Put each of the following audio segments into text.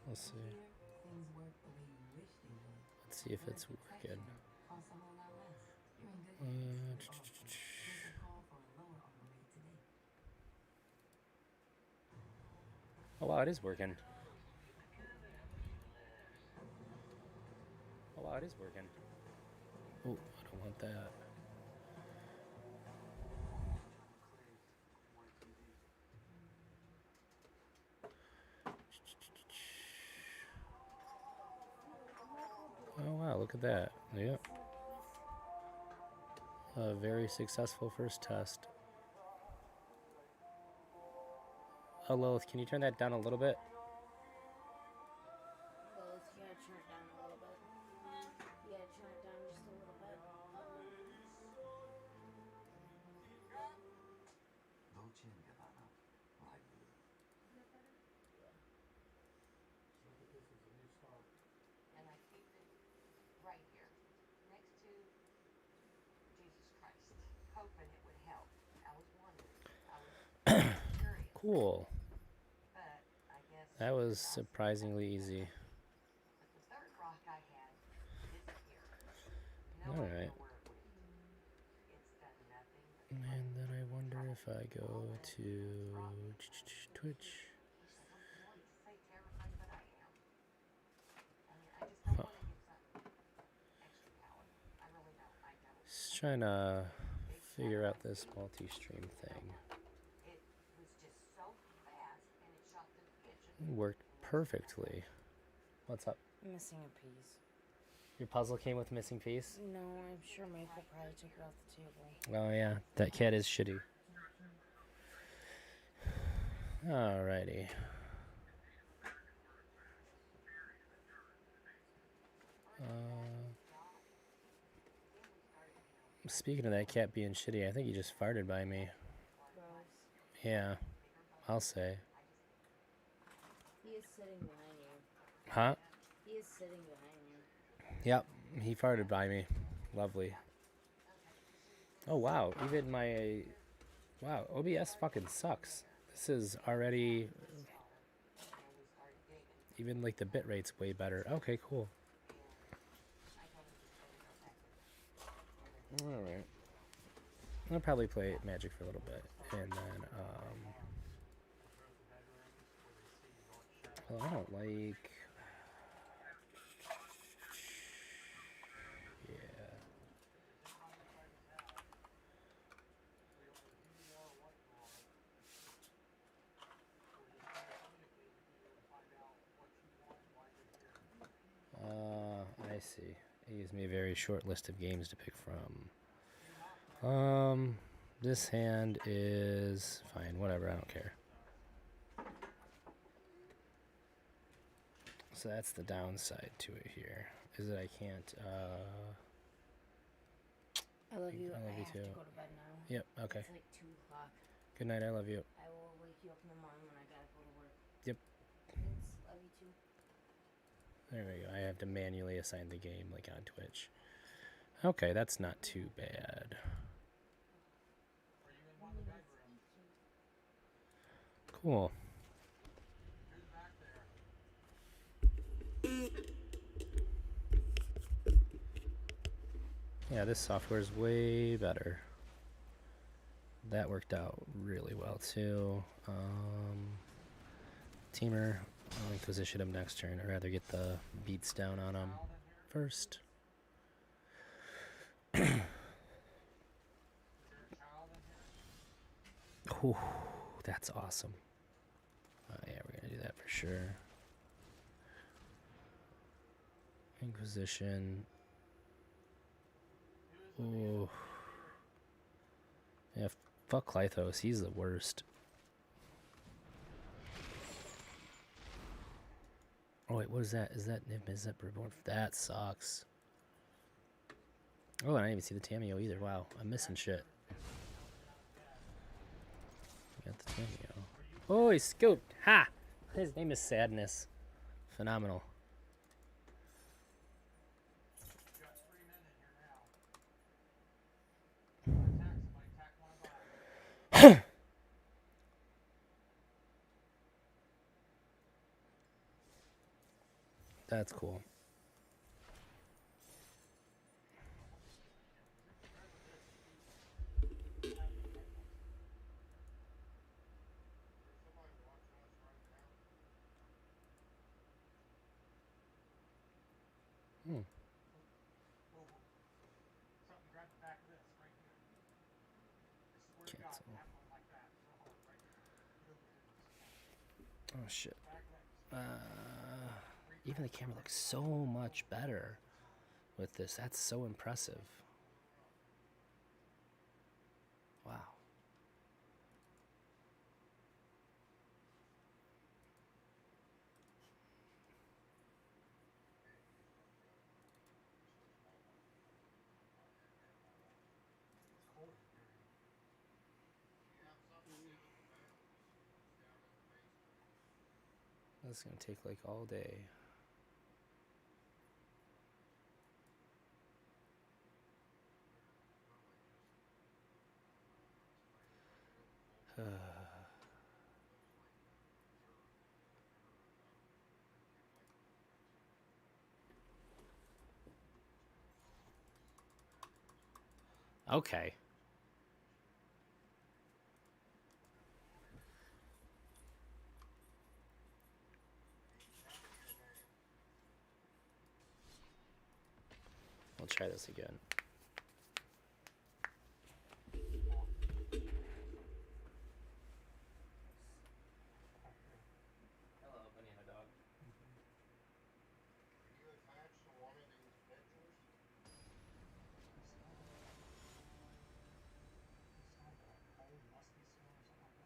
Let's see. Let's see if it's working. Oh wow, it is working. Oh wow, it is working. Oh, I don't want that. Oh wow, look at that. Yep. A very successful first test. Oh, Lilith, can you turn that down a little bit? Lilith, you gotta turn it down a little bit. You gotta turn it down just a little bit. Cool. That was surprisingly easy. Alright. And then I wonder if I go to Twitch. Huh. Just trying to figure out this multi-stream thing. It worked perfectly. What's up? Missing a piece. Your puzzle came with missing piece? No, I'm sure Michael probably took it off the table. Oh yeah, that cat is shitty. Alrighty. Speaking of that cat being shitty, I think he just farted by me. Gross. Yeah, I'll say. He is sitting behind you. Huh? He is sitting behind you. Yep, he farted by me. Lovely. Oh wow, even my... Wow, OBS fucking sucks. This is already... Even like the bitrate's way better. Okay, cool. Alright. I'll probably play Magic for a little bit. And then, well, I don't like... Yeah. I see. It gives me a very short list of games to pick from. This hand is fine. Whatever, I don't care. So that's the downside to it here. Is that I can't, I love you. I love you have too. to go to bed now. Yep, okay. It's like 2 o'clock. Good night, I love you. I will wake you up in the morning when I gotta go to work. Yep. Thanks. Love you too. There we go. I have to manually assign the game like on Twitch. Okay, that's not too bad. Cool. Yeah, this software is way better. That worked out really well too. Teamer, I'll Inquisition him next turn. I'd rather get the beats down on him first. Ooh, that's awesome. Yeah, we're gonna do that for sure. Inquisition. Ooh. Yeah, fuck Clythos. He's the worst. Oh wait, what is that? Is that Reborn? That sucks. Oh, I didn't even see the Tameo either. Wow, I'm missing shit. Got the Tameo. Oh, he scooped. Ha! His name is Sadness. Phenomenal. That's cool. Hmm. Cancel. Oh shit. Uh, even the camera looks so much better with this. That's so impressive. Wow. That's gonna take like all day. Okay. We'll try this again. Hello, banana dog.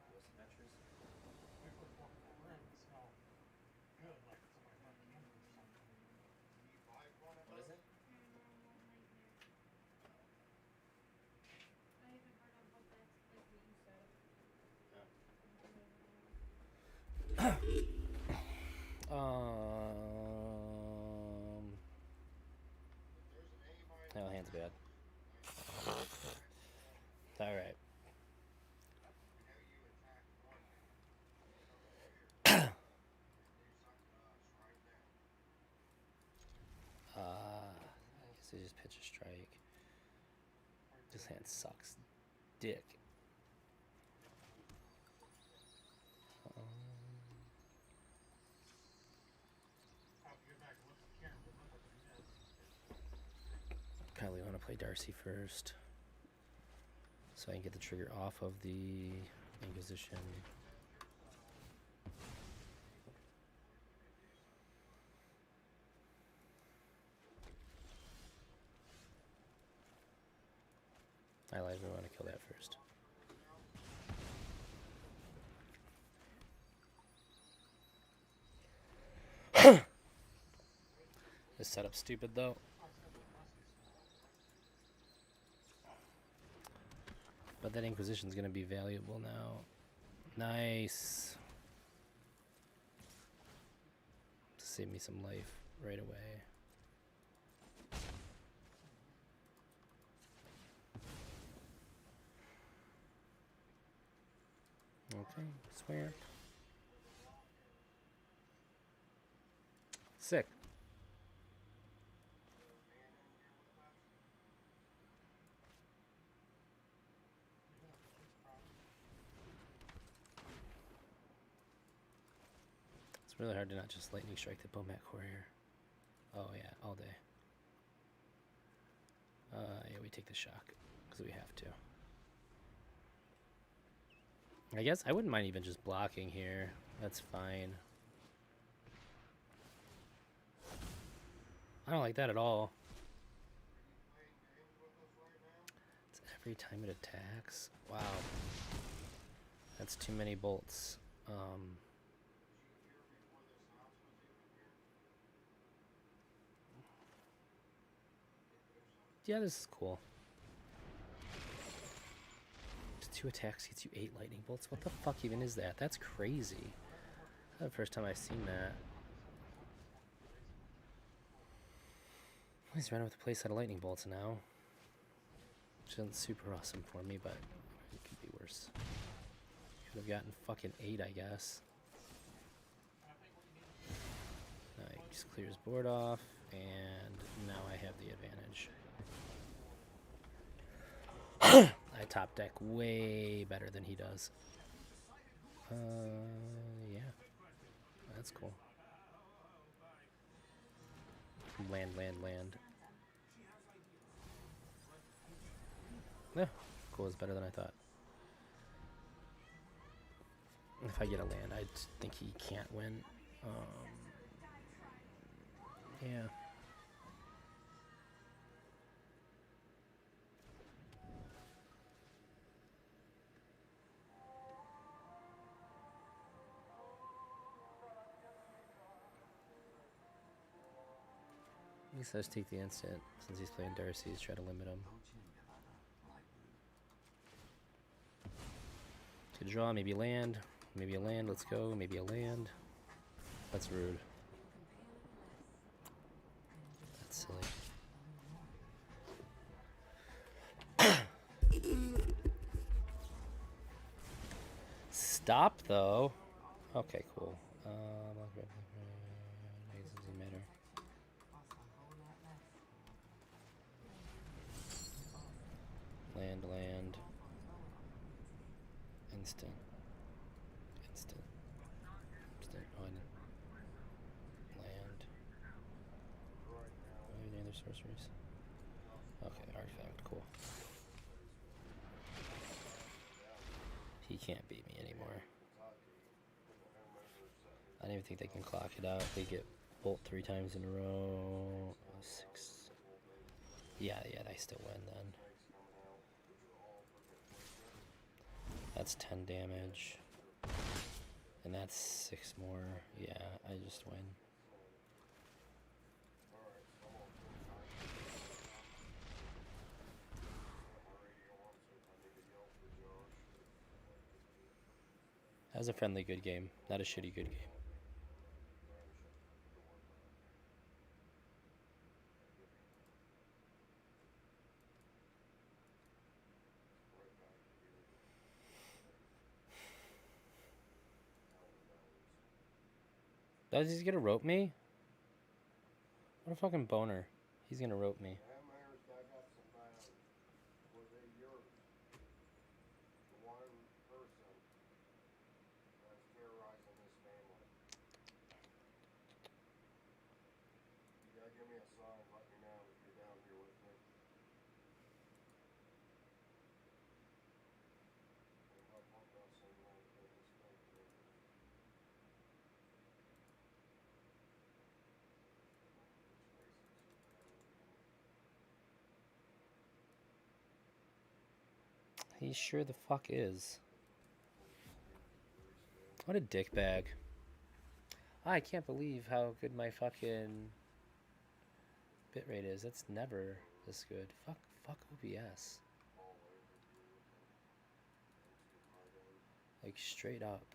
Wilson Ventures. What is it? Oh, hand's bad. All right. I guess I just pitch a strike. This hand sucks dick. Probably want to play Darcy first, so I can get the trigger off of the Inquisition. I lied, we want to kill that first. This setup's stupid though. But that Inquisition's gonna be valuable now. Nice. To save me some life right away. Okay, swear. Sick. It's really hard to not just lightning strike the Bomat Courier. Oh yeah, all day. Yeah, we take the shock because we have to. I guess I wouldn't mind even just blocking here. That's fine. I don't like that at all. It's every time it attacks. Wow. That's too many bolts. Yeah, this is cool. 2 attacks gets you 8 lightning bolts. What the fuck even is that? That's crazy. That's the first time I've seen that. He's running with a place out of lightning bolts now. Which isn't super awesome for me, but it could be worse. Could have gotten fucking 8, I guess. Nice. Nice. Clears board off, and now I have the advantage. I top deck way better than he does. Yeah. That's cool. Land. Yeah, cool. Is better than I thought. If I get a land, I think he can't win. Yeah. He says take the instant since he's playing Darcy's, try to limit him. To draw, maybe land. Maybe a land, let's go. Maybe a land. That's rude. That's silly. Stop though. Okay, cool. Doesn't matter. Land. Instant. On. Land. Any other sorceries? Okay, artifact, cool. He can't beat me anymore. I don't even think they can clock it out. They get bolt 3 times in a row. 6. Yeah, they still win then. That's 10 damage. And that's 6 more. Yeah, I just win. That was a friendly good game, not a shitty good game. Does he gonna rope me? What a fucking boner. He's gonna rope me. He sure the fuck is. What a dickbag. I can't believe how good my fucking bitrate is. That's never this good. Fuck OBS. Like straight up.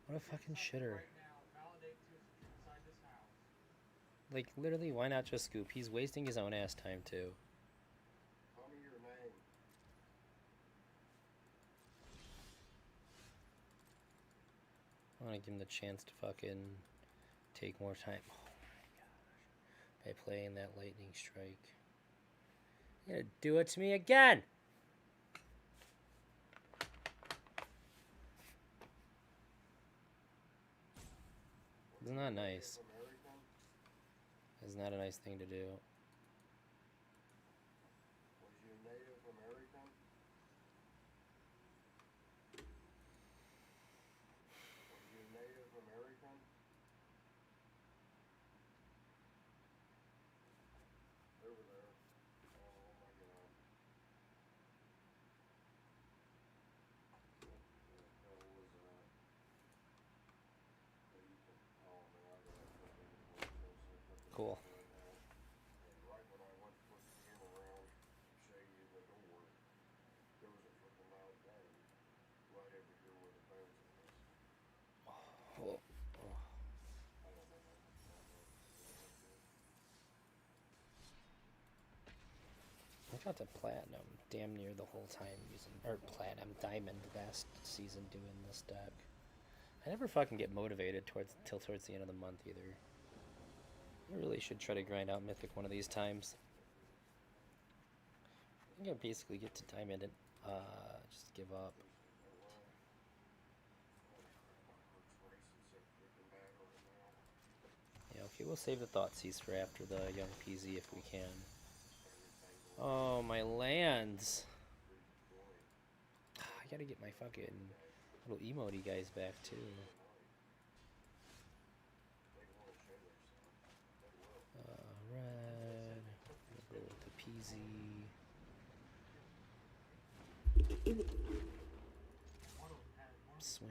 What a fucking shitter. Like, literally, why not just scoop? He's wasting his own ass time, too. Tell me your name. I want to give him the chance to fucking take more time. Oh my gosh. By playing that lightning strike. You're gonna do it to me again! It's not nice. It's not a nice thing to do. Was you Native American? Was you Native American? Over there. Oh my god. got to platinum damn near the whole time using, or platinum diamond last season doing this deck. I never fucking get motivated till towards the end of the month either. I really should try to grind out Mythic one of these times. I think I basically get to diamond and just give up. Yeah, okay, we'll save the Thoughtseize for after the Young PZ if we can. Oh, my lands! I gotta get my fucking little emote guys back too. Red. We'll go with the PZ. Swing.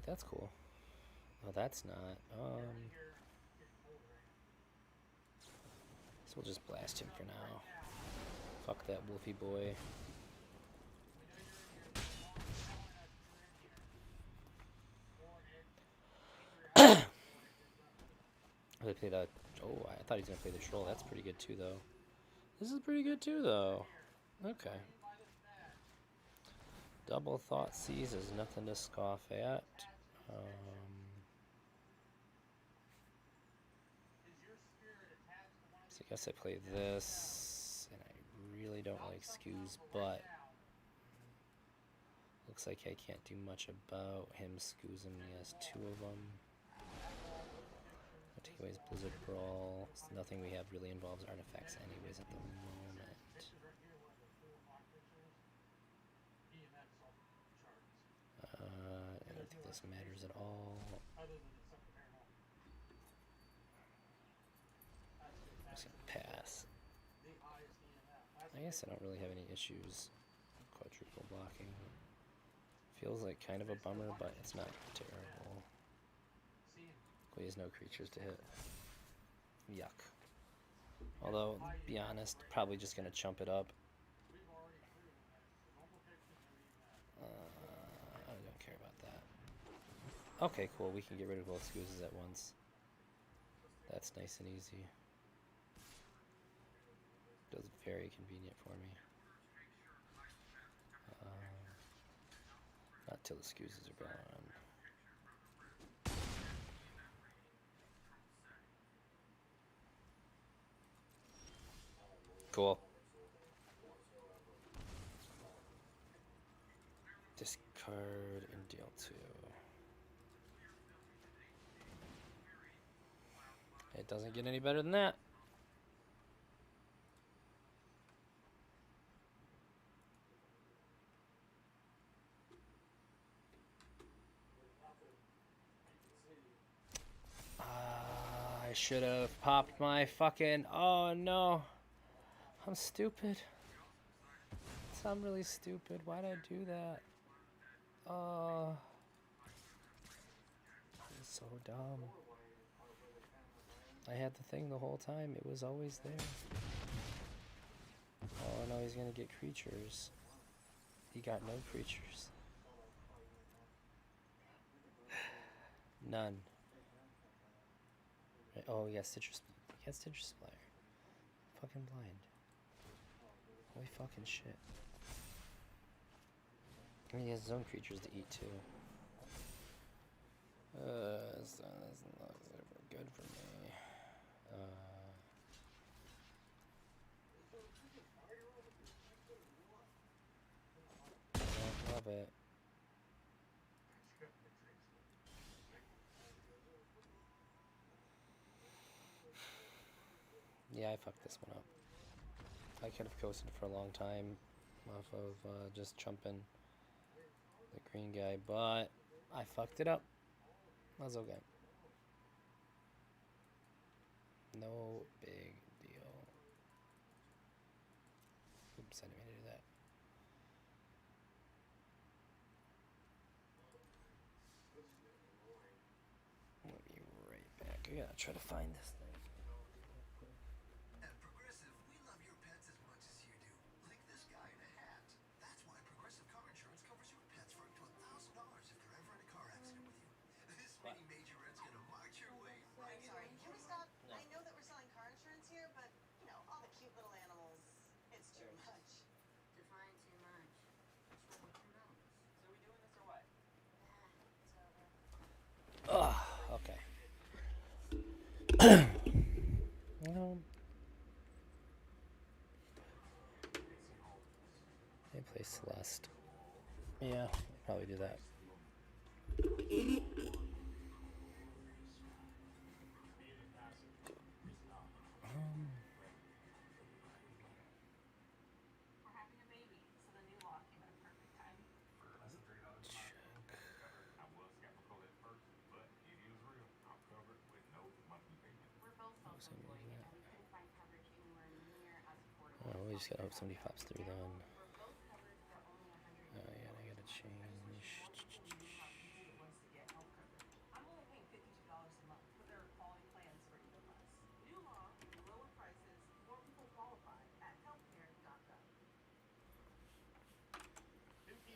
That's cool. Oh, that's not. So we'll just blast him for now. Fuck that Wolfie boy. They played a. Oh, I thought he was gonna play the troll. That's pretty good too, though. This is pretty good too, though. Okay. Double Thoughtseize is nothing to scoff at. So I guess I play this, and I really don't like skews, but looks like I can't do much about him scoozing me. He has two of them. I'll take away his Blizzard Brawl. So nothing we have really involves artifacts anyways at the moment. I don't think this matters at all. I'm just gonna pass. I guess I don't really have any issues quadruple blocking. Feels like kind of a bummer, but it's not terrible. He has no creatures to hit. Yuck. Although, to be honest, probably just gonna chump it up. I don't care about that. Okay, cool. We can get rid of both scoozes at once. That's nice and easy. Does very convenient for me. Not till the scoozes are gone. Cool. Discard and deal 2. It doesn't get any better than that. I should have popped my fucking... Oh no. I'm stupid. I'm really stupid. Why did I do that? I'm so dumb. I had the thing the whole time. It was always there. Oh no, he's gonna get creatures. He got no creatures. None. Oh, he has Citrus. He has Citrus Supplier. Fucking blind. Holy fucking shit. And he has his own creatures to eat too. That's not super good for me. I don't love it. Yeah, I fucked this one up. I could have coasted for a long time off of just chumping the green guy, but I fucked it up. That's okay. No big deal. Oops, I didn't mean to do that. I'll be right back. I gotta try to find this thing. Well, they play Celeste. Yeah, probably do that. Oh, we just gotta hope somebody pops through then. Oh yeah, I gotta change.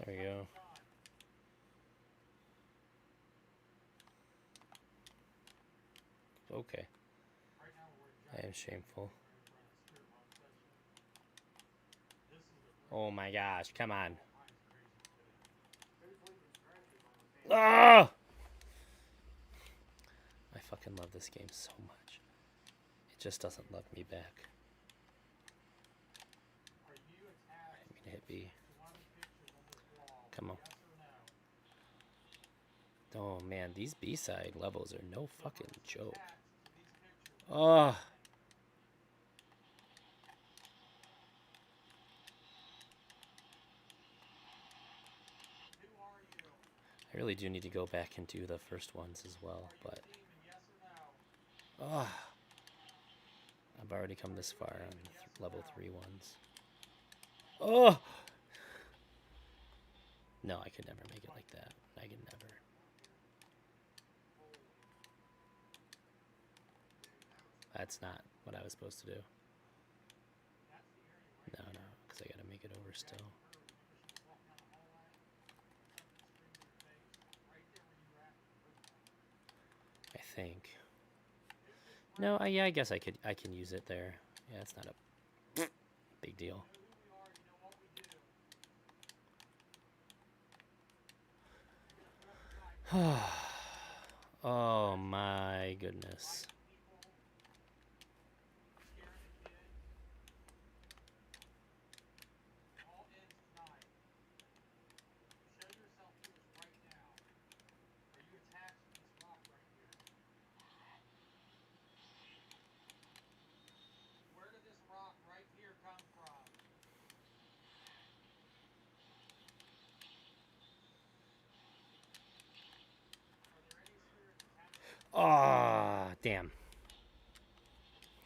There we go. Okay. I am shameful. Oh my gosh, come on. Ah! I fucking love this game so much. It just doesn't love me back. I didn't mean to hit B. Come on. Oh man, these B-side levels are no fucking joke. Oh. I really do need to go back and do the first ones as well, but oh, I've already come this far on level 3 ones. Oh! No, I could never make it like that. I could never. That's not what I was supposed to do. No, because I gotta make it over still. I think. No, yeah, I guess I can use it there. Yeah, it's not a big deal. Oh my goodness. Oh, damn.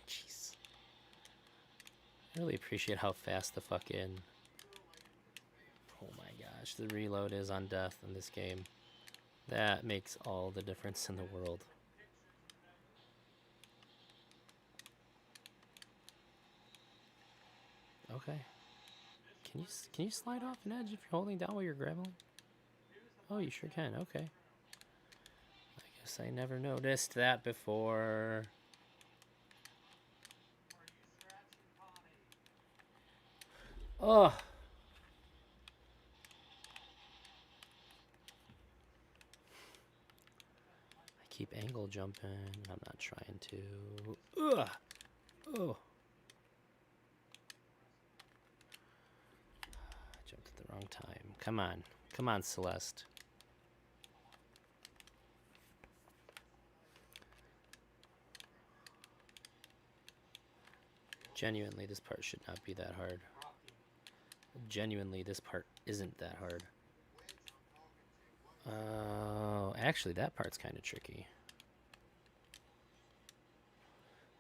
Jeez. I really appreciate how fast the fucking... Oh my gosh, the reload is on death in this game. That makes all the difference in the world. Okay. Can you slide off an edge if you're holding down while you're grappling? Oh, you sure can. Okay. I guess I never noticed that before. Oh. I keep angle jumping. I'm not trying to. Ugh. Oh. I jumped at the wrong time. Come on. Come on, Celeste. Genuinely, this part should not be that hard. Genuinely, this part isn't that hard. Oh, actually, that part's kind of tricky.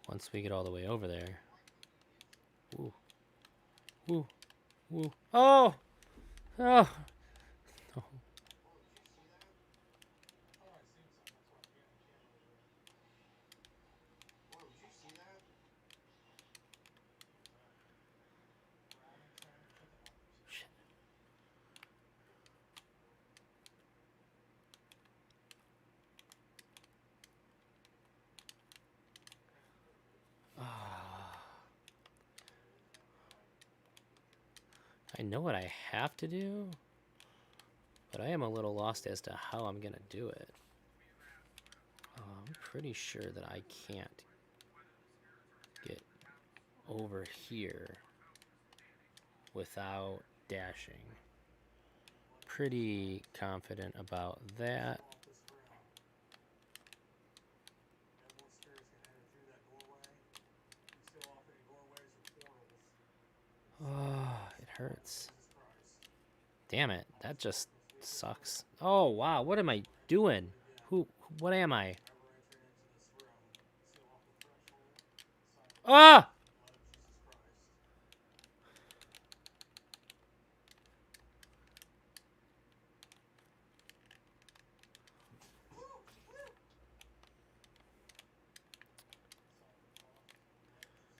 Once we get all the way over there. Ooh. Ooh. Ooh. Oh! Oh! No. Shit. I know what I have to do, but I am a little lost as to how I'm gonna do it. I'm pretty sure that I can't over here without dashing. Pretty confident about that. Oh, it hurts. Damn it, that just sucks. Oh, wow, what am I doing? What am I? Ah!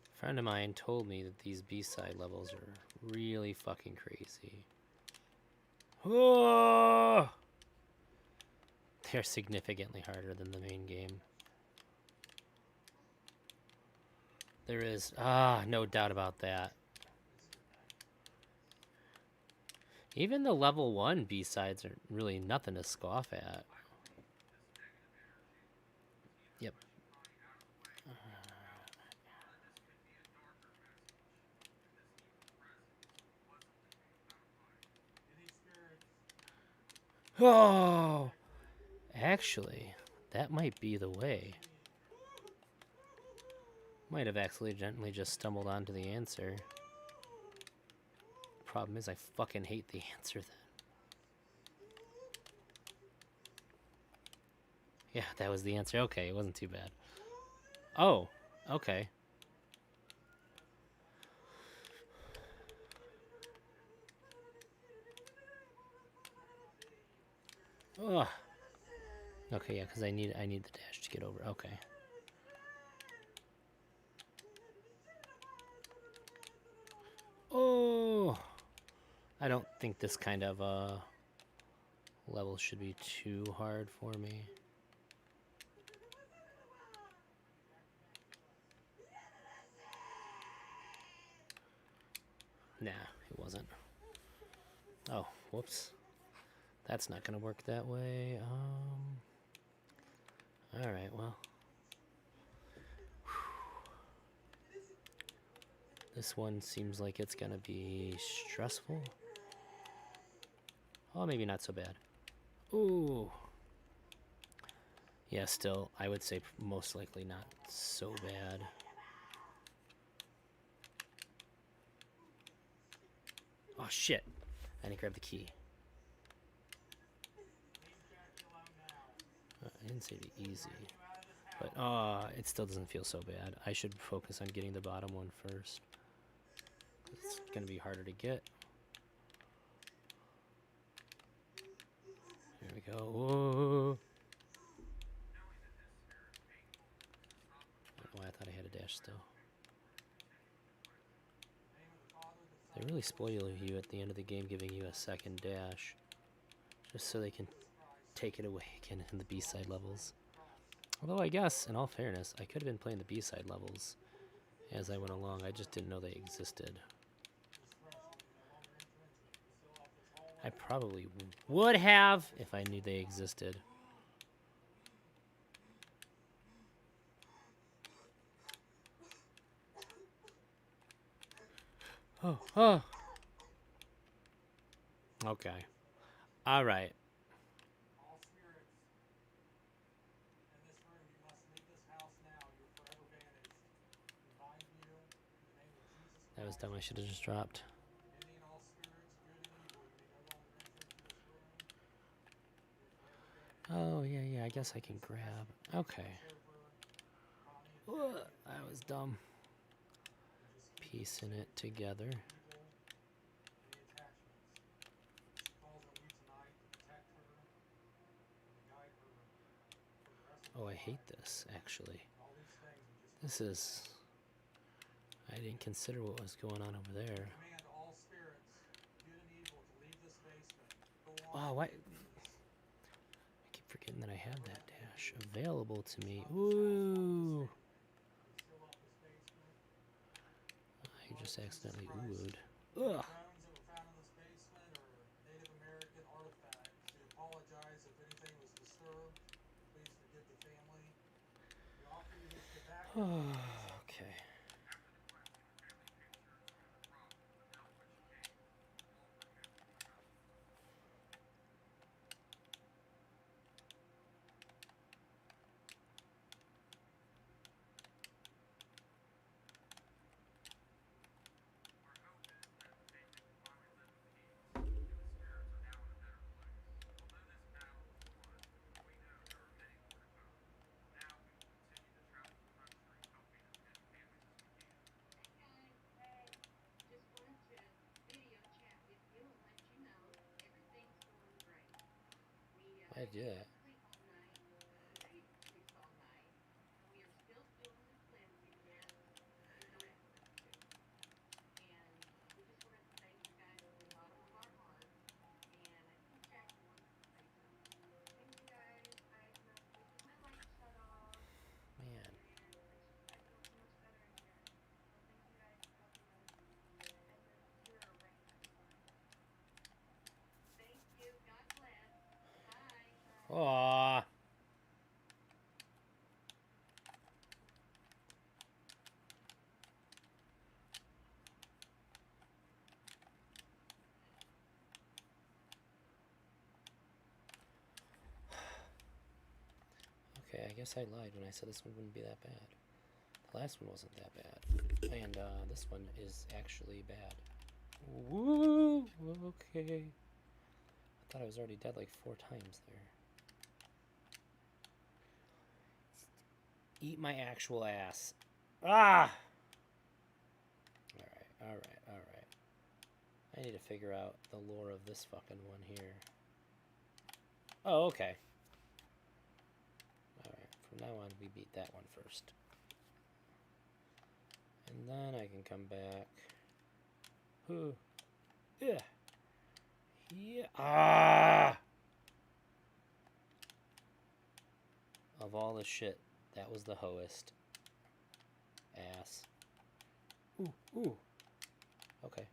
A friend of mine told me that these B-side levels are really fucking crazy. Oh! They're significantly harder than the main game. There is, no doubt about that. Even the level 1 B-sides are really nothing to scoff at. Yep. Oh! Actually, that might be the way. Might have accidentally just stumbled onto the answer. Problem is, I fucking hate the answer then. Yeah, that was the answer. Okay, it wasn't too bad. Oh, okay. Ugh. Okay, yeah, because I need the dash to get over. Okay. Oh, I don't think this kind of level should be too hard for me. Nah, it wasn't. Oh, whoops. That's not gonna work that way. Alright, well. This one seems like it's gonna be stressful. Oh, maybe not so bad. Ooh. Yeah, still, I would say most likely not so bad. Oh, shit. I didn't grab the key. I didn't say the easy. But, it still doesn't feel so bad. I should focus on getting the bottom one first. It's gonna be harder to get. There we go. Whoa. I don't know why I thought I had a dash still. They really spoil you at the end of the game, giving you a second dash. Just so they can take it away again in the B-side levels. Although I guess, in all fairness, I could have been playing the B-side levels as I went along. I just didn't know they existed. I probably would have if I knew they existed. Oh. Okay. All right. That was dumb. I should have just dropped. Oh, yeah. I guess I can grab. Okay. That was dumb. Piecing it together. Oh, I hate this, actually. This is... I didn't consider what was going on over there. Oh, what? I keep forgetting that I have that dash available to me. Ooh! I just accidentally oohed. Ugh! Okay. do that? Man. Aww. Okay, I guess I lied when I said this one wouldn't be that bad. The last one wasn't that bad. And this one is actually bad. Woo! Okay. I thought I was already dead like 4 times there. Eat my actual ass. Ah! Alright. I need to figure out the lore of this fucking one here. Oh, okay. Alright, from now on we beat that one first. And then I can come back. Ooh. Yeah. Yeah. Ah! Of all the shit, that was the hoest. Ass. Ooh. Okay.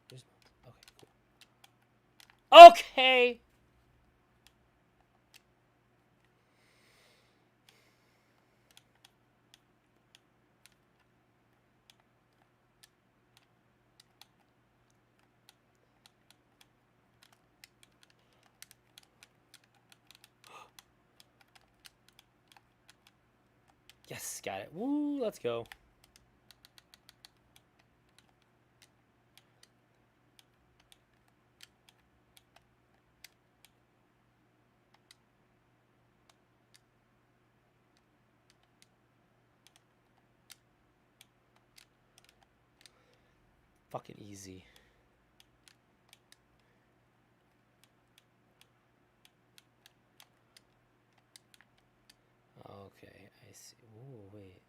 There's okay, cool. Okay! Yes, got it. Woo, let's go. Fucking easy. Okay, I see. Ooh, wait.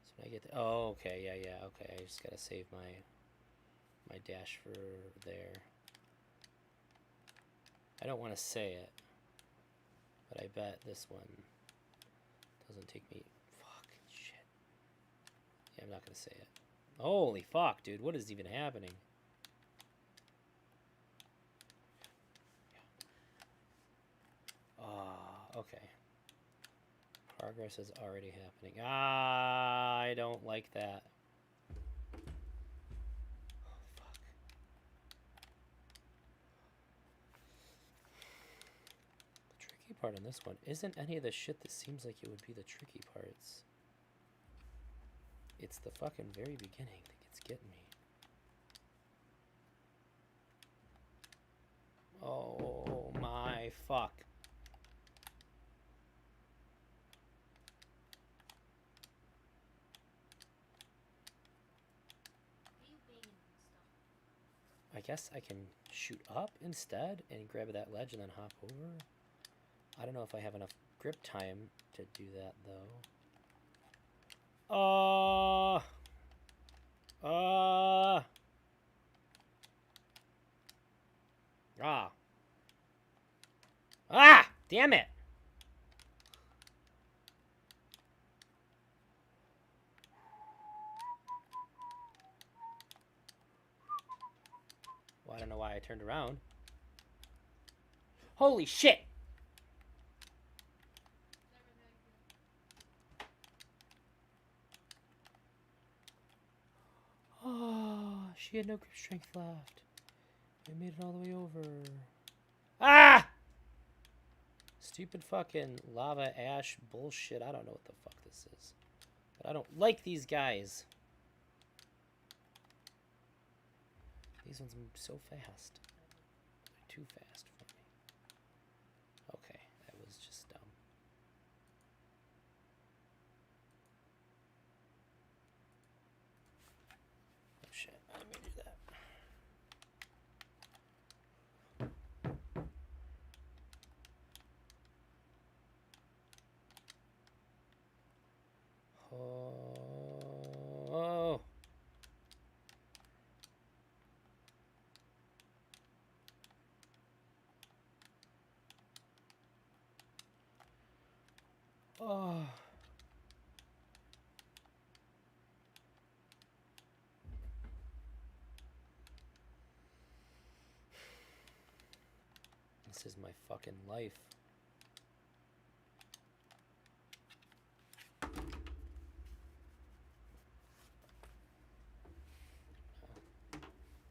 So when I get to, oh, okay, yeah, okay. I just gotta save my dash for there. I don't want to say it, but I bet this one doesn't take me. Fucking shit. Yeah, I'm not gonna say it. Holy fuck, dude! What is even happening? Okay. Progress is already happening. I don't like that. Oh, fuck. The tricky part on this one isn't any of the shit that seems like it would be the tricky parts. It's the fucking very beginning that gets getting me. Oh my fuck. I guess I can shoot up instead and grab that ledge and then hop over. I don't know if I have enough grip time to do that though. Damn it! Well, I don't know why I turned around. Holy shit! Oh, she had no grip strength left. I made it all the way over. Ah! Stupid fucking lava ash bullshit. I don't know what the fuck this is. But I don't like these guys. These ones move so fast. They're too fast for me. Okay, that was just dumb. Oh shit, I didn't mean to do that. Oh. This is my fucking life.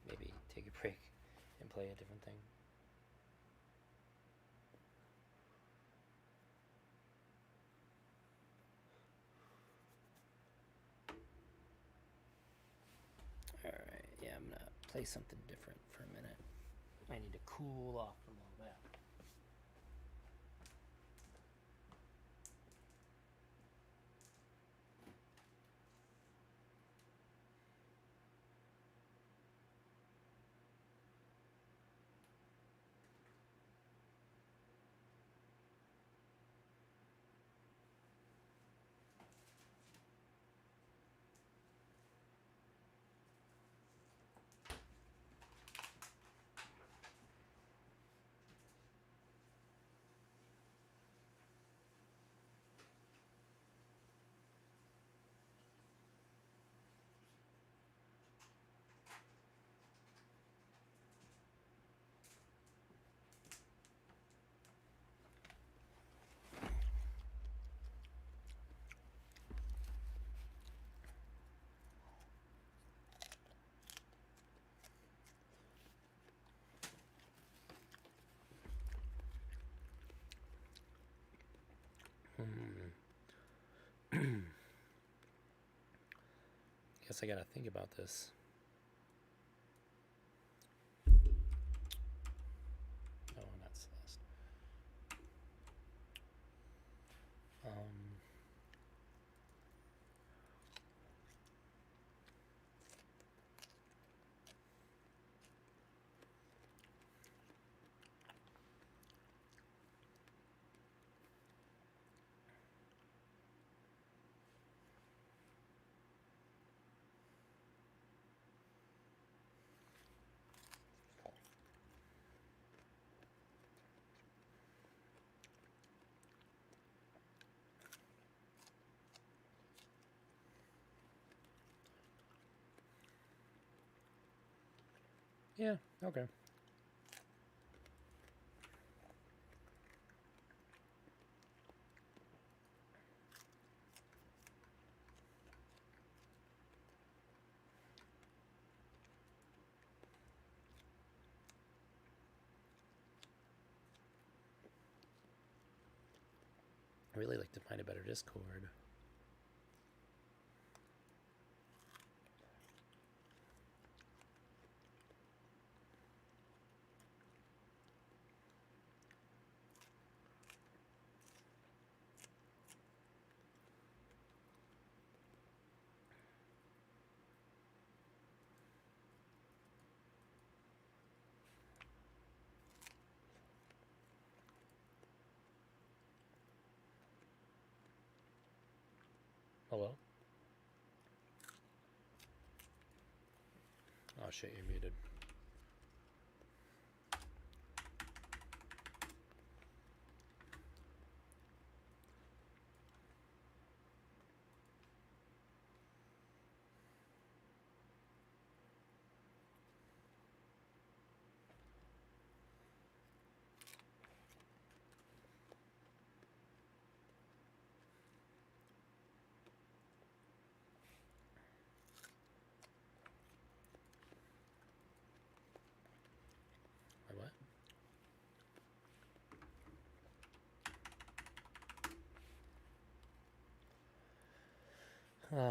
Maybe take a break and play a different thing. Alright, yeah, I'm gonna play something different for a minute. I need to cool off from all that. Guess I gotta think about this. No, not Celeste. Yeah, okay. I really like to find a better Discord. Hello? Oh shit, you're muted. What?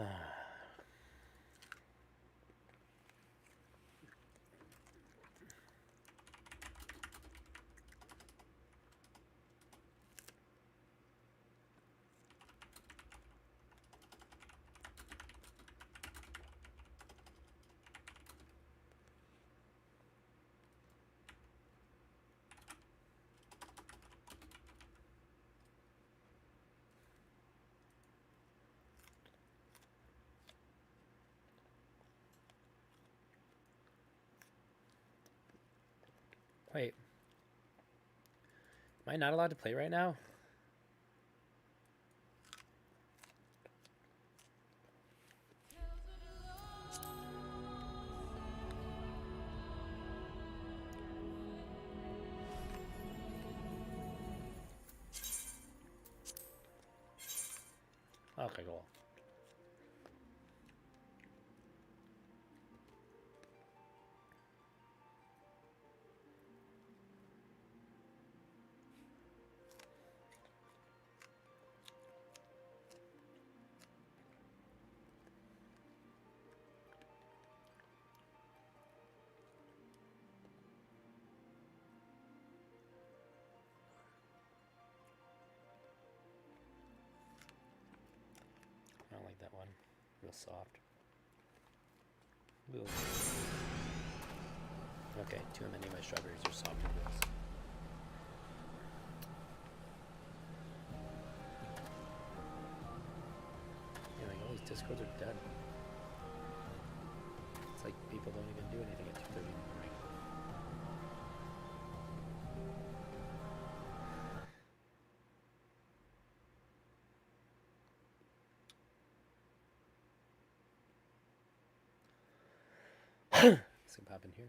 Wait. Am I not allowed to play right now? Okay, cool. I don't like that one. Real soft. Ooh. Okay, too many of my strawberries are soft and gross. Yeah, like all these discords are dead. It's like people don't even do anything at 2:30 in the morning. Let's go pop in here.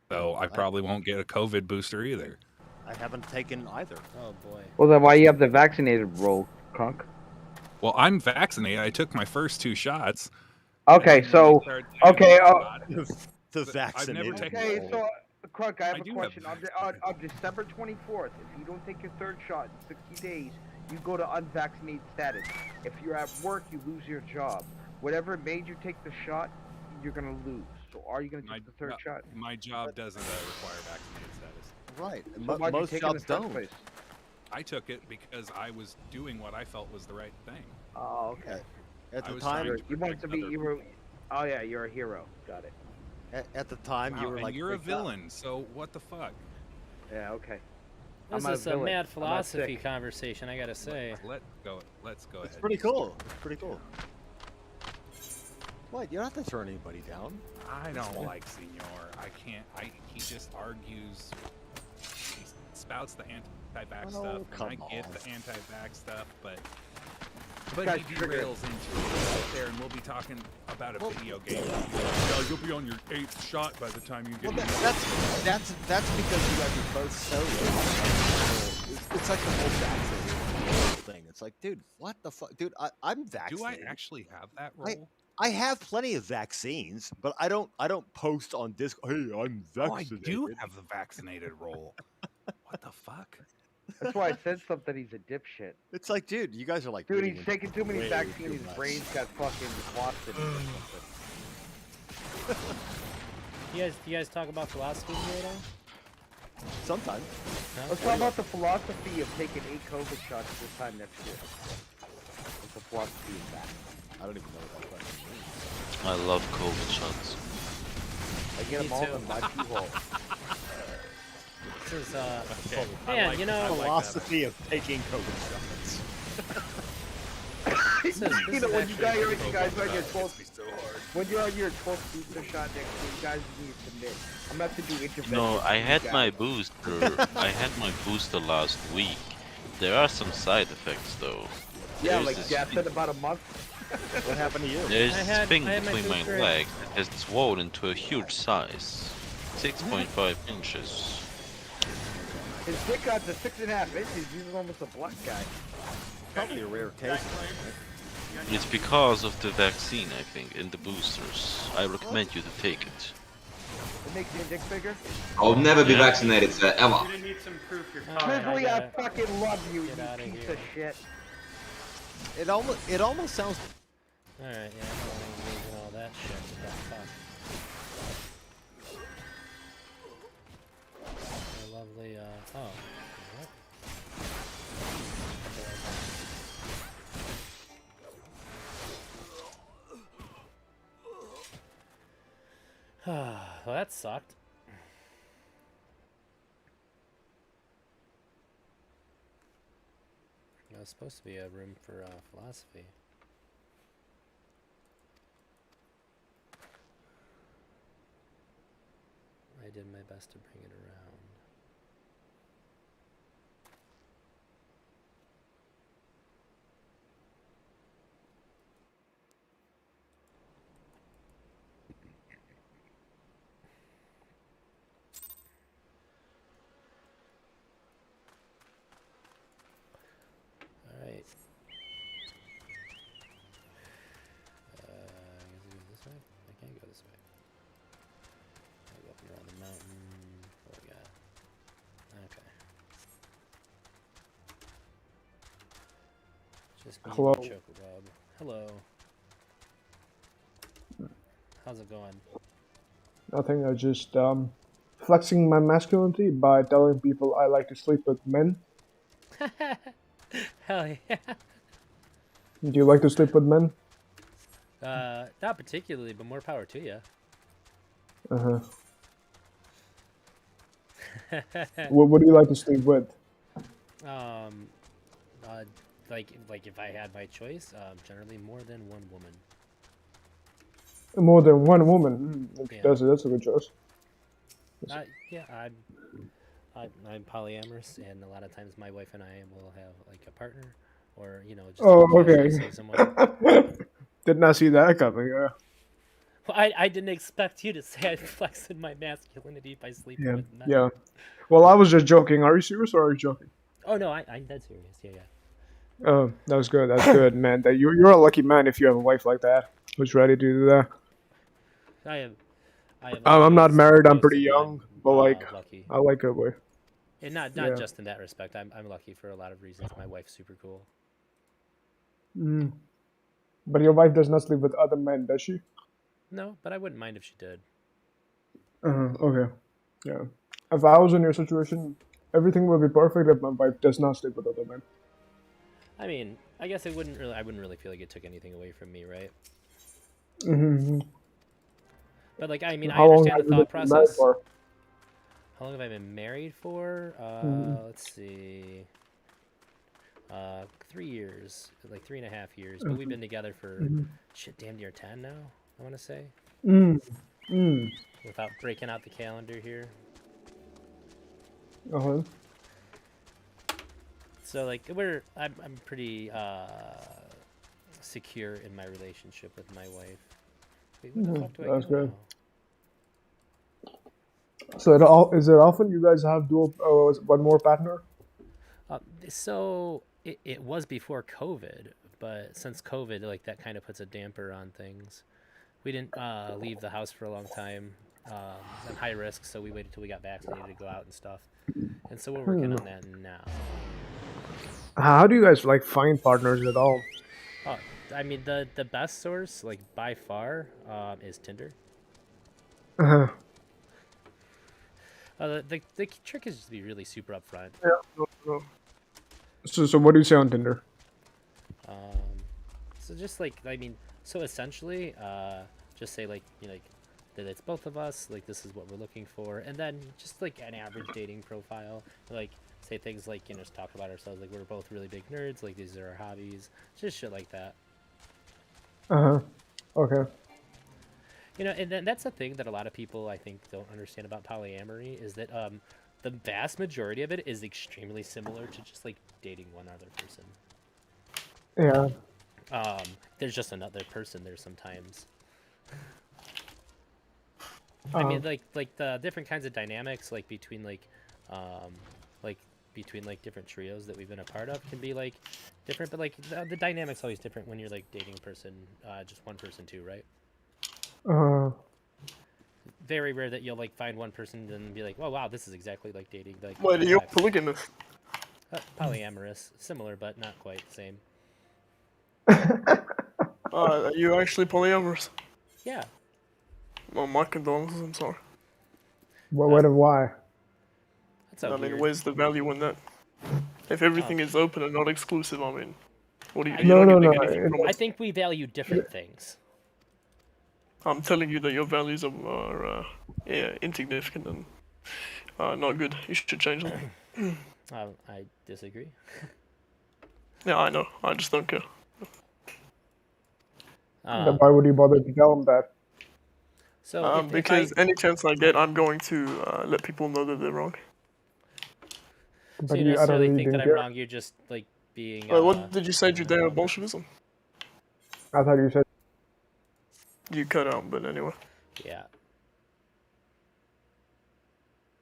So I probably won't get a COVID booster either. I haven't taken either. Oh boy. Well, then why you have the vaccinated role, Crunk? Well, I'm vaccinated. I took my first 2 shots. Okay, And then when so they started saying okay, about shots, The I've vaccinated. never taken okay, role. so Crunk, I have I a do question. have On December 24th, if you don't take your third shot in 60 days, you go to unvaccinated status. If you're at work, you lose your job. Whatever made you take the shot, you're gonna lose. So are you gonna take the third shot? my job doesn't require vaccinated status. Right. So why'd you Most take it in the jobs first don't. place? I took it because I was doing what I felt was the right thing. Oh, okay. At I the was time, trying to You wanted to be, protect you were, oh yeah, you're a hero. Got it. at the time, you Wow, were and like, you're a freaked out. villain, so what the fuck? Yeah, okay. This I'm not is a villain. mad I'm not philosophy sick. conversation, I gotta say. Let's go It's ahead. pretty cool. It's pretty cool. What? You don't have to turn anybody down. I don't like Senor. I can't. He just argues. He spouts the anti-vax Oh, stuff, come and I get on. the anti-vax stuff, but guy's he triggered. derails into it out there, and we'll be talking about a video game. Yeah, you'll be on your 8th shot by the time you Well, get. that's because you guys are both so. It's like the whole vaccinated thing. It's like, dude, what the fuck, dude? I'm Do I vaccinated. actually have that role? I have plenty of vaccines, but I don't post on Discord. Hey, I'm Oh, I vaccinated. do have the vaccinated role. What the fuck? That's why I said something. He's a dipshit. It's like, dude, you guys are like. Dude, reading he's into taking too many way vaccines. too His much. brain's got fucking clotted or something. You guys talk about philosophy here at all? Sometimes. No? Let's talk about the philosophy of taking 8 COVID shots this time next year. What the philosophy is that? I don't even know what that question means. I love COVID shots. I get Me them all too. in my pee hole. This is, Okay, I man, like- you know, I like that. Philosophy of taking COVID shots. this You is know, when you actually- guys on your 12th, It's so hard. when you're on your 12th booster shot next year, you guys need to submit. I'm gonna have to do intervention. No, I for you had guys. my booster. I had my booster last week. There are some side effects though. Yeah, There's like this death in about a month. What happened to you? There's I this had- thing I had my between my booster at- legs that has swollen to a huge size. 6.5 inches. His dick got to 6.5 inches. He's almost a black guy. Probably a rare case. It's because of the vaccine, I think, and the boosters. I recommend you to take it. It makes your dick bigger. I'll never be Yeah. vaccinated, sir, ever. Alright, I Grizzly, got I it. fucking love you, Get you outta piece here. of shit. It almost sounds. Alright, yeah, I don't want to engage in all that shit. What the fuck? My lovely, oh. What? Well, that sucked. That was supposed to be a room for philosophy. I did my best to bring it around. Alright. Just me Hello. and Chocobob. Hello. How's it going? I think I just flexing my masculinity by telling people I like to sleep with men. Hell yeah. Do you like to sleep with men? Not particularly, but more power to you. Uh huh. What do you like to sleep with? um, like if I had my choice, generally more than one woman. More than one woman. Yeah. That's a good choice. Yeah, I'm polyamorous, and a lot of times my wife and I will have like a partner, or just Oh, casually okay. see someone. Did not see that coming. Well, I didn't expect you to say I flexed my masculinity by sleeping Yeah, with men. yeah. Well, I was just joking. Are you serious or are you joking? Oh no, I'm dead serious. Yeah, yeah. Oh, that was good. That's good, man. That you're a lucky man if you have a wife like that who's ready to do that. I have I'm not always married. I'm boasted pretty that young, I'm but like lucky, I like a wife. and not Yeah. just in that respect. I'm lucky for a lot of reasons. My wife's super cool. Mm. But your wife does not sleep with other men, does she? No, but I wouldn't mind if she did. Okay. Yeah. If I was in your situation, everything would be perfect if my wife does not sleep with other men. I mean, I guess I wouldn't really feel like it took anything away from me, right? Mm-hmm. But like, I mean, I How long understand have the you thought been married process. for? How long have I been married for? Mhm. Let's see. 3 years, like 3.5 years. But we've been together for shit, damn near 10 now. I want to say, Mm. Mm. without breaking out the calendar here. Uh-huh. So like, I'm pretty secure in my relationship with my wife. Wait, where the fuck do I That's go good. now? So is it often you guys have one more partner? So it was before COVID, but since COVID, like that kind of puts a damper on things. We didn't leave the house for a long time, at high risk, so we waited till we got vaccinated to go out and stuff. And so we're working on that now. How do you guys like find partners at all? I mean, the best source, like by far, is Tinder. Uh-huh. The trick is just to be really super upfront. Yeah. So what do you say on Tinder? So just like, I mean, so essentially, just say like, like that it's both of us, like this is what we're looking for, and then just like an average dating profile, like say things like, just talk about ourselves, like we're both really big nerds, like these are our hobbies, just shit like that. Uh-huh. Okay. And then that's the thing that a lot of people I think don't understand about polyamory is that the vast majority of it is extremely similar to just like dating one other person. Yeah. There's just another person there sometimes. I mean, like the different kinds of dynamics, like between like different trios that we've been a part of can be like different, but like the dynamic's always different when you're like dating a person, just one person too, right? Very rare that you'll like find one person and be like, oh wow, this is exactly like dating like. Wait, you're polygamous? Polyamorous, similar but not quite the same. Are you actually polyamorous? Yeah. Well, my condolences, I'm sorry. What and why? That's so I mean, weird. where's the value in that? If everything is open and not exclusive, I mean, what do you? No, You're not no, getting no. anything from I it. think we value different things. I'm telling you that your values are insignificant and not good. You should change them. I disagree. Yeah, I know. I just don't care. Then why would you bother to tell them that? So because any chance I get, I'm going to let people know that they're wrong. So But you I don't necessarily really think that didn't I'm care. wrong? You're just like being. Wait, what did you say, Judeo-Bolshevism? I thought you said. You cut out, but anyway. Yeah.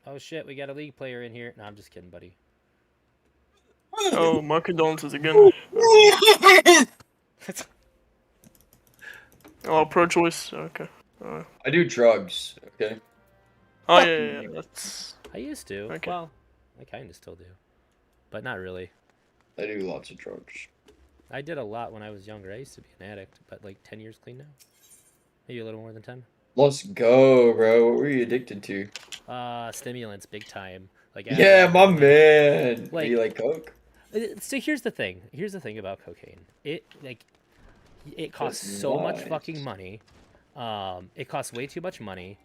Oh shit, we got a league player in here. No, I'm just kidding, buddy. Oh, my condolences again. Oh, pro-choice. Okay. I do drugs. Okay. Oh yeah. That's. I used to. Okay. Well, I kind of still do, but not really. I do lots of drugs. I did a lot when I was younger. I used to be an addict, but like 10 years clean now. Maybe a little more than 10. Let's go, bro. What were you addicted to? Stimulants, big time. Like Yeah, Adderall, my heroin. man. Do Like- you like coke? So here's the thing. Here's the thing about cocaine. It costs That's so much nice. fucking money. It costs way too much money.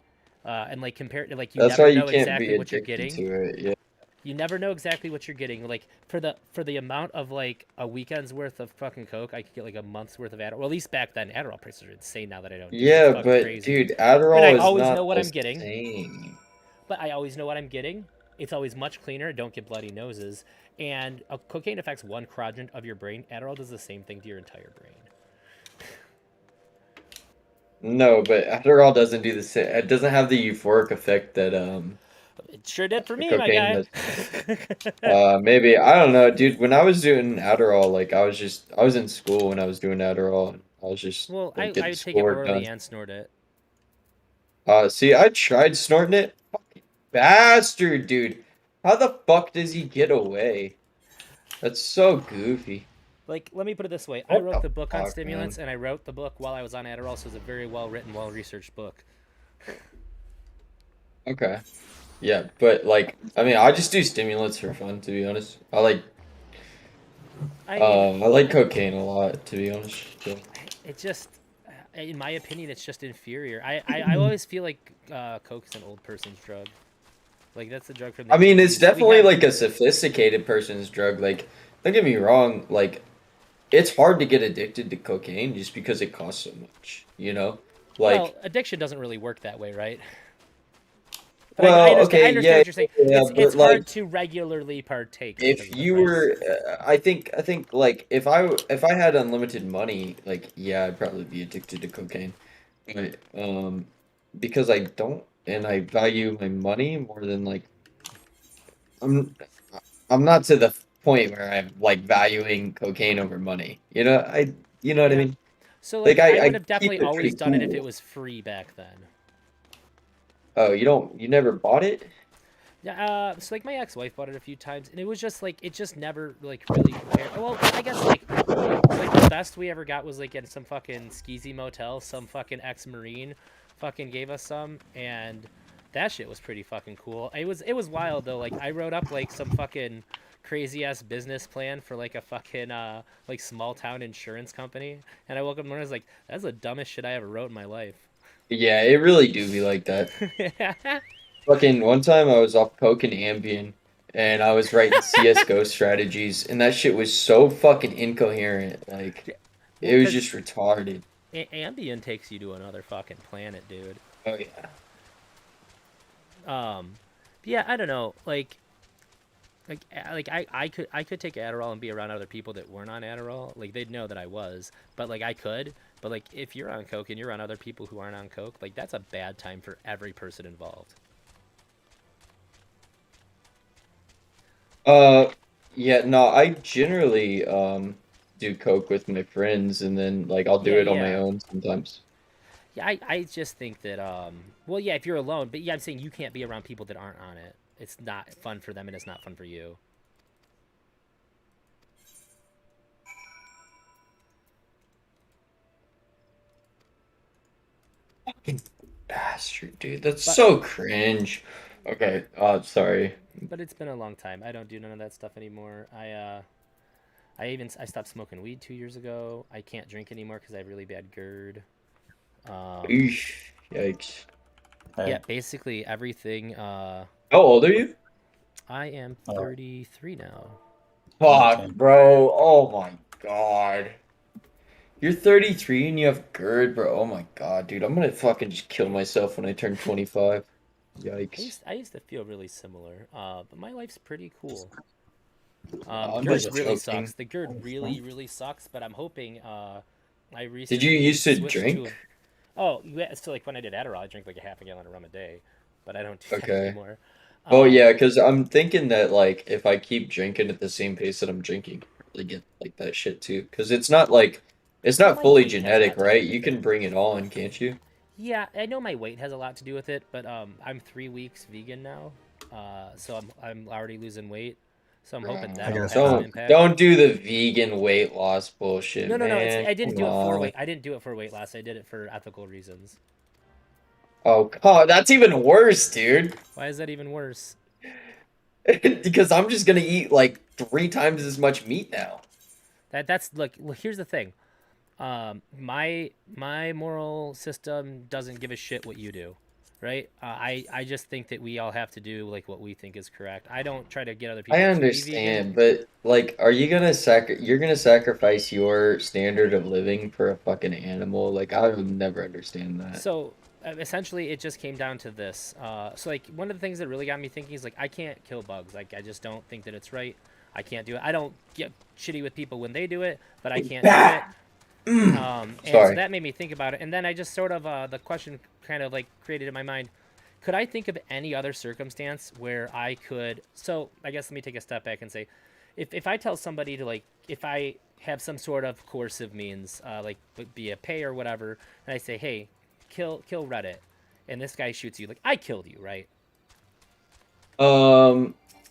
And like compared to like you That's never why you know can't exactly be what you're addicted getting. to it. Yeah. You never know exactly what you're getting. Like for the amount of like a weekend's worth of fucking coke, I could get like a month's worth of Adderall. Well, at least back then, Adderall prices are insane now that I don't. do it. It's Yeah, fucking but crazy. dude, Adderall And I is always not know what the I'm getting. same. But I always know what I'm getting. It's always much cleaner. Don't get bloody noses. And cocaine affects one quadrant of your brain. Adderall does the same thing to your entire brain. No, but Adderall doesn't do the same. It doesn't have the euphoric effect that It sure did for me, my cocaine guy. maybe I don't know, dude. When I was doing Adderall, like I was in school when I was doing Adderall, and I was just Well, like, I getting would take it schoolwork orally done. and snort it. See, I tried snorting it. Fucking bastard, dude. How the fuck does he get away? That's so goofy. Like, let me put it this way. I What wrote the the book on fuck, stimulants, and I wrote the book while I was on Adderall, so it's a very well-written, well-researched book. Okay. Yeah, but like, I mean, I just do stimulants for fun, to be honest. I like cocaine a lot, to be honest. So. It just, in my opinion, it's just inferior. I always feel like coke is an old person's drug. Like, that's the drug from the I mean, 80s. it's We definitely have- like a sophisticated person's drug. Like, don't get me wrong, like, it's hard to get addicted to cocaine just because it costs so much, you know? Like, well, addiction doesn't really work that way, right? Well, I understand, okay, I understand yeah, what you're saying. yeah, It's but, hard like, to regularly partake. because of if the you price. were, I think like if I had unlimited money, like yeah, I'd probably be addicted to cocaine. But because I don't, and I value my money more than like I'm not to the point where I'm like valuing cocaine over money. You know, you know what I Yeah. mean? So Like, like, I I would have keep definitely it always pretty done it if cool. it was free back then. Oh, you never bought it? Yeah, so like my ex-wife bought it a few times, and it was just like it just never like really compared. Well, I guess like the best we ever got was like in some fucking skeezy motel. Some fucking ex-marine fucking gave us some, and that shit was pretty fucking cool. It was wild though. Like I wrote up like some fucking crazy ass business plan for like a fucking like small town insurance company, and I woke up in the morning, I was like, that's the dumbest shit I ever wrote in my life. Yeah, it really do be like that. Fucking one time I was off coke and Ambien, and I was writing CS:GO strategies, and that shit was so fucking incoherent. Like, it was 'cause- just retarded. Ambien takes you to another fucking planet, dude. Oh yeah. Yeah, I don't know. Like I could take Adderall and be around other people that weren't on Adderall. Like they'd know that I was, but like I could. But like if you're on coke and you're around other people who aren't on coke, like that's a bad time for every person involved. Yeah, no, I generally do coke with my friends, and then like I'll do Yeah, it on my yeah. own sometimes. Yeah, I just think that well yeah, if you're alone, but yeah, I'm saying you can't be around people that aren't on it. It's not fun for them and it's not fun for you. Fucking bastard, dude. That's But- so cringe. Okay, sorry. But it's been a long time. I don't do none of that stuff anymore. I stopped smoking weed 2 years ago. I can't drink anymore because I have really bad GERD. Eesh, yikes. Yeah, basically everything. How old are you? I am 33 now. Fuck, bro. Oh my god. You're 33 and you have GERD, bro. Oh my god, dude. I'm gonna fucking just kill myself when I turn 25. Yikes. I used to feel really similar, but my life's pretty cool. I'm GERD just really joking. sucks. The GERD really sucks, but I'm hoping. I recently. Did you used to switched drink? Oh, yeah. So like when I did Adderall, I drank like a half a gallon of rum a day, but I don't do that Okay. anymore. Oh yeah, because I'm thinking that like if I keep drinking at the same pace that I'm drinking, I get like that shit too. Because it's not My fully weight has a genetic, lot to do right? with You it. can bring it on, can't you? Yeah, I know my weight has a lot to do with it, but I'm 3 weeks vegan now, so I'm already losing weight. So I'm hoping I that'll have guess some Don't impact. don't do the vegan weight loss bullshit, No, man. I didn't Come do it for on. weight. I didn't do it for weight loss. I did it for ethical reasons. Oh god, that's even worse, dude. Why is that even worse? Because I'm just gonna eat like 3 times as much meat now. That's look. Here's the thing. My moral system doesn't give a shit what you do, right? I just think that we all have to do like what we think is correct. I don't try to get other people. I to be understand, vegan. but like, are you gonna you're gonna sacrifice your standard of living for a fucking animal? Like, I would never understand that. So essentially, it just came down to this. So like one of the things that really got me thinking is like I can't kill bugs. Like I just don't think that it's right. I can't do it. I don't get shitty with people when they do it, but I can't do it. And so Sorry. that made me think about it. And then I just sort of, the question kind of like created in my mind, could I think of any other circumstance where I could, so I guess let me take a step back and say, if I tell somebody to like, if I have some sort of coercive means, like be a pay or whatever, and I say, hey, kill Reddit, and this guy shoots you, like I killed you, right?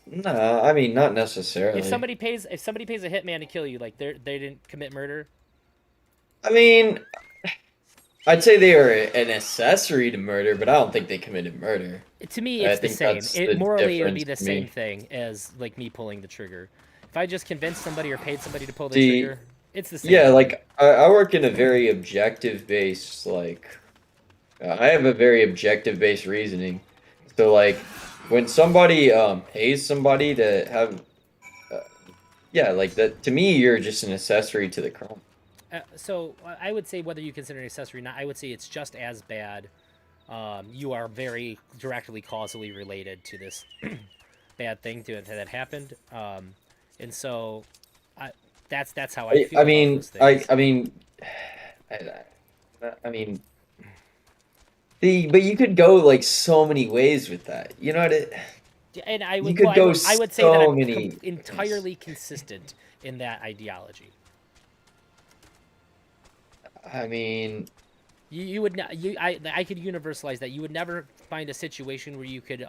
Nah, I mean, not necessarily. If somebody pays a hitman to kill you, like they didn't commit murder. I mean, I'd say they are an accessory to murder, but I don't think they committed murder. To me, I it's the think same. that's the Morally, it would be the difference to me. same thing as like me pulling the trigger. If I just convinced somebody or paid somebody to pull the See, trigger, it's the same. Yeah, thing. like I work in a very objective based I have a very objective based reasoning. So like when somebody pays somebody to have yeah, like that to me you're just an accessory to the crime. So I would say whether you consider an accessory or not, I would say it's just as bad. You are very directly causally related to this bad thing that happened. And so that's how I feel. I mean, about those things. I mean but you could go like so many ways with that. You know what it And I would, you could well, go I would say that so I'm many entirely consistent in that ideology. I mean, You would not I could universalize that. You would never find a situation where you could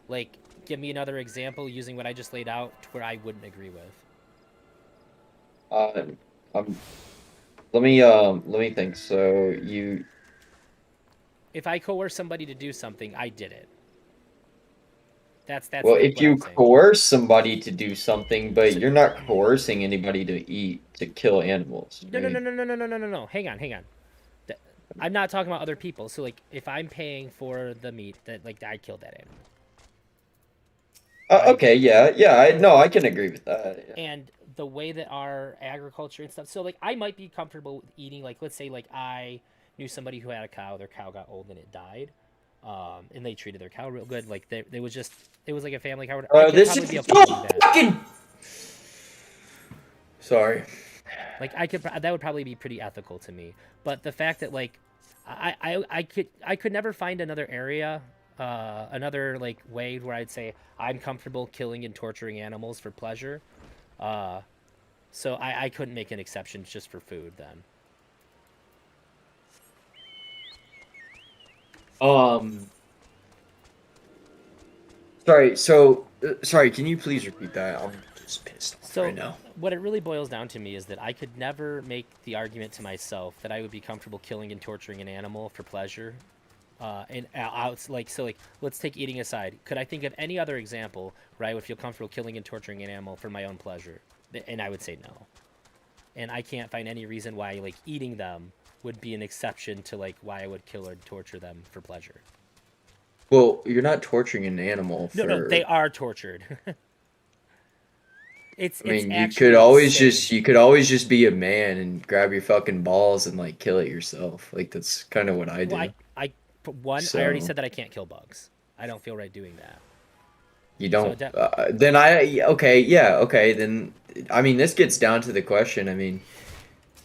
like give me another example using what I just laid out where I wouldn't agree with. let me think. So you If I coerce somebody to do something, I did it. That's well, like if what you I'm saying. coerce somebody to do something, but you're not coercing anybody to kill animals. No. right? Hang on. I'm not talking about other people. So like if I'm paying for the meat that like I killed that animal. Okay, yeah, I can agree with that. Yeah. And the way that our agriculture and stuff, so like I might be comfortable with eating, like let's say like I knew somebody who had a cow, their cow got old and it died, and they treated their cow real good, like it was like a family cow. I could This probably is be able to do that. fucking. Sorry. Like that would probably be pretty ethical to me. But the fact that like I could never find another area, another like way where I'd say I'm comfortable killing and torturing animals for pleasure. So I couldn't make an exception just for food then. Sorry. So sorry. Can you please repeat that? I'm just pissed off So right now. what it really boils down to me is that I could never make the argument to myself that I would be comfortable killing and torturing an animal for pleasure. Let's take eating aside. Could I think of any other example where I would feel comfortable killing and torturing an animal for my own pleasure? And I would say no. And I can't find any reason why like eating them would be an exception to like why I would kill or torture them for pleasure. Well, you're not torturing an animal. No, they are tortured. I mean, you could always just be a man and grab your fucking balls and like kill it yourself. Like that's kind of what I do. Well, I already So- said that I can't kill bugs. I don't feel right doing that. You So don't. Then okay. Then I mean, this gets down to the question. I mean,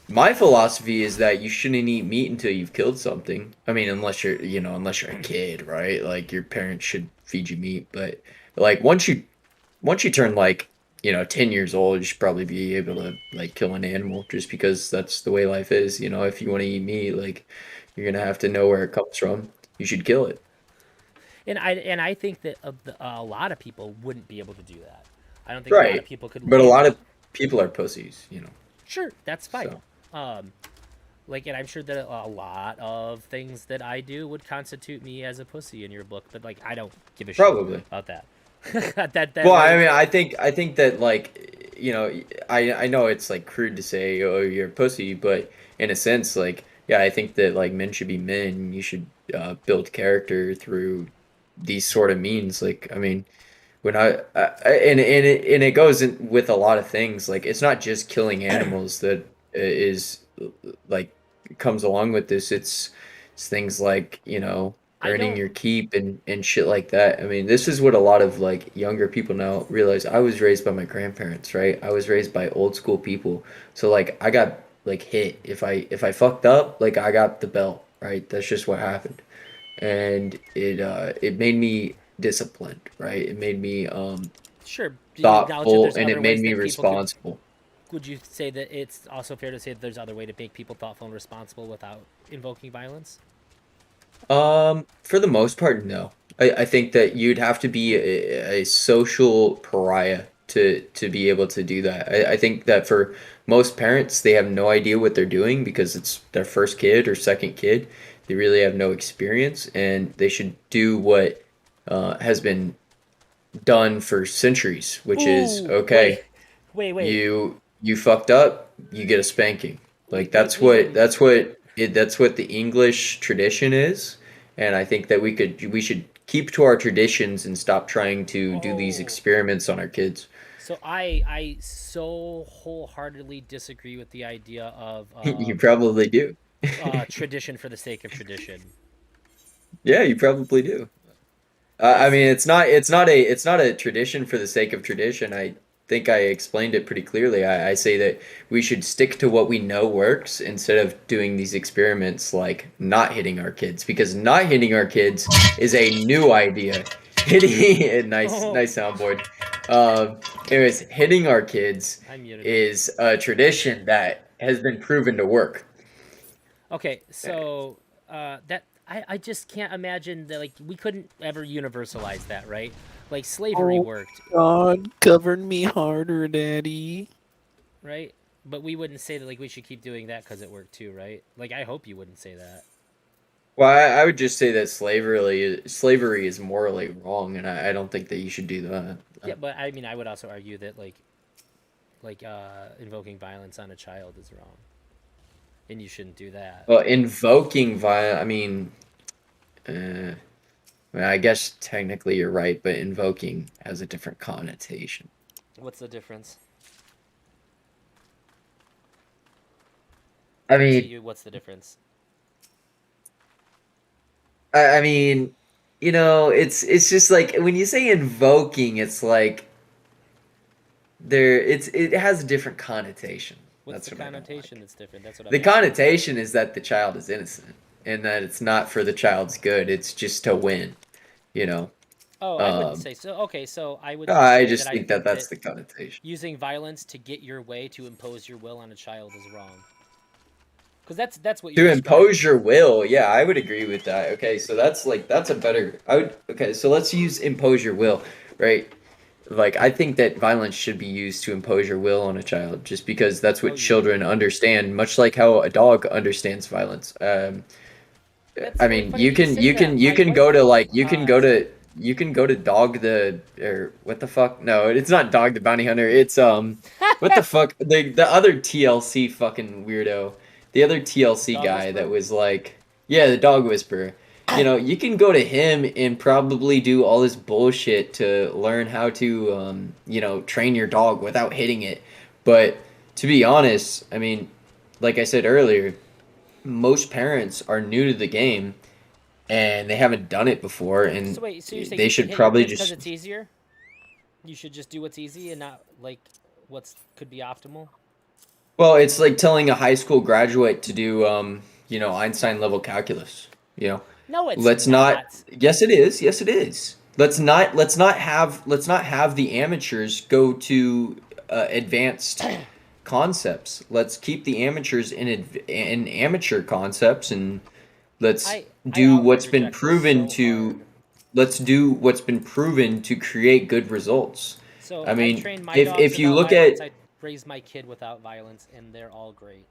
my philosophy is that you shouldn't eat meat until you've killed something. I mean, unless you're a kid, right? Like your parents should feed you meat, but like once you turn like 10 years old, you should probably be able to like kill an animal just because that's the way life is. If you want to eat meat, like you're gonna have to know where it comes from. You should kill it. And I think that a lot of people wouldn't be able to do that. I don't think a lot Right. of people could. But a land lot it. of people are pussies, you know. Sure, that's fine. So. Like, and I'm sure that a lot of things that I do would constitute me as a pussy in your book, but like, I don't give a Probably. shit about that. that Well, like, I mean, I think that like, you know, I know it's like crude to say, oh, you're a pussy, but in a sense, like, yeah, I think that like men should be men. You should build character through these sort of means. Like, I mean, when and it goes in with a lot of things. Like, it's not just killing animals that is like comes along with this. It's things like, you know, I earning don't- your keep and shit like that. I mean, this is what a lot of like younger people now realize. I was raised by my grandparents, right? I was raised by old school people. So like I got like hit. If I fucked up, like I got the belt, right? That's just what happened. And it made me disciplined, right? It made me sure. Do you acknowledge that thoughtful, there's and other it made ways me that people responsible. Would you say that it's also fair to say that there's other way to make people thoughtful and responsible without invoking violence? For the most part, no. I think that you'd have to be a social pariah to be able to do that. I think that for most parents, they have no idea what they're doing because it's their first kid or second kid. They really have no experience, and they should do what has been done for centuries, which is Ooh, okay. Wait. You fucked up, you get a spanking. Like that's wait. what the English tradition is, and I think that we should keep to our traditions and stop trying to do these Oh. experiments on our kids. So I so wholeheartedly disagree with the idea of You probably do. tradition for the sake of tradition. Yeah, you probably do. I mean, it's not a tradition for the sake of tradition. I think I explained it pretty clearly. I say that we should stick to what we know works instead of doing these experiments like not hitting our kids, because not hitting our kids is a new idea. Hitting nice soundboard. Anyways, hitting our kids I'm muted. is a tradition that has been proven to work. Okay, so that I just can't imagine that, like, we couldn't ever universalize that, right? Like slavery worked, God, govern me harder, Daddy. right? But we wouldn't say that like we should keep doing that because it worked too, right? Like I hope you wouldn't say that. Well, I would just say that slavery is morally wrong, and I don't think that you should do that. Yeah, but I mean, I would also argue that like invoking violence on a child is wrong, and you shouldn't do that. Well, invoking violence, well, I guess technically you're right, but invoking has a different connotation. What's the difference? I To mean, you, what's the difference? I mean, you know, it's just like when you say invoking, it's like it has a different connotation. What's That's the what I don't connotation like. that's different? That's what I'm The asking. connotation is that the child is innocent and that it's not for the child's good. It's just to win, you know. Oh, I wouldn't say so. Okay, so I would. I say just that think that that's the connotation. using violence to get your way to impose your will on a child is wrong. Because that's what To you're impose your will, yeah, I would agree with that. Okay, so that's a better. Okay, so let's use impose your will, right? Like I think that violence should be used to impose your will on a child, just because that's what Oh, yeah. children understand, much like how a dog understands violence. That's I really mean, funny you that you can say you that. can you My can go wife- to like you can go to Dog the or what the fuck? No, it's not Dog the Bounty Hunter. It's what the fuck? The other TLC fucking weirdo. The other TLC Dog guy Whisperer? that was like, yeah, the Dog Whisperer. You know, you can go to him and probably do all this bullshit to learn how to you know, train your dog without hitting it. But to be honest, I mean, like I said earlier, most parents are new to the game and they haven't done it before, and So wait, so you're saying they you should hit your probably kids 'cause just it's easier? You should just do what's easy and not like what's could be optimal. well, it's like telling a high school graduate to do you know, Einstein level calculus, you know. No, it's Let's not. Yes, it is. Yes, it is. Let's not have the amateurs go to advanced concepts. Let's keep the amateurs in amateur concepts, and let's I do outright what's been reject this proven so to. hard. Let's do what's been proven to create good results. So I mean, I've trained my if dogs if you without look violence. at, I raised my kid without violence, and they're all great.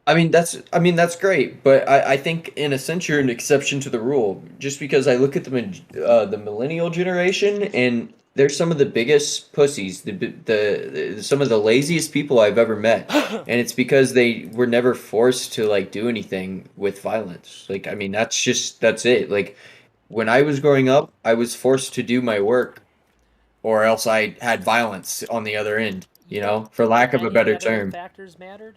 I mean that's great, but I think in a sense you're an exception to the rule. Just because I look at the millennial generation, and they're some of the biggest pussies, the some of the laziest people I've ever met, and it's because they were never forced to like do anything with violence. Like I mean that's it. Like when I was growing up, I was forced to do my work, or else I had violence on the other end. You know, for lack of a Any better other term. factors mattered?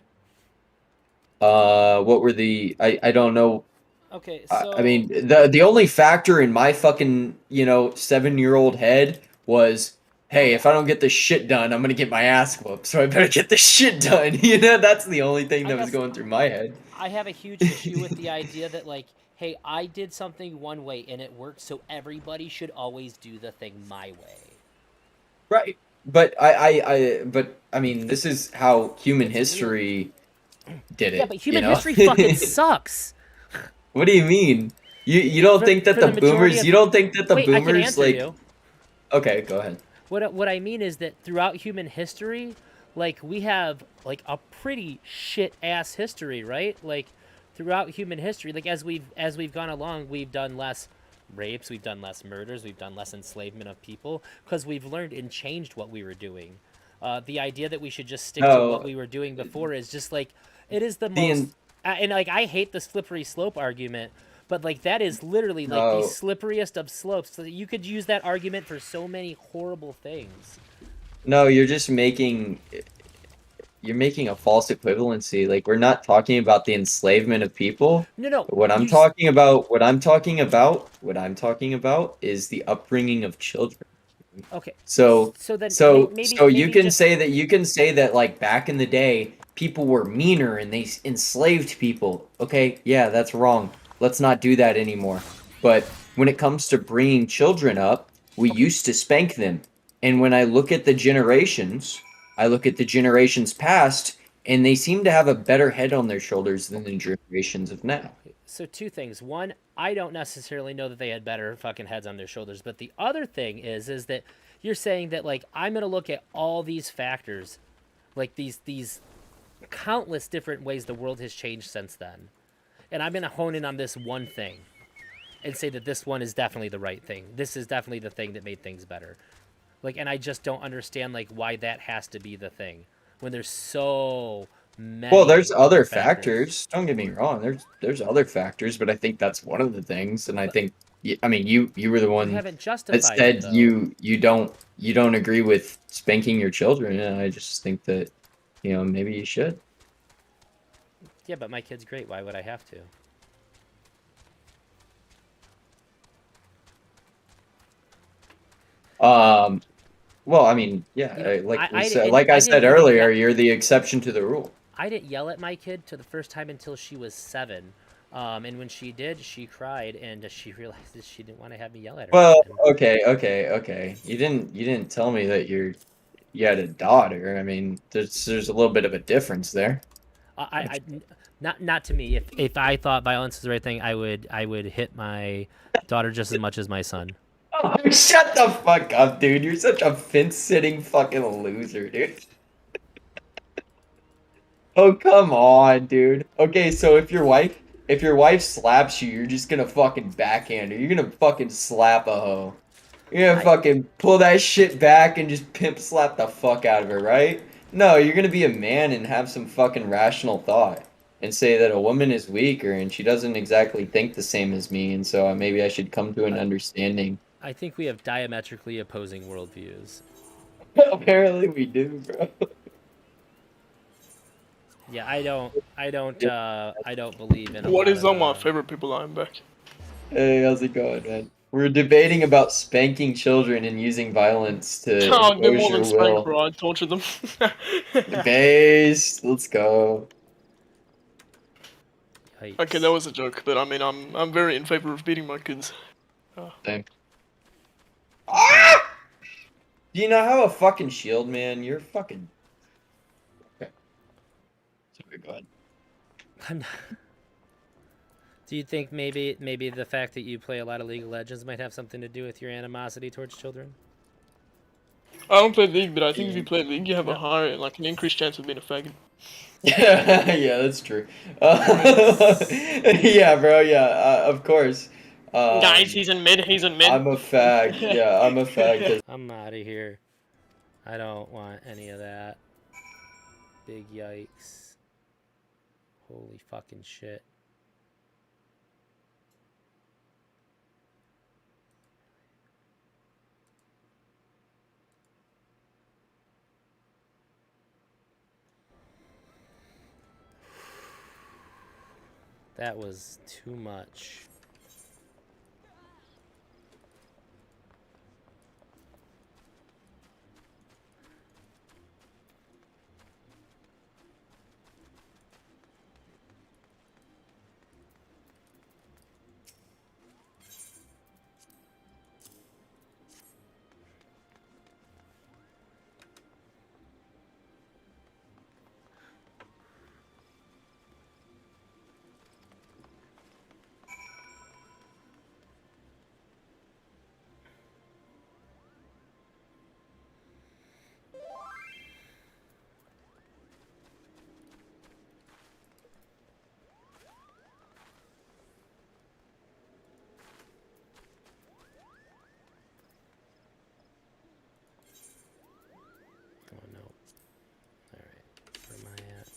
What were the? I don't know. Okay, I mean, so the only factor in my fucking 7-year-old head was, hey, if I don't get this shit done, I'm gonna get my ass whooped. So I better get this shit done. That's the only thing I that was guess going through my head. I have a huge issue with the idea that like, hey, I did something one way and it worked, so everybody should always do the thing my way. Right. But but I mean, this is how human It's weird. history did it. Yeah, but human you know? history fucking sucks. What do you mean? You don't think that for the the majority boomers? of- You don't think that the Wait, I can boomers answer like? you. Okay, go ahead. What I mean is that throughout human history, like we have like a pretty shit ass history, right? Like throughout human history, like as we've gone along, we've done less rapes, we've done less murders, we've done less enslavement of people because we've learned and changed what we were doing. The idea that we should just stick to No. what we were doing before is just like it is the The most. And like I hate the slippery slope argument, but like that is literally like No. the slipperiest of slopes. So you could use that argument for so many horrible things. No, you're making a false equivalency. Like we're not talking about the enslavement of people. No. What I'm talking about is the upbringing of children. Okay. So then maybe you can just, say that like back in the day people were meaner and they enslaved people. Okay, yeah, that's wrong. Let's not do that anymore. But when it comes to bringing children up, we used to spank them. And when I look at the generations past, and they seem to have a better head on their shoulders than the generations of now. So two things. One, I don't necessarily know that they had better fucking heads on their shoulders, but the other thing is that you're saying that like I'm gonna look at all these factors, like these countless different ways the world has changed since then, and I'm gonna hone in on this one thing, and say that this one is definitely the right thing. This is definitely the thing that made things better. Like, and I just don't understand like why that has to be the thing when there's so many. Well, there's other factors. Don't get me wrong. There's other factors, but I think that's one of the things. And I think, I mean, you were the one haven't that justified said it, though. you don't agree with spanking your children, and I just think that maybe you should. Yeah, but my kid's great. Why would I have to? Well, I mean, yeah, You know, like I I didn't said even earlier, get- you're the exception to the rule. I didn't yell at my kid to the first time until she was 7. And when she did, she cried and she realized that she didn't want to have me yell at her. Well, again. okay. You didn't tell me that you had a daughter. I mean, there's a little bit of a difference there. Not to me. If I thought violence is the right thing, I would hit my daughter just as much as my son. Oh, shut the fuck up, dude. You're such a fence-sitting fucking loser, dude. Oh, come on, dude. Okay, so if your wife slaps you, you're just gonna fucking backhand her. You're gonna fucking slap a hoe. You're gonna fucking pull that shit back and just pimp slap the fuck out of her, right? No, you're gonna be a man and have some fucking rational thought and say that a woman is weaker and she doesn't exactly think the same as me, and so maybe I should come to an understanding. I think we have diametrically opposing worldviews. Apparently we do, bro. Yeah, I don't believe in. What is on my favorite people? I'm back. Hey, how's it going, man? We're debating about spanking children and using violence to Oh, they're impose more your than spank, will. bro. I torture them. Base, let's go. Okay, that was a joke, but I mean, I'm very in favor of beating my kids. Same. Ah! Do you know how a fucking shield, man? You're fucking. Okay. Sorry, go ahead. Do you think maybe the fact that you play a lot of League of Legends might have something to do with your animosity towards children? I don't play League, but I think if you play League, you have a higher, like an increased chance of being a faggot. Yeah, that's true. Yeah, bro. Yeah, of course. Guys, he's in mid. He's in mid. I'm a fag. Yeah, I'm a fag. 'Cause I'm out of here. I don't want any of that. Big yikes. Holy fucking shit. That was too much. Oh no. Alright. Where am I at?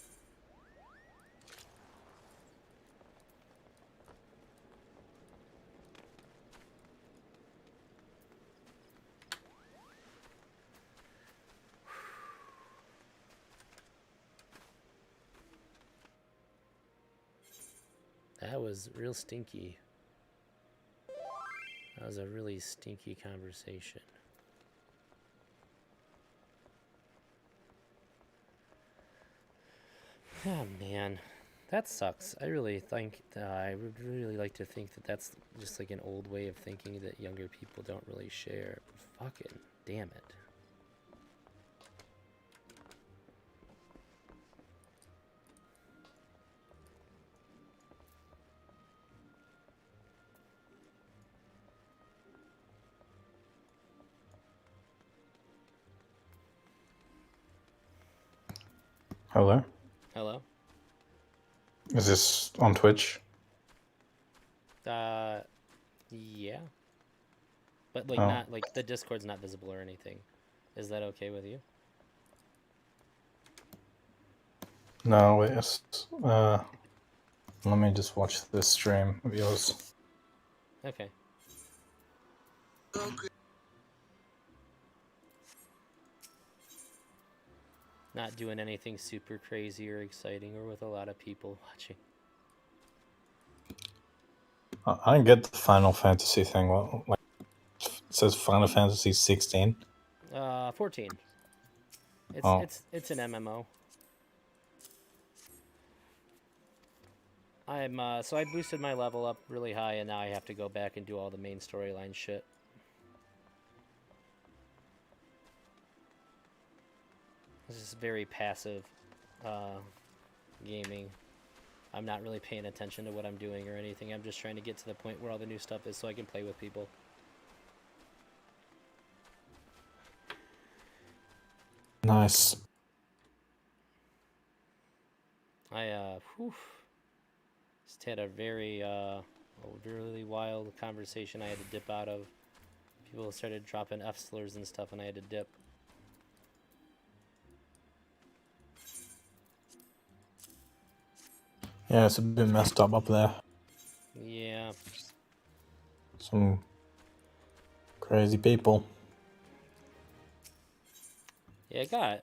That was real stinky. That was a really stinky conversation. Oh man, that sucks. I really think I would really like to think that that's just like an old way of thinking that younger people don't really share. Fucking damn it. Hello? Hello? Is this on Twitch? Yeah. But like Oh. not like the Discord's not visible or anything. Is that okay with you? No, it's let me just watch this stream of yours. Okay. Not doing anything super crazy or exciting or with a lot of people watching. I don't get the Final Fantasy thing. Well, like, it says Final Fantasy 16. 14. It's Oh. it's an MMO. I'm so I boosted my level up really high, and now I have to go back and do all the main storyline shit. This is very passive gaming. I'm not really paying attention to what I'm doing or anything. I'm just trying to get to the point where all the new stuff is so I can play with people. Nice. I just had a very really wild conversation I had to dip out of. People started dropping F slurs and stuff, and I had to dip. Yeah, it's a bit messed up there. Yeah. Some crazy people. Yeah,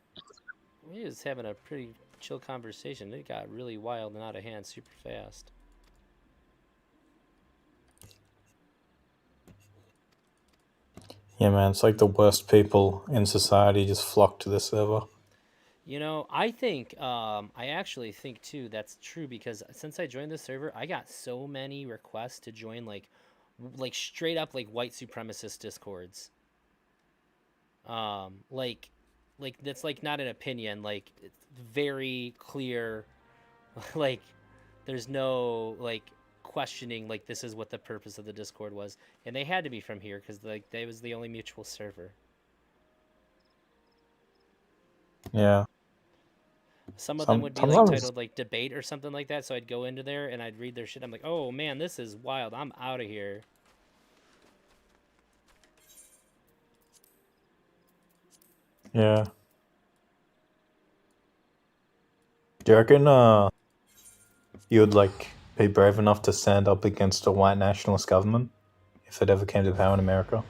we was having a pretty chill conversation. It got really wild and out of hand super fast. Yeah, man, it's like the worst people in society just flock to this server. You know, I think, I actually think too that's true because since I joined the server, I got so many requests to join like straight up like white supremacist discords. Like that's like not an opinion, like it's very clear, like there's no like questioning like this is what the purpose of the Discord was, and they had to be from here because like they was the only mutual server. Yeah. Some of them would be like sometimes- titled like debate or something like that, so I'd go into there and I'd read their shit. I'm like, oh man, this is wild. I'm out of here. Yeah. Do you reckon you'd like be brave enough to stand up against a white nationalist government if it ever came to power in America?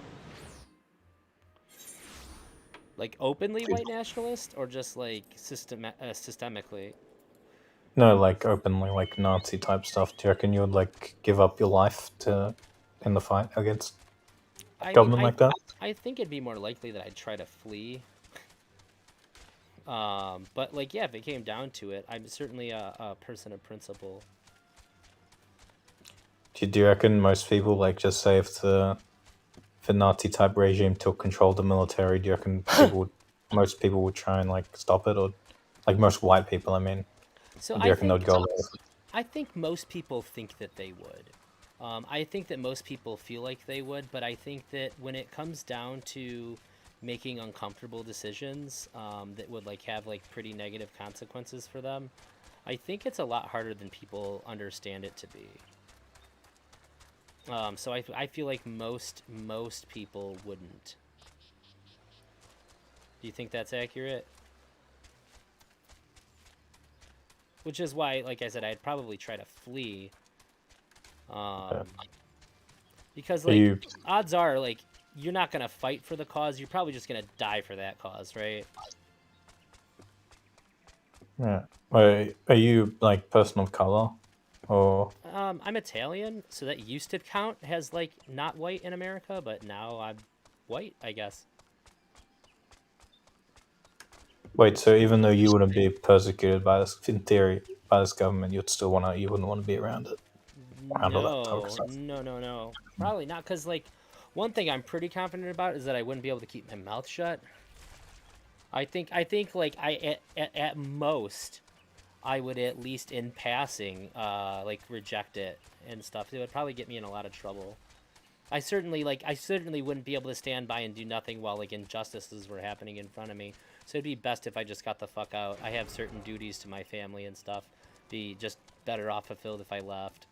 Like openly white nationalist or just like systemically? No, like openly, like Nazi type stuff. Do you reckon you would like give up your life in the fight against government like that? I think it'd be more likely that I'd try to flee. But like, yeah, if it came down to it, I'm certainly a person of principle. Do you reckon most people, like, just say if the Nazi type regime took control of the military, do you reckon most people would try and like stop it, or like most white people? I mean, So do you reckon they'd go away? I think most people think that they would. I think that most people feel like they would, but I think that when it comes down to making uncomfortable decisions that would like have like pretty negative consequences for them, I think it's a lot harder than people understand it to be. So I feel like most people wouldn't. Do you think that's accurate? Which is why, like I said, I'd probably try to flee. Because like odds are like you're not gonna fight for the cause. You're probably just gonna die for that cause, right? Yeah. Are you like person of color, or? I'm Italian, so that used to count as like not white in America, but now I'm white, I guess. Wait, so even though you wouldn't be persecuted by this, in theory, by this government, you wouldn't want to be around it. No. Probably not, because like one thing I'm pretty confident about is that I wouldn't be able to keep my mouth shut. I think like at most I would at least in passing like reject it and stuff. It would probably get me in a lot of trouble. I certainly wouldn't be able to stand by and do nothing while like injustices were happening in front of me. So it'd be best if I just got the fuck out. I have certain duties to my family and stuff. Be just better off fulfilled if I left.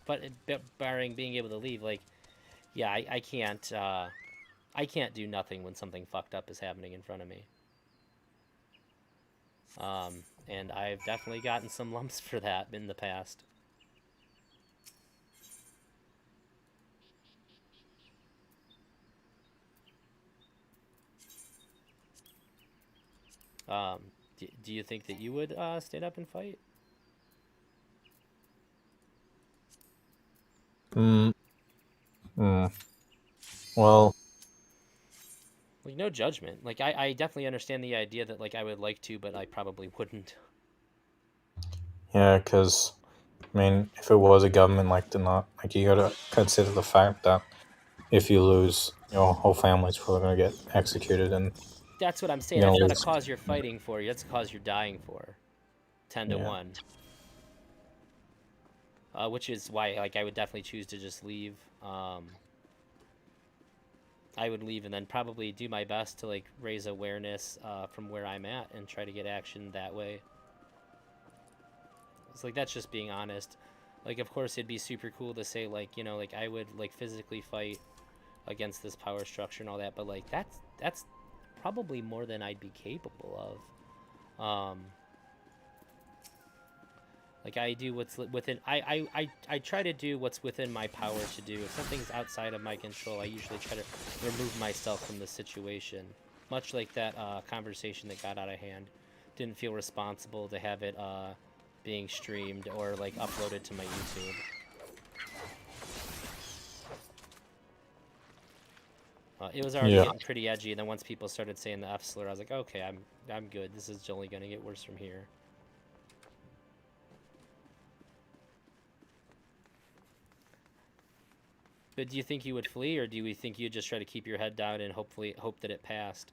But barring being able to leave, like, yeah, I can't do nothing when something fucked up is happening in front of me. And I've definitely gotten some lumps for that in the past. Do you think that you would stand up and fight? Well, like no judgment. Like I definitely understand the idea that like I would like to, but I probably wouldn't. yeah, because I mean, if it was a government like the not, like you gotta consider the fact that if you lose, your whole family's probably gonna get executed, and That's what I'm saying. That's not a cause you're fighting for. That's a cause you're dying for. 10 to 1. Which is why, like, I would definitely choose to just leave. I would leave and then probably do my best to, like, raise awareness from where I'm at and try to get action that way. It's like, that's just being honest. Like, of course, it'd be super cool to say, like, you know, like, I would, like, physically fight against this power structure and all that, but, like, that's probably more than I'd be capable of. Like I do what's within. I try to do what's within my power to do. If something's outside of my control, I usually try to remove myself from the situation. Much like that conversation that got out of hand. Didn't feel responsible to have it being streamed or like uploaded to my YouTube. It was already getting pretty edgy, and then once people started saying the F slur, I was like, okay, I'm good. This is only gonna get worse from here. But do you think you would flee, or do you think you'd just try to keep your head down and hope that it passed?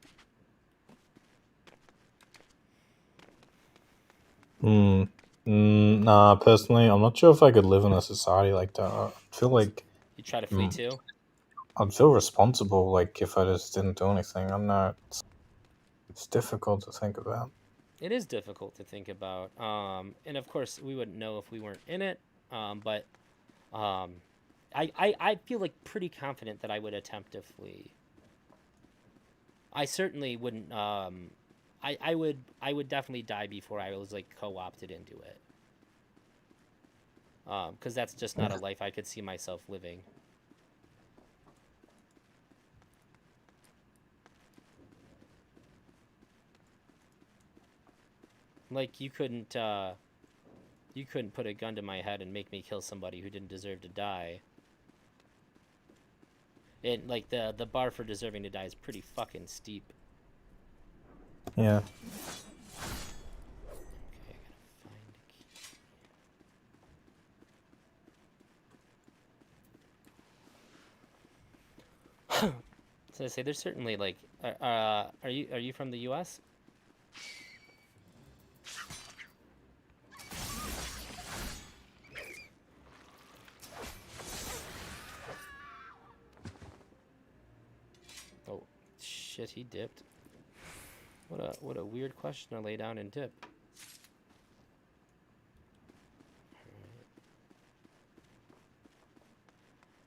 Nah, personally, I'm not sure if I could live in a society like that. I feel like you try to flee too. I'd feel responsible, like if I just didn't do anything. I'm not. It's difficult to think about. It is difficult to think about. And of course, we wouldn't know if we weren't in it. But I feel like pretty confident that I would attempt to flee. I certainly wouldn't. I would definitely die before I was like co-opted into it. Because that's just not a life I could see myself living. Like you couldn't put a gun to my head and make me kill somebody who didn't deserve to die. And like the bar for deserving to die is pretty fucking steep. Yeah. Okay, I gotta find a key. So I say there's certainly like, are you from the U.S.? Oh, shit! He dipped. What a weird question to lay down and dip.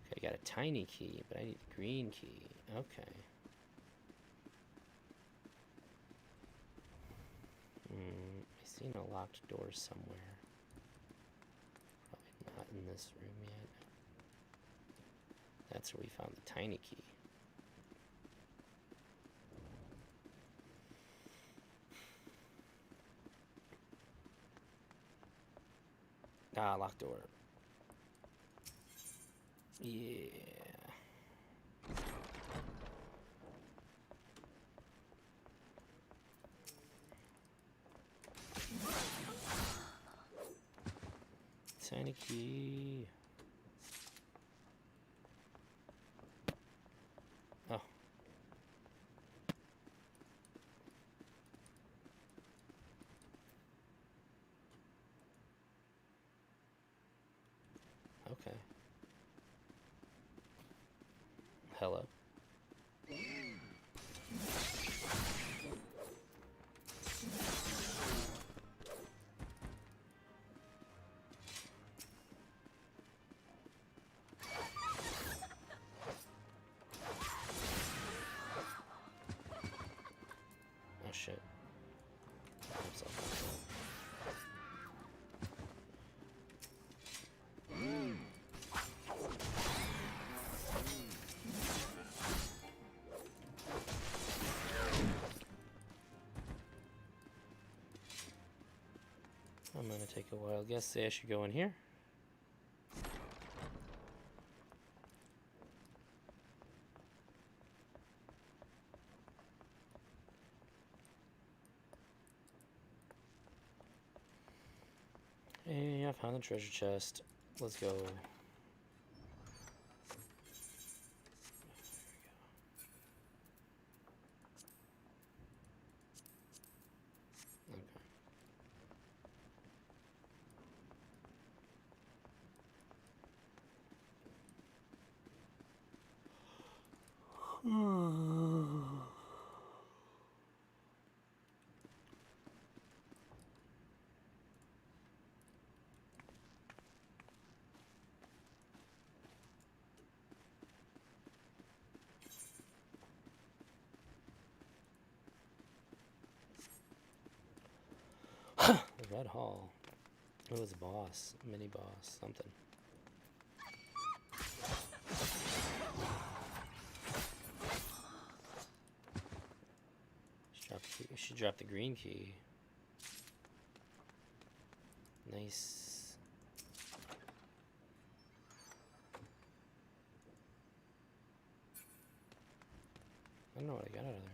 Okay, I got a tiny key, but I need a green key. Okay. I seen a locked door somewhere. Probably not in this room yet. That's where we found the tiny key. Ah, locked door. Yeah. Tiny key. Oh. Okay. Hello. Oh shit. Oops, I'm gonna take a wild guess. Say I should go in here. Hey, I found the treasure chest. Let's go. The Red Hall. It was a boss, mini boss, something. Should drop the green key. Nice. I don't know what I got out of there.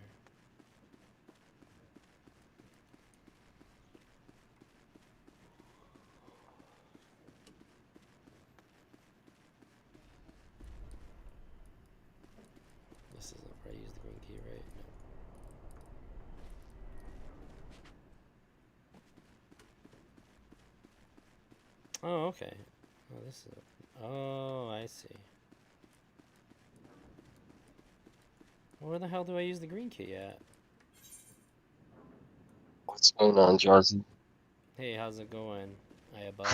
This isn't where I use the green key, right? No. Oh, okay. Oh, this is. Oh, I see. Where the hell do I use the green key at? What's going on, Jazzy? Hey, how's it going? Hiya, bud.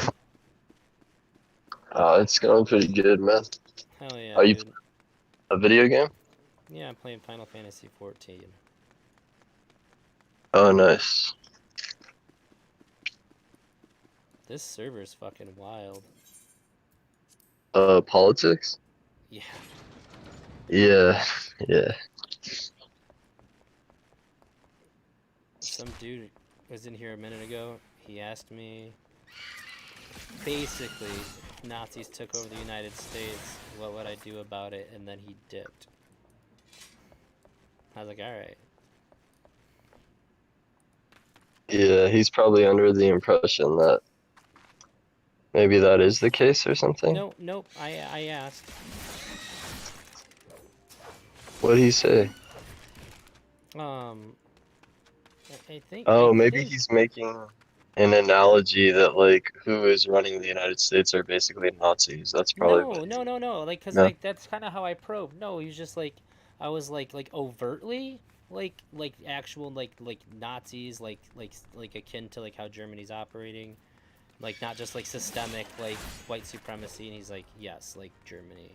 It's going pretty good, man. Hell yeah, Are you dude. a video game? Yeah, I'm playing Final Fantasy 14. Oh, nice. This server's fucking wild. Politics? Yeah. Yeah, yeah. Some dude was in here a minute ago. He asked me, basically, if Nazis took over the United States, what would I do about it? And then he dipped. I was like, alright. Yeah, he's probably under the impression that maybe that is the case or something. Nope, I asked. What'd he say? I think. Oh, I maybe think, he's making an analogy that, like, who is running the United States are basically Nazis. That's probably what No. Like, cause No. like that's kind of how I probed. No, he was just like, I was like overtly, like actual like Nazis, like akin to like how Germany's operating, like not just like systemic like white supremacy. And he's like, yes, like Germany,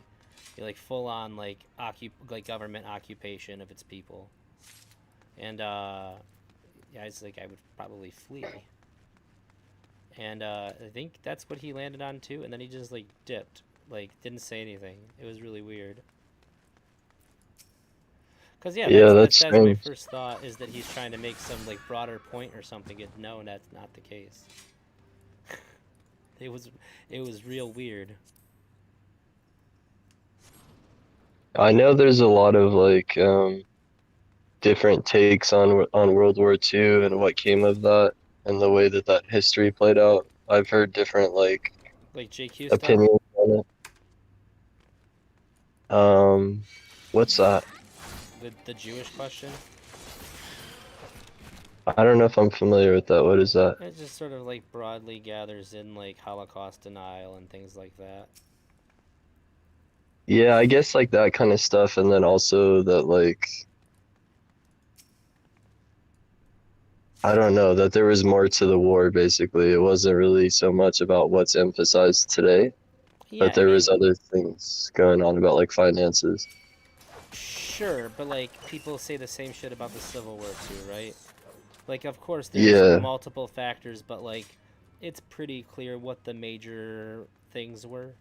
like full on like government occupation of its people. And yeah, it's like I would probably flee. And I think that's what he landed on too. And then he just like dipped, like didn't say anything. It was really weird. Cause yeah, that's my strange. first thought is that he's trying to make some like broader point or something. And no, that's not the case. It was real weird. I know there's a lot of like different takes on World War II and what came of that and the way that history played out. I've heard different like JQ opinions on it. What's that? The Jewish question. I don't know if I'm familiar with that. What is that? It just sort of like broadly gathers in like Holocaust denial and things like that. Yeah, I guess like that kind of stuff, and then also that like I don't know, that there was more to the war basically. It wasn't really so much about what's emphasized today, Yeah, but there I was mean, other things going on about like finances. sure, but like people say the same shit about the Civil War too, right? Like, of course, there's Yeah. multiple factors, but like, it's pretty clear what the major things were.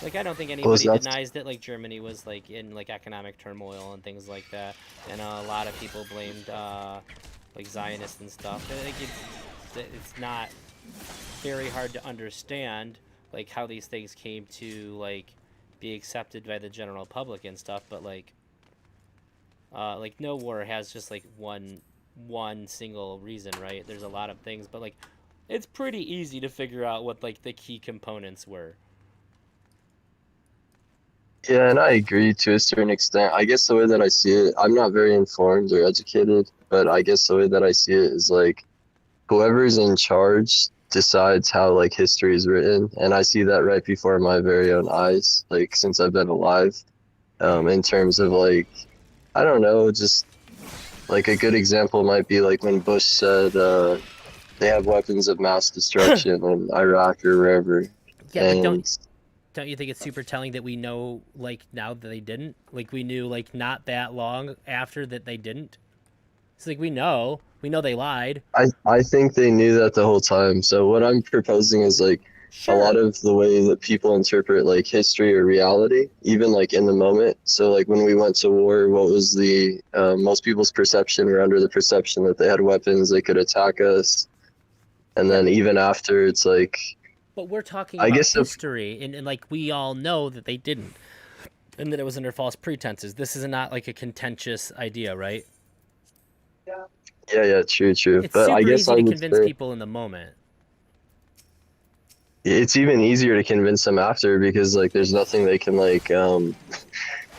Like, I don't think anybody denies that like Germany was like in like economic turmoil and things like that, and a lot of people blamed like Zionists and stuff. I think it's not very hard to understand like how these things came to like be accepted by the general public and stuff, but like no war has just like one single reason, right? There's a lot of things, but like it's pretty easy to figure out what like the key components were. Yeah, and I agree to a certain extent. I guess the way that I see it, I'm not very informed or educated, but I guess the way that I see it is like whoever's in charge decides how like history is written, and I see that right before my very own eyes, like since I've been alive. In terms of like, I don't know, just like a good example might be like when Bush said they have weapons of mass destruction in Iraq or wherever. Yeah, but don't you think it's super telling that we know like now that they didn't? Like we knew like not that long after that they didn't. It's like we know they lied. I think they knew that the whole time. So what I'm proposing is like a lot of the way that people interpret like history or reality, even like in the moment. So like when we went to war, what was the most people's perception? Were under the perception that they had weapons, they could attack us, and then even after, it's like. But we're talking about history, and like we all know that they didn't, and that it was under false pretenses. This is not like a contentious idea, right? Yeah, true. It's but super I guess easy to convince people in the moment. It's even easier to convince them after because like there's nothing they can like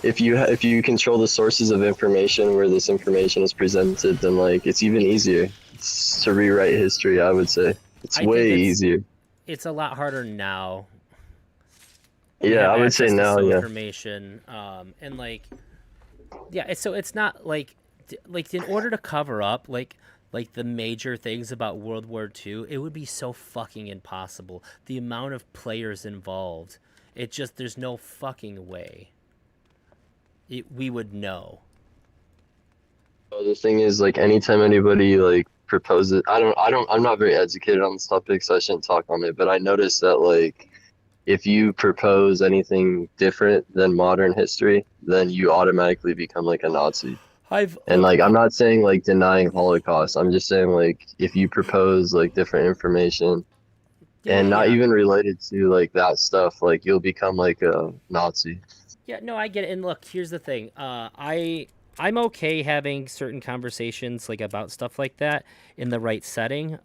if you control the sources of information where this information is presented, then like it's even easier to rewrite history. I would say it's way easier. It's a lot harder now. Yeah, I would say now. Yeah. Information, and like, yeah. So it's not like like in order to cover up like the major things about World War II, it would be so fucking impossible. The amount of players involved, there's no fucking way we would know. Well, the thing is, like, anytime anybody like proposes, I'm not very educated on this topic, so I shouldn't talk on it. But I noticed that like, if you propose anything different than modern history, then you automatically become like a Nazi. And like, I'm not saying like denying Holocaust. I'm just saying like, if you propose like different information and not even related to like that stuff, like you'll become like a Nazi. Yeah, no, I get it. And look, here's the thing. I'm okay having certain conversations like about stuff like that in the right setting.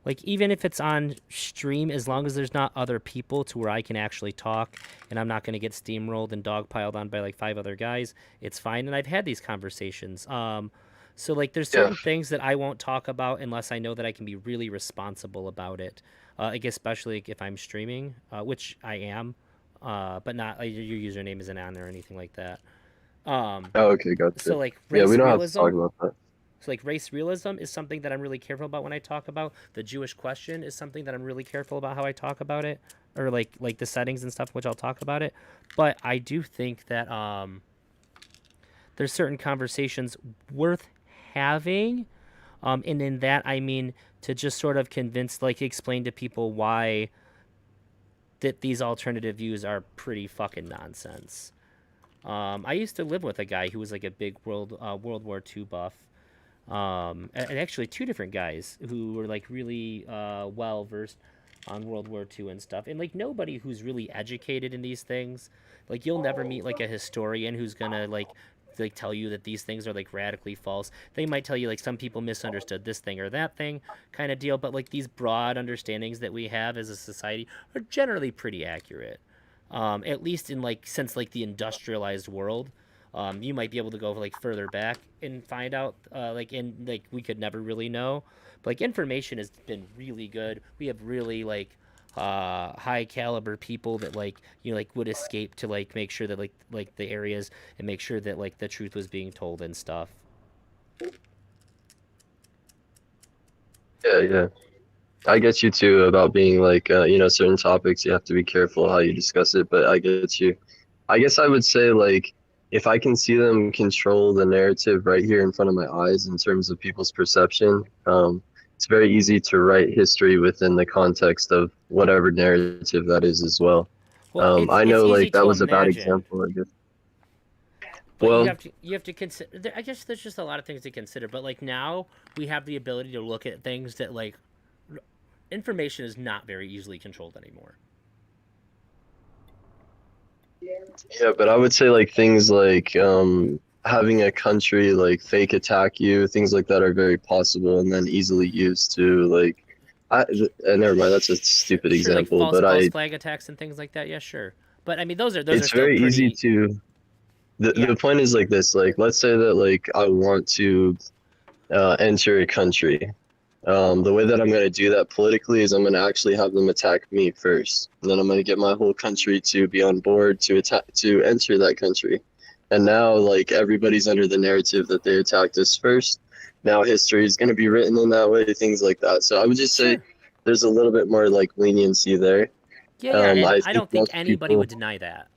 Like even if it's on stream, as long as there's not other people to where I can actually talk and I'm not going to get steamrolled and dogpiled on by like 5 other guys, it's fine. And I've had these conversations. So like there's certain things that I won't talk about unless I know that I can be really responsible about it. Like especially if I'm streaming, which I am, but not your username isn't on there or anything like that. Oh, okay, gotcha. So like yeah, we don't have to realism, talk about that. So like race realism is something that I'm really careful about when I talk about. The Jewish question is something that I'm really careful about how I talk about it, or like the settings and stuff, which I'll talk about it. But I do think that there's certain conversations worth having, and in that I mean to just sort of explain to people why that these alternative views are pretty fucking nonsense. I used to live with a guy who was like a big World War II buff. And actually 2 different guys who were like really well versed on World War II and stuff. And like nobody who's really educated in these things, like you'll never meet like a historian who's gonna like tell you that these things are like radically false. They might tell you like some people misunderstood this thing or that thing kind of deal, but like these broad understandings that we have as a society are generally pretty accurate. At least in like since like the industrialized world. You might be able to go like further back and find out we could never really know, but like information has been really good. We have really like high caliber people that would escape to like make sure that like the areas and make sure that like the truth was being told and stuff. Yeah, I get you too about being like certain topics you have to be careful how you discuss it, but I get you. I guess I would say like, if I can see them control the narrative right here in front of my eyes in terms of people's perception, it's very easy to write history within the context of whatever narrative that is as well. I know like that was a bad example, I guess. But well, you have to consider. I guess there's just a lot of things to consider. But like now we have the ability to look at things that like information is not very easily controlled anymore. Yeah, but I would say like things like having a country like fake attack you, things like that are very possible and then easily used to like. Never mind, that's a stupid example. Like false flag attacks and things like that. Yeah, sure. But I mean, those are. It's very easy to. The point is like this. Like, let's say that like I want to enter a country. The way that I'm going to do that politically is I'm going to actually have them attack me first. And then I'm going to get my whole country to be on board to enter that country. And now, like, everybody's under the narrative that they attacked us first. Now history is going to be written in that way, things like that. So I would just say there's a little bit more, like, leniency there. Yeah, I don't think anybody would deny that.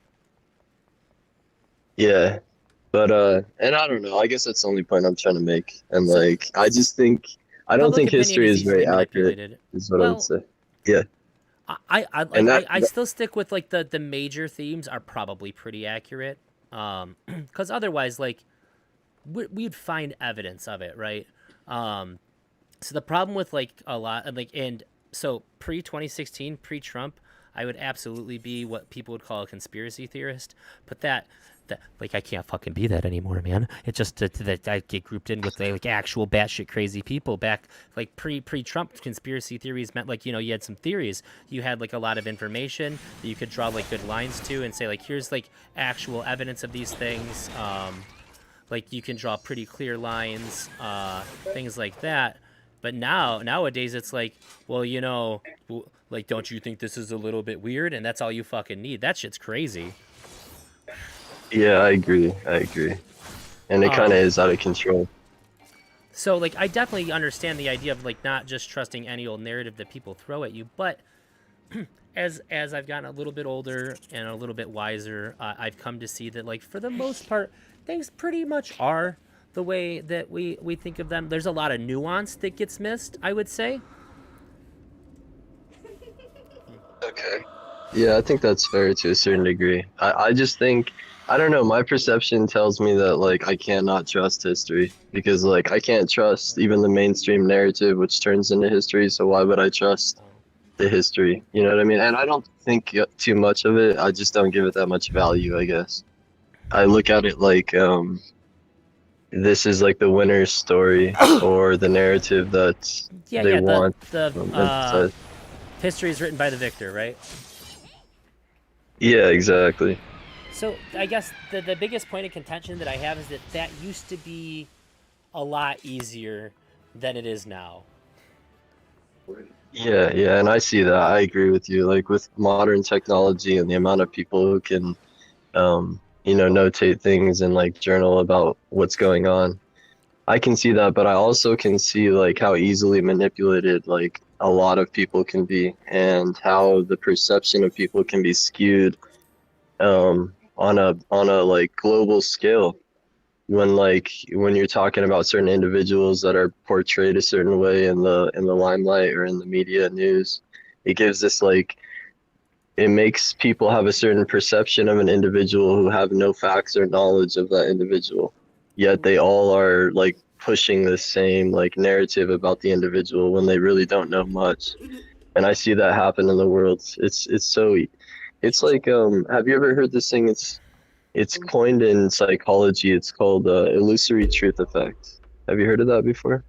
Yeah. But, and I don't know. I guess that's the only point I'm trying to make. And, like, I just think... I don't think history is very accurate, is what I would say. Yeah. I still stick with, like, the major themes are probably pretty accurate. Because otherwise, like, we'd find evidence of it, right? So the problem with, like, a lot, like, and so pre-2016, pre-Trump, I would absolutely be what people would call a conspiracy theorist. But that like, I can't fucking be that anymore, man. It's just that I get grouped in with like actual batshit crazy people. Back like pre-Trump, conspiracy theories meant like, you know, you had some theories. You had like a lot of information that you could draw like good lines to and say like, here's like actual evidence of these things. Like you can draw pretty clear lines, things like that. But nowadays it's like, well, you know, like, don't you think this is a little bit weird? And that's all you fucking need. That shit's crazy. Yeah, I agree. and it kind of is out of control. So, like, I definitely understand the idea of, like, not just trusting any old narrative that people throw at you, but as I've gotten a little bit older and a little bit wiser, I've come to see that, like, for the most part, things pretty much are the way that we think of them. There's a lot of nuance that gets missed, I would say. Okay. Yeah, I think that's fair to a certain degree. I just think, I don't know, my perception tells me that, like, I cannot trust history because, like, I can't trust even the mainstream narrative, which turns into history, so why would I trust the history? You know what I mean? And I don't think too much of it. I just don't give it that much value, I guess. I look at it like, this is like the winner's story or the narrative that they want. History is written by the victor, right? Yeah, exactly. So I guess the biggest point of contention that I have is that used to be a lot easier than it is now. Yeah, and I see that. I agree with you. Like with modern technology and the amount of people who can, notate things and like journal about what's going on, I can see that. But I also can see like how easily manipulated like a lot of people can be, and how the perception of people can be skewed, on a like global scale. When you're talking about certain individuals that are portrayed a certain way in the limelight or in the media news, it gives this it makes people have a certain perception of an individual who have no facts or knowledge of that individual, yet they all are like pushing the same like narrative about the individual when they really don't know much. And I see that happen in the world. It's like, have you ever heard this thing? It's coined in psychology. It's called illusory truth effect. Have you heard of that before?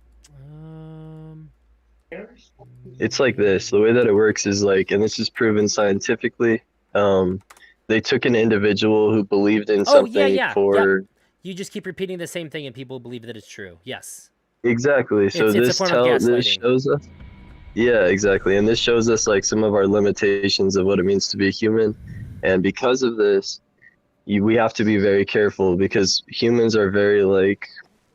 It's like this. The way that it works is like, and this is proven scientifically. They took an individual who believed in something for. You just keep repeating the same thing, and people believe that it's true. Yes. Exactly. So this shows us. Yeah, exactly. And this shows us like some of our limitations of what it means to be human, and because of this, we have to be very careful because humans are very like,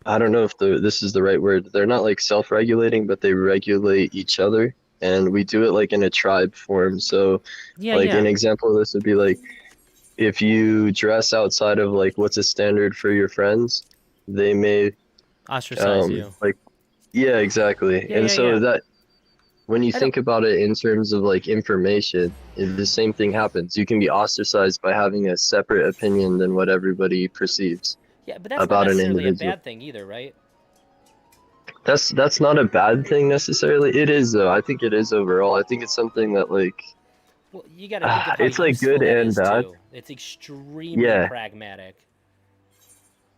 I don't know if this is the right word. They're not like self-regulating, but they regulate each other, and we do it like in a tribe form. So, an example of this would be like, if you dress outside of like what's a standard for your friends, they may ostracize you. Yeah, exactly. That when you think about it in terms of like information, the same thing happens. You can be ostracized by having a separate opinion than what everybody perceives. Yeah, but that's not necessarily a bad thing either, right? That's not a bad thing necessarily. It is though. I think it is overall. I think it's something that like. Well, you gotta think of how it's like good and bad. Too. It's extremely pragmatic.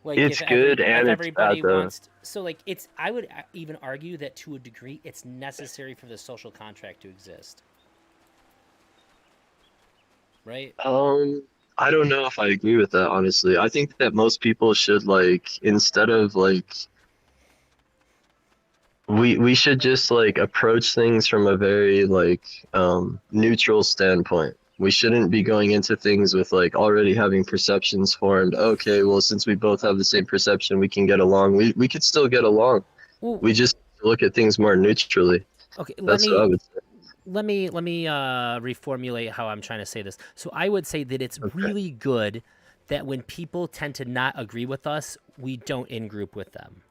Like it's good and it's bad though. So like I would even argue that to a degree it's necessary for the social contract to exist. Right? I don't know if I agree with that, honestly. I think that most people should like, instead of like, we should just like approach things from a very like neutral standpoint. We shouldn't be going into things with like already having perceptions formed. Okay, well, since we both have the same perception, we can get along. We could still get along. Well, we just look at things more neutrally. Okay, that's what I would say. Let me reformulate how I'm trying to say this. So I would say that it's really good that when people tend to not agree with us, we don't in-group with them.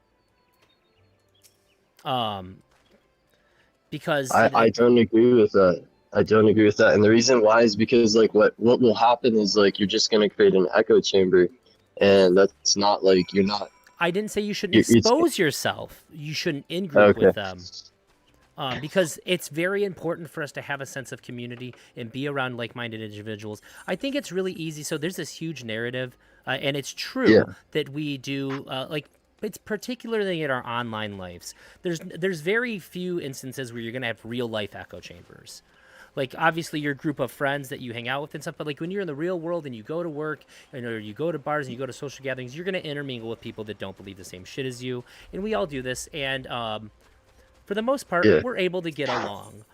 Because I don't agree with that. I don't agree with that. And the reason why is because like what will happen is like you're just going to create an echo chamber, and that's not like you're not. I didn't say you shouldn't expose yourself. You shouldn't in-group with them. Because it's very important for us to have a sense of community and be around like-minded individuals. I think it's really easy. So there's this huge narrative, and it's true that we do it's particularly in our online lives. There's very few instances where you're going to have real-life echo chambers. Like, obviously, your group of friends that you hang out with and stuff, but, like, when you're in the real world and you go to work or you go to bars and you go to social gatherings, you're going to intermingle with people that don't believe the same shit as you. And we all do this. And for the most part, we're able to get along.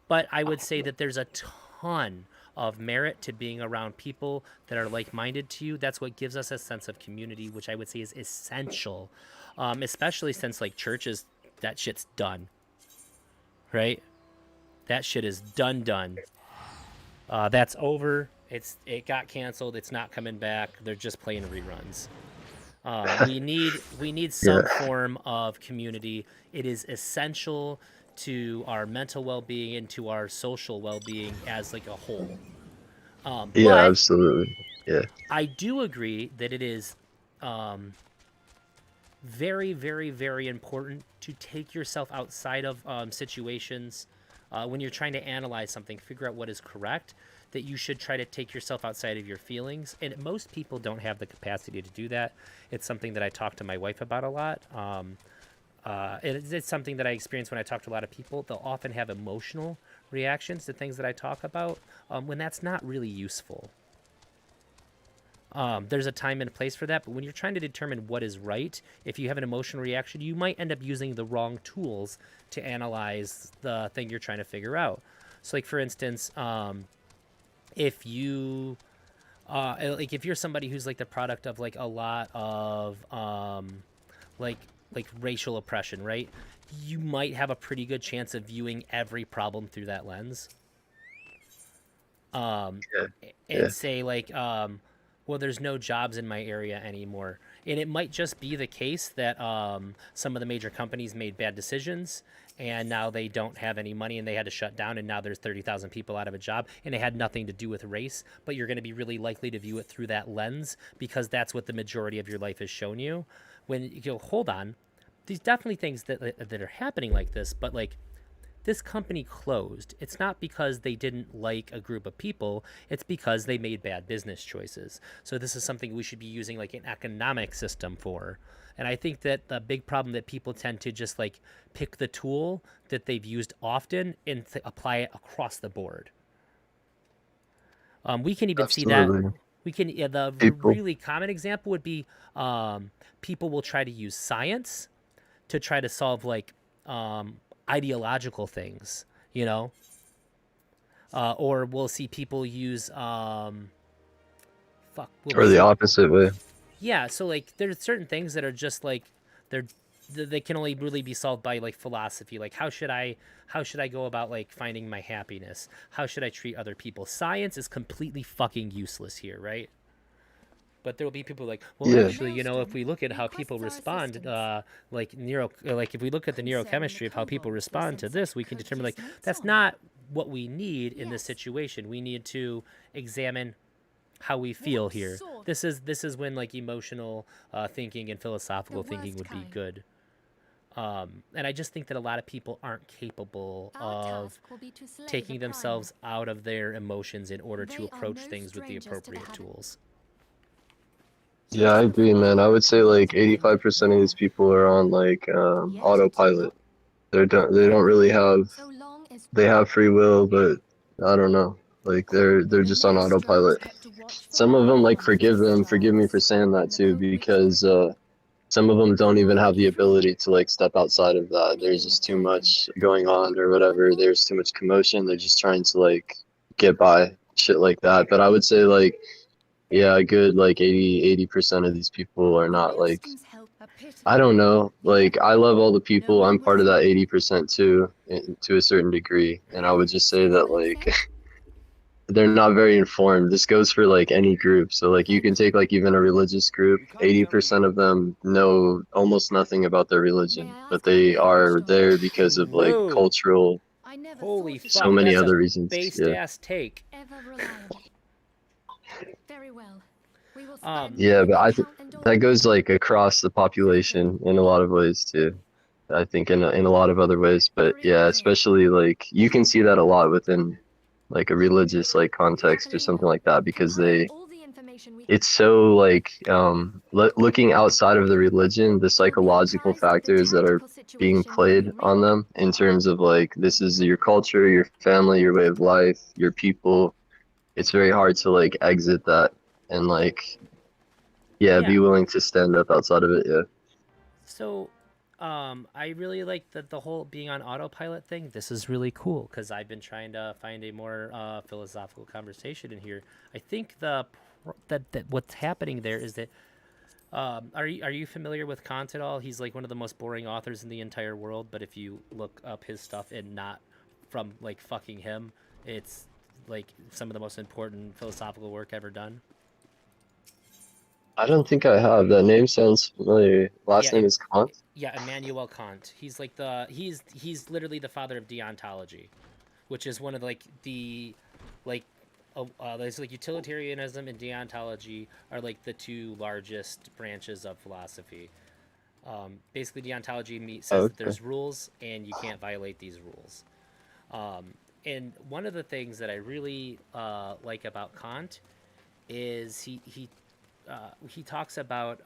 But I would say that there's a ton of merit to being around people that are like-minded to you. That's what gives us a sense of community, which I would say is essential, especially since like churches, that shit's done, right? That shit is done. That's over. It got canceled. It's not coming back. They're just playing reruns. We need some form of community. It is essential to our mental well-being and to our social well-being as like a whole. Yeah, but absolutely. Yeah. I do agree that it is very, very, very important to take yourself outside of situations when you're trying to analyze something, figure out what is correct, that you should try to take yourself outside of your feelings. And most people don't have the capacity to do that. It's something that I talk to my wife about a lot. It's something that I experience when I talk to a lot of people. They'll often have emotional reactions to things that I talk about when that's not really useful. There's a time and a place for that, but when you're trying to determine what is right, if you have an emotional reaction, you might end up using the wrong tools to analyze the thing you're trying to figure out. So, like for instance, if you if you're somebody who's like the product of like a lot of like racial oppression, right? You might have a pretty good chance of viewing every problem through that lens. And say like, well, there's no jobs in my area anymore. And it might just be the case that some of the major companies made bad decisions and now they don't have any money and they had to shut down, and now there's 30,000 people out of a job, and it had nothing to do with race, but you're going to be really likely to view it through that lens because that's what the majority of your life has shown you. When you go, hold on, there's definitely things that are happening like this, but like this company closed. It's not because they didn't like a group of people. It's because they made bad business choices. So this is something we should be using like an economic system for. And I think that the big problem that people tend to just like pick the tool that they've used often and apply it across the board. We can even see that. We can, really common example would be people will try to use science to try to solve like ideological things, you know, or we'll see people use or the opposite way. Yeah, so like there's certain things that are just like they can only really be solved by like philosophy. Like how should I go about like finding my happiness? How should I treat other people? Science is completely fucking useless here, right? But there will be people like, well, actually, you know, if we look at how people respond, like if we look at the neurochemistry of how people respond to this, we can determine like that's not what we need in this situation. We need to examine how we feel here. This is when like emotional thinking and philosophical thinking would be good. And I just think that a lot of people aren't capable of taking themselves out of their emotions in order to approach things with the appropriate tools. Yeah, I agree, man. I would say like 85% of these people are on like autopilot. They don't really have. They have free will, but I don't know. Like they're just on autopilot. Some of them, like, forgive me for saying that too, because some of them don't even have the ability to like step outside of that. There's just too much going on or whatever. There's too much commotion. They're just trying to like get by, shit like that. But I would say like, yeah, a good like 80% of these people are not like, I don't know. Like, I love all the people. I'm part of that 80% too, to a certain degree. And I would just say that like, they're not very informed. This goes for like any group. So like you can take like even a religious group, 80% of them know almost nothing about their religion, but they are there because of like cultural, holy fuck, so many that's other a reasons. Based Yeah. ass take. Very well. We will Yeah, but I think that goes like across the population in a lot of ways too. I think in a lot of other ways, but yeah, especially like you can see that a lot within like a religious like context or something like that, because it's so like looking outside of the religion, the psychological factors that are being played on them in terms of like, this is your culture, your family, your way of life, your people. It's very hard to like exit that and like, yeah, be willing to stand up outside of it. Yeah. So I really like the whole being on autopilot thing. This is really cool because I've been trying to find a more philosophical conversation in here. I think that what's happening there is that are you familiar with Kant at all? He's like one of the most boring authors in the entire world, but if you look up his stuff and not from like fucking him, it's like some of the most important philosophical work ever done. I don't think I have. That name sounds familiar. Last Yeah, name is Kant. Yeah, Immanuel Kant. He's like he's literally the father of deontology, which is one of the there's like utilitarianism and deontology are like the two largest branches of philosophy. Basically, deontology says that there's rules and you can't violate these rules. And one of the things that I really like about Kant is he talks about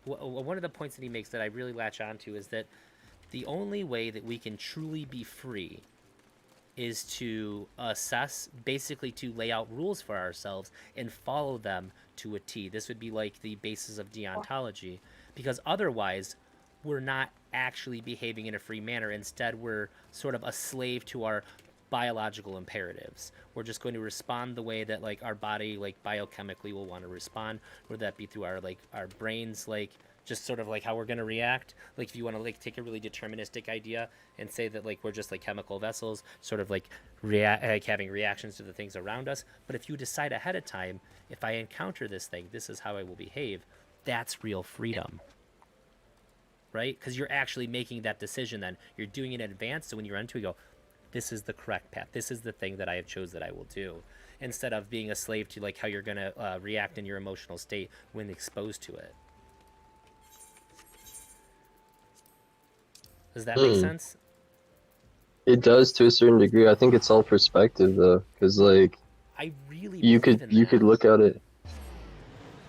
one of the points that he makes that I really latch onto is that the only way that we can truly be free is to assess, basically to lay out rules for ourselves and follow them to a T. This would be like the basis of deontology, because otherwise we're not actually behaving in a free manner. Instead, we're sort of a slave to our biological imperatives. We're just going to respond the way that like our body like biochemically will want to respond, whether that be through our brains, like just sort of like how we're going to react. Like if you want to like take a really deterministic idea and say that like we're just like chemical vessels sort of like having reactions to the things around us, but if you decide ahead of time, if I encounter this thing, this is how I will behave, that's real freedom. Right? Because you're actually making that decision then. You're doing it in advance, so when you run into it, you go, this is the correct path. This is the thing that I have chose that I will do, instead of being a slave to like how you're gonna react in your emotional state when exposed to it. Does that make sense? It does to a certain degree. I think it's all perspective though, because like I really you could look at it.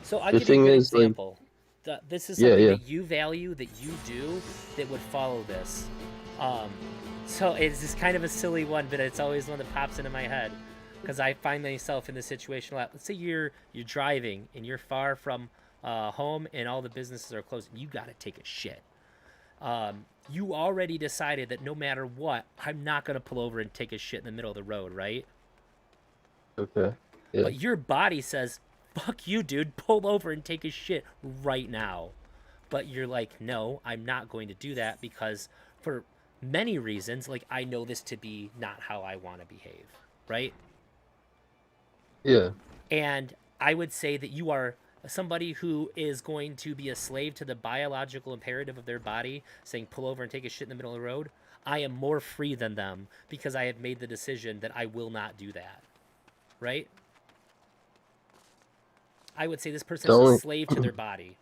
So I'll The give you thing an is, like- example. This is something that you value, that you do, that would follow this. So it's just kind of a silly one, but it's always one that pops into my head because I find myself in this situation a lot. Let's say you're driving and you're far from home and all the businesses are closed and you got to take a shit. You already decided that no matter what, I'm not going to pull over and take a shit in the middle of the road, right? Okay. Yeah. But your body says, fuck you, dude, pull over and take a shit right now. But you're like, no, I'm not going to do that because for many reasons, like I know this to be not how I want to behave, right? Yeah. And I would say that you are somebody who is going to be a slave to the biological imperative of their body, saying pull over and take a shit in the middle of the road. I am more free than them because I have made the decision that I will not do that, right? I would say this person is a slave to their body.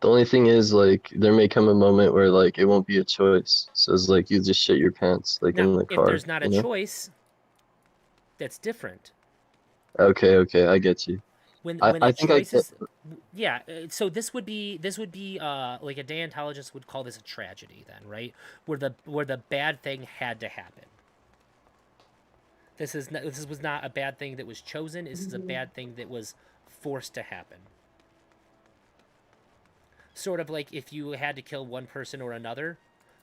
The only thing is, like, there may come a moment where, like, it won't be a choice. So it's like you just shit your pants, like Now, in the car. if there's not a you know? choice, that's different. Okay, I get you. When I a think choice I is, yeah. So this would be like a deontologist would call this a tragedy, then, right? Where the bad thing had to happen. This was not a bad thing that was chosen. This is a bad thing that was forced to happen. Sort of like if you had to kill one person or another,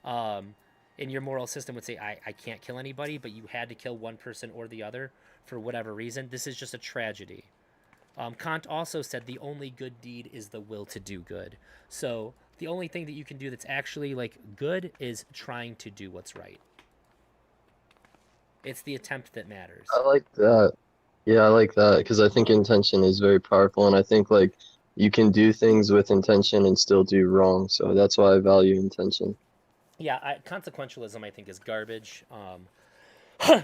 and your moral system would say, I can't kill anybody, but you had to kill one person or the other for whatever reason. This is just a tragedy. Kant also said the only good deed is the will to do good. So the only thing that you can do that's actually like good is trying to do what's right. It's the attempt that matters. I like that. Yeah, I like that because I think intention is very powerful, and I think like you can do things with intention and still do wrong. So that's why I value intention. Yeah, consequentialism I think is garbage.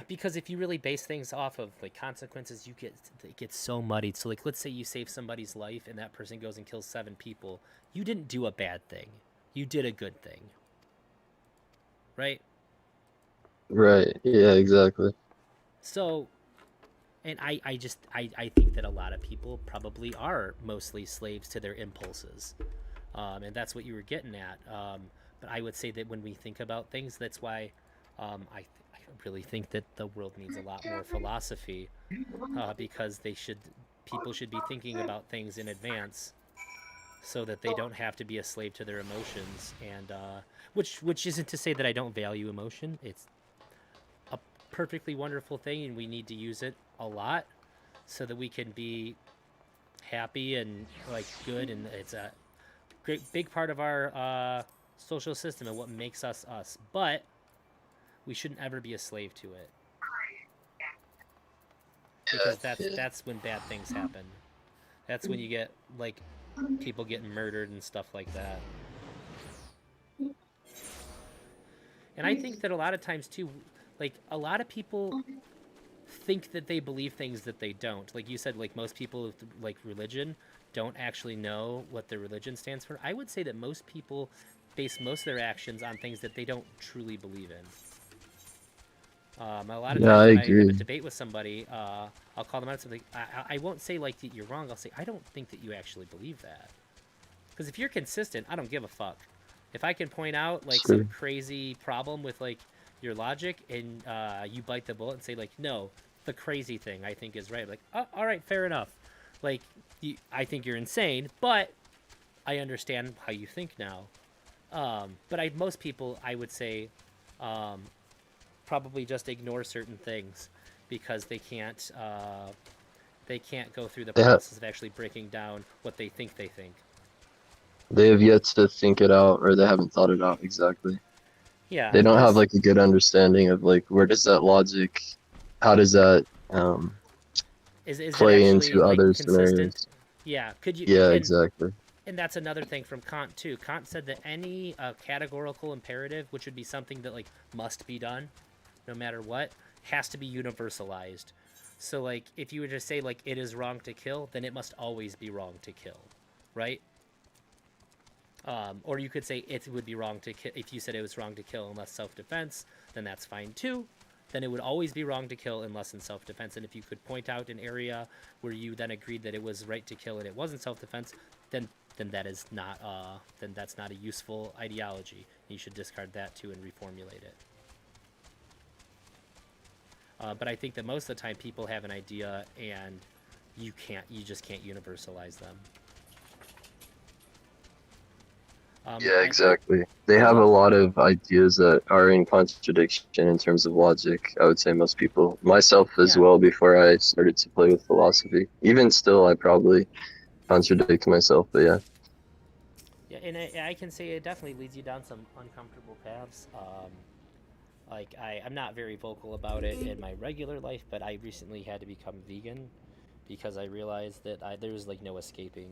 Because if you really base things off of like consequences, it gets so muddied. So like, let's say you save somebody's life and that person goes and kills 7 people. You didn't do a bad thing. You did a good thing. Right? Right. Yeah, exactly. So, and I think that a lot of people probably are mostly slaves to their impulses. And that's what you were getting at. But I would say that when we think about things, that's why I really think that the world needs a lot more philosophy, because people should be thinking about things in advance so that they don't have to be a slave to their emotions. And which isn't to say that I don't value emotion. It's a perfectly wonderful thing, and we need to use it a lot so that we can be happy and like good. And it's a great big part of our social system and what makes us us. But we shouldn't ever be a slave to it, because that's when bad things happen. That's when you get like people getting murdered and stuff like that. And I think that a lot of times too, like a lot of people think that they believe things that they don't. Like you said, like most people with like religion don't actually know what their religion stands for. I would say that most people base most of their actions on things that they don't truly believe in. A lot of times when I have a debate with somebody, I'll call them out something. I won't say like that you're wrong. I'll say I don't think that you actually believe that. Because if you're consistent, I don't give a fuck. If I can point out like some crazy problem with like your logic, and you bite the bullet and say like, no, the crazy thing I think is right. Like, oh, all right, fair enough. Like, I think you're insane, but I understand how you think now. But most people, I would say, probably just ignore certain things because they can't go through the process of actually breaking down what they think they think. They have yet to think it out, or they haven't thought it out exactly. Yeah. They don't have like a good understanding of like where does that logic, how does that is play it actually, into like, other consistent? scenarios? Yeah. Could you? Yeah, and, exactly. And that's another thing from Kant too. Kant said that any categorical imperative, which would be something that like must be done, no matter what, has to be universalized. So like if you were to say like it is wrong to kill, then it must always be wrong to kill, right? Or you could say it would be wrong to kill if you said it was wrong to kill unless self-defense, then that's fine too. Then it would always be wrong to kill unless in self-defense. And if you could point out an area where you then agreed that it was right to kill and it wasn't self-defense, then that is not then that's not a useful ideology. You should discard that too and reformulate it. But I think that most of the time people have an idea and you just can't universalize them. Yeah, exactly. They have a lot of ideas that are in contradiction in terms of logic. I would say most people, myself as well, before I started to play with philosophy. Even still, I probably contradict myself, but yeah. Yeah, and I can say it definitely leads you down some uncomfortable paths. Like, I'm not very vocal about it in my regular life, but I recently had to become vegan because I realized that there was, like, no escaping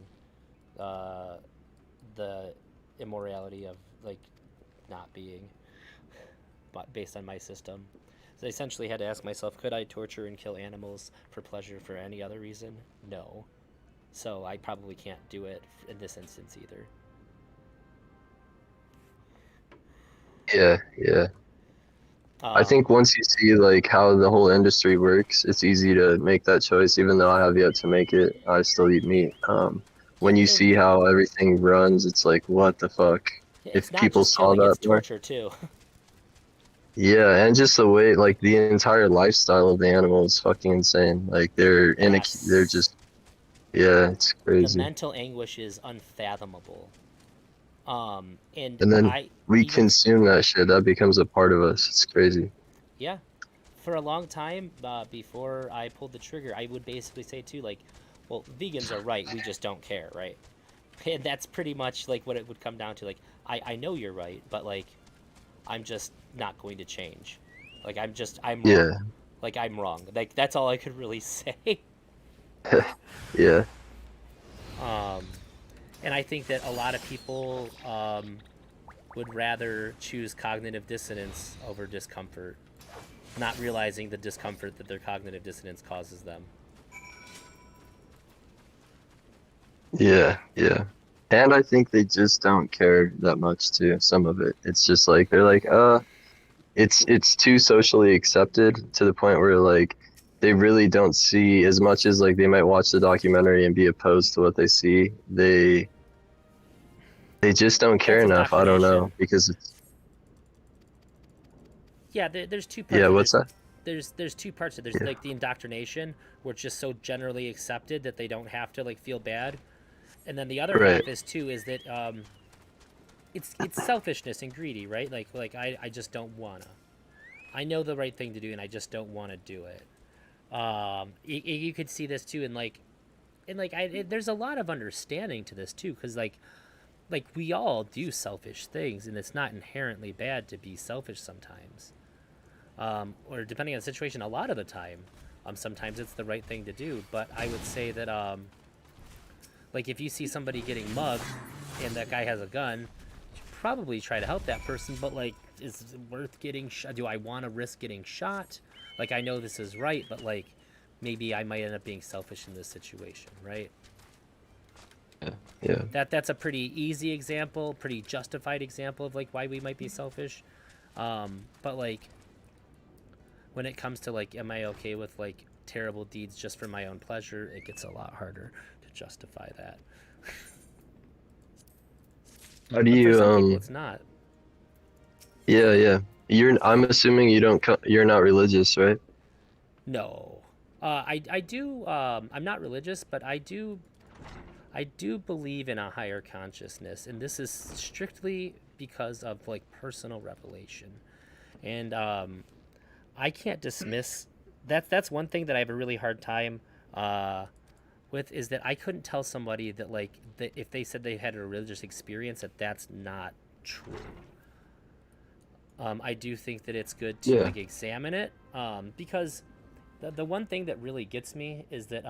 the immorality of, like, not being, but based on my system. So I essentially had to ask myself, could I torture and kill animals for pleasure for any other reason? No. So I probably can't do it in this instance either. Yeah. I think once you see like how the whole industry works, it's easy to make that choice. Even though I have yet to make it, I still eat meat. When you see how everything runs, it's like, what the fuck? If people saw that, it's torture too. Yeah, and just the way, like the entire lifestyle of the animal is fucking insane. Like they're they're just, yeah, it's crazy. The mental anguish is unfathomable. And then we consume that shit. That becomes a part of us. It's crazy. Yeah, for a long time before I pulled the trigger, I would basically say too, like, well, vegans are right. We just don't care, right? And that's pretty much like what it would come down to. Like, I know you're right, but like, I'm just not going to change. Like, I'm wrong. Yeah. Like, I'm wrong. Like, that's all I could really say. Yeah. And I think that a lot of people would rather choose cognitive dissonance over discomfort, not realizing the discomfort that their cognitive dissonance causes them. Yeah. And I think they just don't care that much too, some of it. It's just like, they're like, it's too socially accepted to the point where like, they really don't see as much as like they might watch the documentary and be opposed to what they see. They just don't care enough. I don't know, because it's. Yeah, there's two parts. Yeah, what's that? There's two parts. There's like the indoctrination, where it's just so generally accepted that they don't have to like feel bad, And then the other Right. half is too is that it's selfishness and greedy, right? Like I just don't wanna. I know the right thing to do, and I just don't want to do it. You could see this too, there's a lot of understanding to this too, because like we all do selfish things, and it's not inherently bad to be selfish sometimes. Or depending on the situation, a lot of the time, sometimes it's the right thing to do. But I would say that like if you see somebody getting mugged and that guy has a gun, you should probably try to help that person. But like, is it worth getting shot? Do I want to risk getting shot? Like, I know this is right, but like, maybe I might end up being selfish in this situation, right? Yeah. That's a pretty easy example, pretty justified example of like why we might be selfish. But like, when it comes to like, am I okay with like terrible deeds just for my own pleasure? It gets a lot harder to justify that. How do But for you some people, it's not. Yeah. I'm assuming you're not religious, right? No, I do. I'm not religious, but I do believe in a higher consciousness, and this is strictly because of like personal revelation, and I can't dismiss that. That's one thing that I have a really hard time with, is that I couldn't tell somebody that like that if they said they had a religious experience that's not true. I do think that it's good to like examine it, because the one thing that really gets me is that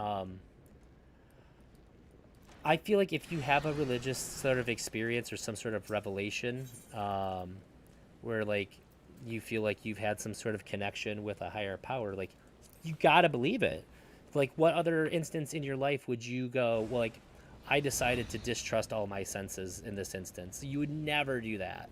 I feel like if you have a religious sort of experience or some sort of revelation, where like you feel like you've had some sort of connection with a higher power, like you gotta believe it. Like, what other instance in your life would you go, well, like, I decided to distrust all my senses in this instance? You would never do that.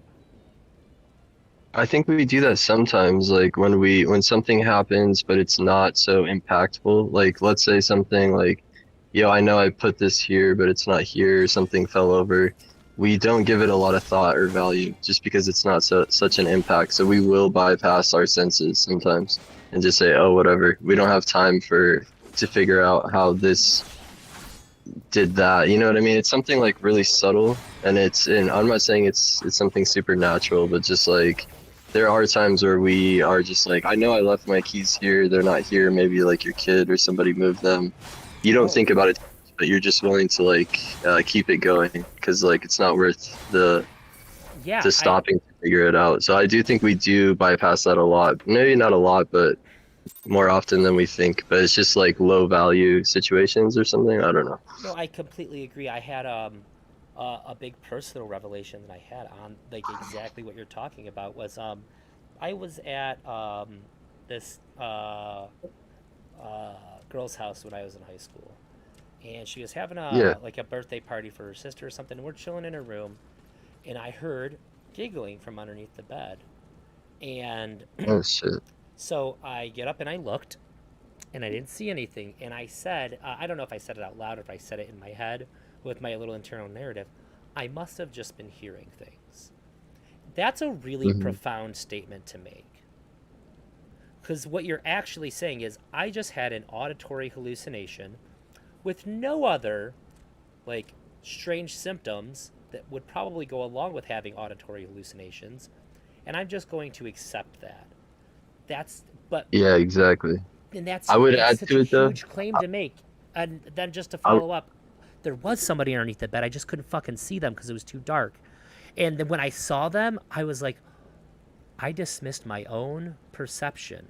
I think we do that sometimes, like when something happens, but it's not so impactful. Like, let's say something like, yo, I know I put this here, but it's not here, something fell over. We don't give it a lot of thought or value just because it's not such an impact. So we will bypass our senses sometimes and just say, oh, whatever. We don't have time to figure out how this did that. You know what I mean? It's something like really subtle, and I'm not saying it's something supernatural, but just like, there are times where we are just like, I know I left my keys here, they're not here, maybe like your kid or somebody moved them. You don't think about it, but you're just willing to like keep it going because like it's not worth the stopping to figure it out. So I do think we do bypass that a lot. Maybe not a lot, but more often than we think. But it's just like low value situations or something. I don't know. No, I completely agree. I had a big personal revelation that I had on like exactly what you're talking about was I was at this girl's house when I was in high school, and she was having like a birthday party for her sister or something, and we're chilling in her room, and I heard giggling from underneath the bed, and oh shit. So I get up and I looked, and I didn't see anything, and I said, I don't know if I said it out loud or if I said it in my head with my little internal narrative, I must have just been hearing things. That's a really profound statement to make. Because what you're actually saying is, I just had an auditory hallucination with no other, like, strange symptoms that would probably go along with having auditory hallucinations, and I'm just going to accept that. Yeah, exactly. And that's I would that's add such to a it though. huge claim to make. And then just to follow up, there was somebody underneath the bed. I just couldn't fucking see them because it was too dark. And then when I saw them, I was like, I dismissed my own perception.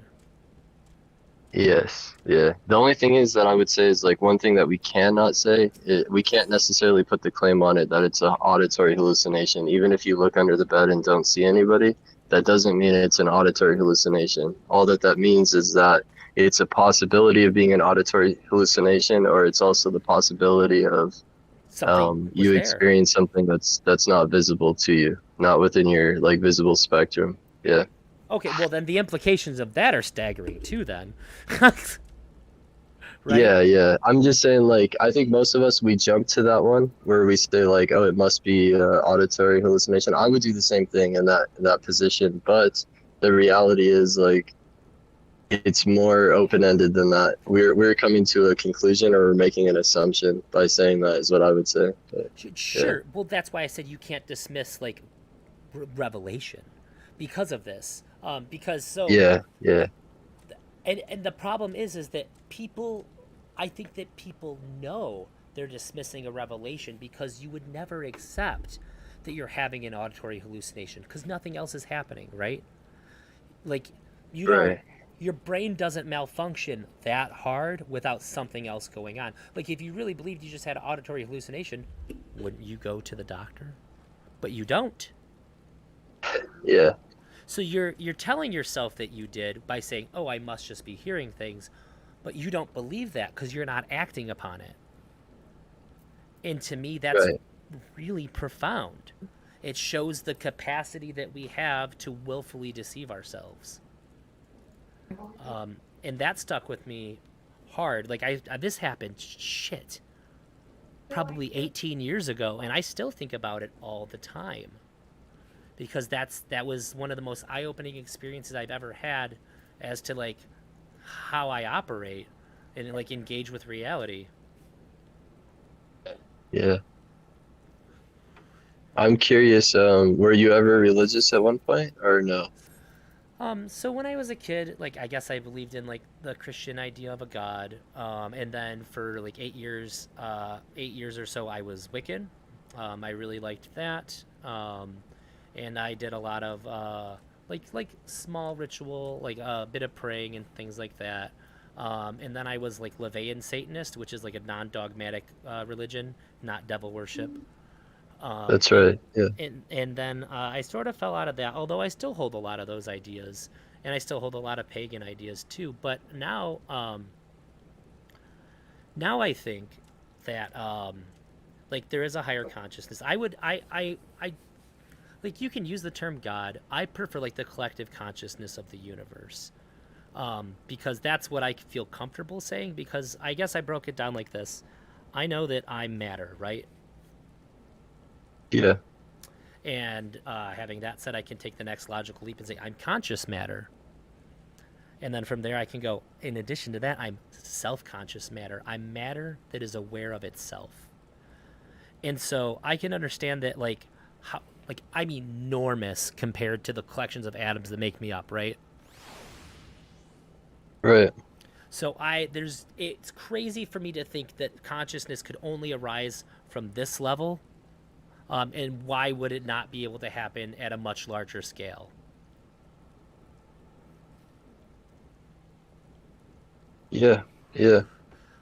Yes, yeah. The only thing is that I would say is like one thing that we cannot say, we can't necessarily put the claim on it that it's an auditory hallucination. Even if you look under the bed and don't see anybody, that doesn't mean it's an auditory hallucination. All that means is that it's a possibility of being an auditory hallucination, or it's also the possibility of you experience something that's not visible to you, not within your like visible spectrum. Yeah. Okay, well then the implications of that are staggering too then. Right? Yeah. I'm just saying, like, I think most of us, we jump to that one where we say like, oh, it must be auditory hallucination. I would do the same thing in that position, but the reality is like, it's more open-ended than that. We're coming to a conclusion, or we're making an assumption by saying that, is what I would say. But, Sure. Well, that's why I said you can't dismiss like revelation because of this. Because so. Yeah. Yeah. And the problem is that people, I think that people know they're dismissing a revelation because you would never accept that you're having an auditory hallucination because nothing else is happening, right? Like, you don't, your brain doesn't malfunction that hard without something else going on. Like, if you really believed you just had an auditory hallucination, wouldn't you go to the doctor? But you don't. Yeah. So you're telling yourself that you did by saying, "Oh, I must just be hearing things," but you don't believe that because you're not acting upon it. And to me, that's really profound. It shows the capacity that we have to willfully deceive ourselves. And that stuck with me hard. Like this happened, probably 18 years ago, and I still think about it all the time. Because that was one of the most eye-opening experiences I've ever had as to like how I operate and like engage with reality. Yeah. I'm curious, were you ever religious at one point or no? So when I was a kid, like I guess I believed in like the Christian idea of a God. And then for like 8 years or so I was Wiccan. I really liked that. And I did a lot of like small ritual, like a bit of praying and things like that. And then I was like LaVeyan Satanist, which is like a non-dogmatic religion, not devil worship. That's right. Yeah. And then I sort of fell out of that, although I still hold a lot of those ideas, and I still hold a lot of pagan ideas too. But now I think that like there is a higher consciousness. I like you can use the term God. I prefer like the collective consciousness of the universe, because that's what I feel comfortable saying. Because I guess I broke it down like this: I know that I'm matter, right? Yeah. And having that said, I can take the next logical leap and say I'm conscious matter. And then from there, I can go. In addition to that, I'm self-conscious matter. I'm matter that is aware of itself. And so I can understand that, like, how. Like, I'm enormous compared to the collections of atoms that make me up, right? Right. So it's crazy for me to think that consciousness could only arise from this level. And why would it not be able to happen at a much larger scale? Yeah. Yeah.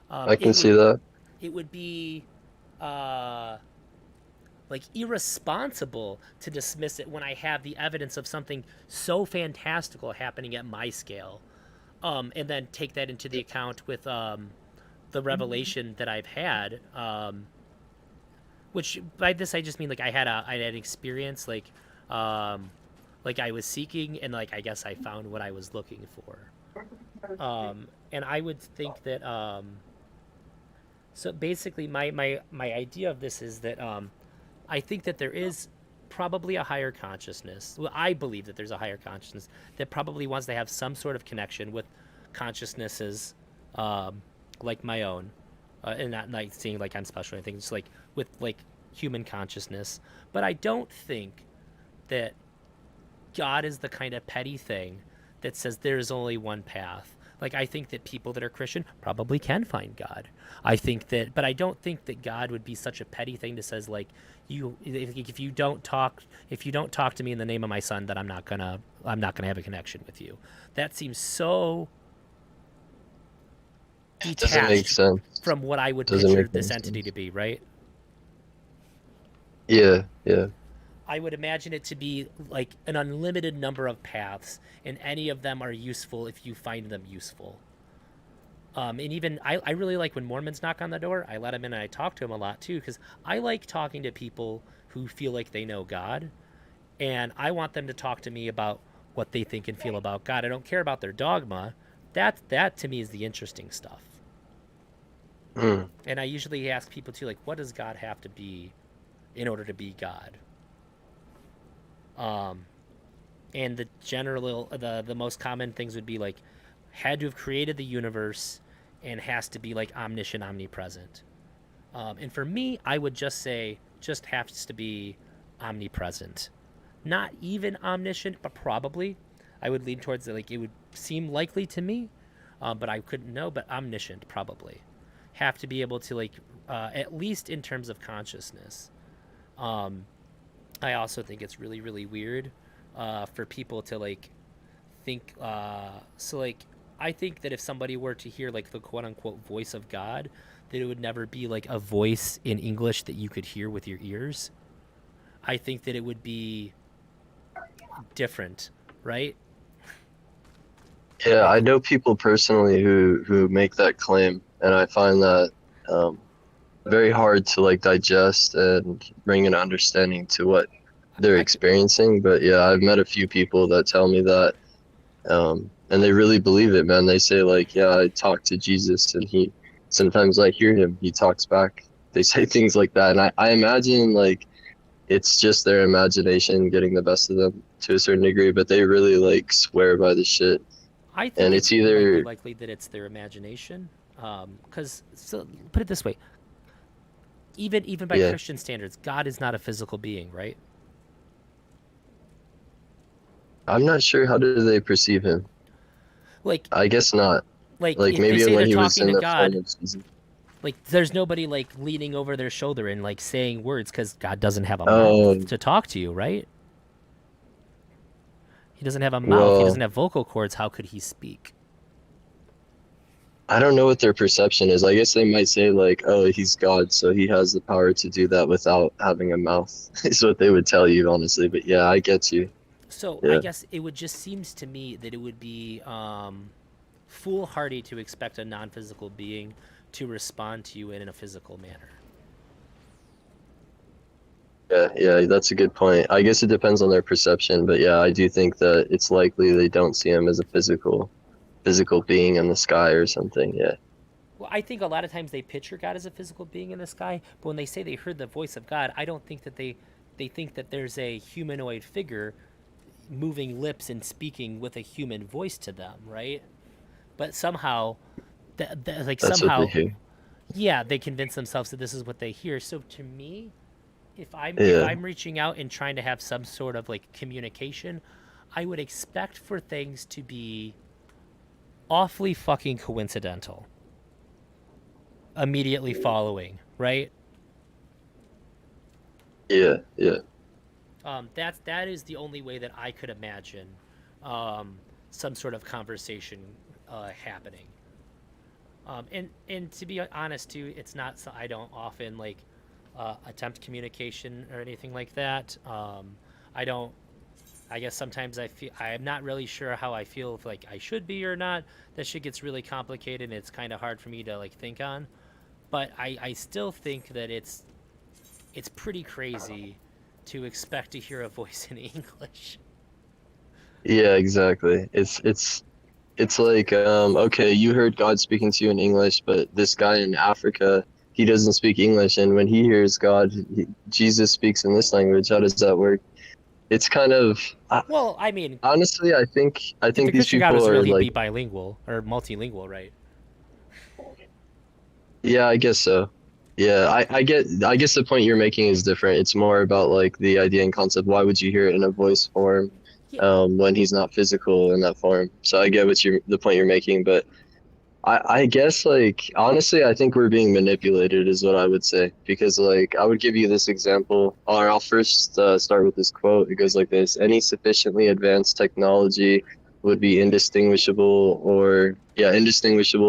I can see that. It would be like irresponsible to dismiss it when I have the evidence of something so fantastical happening at my scale, and then take that into the account with the revelation that I've had, which by this I just mean like I had an experience like I was seeking, and like I guess I found what I was looking for, and I would think that so basically my idea of this is that I think that there is probably a higher consciousness. Well, I believe that there's a higher consciousness that probably wants to have some sort of connection with consciousnesses like my own, and not like seeing like I'm special or anything, just like with like human consciousness. But I don't think that God is the kind of petty thing that says there's only one path. Like, I think that people that are Christian probably can find God. But I don't think that God would be such a petty thing that says like, if you don't talk to me in the name of my son, then I'm not gonna have a connection with you. That seems so detached Doesn't make sense from what I would picture this entity to be, right? Yeah. Yeah. I would imagine it to be like an unlimited number of paths, and any of them are useful if you find them useful. And even I really like when Mormons knock on the door. I let them in and I talk to them a lot too, because I like talking to people who feel like they know God, and I want them to talk to me about what they think and feel about God. I don't care about their dogma. That to me is the interesting stuff. And I usually ask people too, like, what does God have to be in order to be God? And the most common things would be like had to have created the universe and has to be like omniscient, omnipresent. And for me, I would just say just has to be omnipresent. Not even omniscient, but probably. I would lean towards like it would seem likely to me, but I couldn't know. But omniscient probably have to be able to like at least in terms of consciousness. I also think it's really really weird for people to like think. So like I think that if somebody were to hear like the quote unquote voice of God, that it would never be like a voice in English that you could hear with your ears. I think that it would be different, right? Yeah, I know people personally who make that claim, and I find that very hard to like digest and bring an understanding to what they're experiencing. But yeah, I've met a few people that tell me that, and they really believe it, man. They say like, yeah, I talk to Jesus, and he sometimes I hear him, he talks back. They say things like that, and I imagine like it's just their imagination getting the best of them to a certain degree, but they really like swear by the shit. I think and it's either likely that it's their imagination, because so put it this way, even by Christian standards, God is not a physical being, right? I'm not sure, how do they perceive him? Like, I guess not. Like maybe when he was in the God, form of Jesus. Like there's nobody like leaning over their shoulder and like saying words because God doesn't have a mouth to talk to you, right? He doesn't have a mouth. He doesn't have vocal cords. How could he speak? I don't know what their perception is. I guess they might say like, oh, he's God, so he has the power to do that without having a mouth, is what they would tell you, honestly. But yeah, I get you. So yeah. I guess it would just seems to me that it would be foolhardy to expect a non-physical being to respond to you in a physical manner. Yeah, that's a good point. I guess it depends on their perception, but yeah, I do think that it's likely they don't see him as a physical being in the sky or something. Yeah. Well, I think a lot of times they picture God as a physical being in the sky, but when they say they heard the voice of God, I don't think that they think that there's a humanoid figure moving lips and speaking with a human voice to them, right? But somehow, like That's somehow, what they hear. Yeah, they convince themselves that this is what they hear. So to me, if I'm reaching out and trying to have some sort of like communication, I would expect for things to be awfully fucking coincidental. Immediately following, right? Yeah. That is the only way that I could imagine some sort of conversation happening. And to be honest too, it's not. I don't often like attempt communication or anything like that. I don't. I guess sometimes I'm not really sure how I feel, if like I should be or not. That shit gets really complicated, and it's kind of hard for me to like think on. But I still think that it's pretty crazy to expect to hear a voice in English. Yeah, exactly. It's like okay, you heard God speaking to you in English, but this guy in Africa, he doesn't speak English, and when he hears God, Jesus speaks in this language. How does that work? It's kind of well, I mean, honestly, I think these Christian people God was are really like be bilingual or multilingual, right? Yeah, I guess so. Yeah, I guess the point you're making is different. It's more about like the idea and concept. Why would you hear it in a voice form when he's not physical in that form? So I get the point you're making, but I guess like honestly, I think we're being manipulated is what I would say, because like I would give you this example, or I'll first start with this quote. It goes like this: any sufficiently advanced technology would be indistinguishable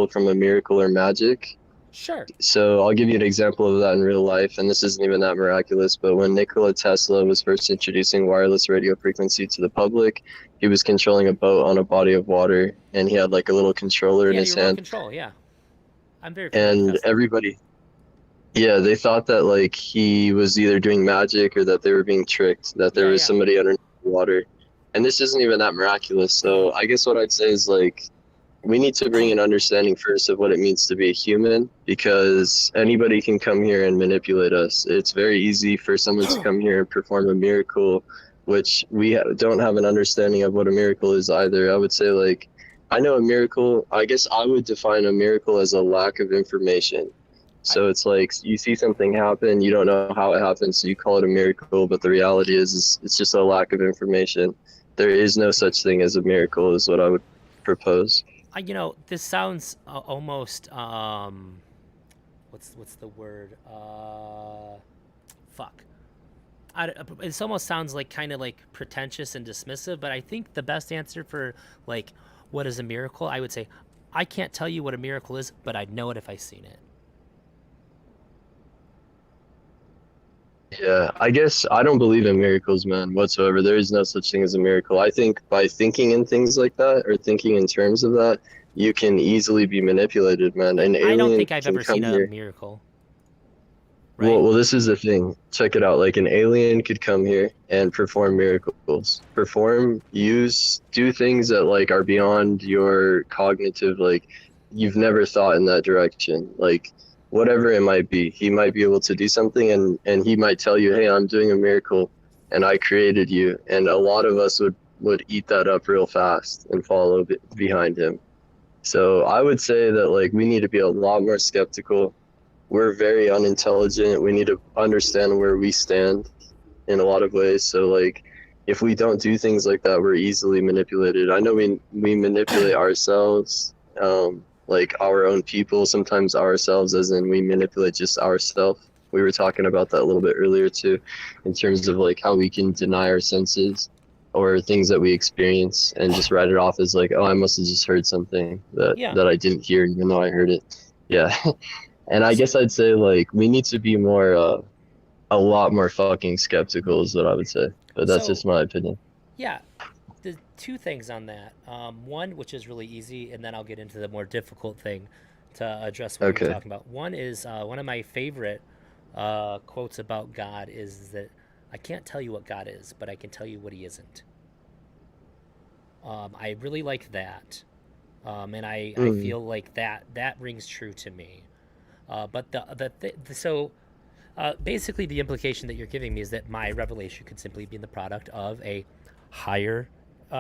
from a miracle or magic. Sure. So I'll give you an example of that in real life, and this isn't even that miraculous, but when Nikola Tesla was first introducing wireless radio frequency to the public, he was controlling a boat on a body of water, and he had like a little controller in his hand. Control, yeah. I'm very And everybody, they thought that like he was either doing magic or that they were being tricked, that there was somebody underneath the water. And this isn't even that miraculous. So I guess what I'd say is like, we need to bring an understanding first of what it means to be a human, because anybody can come here and manipulate us. It's very easy for someone to come here and perform a miracle, which we don't have an understanding of what a miracle is either. I would say like I know a miracle. I guess I would define a miracle as a lack of information. So it's like you see something happen, you don't know how it happened, so you call it a miracle. But the reality is it's just a lack of information. There is no such thing as a miracle, is what I would propose. You know, this sounds almost what's the word? Fuck. It almost sounds like kind of like pretentious and dismissive, but I think the best answer for like what is a miracle, I would say, I can't tell you what a miracle is, but I'd know it if I seen it. Yeah, I guess I don't believe in miracles, man, whatsoever. There is no such thing as a miracle. I think by thinking in things like that or thinking in terms of that, you can easily be manipulated, man. An alien I don't think I've can ever come seen a here. miracle. Well, this is the thing. Check it out. Like an alien could come here and perform miracles, do things that like are beyond your cognitive. Like you've never thought in that direction. Like whatever it might be, he might be able to do something, and he might tell you, "Hey, I'm doing a miracle, and I created you." And a lot of us would eat that up real fast and follow behind him. So I would say that like we need to be a lot more skeptical. We're very unintelligent. We need to understand where we stand in a lot of ways. So like if we don't do things like that, we're easily manipulated. I know we manipulate ourselves, like our own people, sometimes ourselves, as in we manipulate just ourselves. We were talking about that a little bit earlier too, in terms of like how we can deny our senses or things that we experience and just write it off as like, oh, I must have just heard something that I didn't hear even though I heard it. Yeah. And I guess I'd say like we need to be more a lot more fucking skeptical is what I would say. But that's just my opinion. Yeah, the two things on that. One, which is really easy, and then I'll get into the more difficult thing to address what you're talking about. One is one of my favorite quotes about God is that I can't tell you what God is, but I can tell you what he isn't. I really like that. And I feel like that rings true to me. But basically the implication that you're giving me is that my revelation could simply be the product of a higher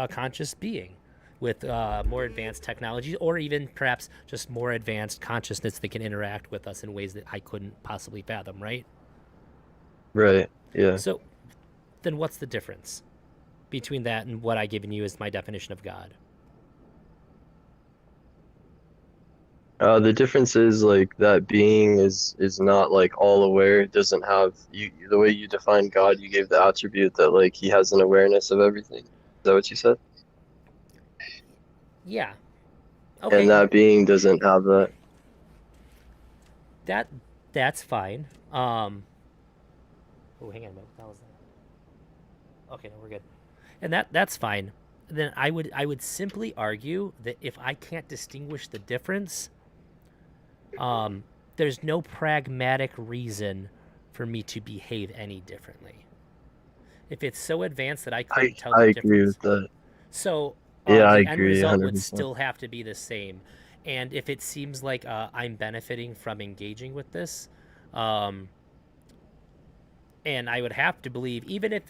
conscious being with more advanced technologies, or even perhaps just more advanced consciousness that can interact with us in ways that I couldn't possibly fathom, right? Right, yeah. So then what's the difference between that and what I've given you as my definition of God? The difference is like that being is not like all aware. It doesn't have the way you define God. You gave the attribute that like he has an awareness of everything. Is that what you said? Yeah. Okay. And that being doesn't have that. That's fine. Oh, hang on. What was that? Okay, no, we're good. And that's fine. Then I would simply argue that if I can't distinguish the difference, there's no pragmatic reason for me to behave any differently. If it's so advanced that I couldn't tell the difference. I agree with that. So yeah, I the end agree. result 100%. would still have to be the same. And if it seems like I'm benefiting from engaging with this, and I would have to believe, even if,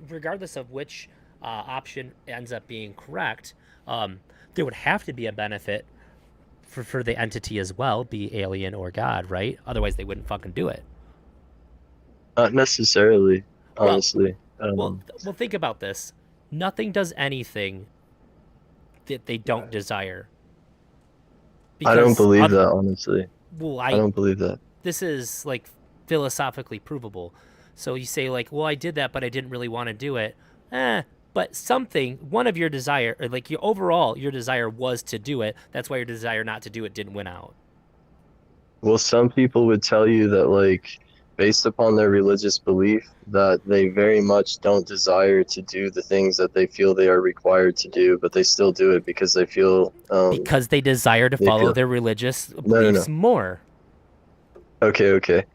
regardless of which option ends up being correct, there would have to be a benefit for the entity as well, be alien or God, right? Otherwise, they wouldn't fucking do it. Not necessarily, honestly. Well, think about this. Nothing does anything that they don't desire. I don't believe that, honestly. Well, I don't believe that. This is like philosophically provable. So you say like, well, I did that, but I didn't really want to do it. But one of your desire, or like your desire was to do it. That's why your desire not to do it didn't win out. Well, some people would tell you that, like, based upon their religious belief, that they very much don't desire to do the things that they feel they are required to do, but they still do it because they feel... because they desire to follow their religious beliefs more. Okay.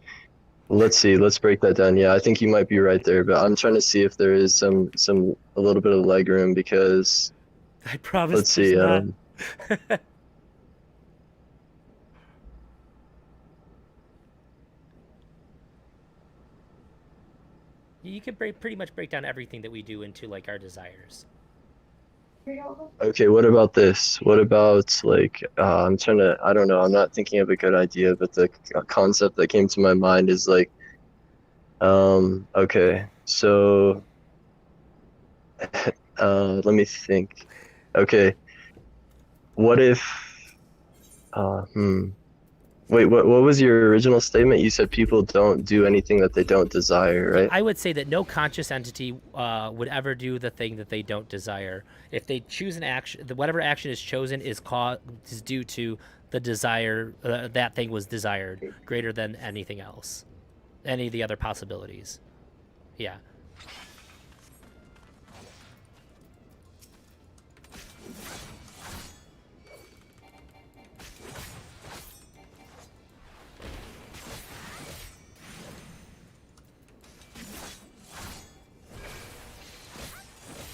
Let's see. Let's break that down. Yeah, I think you might be right there, but I'm trying to see if there is a little bit of leg room because. I promise. Let's see. You can pretty much break down everything that we do into like our desires. Okay, what about this? What about like I'm trying to, I don't know, I'm not thinking of a good idea, but the concept that came to my mind is like okay, so let me think. Okay, what if wait, what was your original statement? You said people don't do anything that they don't desire, right? I would say that no conscious entity would ever do the thing that they don't desire. If they choose an action, whatever action is chosen is due to the desire that thing was desired greater than anything else, any of the other possibilities. Yeah.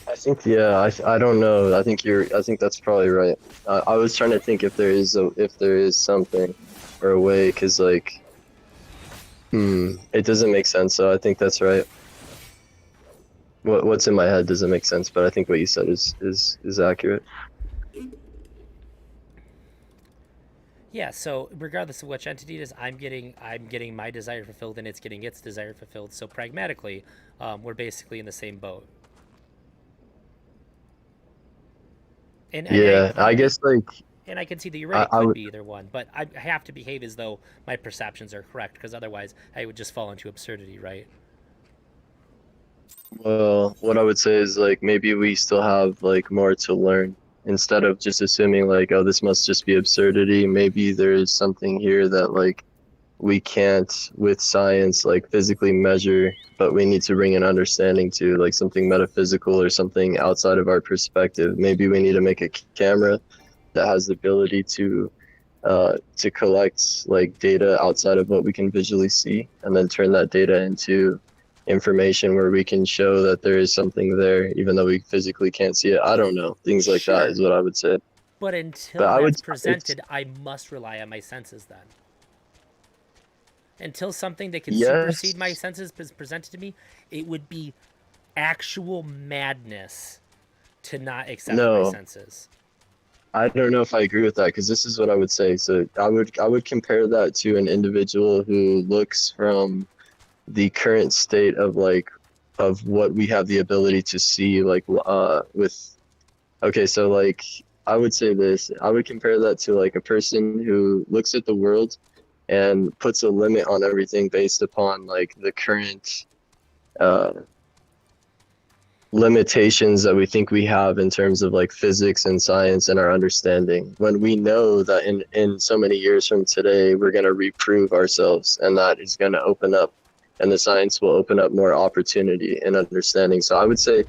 I think I don't know. I think that's probably right. I was trying to think if there is something or a way, cause like it doesn't make sense. So I think that's right. What's in my head doesn't make sense, but I think what you said is accurate. Yeah, so regardless of which entity it is, I'm getting my desire fulfilled and it's getting its desire fulfilled. So pragmatically, we're basically in the same boat. And I guess like. And I can see that you're right. It could be either one, but I have to behave as though my perceptions are correct, because otherwise I would just fall into absurdity, right? Well, what I would say is like maybe we still have like more to learn. Instead of just assuming like, oh, this must just be absurdity, maybe there is something here that like we can't with science like physically measure, but we need to bring an understanding to, like something metaphysical or something outside of our perspective. Maybe we need to make a camera that has the ability to collect like data outside of what we can visually see, and then turn that data into information where we can show that there is something there even though we physically can't see it. I don't know, things like that is what I would say. But until that's presented, I must rely on my senses then. Until something that can supersede my senses is presented to me, it would be actual madness to not accept my senses. I don't know if I agree with that, because this is what I would say. So I would compare that to an individual who looks from the current state of like of what we have the ability to see, like with okay, so like I would say this, I would compare that to like a person who looks at the world and puts a limit on everything based upon like the current limitations that we think we have in terms of like physics and science and our understanding, when we know that in so many years from today we're going to reprove ourselves, and that is going to open up, and the science will open up more opportunity and understanding. So I would say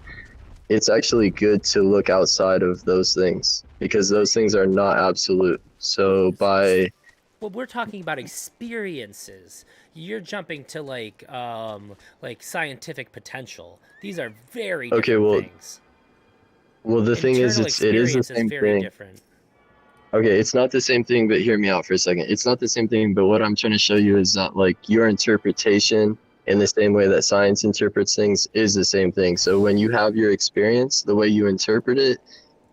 it's actually good to look outside of those things, because those things are not absolute. So well, we're talking about experiences. You're jumping to like scientific potential. These are very different things. Well, the thing is, it is the same thing. Different. Okay, it's not the same thing, but hear me out for a second. It's not the same thing, but what I'm trying to show you is that like your interpretation in the same way that science interprets things is the same thing. So when you have your experience, the way you interpret it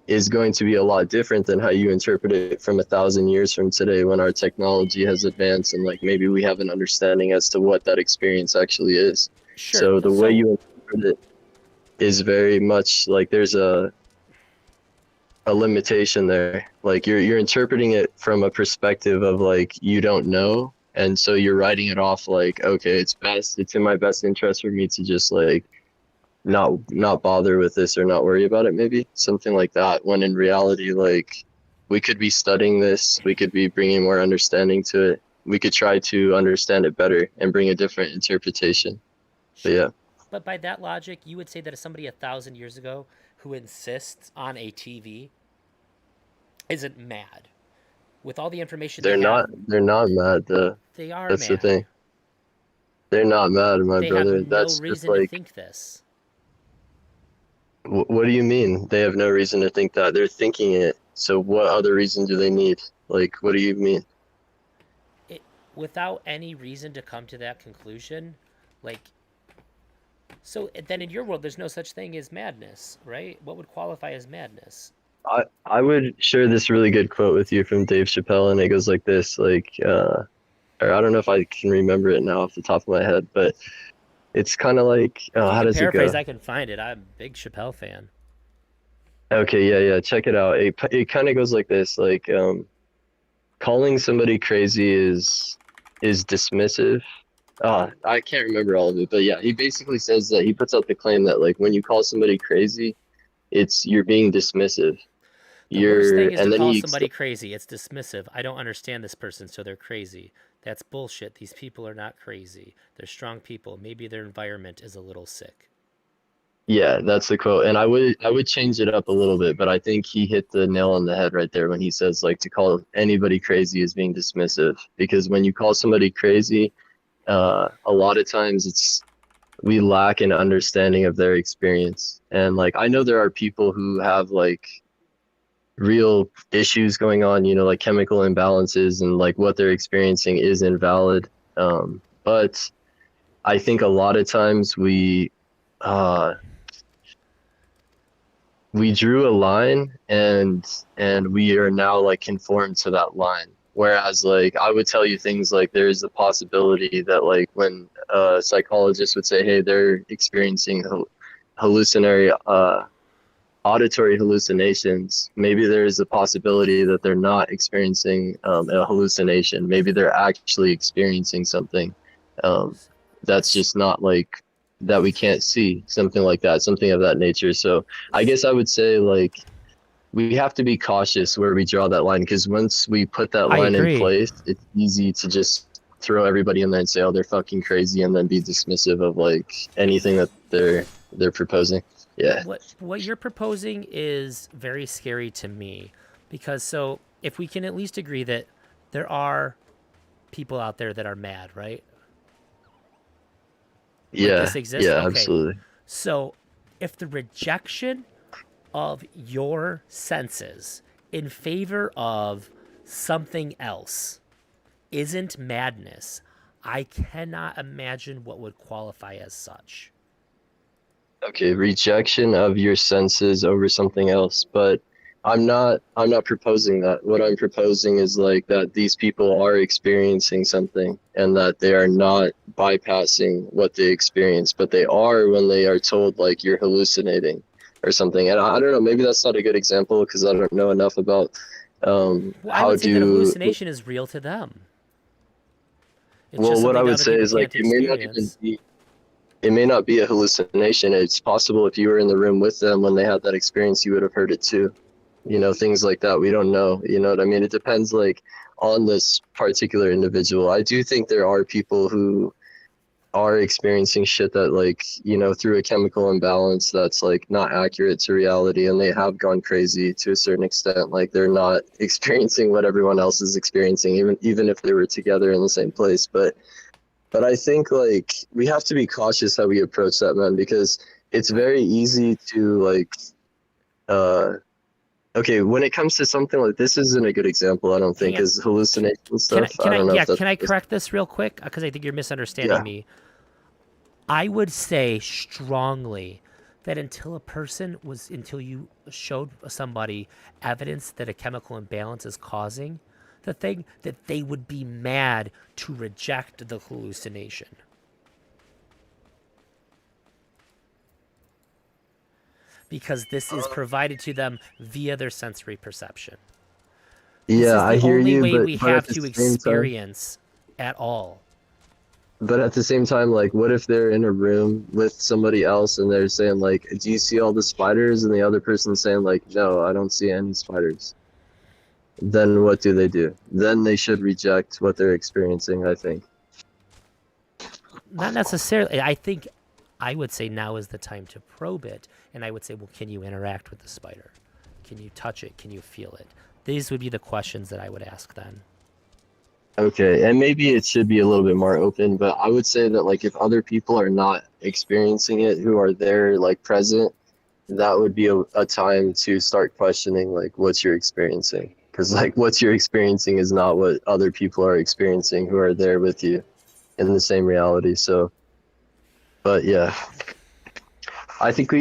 is going to be a lot different than how you interpret it from 1,000 years from today, when our technology has advanced and like maybe we have an understanding as to what that experience actually is. Sure. So the way you interpret it is very much like there's a limitation there. Like you're interpreting it from a perspective of like you don't know, and so you're writing it off like, okay, it's in my best interest for me to just like not bother with this or not worry about it, maybe something like that, when in reality like we could be studying this, we could be bringing more understanding to it, we could try to understand it better and bring a different interpretation. But yeah, but by that logic, you would say that if somebody 1,000 years ago who insists on a TV isn't mad with all the information they're not mad though. They are that's mad. The thing, they're not mad, my brother. Have that's no reason just like to think this. What do you mean? They have no reason to think that. They're thinking it. So what other reason do they need? Like, what do you mean? Without any reason to come to that conclusion, like, So then in your world, there's no such thing as madness, right? What would qualify as madness? I would share this really good quote with you from Dave Chappelle, and it goes like this, like, or I don't know if I can remember it now off the top of my head, but it's kind of like, how does it Paraphrase, go? I can find it. I'm a big Chappelle fan. Okay, yeah, check it out. It kind of goes like this, like, calling somebody crazy is dismissive. I can't remember all of it, but yeah, he basically says that he puts out the claim that like when you call somebody crazy, you're being dismissive. The worst thing is and to then call he somebody crazy. It's dismissive. I don't understand this person, so they're crazy. That's bullshit. These people are not crazy. They're strong people. Maybe their environment is a little sick. Yeah, that's the quote. And I would change it up a little bit, but I think he hit the nail on the head right there when he says like to call anybody crazy is being dismissive, because when you call somebody crazy, a lot of times we lack an understanding of their experience. And like I know there are people who have like real issues going on, you know, like chemical imbalances, and like what they're experiencing is invalid. But I think a lot of times we drew a line and we are now like conformed to that line. Whereas like I would tell you things like there's a possibility that like when a psychologist would say, hey, they're experiencing hallucinatory auditory hallucinations, maybe there's a possibility that they're not experiencing a hallucination. Maybe they're actually experiencing something that's just not like that we can't see, something like that, something of that nature. So I guess I would say like we have to be cautious where we draw that line, because once we put that line in place, it's easy to just throw everybody in there and say, oh, they're fucking crazy, and then be dismissive of like anything that they're proposing. Yeah. What you're proposing is very scary to me, because so if we can at least agree that there are people out there that are mad, right? Yeah. This exists? Yeah, Okay. absolutely. So if the rejection of your senses in favor of something else isn't madness, I cannot imagine what would qualify as such. Okay, rejection of your senses over something else, but I'm not proposing that. What I'm proposing is like that these people are experiencing something and that they are not bypassing what they experience, but they are when they are told like you're hallucinating or something. And I don't know, maybe that's not a good example because I don't know enough about Well, I would say that hallucination is real to them. It's well, just what I something would other say people is like can't it may not even experience. be it may not be a hallucination. It's possible if you were in the room with them when they had that experience, you would have heard it too. You know, things like that. We don't know. You know what I mean? It depends like on this particular individual. I do think there are people who are experiencing shit that like, you know, through a chemical imbalance that's like not accurate to reality, and they have gone crazy to a certain extent. Like they're not experiencing what everyone else is experiencing, even if they were together in the same place. But I think like we have to be cautious how we approach that, man, because it's very easy to like okay, when it comes to something like this isn't a good example, I don't think, is hallucination stuff. I don't know if that's Can I correct this real quick? Because I think you're misunderstanding me. I would say strongly that until you showed somebody evidence that a chemical imbalance is causing the thing, that they would be mad to reject the hallucination. Because this is provided to them via their sensory perception. Yeah, I hear you, this is the only way but we at have the to same time- experience at all. But at the same time, like, what if they're in a room with somebody else and they're saying, like, do you see all the spiders? And the other person's saying, like, no, I don't see any spiders. Then what do? Then they should reject what they're experiencing, I think. Not necessarily. I would say now is the time to probe it. And I would say, well, can you interact with the spider? Can you touch it? Can you feel it? These would be the questions that I would ask then. Okay, and maybe it should be a little bit more open, but I would say that, like, if other people are not experiencing it, who are there, like, present, that would be a time to start questioning, like, what you're experiencing. Because, like, what you're experiencing is not what other people are experiencing who are there with you in the same reality. So, but yeah. I think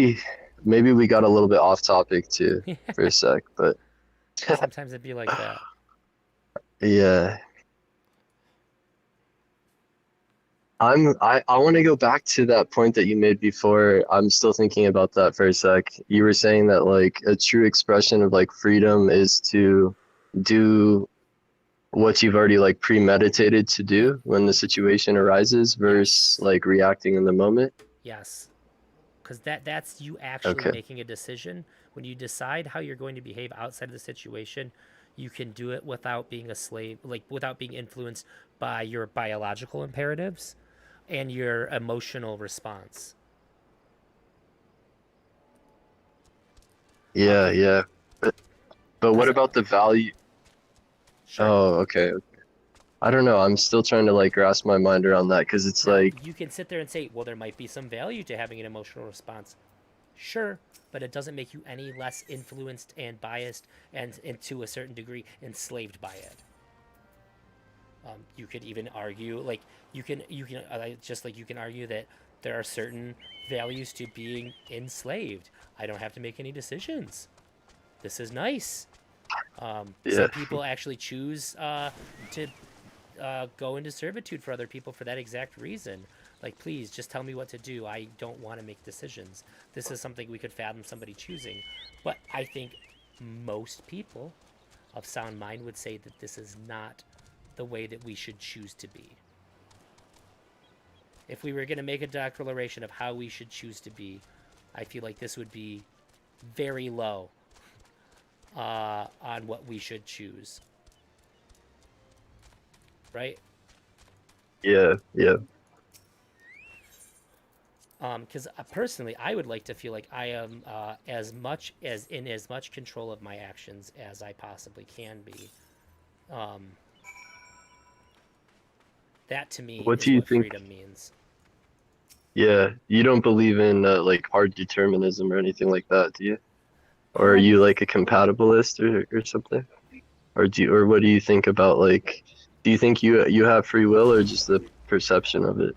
maybe we got a little bit off topic too for a sec, but Sometimes it'd be like that. yeah. I want to go back to that point that you made before. I'm still thinking about that for a sec. You were saying that like a true expression of like freedom is to do what you've already like premeditated to do when the situation arises versus like reacting in the moment. Yes. Because that's you actually Okay. making a decision. When you decide how you're going to behave outside of the situation, you can do it without being a slave, like without being influenced by your biological imperatives and your emotional response. Yeah, yeah. But what 'Cause- about the value? Sure. Oh, okay. I don't know. I'm still trying to like grasp my mind around that because it's Now, like, you can sit there and say, well, there might be some value to having an emotional response. Sure, but it doesn't make you any less influenced and biased and to a certain degree enslaved by it. You could even argue, like you can just like you can argue that there are certain values to being enslaved. I don't have to make any decisions. This is nice. Yeah. Some people actually choose to go into servitude for other people for that exact reason. Like, please just tell me what to do. I don't want to make decisions. This is something we could fathom somebody choosing. But I think most people of sound mind would say that this is not the way that we should choose to be. If we were going to make a declaration of how we should choose to be, I feel like this would be very low on what we should choose. Right? yeah, yeah. Because personally, I would like to feel like I am as much control of my actions as I possibly can be. That to me What is do you what think? freedom means. Yeah, you don't believe in like hard determinism or anything like that, do you? Or are you like a compatibilist or something? Or what do you think about like? Do you think you have free will or just the perception of it?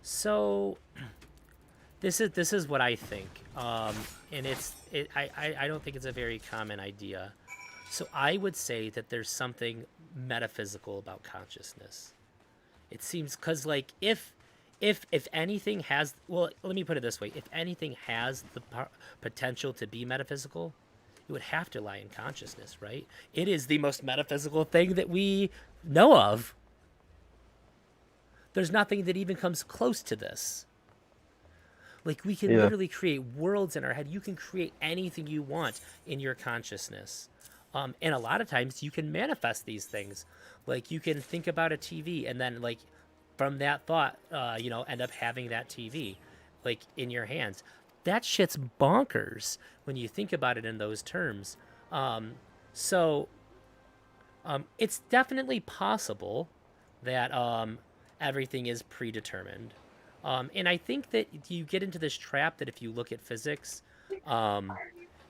So, this is what I think, and I don't think it's a very common idea. So I would say that there's something metaphysical about consciousness. It seems because like if anything has, well, let me put it this way: if anything has the potential to be metaphysical, it would have to lie in consciousness, right? It is the most metaphysical thing that we know of. There's nothing that even comes close to this. Like, we can Yeah. literally create worlds in our head. You can create anything you want in your consciousness. And a lot of times you can manifest these things. Like, you can think about a TV and then, like, from that thought, end up having that TV, like, in your hands. That shit's bonkers when you think about it in those terms. It's definitely possible that everything is predetermined. And I think that you get into this trap that if you look at physics,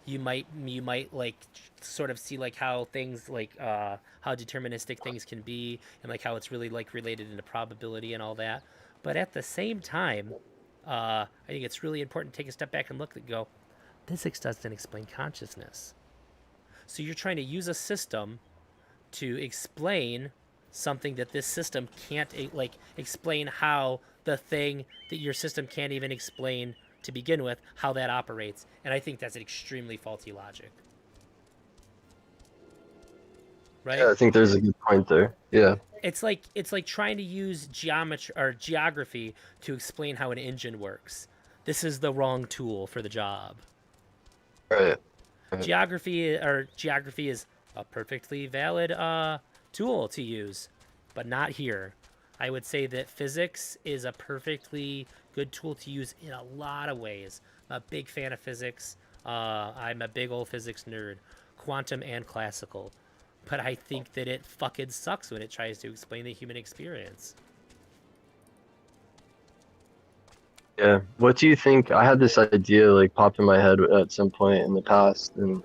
you might like sort of see like how things like how deterministic things can be and like how it's really like related into probability and all that. But at the same time, I think it's really important to take a step back and look and go, physics doesn't explain consciousness. So you're trying to use a system to explain something that this system can't explain how the thing that your system can't even explain to begin with, how that operates. And I think that's an extremely faulty logic. Right? Yeah, I think there's a good point there. Yeah. It's like trying to use geometry or geography to explain how an engine works. This is the wrong tool for the job. Right. Geography is a perfectly valid tool to use, but not here. I would say that physics is a perfectly good tool to use in a lot of ways. I'm a big fan of physics. I'm a big old physics nerd, quantum and classical. But I think that it fucking sucks when it tries to explain the human experience. Yeah. What do you think? I had this idea like pop in my head at some point in the past, and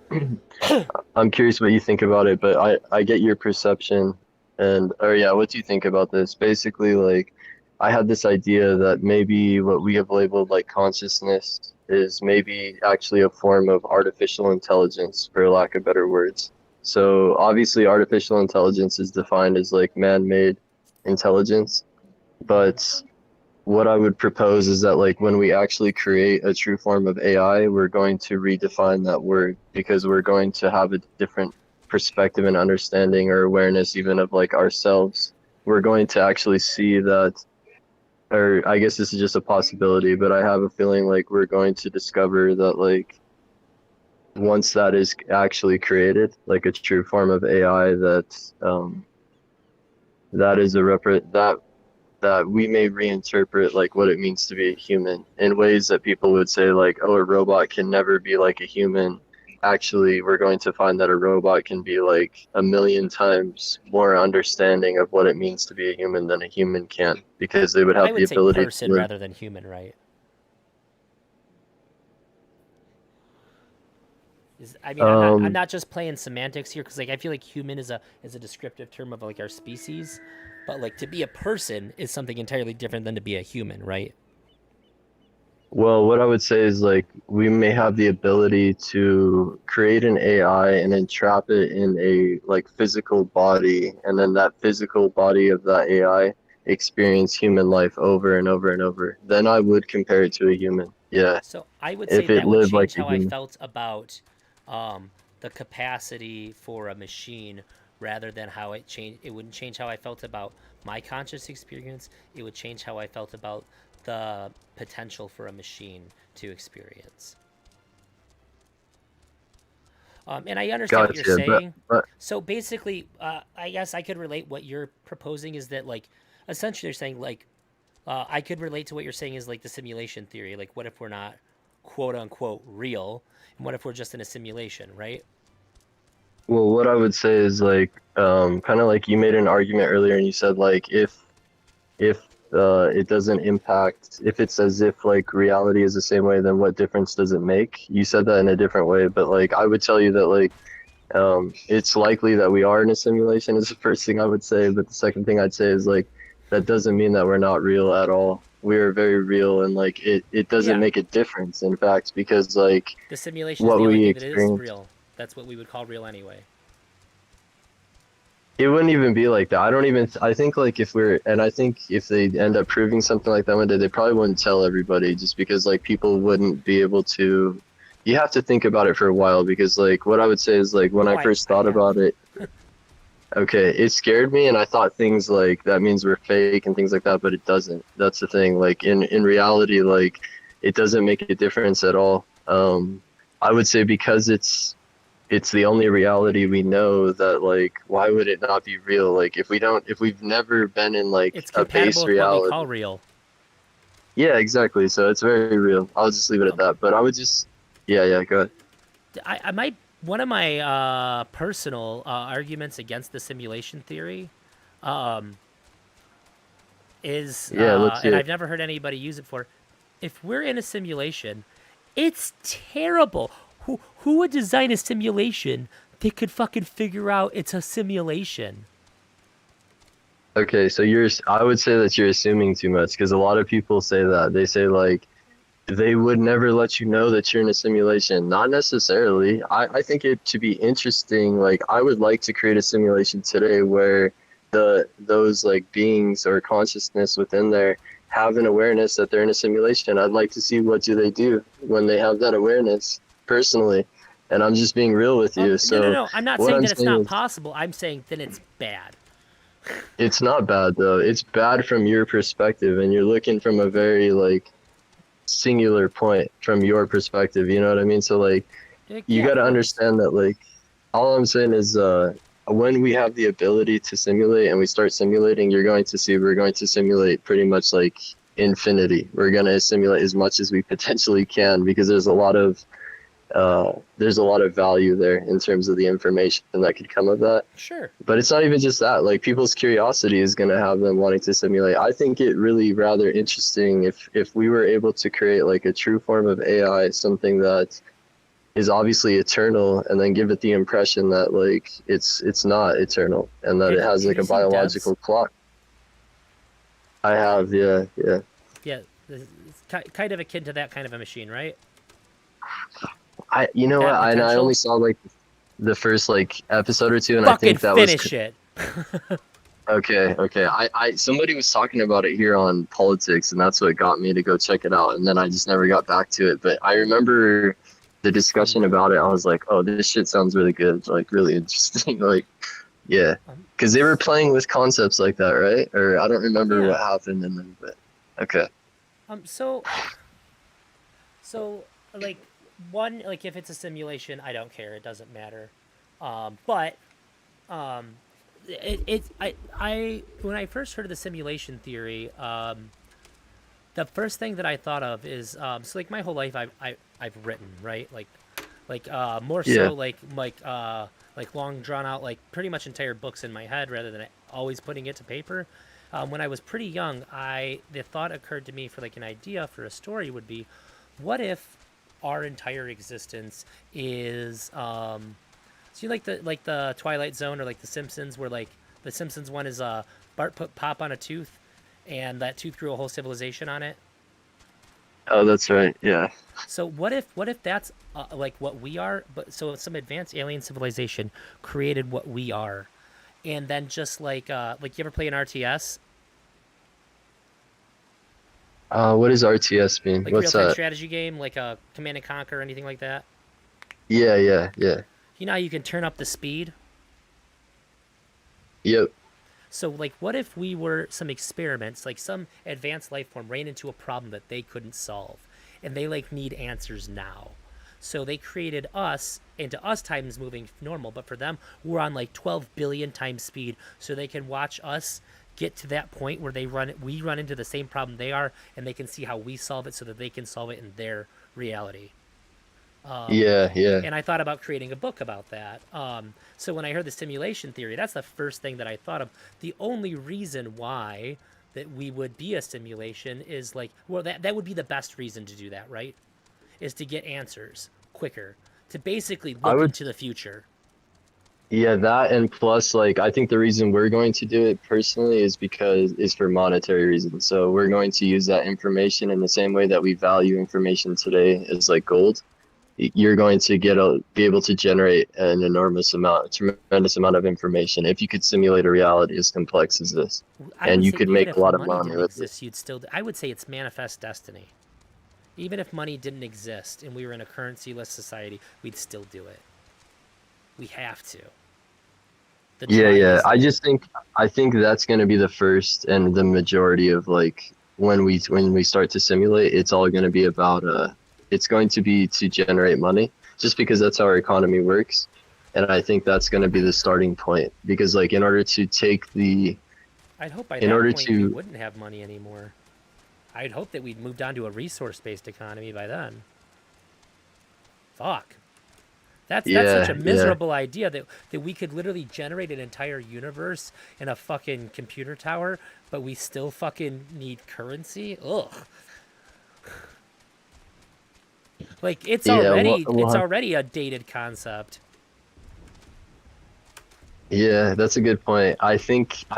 I'm curious what you think about it. But I get your perception, what do you think about this? Basically, like I had this idea that maybe what we have labeled like consciousness is maybe actually a form of artificial intelligence, for lack of better words. So obviously artificial intelligence is defined as like man-made intelligence, but what I would propose is that like when we actually create a true form of AI, we're going to redefine that word, because we're going to have a different perspective and understanding or awareness even of like ourselves. We're going to actually see that, or I guess this is just a possibility, but I have a feeling like we're going to discover that like once that is actually created, like a true form of AI, that is that we may reinterpret like what it means to be a human in ways that people would say like, oh, a robot can never be like a human. Actually, we're going to find that a robot can be like 1,000,000 times more understanding of what it means to be a human than a human can, because they would have I the would say ability person to live. rather than human, right? I mean, I'm not just playing semantics here, because like I feel like human is a descriptive term of like our species, but like to be a person is something entirely different than to be a human, right? Well, what I would say is like we may have the ability to create an AI and then trap it in a like physical body, and then that physical body of that AI experience human life over and over and over. Then I would compare it to a human. Yeah. So I would say If it that would lived change like a how I human. felt about the capacity for a machine, rather than how it changed. It wouldn't change how I felt about my conscious experience. It would change how I felt about the potential for a machine to experience. And I understand what you're Gotcha, saying. but So basically, I guess I could relate what you're proposing is that like, essentially you're saying like, I could relate to what you're saying is like the simulation theory. Like, what if we're not quote unquote real, and what if we're just in a simulation, right? well, what I would say is like kind of like you made an argument earlier and you said like if it doesn't impact, if it's as if like reality is the same way, then what difference does it make? You said that in a different way, but like I would tell you that like it's likely that we are in a simulation is the first thing I would say, but the second thing I'd say is like that doesn't mean that we're not real at all. We are very real, and like it doesn't Yeah. make a difference, in fact, because like The simulation is what the only we thing that is experience. real. That's what we would call real anyway. It wouldn't even be like that. I think like I think if they end up proving something like that one day, they probably wouldn't tell everybody, just because like people wouldn't be able to. You have to think about it for a while, because like what I would say is like when I first thought about it, okay, it scared me, and I thought things like that means we're fake and things like that, but it doesn't. That's the thing. Like in reality, like it doesn't make a difference at all. I would say because it's the only reality we know, that like why would it not be real? Like if we've never been in like It's a base compatible with what reality. we call real. Yeah, exactly. So it's very real. I'll just leave it at that. But I would just yeah, go ahead. One of my personal arguments against the simulation theory is, Yeah, let's hear and it. I've never heard anybody use it before. If we're in a simulation, it's terrible. Who would design a simulation that could fucking figure out it's a simulation? Okay, so I would say that you're assuming too much, because a lot of people say that. They say like they would never let you know that you're in a simulation. Not necessarily. I think it to be interesting. Like I would like to create a simulation today where those like beings or consciousness within there have an awareness that they're in a simulation. I'd like to see what do they do when they have that awareness, personally. And I'm just being real with you. So No. I'm not what saying I'm that it's saying not is- possible. I'm saying that it's bad. It's not bad though. It's bad from your perspective, and you're looking from a very like singular point from your perspective. You know what I mean? So like, you Yeah, got to of course. understand that like, all I'm saying is when we have the ability to simulate and we start simulating, you're going to see we're going to simulate pretty much like infinity. We're going to simulate as much as we potentially can, because there's a lot of value there in terms of the information that could come of that. Sure. But it's not even just that. Like people's curiosity is going to have them wanting to simulate. I think it really rather interesting if we were able to create like a true form of AI, something that is obviously eternal, and then give it the impression that like it's not eternal, and that it has like a biological clock. I have, yeah. Yeah, it's kind of akin to that kind of a machine, right? You know That what? I potential? only saw like the first like episode or two, and Fucking I think that was finish it. okay. Somebody was talking about it here on politics, and that's what got me to go check it out. And then I just never got back to it. But I remember the discussion about it. I was like, oh, this shit sounds really good, like really interesting. Like, yeah, because they were playing with concepts like that, right? Or I don't remember what happened in them, but okay. So like one, like if it's a simulation, I don't care. It doesn't matter. But when I first heard of the simulation theory, the first thing that I thought of is so like my whole life I've written, right? Like more so like long drawn out, like pretty much entire books in my head rather than always putting it to paper. When I was pretty young, the thought occurred to me for like an idea for a story would be, what if our entire existence is see like the Twilight Zone or like the Simpsons, where like the Simpsons one is Bart put Pop on a tooth and that tooth grew a whole civilization on it. Oh, that's right. Yeah. So what if that's like what we are, but so some advanced alien civilization created what we are, and then just like you ever play an RTS? What does RTS mean? Like What's real-time that? strategy game, like a Command and Conquer or anything like that? Yeah. You know how you can turn up the speed? Yep. So, like, what if we were some experiments, like some advanced life form ran into a problem that they couldn't solve, and they, like, need answers now. So they created us, and to us, time is moving normal, but for them, we're on, like, 12 billion times speed, so they can watch us get to that point where we run into the same problem they are, and they can see how we solve it so that they can solve it in their reality. Yeah. And I thought about creating a book about that. So when I heard the simulation theory, that's the first thing that I thought of. The only reason why that we would be a simulation is like, well, that would be the best reason to do that, right? Is to get answers quicker, to basically look into the future. Yeah, that, and plus, like, I think the reason we're going to do it personally is for monetary reasons. So we're going to use that information in the same way that we value information today as like gold. You're going to be able to generate a tremendous amount of information if you could simulate a reality as complex as this, and you could make a lot of money with it. I would say it's manifest destiny. Even if money didn't exist and we were in a currency-less society, we'd still do it. We have to. Yeah. I think that's going to be the first and the majority of like when we start to simulate. It's all going to be about it's going to be to generate money, just because that's how our economy works, and I think that's going to be the starting point. Because like in order to take the, I'd hope by that point we wouldn't have money anymore. I'd hope that we'd moved on to a resource-based economy by then. Fuck. That's such a miserable idea that we could literally generate an entire universe in a fucking computer tower, but we still fucking need currency? Ugh. Like, it's already a dated concept. Yeah, that's a good point. I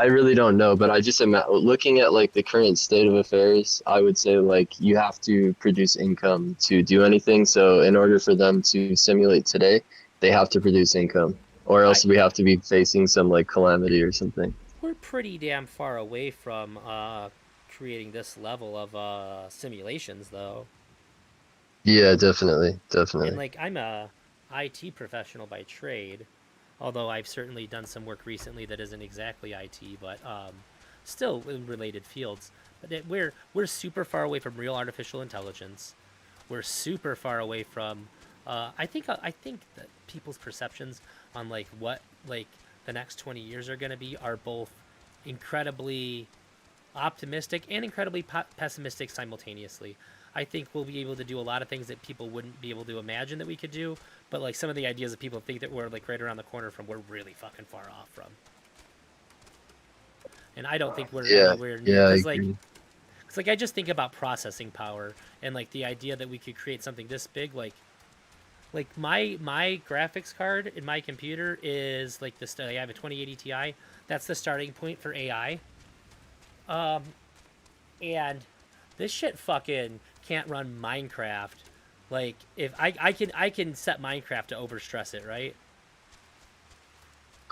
really don't know, but I just am looking at like the current state of affairs. I would say like you have to produce income to do anything. So in order for them to simulate today, they have to produce income, or else we have to be facing some like calamity or something. We're pretty damn far away from creating this level of simulations, though. Yeah, definitely. And like, I'm a IT professional by trade. Although I've certainly done some work recently that isn't exactly IT, but still in related fields. But we're super far away from real artificial intelligence. We're super far away from. I think that people's perceptions on like what like the next 20 years are going to be are both incredibly optimistic and incredibly pessimistic simultaneously. I think we'll be able to do a lot of things that people wouldn't be able to imagine that we could do, but like some of the ideas that people think that we're like right around the corner from, we're really fucking far off from. And I don't think we're anywhere near. I like, agree. Cause like I just think about processing power and like the idea that we could create something this big. Like my graphics card in my computer is like this. I have a 2080 Ti. That's the starting point for AI. And this shit fucking can't run Minecraft Like if I can set Minecraft to overstress it, right?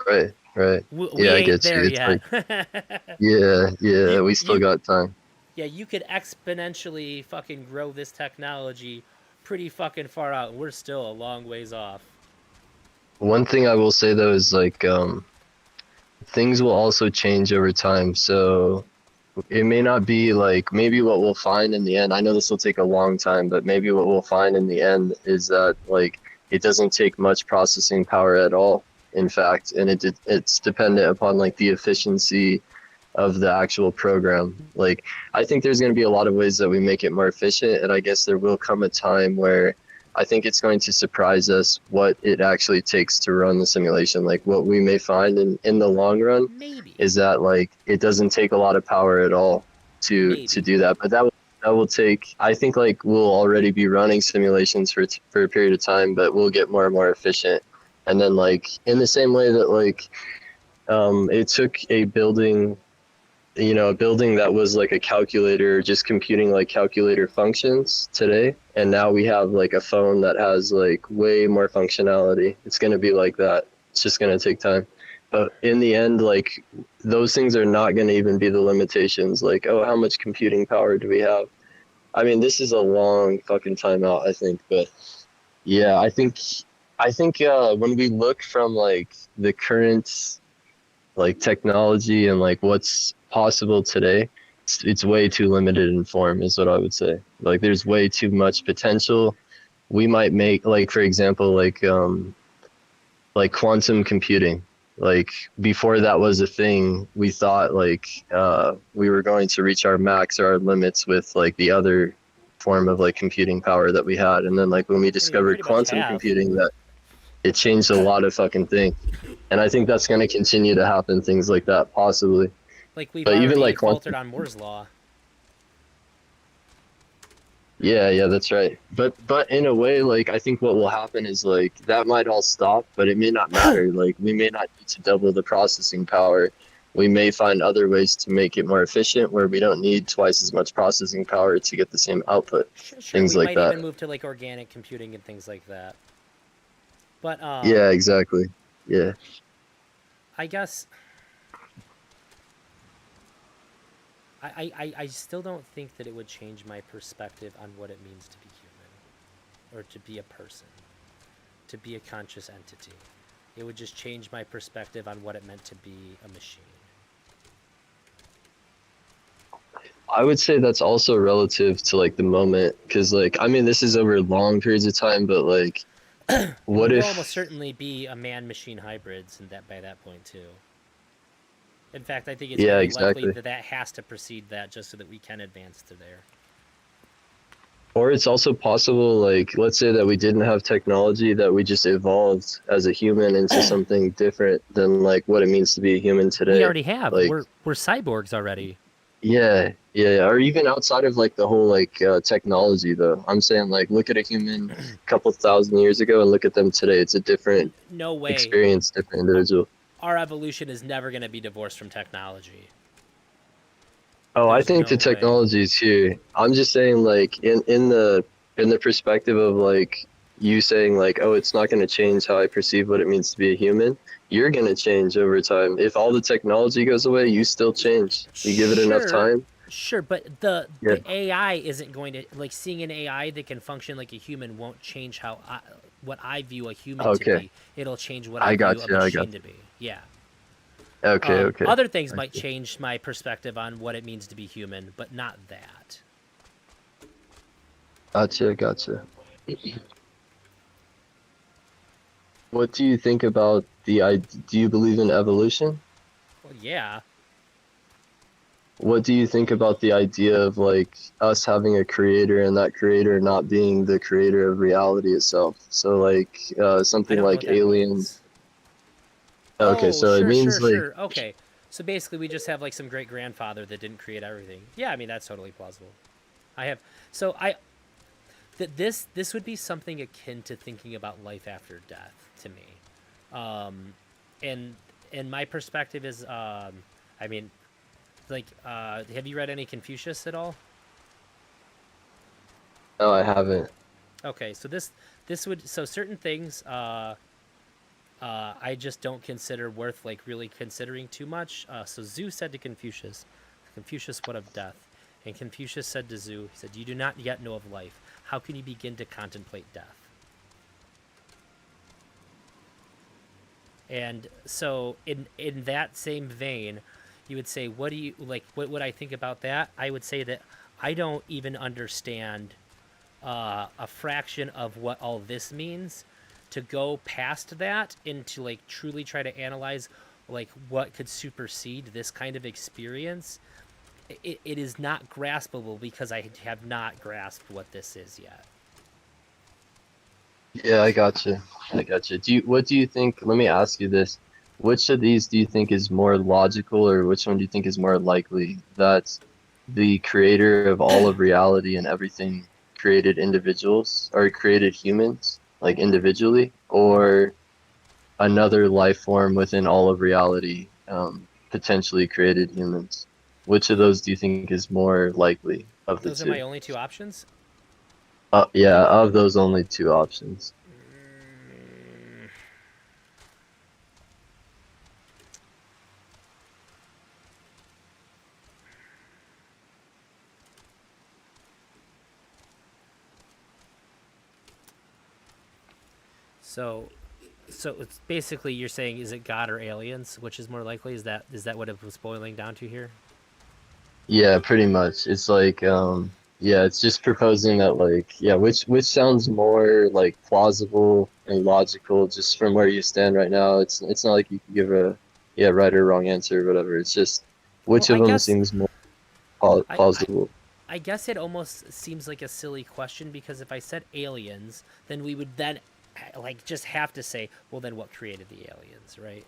Right, right. We Yeah, I ain't get you. there It's yet. like, yeah, we still got time. Yeah, you could exponentially fucking grow this technology pretty fucking far out, and we're still a long ways off. One thing I will say though is like things will also change over time. So it may not be like maybe what we'll find in the end. I know this will take a long time, but maybe what we'll find in the end is that like it doesn't take much processing power at all. In fact, and it's dependent upon like the efficiency of the actual program. Like I think there's going to be a lot of ways that we make it more efficient, and I guess there will come a time where I think it's going to surprise us what it actually takes to run the simulation. Like what we may find in the long run is that like it doesn't take a lot of power at all to do that. But that will take, I think like we'll already be running simulations for a period of time, but we'll get more and more efficient. And then like in the same way that like it took a building, a building that was like a calculator, just computing like calculator functions today, and now we have like a phone that has like way more functionality. It's going to be like that. It's just going to take time. But in the end, like those things are not going to even be the limitations. Like, oh, how much computing power do we have? I mean, this is a long fucking time out, I think. But yeah, I think when we look from like the current like technology and like what's possible today, it's way too limited in form is what I would say. Like there's way too much potential. We might make like, for example, like quantum computing. Like before that was a thing, we thought like we were going to reach our max or our limits with like the other form of like computing power that we had. And then like when we discovered quantum computing, that it changed a lot of fucking things. And I think that's going to continue to happen, things like that, possibly. Like we've but already even like faltered on Moore's law. Yeah, that's right. But in a way, like I think what will happen is like that might all stop, but it may not matter. Like we may not need to double the processing power. We may find other ways to make it more efficient where we don't need twice as much processing power to get the same output. Sure, things we like might that. even move to like organic computing and things like that. But yeah, exactly. Yeah. I guess I still don't think that it would change my perspective on what it means to be human, or to be a person, to be a conscious entity. It would just change my perspective on what it meant to be a machine. I would say that's also relative to like the moment, because like I mean this is over long periods of time, but like what We'll if almost certainly be a man-machine hybrids, and that by that point too. In fact, I think it's very likely that has to precede that, just so that we can advance to there. Or it's also possible, like, let's say that we didn't have technology, that we just evolved as a human into something different than, like, what it means to be a human today. We already have. Like, We're cyborgs already. Yeah. Or even outside of, like, the whole, like, technology, though. I'm saying, like, look at a human a couple thousand years ago and look at them today. It's a different No way. experience, different individual. Our evolution is never going to be divorced from technology. Oh, I think the technology is here. I'm just saying, like, in the perspective of like you saying like, oh, it's not going to change how I perceive what it means to be a human. You're going to change over time. If all the technology goes away, you still change. You give it enough time. Sure, but the AI isn't going to, like, seeing an AI that can function like a human won't change how what I view a human to be. It'll change what I view a machine to be. Yeah. Okay. Other things might change my perspective on what it means to be human, but not that. Gotcha. What do you think about do you believe in evolution? Well, yeah. What do you think about the idea of like us having a creator and that creator not being the creator of reality itself? So like something like aliens. Okay, so it means Sure. Okay, so basically we just have like some great grandfather that didn't create everything. Yeah, I mean that's totally plausible. This would be something akin to thinking about life after death to me, and my perspective is, I mean, like, have you read any Confucius at all? No, I haven't. Okay, so this would so certain things I just don't consider worth like really considering too much. So Zeus said to Confucius, what of death? And Confucius said to Zeus, he said, "You do not yet know of life. How can you begin to contemplate death?" And so in that same vein, you would say, what do you like? What would I think about that? I would say that I don't even understand a fraction of what all this means. To go past that and to like truly try to analyze like what could supersede this kind of experience, it is not graspable because I have not grasped what this is yet. Yeah, I got you. What do you think? Let me ask you this. Which of these do you think is more logical, or which one do you think is more likely that the creator of all of reality and everything created individuals or created humans, like individually, or another life form within all of reality potentially created humans? Which of those do you think is more likely of the Those two? are my only two options? Yeah, of those only two options. So it's basically you're saying, is it God or aliens? Which is more likely? Is that what it was boiling down to here? Yeah, pretty much. It's like, yeah, it's just proposing that, like, yeah, which sounds more like plausible and logical just from where you stand right now. It's not like you can give a right or wrong answer or whatever. It's just which Well, of them seems more plausible. I guess it almost seems like a silly question, because if I said aliens, then we would then like just have to say, well, then what created the aliens, right?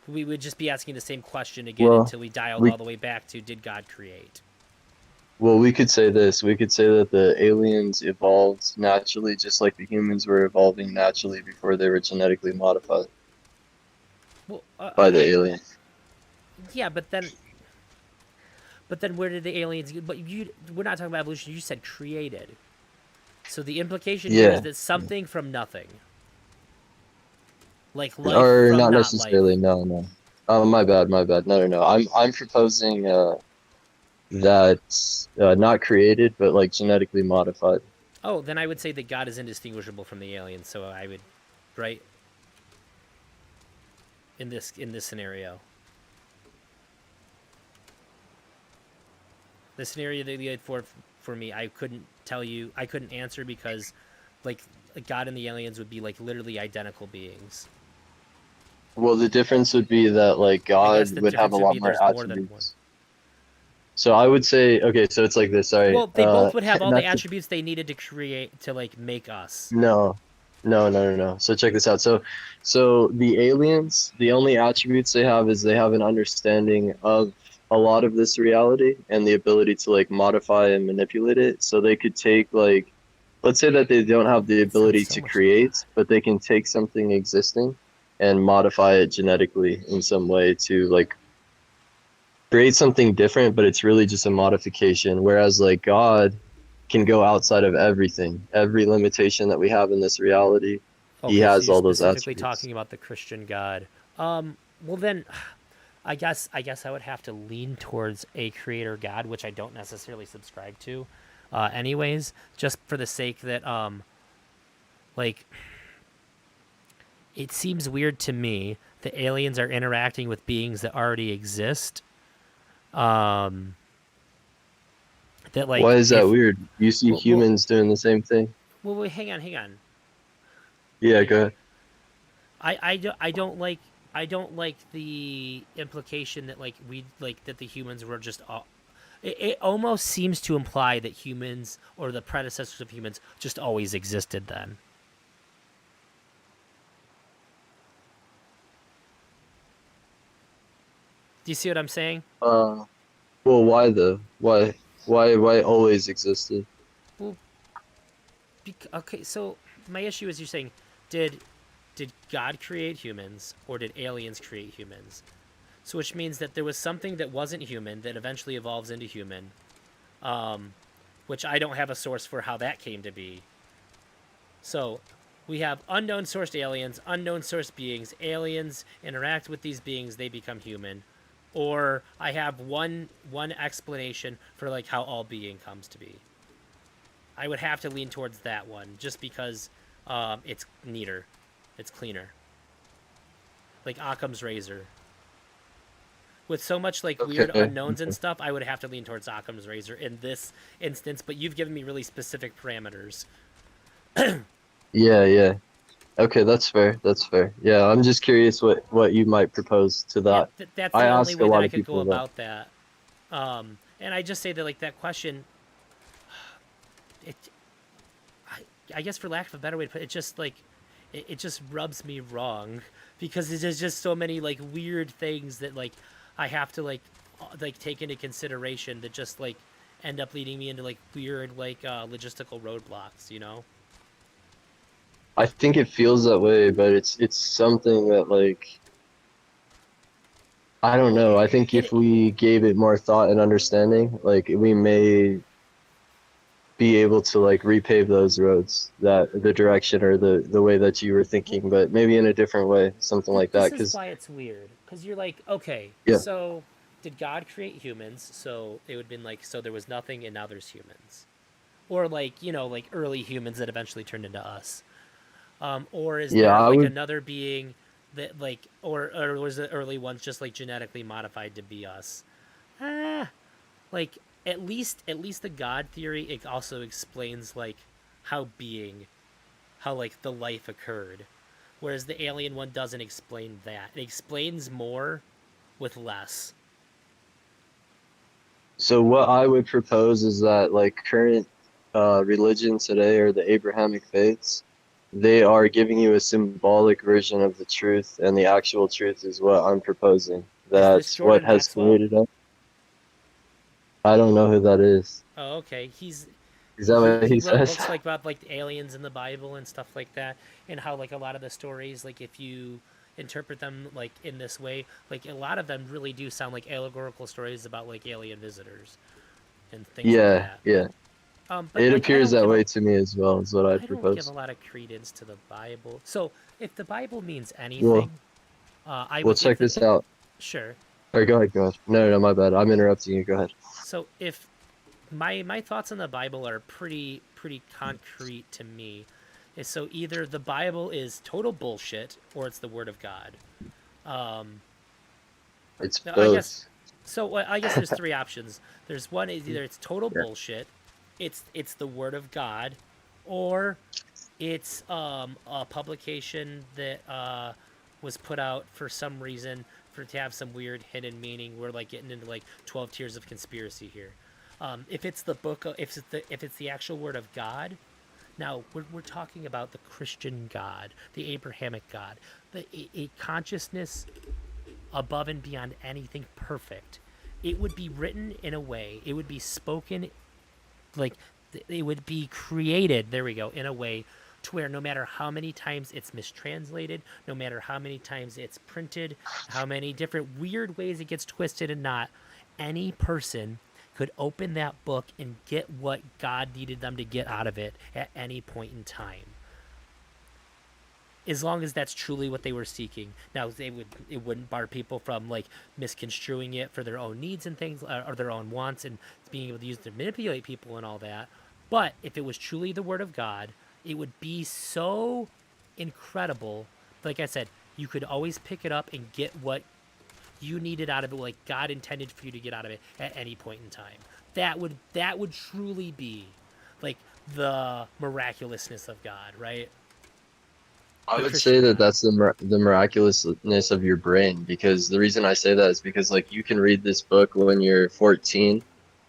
We would just be asking the same question again until we dialed all the way back to, did God create? Well, we could say this. We could say that the aliens evolved naturally, just like the humans were evolving naturally before they were genetically modified Well, by the aliens. Yeah, but then where did the aliens? But we're not talking about evolution. You said created. So the implication here is that something from nothing, like life or from not not necessarily. life. No. Oh, my bad. No. I'm proposing that not created, but like genetically modified. Oh, then I would say that God is indistinguishable from the aliens. So I would, right? In this scenario. The scenario that you had for me, I couldn't tell you. I couldn't answer because, like, God and the aliens would be like literally identical beings. Well, the difference would be that like God would have a lot more attributes. So I would say, okay, so it's like this. Sorry. Well, they both would have all the attributes they needed to create to like make us. No. So check this out. So the aliens, the only attributes they have is they have an understanding of a lot of this reality and the ability to like modify and manipulate it. So they could take like, let's say that they don't have the ability to create, but they can take something existing and modify it genetically in some way to like create something different, but it's really just a modification. Whereas like God can go outside of everything, every limitation that we have in this reality. Okay, he has so all those specifically attributes. talking about the Christian God. Well then, I guess I would have to lean towards a creator God, which I don't necessarily subscribe to, anyways, just for the sake that like, it seems weird to me that aliens are interacting with beings that already exist. That like. Why is that weird? You see humans doing the same thing. Well, wait, hang on. Yeah, go ahead. I don't like the implication that like that the humans were just it almost seems to imply that humans or the predecessors of humans just always existed then. Do you see what I'm saying? Well, why though? Why always existed? Well, okay, so my issue is you're saying, did God create humans or did aliens create humans? So which means that there was something that wasn't human that eventually evolves into human, which I don't have a source for how that came to be. So we have unknown sourced aliens, unknown source beings. Aliens interact with these beings, they become human. Or I have one explanation for like how all being comes to be. I would have to lean towards that one just because it's neater, it's cleaner. Like Occam's razor. With so much like weird unknowns and stuff, I would have to lean towards Occam's razor in this instance. But you've given me really specific parameters. Yeah. Okay, that's fair. That's fair. Yeah, I'm just curious what you might propose to that. Yeah, that's the only way that I could go about that. And I just say that like that question. I guess for lack of a better way to put it, just like it just rubs me wrong because there's just so many like weird things that like I have to like take into consideration that just like end up leading me into like weird like logistical roadblocks, you know? I think it feels that way, but it's something that like I don't know. I think if we gave it more thought and understanding, like we may be able to like repave those roads, that the direction or the way that you were thinking, but maybe in a different way, something like that. This is why it's weird, because you're like, okay, Yeah. so did God create humans? So it would have been like, so there was nothing and now there's humans, or like, you know, like early humans that eventually turned into us, or is there like another being that like, or was the early ones just like genetically modified to be us? Like at least the God theory, it also explains like how like the life occurred, whereas the alien one doesn't explain that. It explains more with less. So what I would propose is that like current religion today, or the Abrahamic faiths, they are giving you a symbolic version of the truth, and the actual truth is what I'm proposing. That's what has created us. I don't know who that is. Oh, okay. Is that what he wrote says? books like about like the aliens in the Bible and stuff like that, and how like a lot of the stories, like if you interpret them like in this way, like a lot of them really do sound like allegorical stories about like alien visitors and things like that. Yeah. But, It like, appears that way to me as well, is what I'd I don't propose. give a lot of credence to the Bible. So if the Bible means anything, I would check this out. Sure. Or go ahead. No, my bad. I'm interrupting you. Go ahead. So if my thoughts on the Bible are pretty concrete to me, is so either the Bible is total bullshit or it's the Word of God. It's both. I guess there's three options. There's one is either it's total bullshit, it's the Word of God, or it's a publication that was put out for some reason to have some weird hidden meaning. We're like getting into like 12 tiers of conspiracy here. If it's the book, if it's the actual Word of God, now we're talking about the Christian God, the Abrahamic God, a consciousness above and beyond anything perfect. It would be written in a way, it would be spoken, like it would be created. There we go, in a way to where no matter how many times it's mistranslated, no matter how many times it's printed, how many different weird ways it gets twisted and not, any person could open that book and get what God needed them to get out of it at any point in time. As long as that's truly what they were seeking. Now, it wouldn't bar people from like misconstruing it for their own needs and things, or their own wants, and being able to use it to manipulate people and all that. But if it was truly the Word of God, it would be so incredible. Like I said, you could always pick it up and get what you needed out of it, like God intended for you to get out of it at any point in time. That would truly be like the miraculousness of God, right? I would say that that's the miraculousness of your brain, because the reason I say that is because like you can read this book when you're 14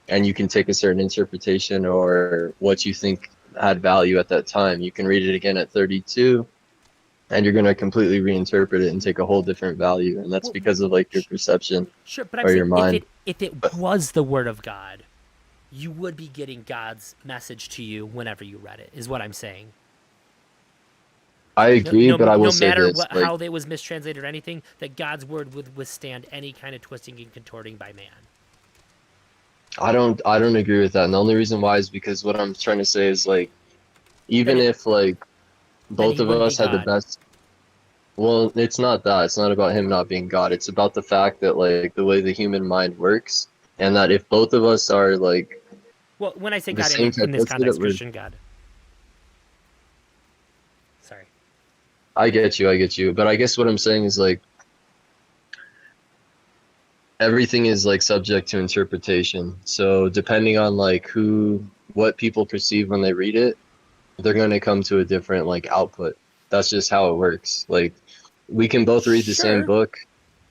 and you can take a certain interpretation or what you think had value at that time. You can read it again at 32 and you're going to completely reinterpret it and take a whole different value, and that's because of like your perception but or your mind. If it was the Word of God, you would be getting God's message to you whenever you read it, is what I'm saying. I agree, but I will say this. No matter how it was mistranslated or anything, that God's Word would withstand any kind of twisting and contorting by man. I don't agree with that. And the only reason why is because what I'm trying to say is like, even if like both he of wouldn't be us had the God. best. Well, it's not that. It's not about him not being God. It's about the fact that like the way the human mind works, and that if both of us are like Well, when I say the God same in type, this let's say that context, we're. Christian God. Sorry. I get you. But I guess what I'm saying is like everything is like subject to interpretation. So depending on like what people perceive when they read it, they're going to come to a different like output. That's just how it works. Like we can both read the same Sure. book,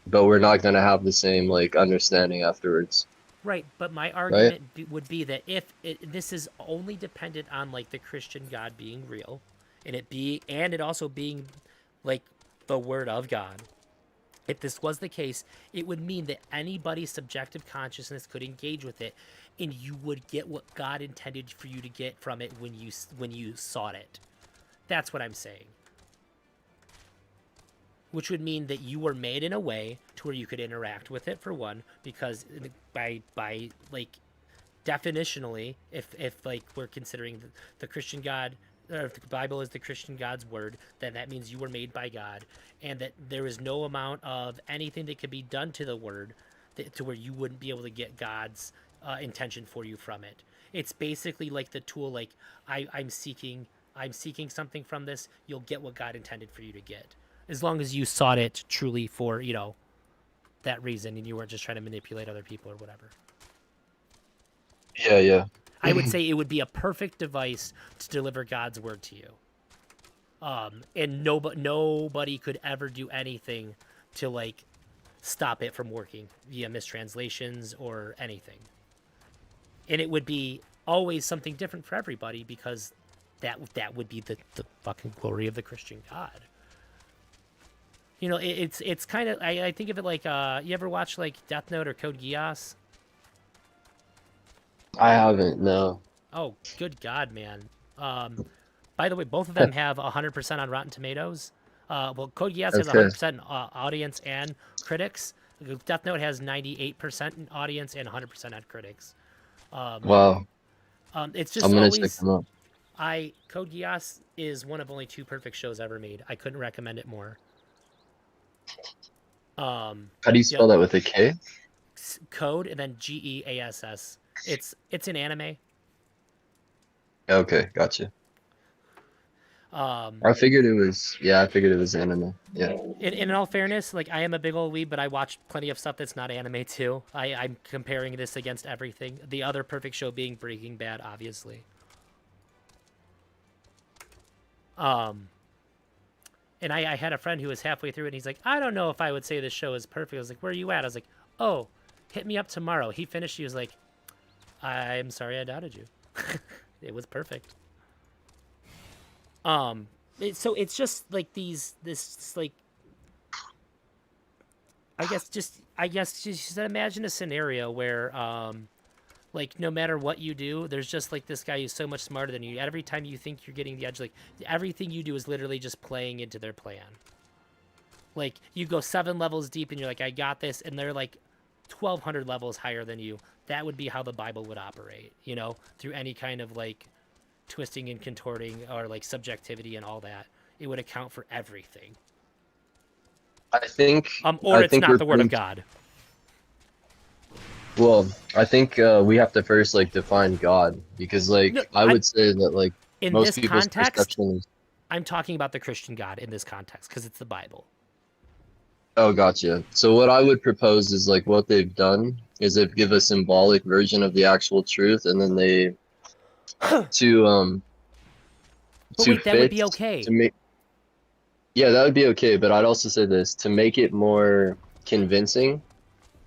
but we're not going to have the same like understanding afterwards. Right, but my Right? argument would be that if this is only dependent on like the Christian God being real, and it also being like the word of God. If this was the case, it would mean that anybody's subjective consciousness could engage with it, and you would get what God intended for you to get from it when you sought it. That's what I'm saying. Which would mean that you were made in a way to where you could interact with it, for one, because by like definitionally, if like we're considering the Christian God, or if the Bible is the Christian God's word, then that means you were made by God, and that there is no amount of anything that could be done to the word to where you wouldn't be able to get God's intention for you from it. It's basically like the tool, like I'm seeking something from this. You'll get what God intended for you to get, as long as you sought it truly for that reason, and you weren't just trying to manipulate other people or whatever. Yeah. I would say it would be a perfect device to deliver God's word to you. And nobody could ever do anything to like stop it from working via mistranslations or anything. And it would be always something different for everybody, because that would be the fucking glory of the Christian God. It's kind of, I think of it like, you ever watch like Death Note or Code Geass? I haven't, no. Oh, good God, man. By the way, both of them have 100% on Rotten Tomatoes. Well, Code Geass has Okay. 100% audience and critics. Death Note has 98% in audience and 100% on critics. Wow. It's just I'm gonna always, check them out. Code Geass is one of only 2 perfect shows ever made. I couldn't recommend it more. How do you spell that, with a K? Code and then Geass. It's an anime. Okay, gotcha. I figured it was anime. Yeah. In all fairness, like, I am a big old weeb, but I watch plenty of stuff that's not anime too. I'm comparing this against everything. The other perfect show being Breaking Bad, obviously. And I had a friend who was halfway through it, and he's like, I don't know if I would say this show is perfect. I was like, where are you at? I was like, oh, hit me up tomorrow. He finished, he was like, I'm sorry I doubted you. It was perfect. So it's just like this like, I guess just imagine a scenario where like, no matter what you do, there's just like this guy who's so much smarter than you. Every time you think you're getting the edge, like, everything you do is literally just playing into their plan. Like, you go 7 levels deep and you're like, I got this, and they're like 1,200 levels higher than you. That would be how the Bible would operate, through any kind of like twisting and contorting or like subjectivity and all that. It would account for everything. I think. Or it's not the word of God. Well, I think we have to first like define God, because like I would say that like in most this people's context, perception is. I'm talking about the Christian God in this context because it's the Bible. Oh, gotcha. So what I would propose is like what they've done is they've give a symbolic version of the actual truth, and then they But wait, that would be okay. Yeah, that would be okay, but I'd also say this, to make it more convincing,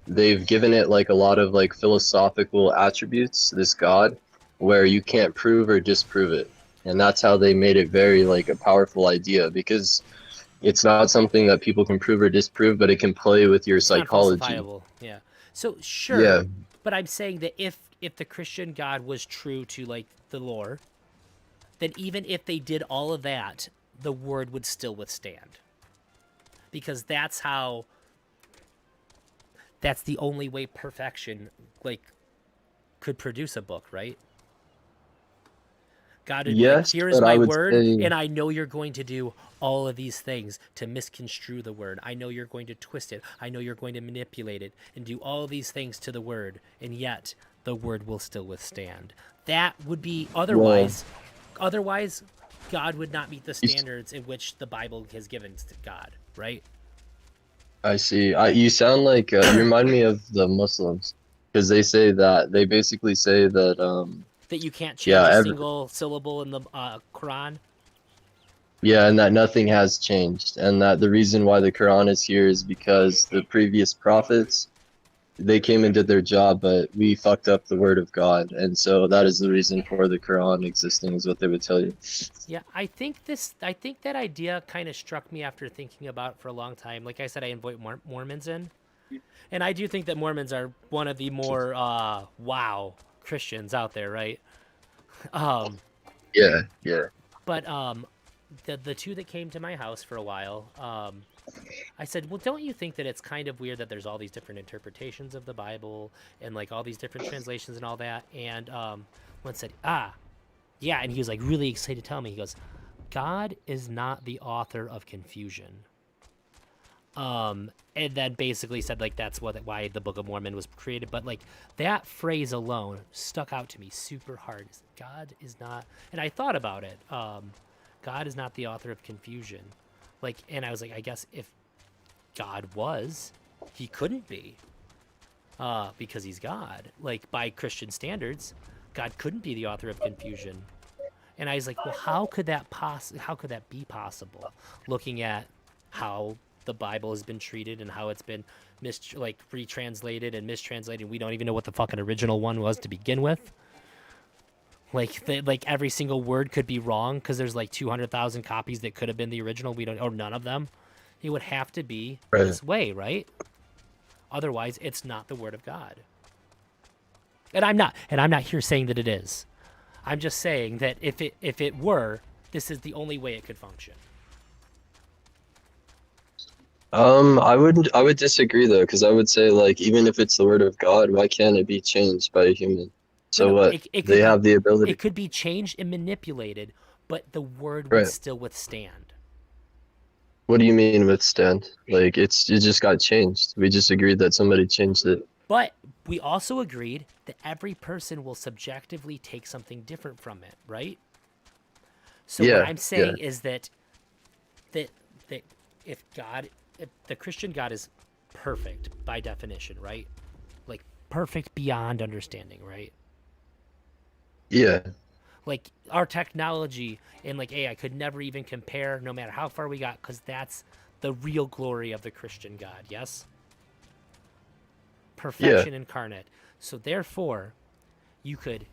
they've given it like a lot of like philosophical attributes, this God, where you can't prove or disprove it. And that's how they made it very like a powerful idea, because it's not something that people can prove or disprove, but it can play with your psychology. Non-falsifiable. Yeah. So sure. Yeah. But I'm saying that if the Christian God was true to like the lore, then even if they did all of that, the word would still withstand. Because that's the only way perfection like could produce a book, right? God would Yes, be like, here is but my I would word, say- and I know you're going to do all of these things to misconstrue the word. I know you're going to twist it. I know you're going to manipulate it and do all these things to the word, and yet the word will still withstand. That would be otherwise. Otherwise, God would not meet the standards in which the Bible has given to God, right? I see. You sound like you remind me of the Muslims, because they basically say that That you can't change Yeah, a every- single syllable in the Quran. yeah, and that nothing has changed, and that the reason why the Quran is here is because the previous prophets, they came and did their job, but we fucked up the word of God, and so that is the reason for the Quran existing, is what they would tell you. Yeah, I think that idea kind of struck me after thinking about it for a long time. Like I said, I invite Mormons in, and I do think that Mormons are one of the more wow Christians out there, right? Yeah. But the two that came to my house for a while, I said, well, don't you think that it's kind of weird that there's all these different interpretations of the Bible and like all these different translations and all that? And one said, yeah, and he was like really excited to tell me. He goes, God is not the author of confusion. And then basically said like that's why the Book of Mormon was created. But like that phrase alone stuck out to me super hard. God is not, and I thought about it. God is not the author of confusion. Like, and I was like, I guess if God was, he couldn't be, because he's God. Like by Christian standards, God couldn't be the author of confusion. And I was like, well, how could that be possible? Looking at how the Bible has been treated and how it's been retranslated and mistranslated. We don't even know what the fucking original one was to begin with. Like every single word could be wrong because there's like 200,000 copies that could have been the original. We don't, or none of them. It would have to be this way, right? Otherwise, it's not the word of God. And I'm not here saying that it is. I'm just saying that if it were, this is the only way it could function. I would disagree though, because I would say like even if it's the word of God, why can't it be changed by a human? So No, what? They have the ability. It could be changed and manipulated, but the word would still withstand. What do you mean withstand? Like it just got changed. We just agreed that somebody changed it. But we also agreed that every person will subjectively take something different from it, right? So what I'm saying is that if the Christian God is perfect by definition, right? Like perfect beyond understanding, right? Yeah. Like our technology and like, I could never even compare no matter how far we got, because that's the real glory of the Christian God, yes? Perfection incarnate. So therefore, you could,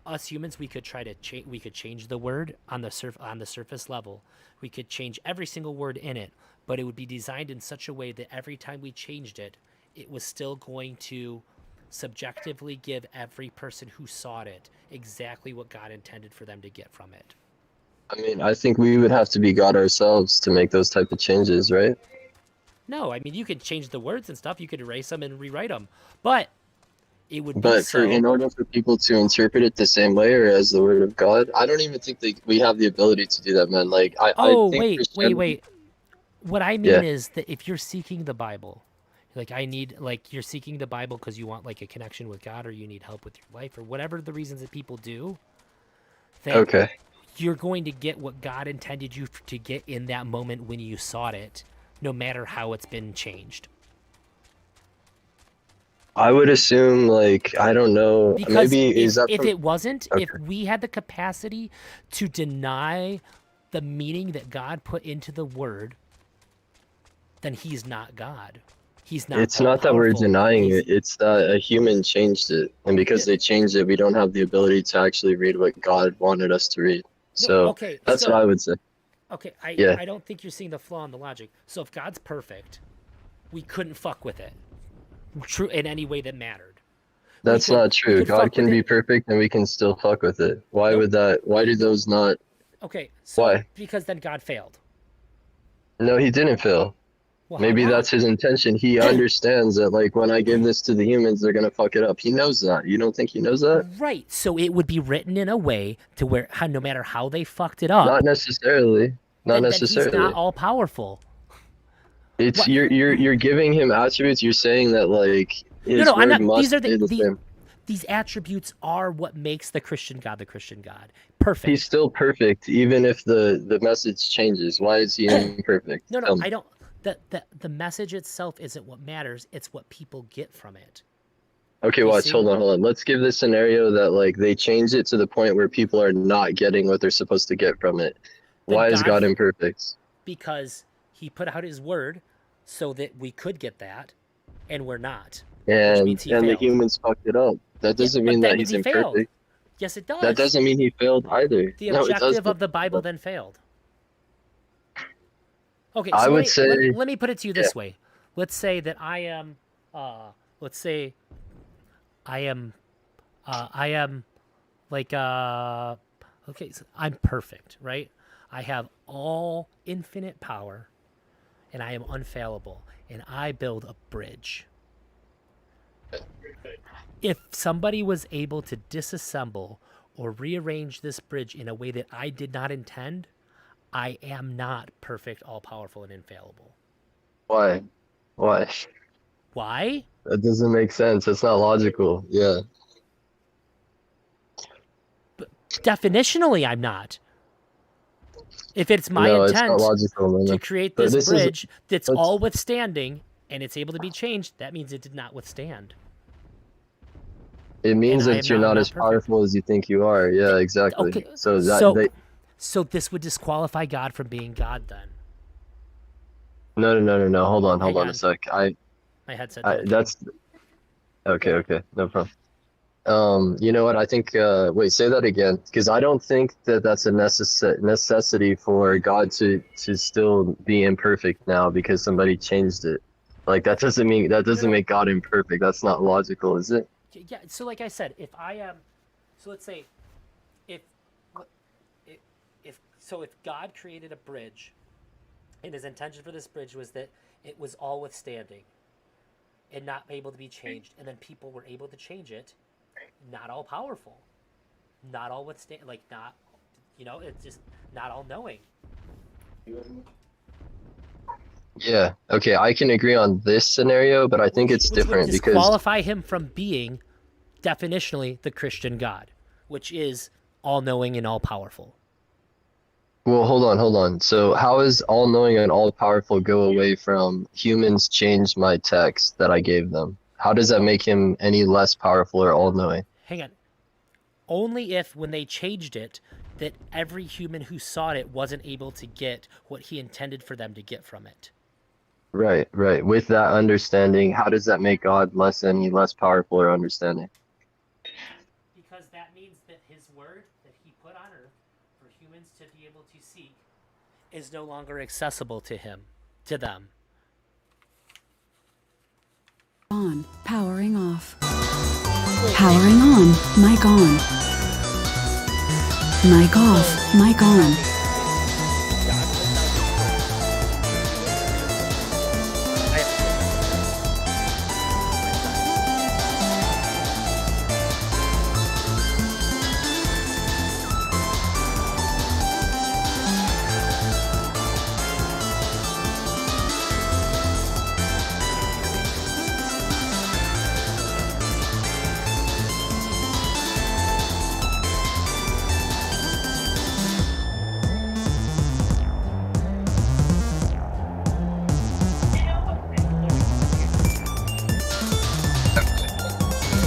us humans, we could try to we could change the word on the surface level. We could change every single word in it, but it would be designed in such a way that every time we changed it, it was still going to subjectively give every person who saw it exactly what God intended for them to get from it. I mean, I think we would have to be God ourselves to make those type of changes, right? No, I mean, you could change the words and stuff. You could erase them and rewrite them, but it would be But in order for people to interpret it the same way or as the word of God, I don't even think we have the ability to do that, man. Like, I think wait. What I mean is that if you're seeking the Bible, you're seeking the Bible because you want like a connection with God, or you need help with your life, or whatever the reasons that people do. That you're going to get what God intended you to get in that moment when you sought it, no matter how it's been changed. I would assume, like, I don't know. Because maybe if it wasn't, if we had the capacity to deny the meaning that God put into the word, then he's not God. He's not. It's not that we're denying it. It's that a human changed it, and because they changed it, we don't have the ability to actually read what God wanted us to read. So that's what I would say. Okay, I don't think you're seeing the flaw in the logic. So if God's perfect, we couldn't fuck with it. True in any way that mattered. That's not true. God can be perfect and we can still fuck with it. Why would that? Why do those not? Okay, so why? Because then God failed. No, he didn't fail. Well, how Maybe not? that's his intention. He understands that, like, when I give this to the humans, they're gonna fuck it up. He knows that. You don't think he knows that? Right. So it would be written in a way to where, no matter how they fucked it up, Not necessarily. Not then necessarily. he's not all powerful. It's What? you're giving him attributes. You're saying that like his No, I'm word not. must These are be the same. these attributes are what makes the Christian God. Perfect. He's still perfect, even if the message changes. Why is he imperfect? No, Tell me. I don't. The message itself isn't what matters. It's what people get from it. Okay, You watch. see? Hold on. Let's give this scenario that like they change it to the point where people are not getting what they're supposed to get from it. Then Why is God- God imperfect? Because he put out his word so that we could get that, and we're not. And means he the failed. humans fucked it up. That doesn't but mean that that means he's he failed. imperfect. Yes, it does. That doesn't mean he failed either. The No, it objective doesn't. of the Bible then failed. Okay, so I would say- let me put it to you this way. Let's say that I am, like, okay, so I'm perfect, right? I have all infinite power, and I am unfallible, and I build a bridge. If somebody was able to disassemble or rearrange this bridge in a way that I did not intend, I am not perfect, all-powerful, and infallible. Why? Why? Why? That doesn't make sense. It's not logical. Yeah. Definitionally, I'm not. If it's my No, it's intent not logical, man. to create But this this is- bridge that's let's- all withstanding and it's able to be changed, that means it did not withstand. It means And I that am you're not as perfect. powerful as you think you are. Yeah, exactly. Okay, So that so, they, so this would disqualify God from being God then. no. Hold on Hang on. a sec. My headset. okay. That's okay. No problem. You know what? I think. Wait, say that again, because I don't think that that's a necessity for God to still be imperfect now because somebody changed it. Like that doesn't make God imperfect. That's not logical, is it? Yeah, so like I said, if I am, so let's say, if God created a bridge, and his intention for this bridge was that it was all withstanding, and not able to be changed, and then people were able to change it, not all powerful, not all withstand, like not, it's just not all knowing. Yeah. Okay, I can agree on this scenario, but I think it's Which would different because disqualify him from being, definitionally, the Christian God, which is all-knowing and all-powerful. well, hold on. So how is all-knowing and all-powerful go away from humans change my text that I gave them? How does that make him any less powerful or all-knowing? Hang on. Only if, when they changed it, that every human who saw it wasn't able to get what he intended for them to get from it. Right. With that understanding, how does that make God any less powerful or understanding? Because that means that his word that he put on earth for humans to be able to seek is no longer accessible to them. On. Powering off. Powering on. Mic on. Mic off. Mic on.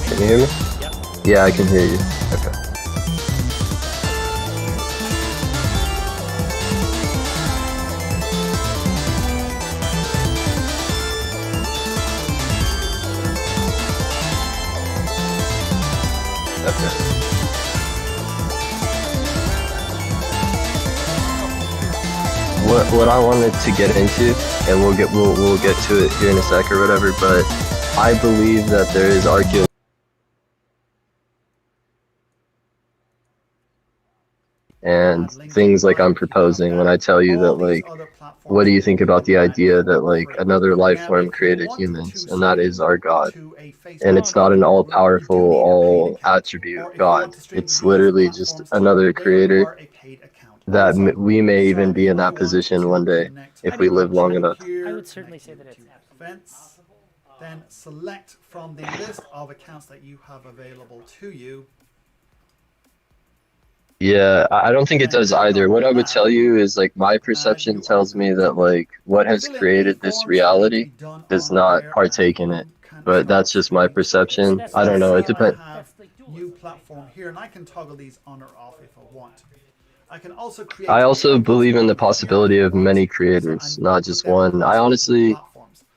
Can you hear me? Yep. Yeah, I can hear you. Okay. What I wanted to get into, and we'll get to it here in a sec or whatever, but I believe that there is and things like I'm proposing when I tell you that like, what do you think about the idea that like another life form created humans and that is our God? And it's not an all-powerful, all-attribute God. It's literally just another creator that we may even be in that position one day if we live long enough. I would certainly say that it's events. Then select from the list of accounts that you have available to you. Yeah, I don't think it does either. What I would tell you is like my perception tells me that like what has created this reality does not partake in it. But that's just my perception. I don't know. It depends. New platform here, and I can toggle these on or off if I want. I can also create. I also believe in the possibility of many creators, not just one. I honestly,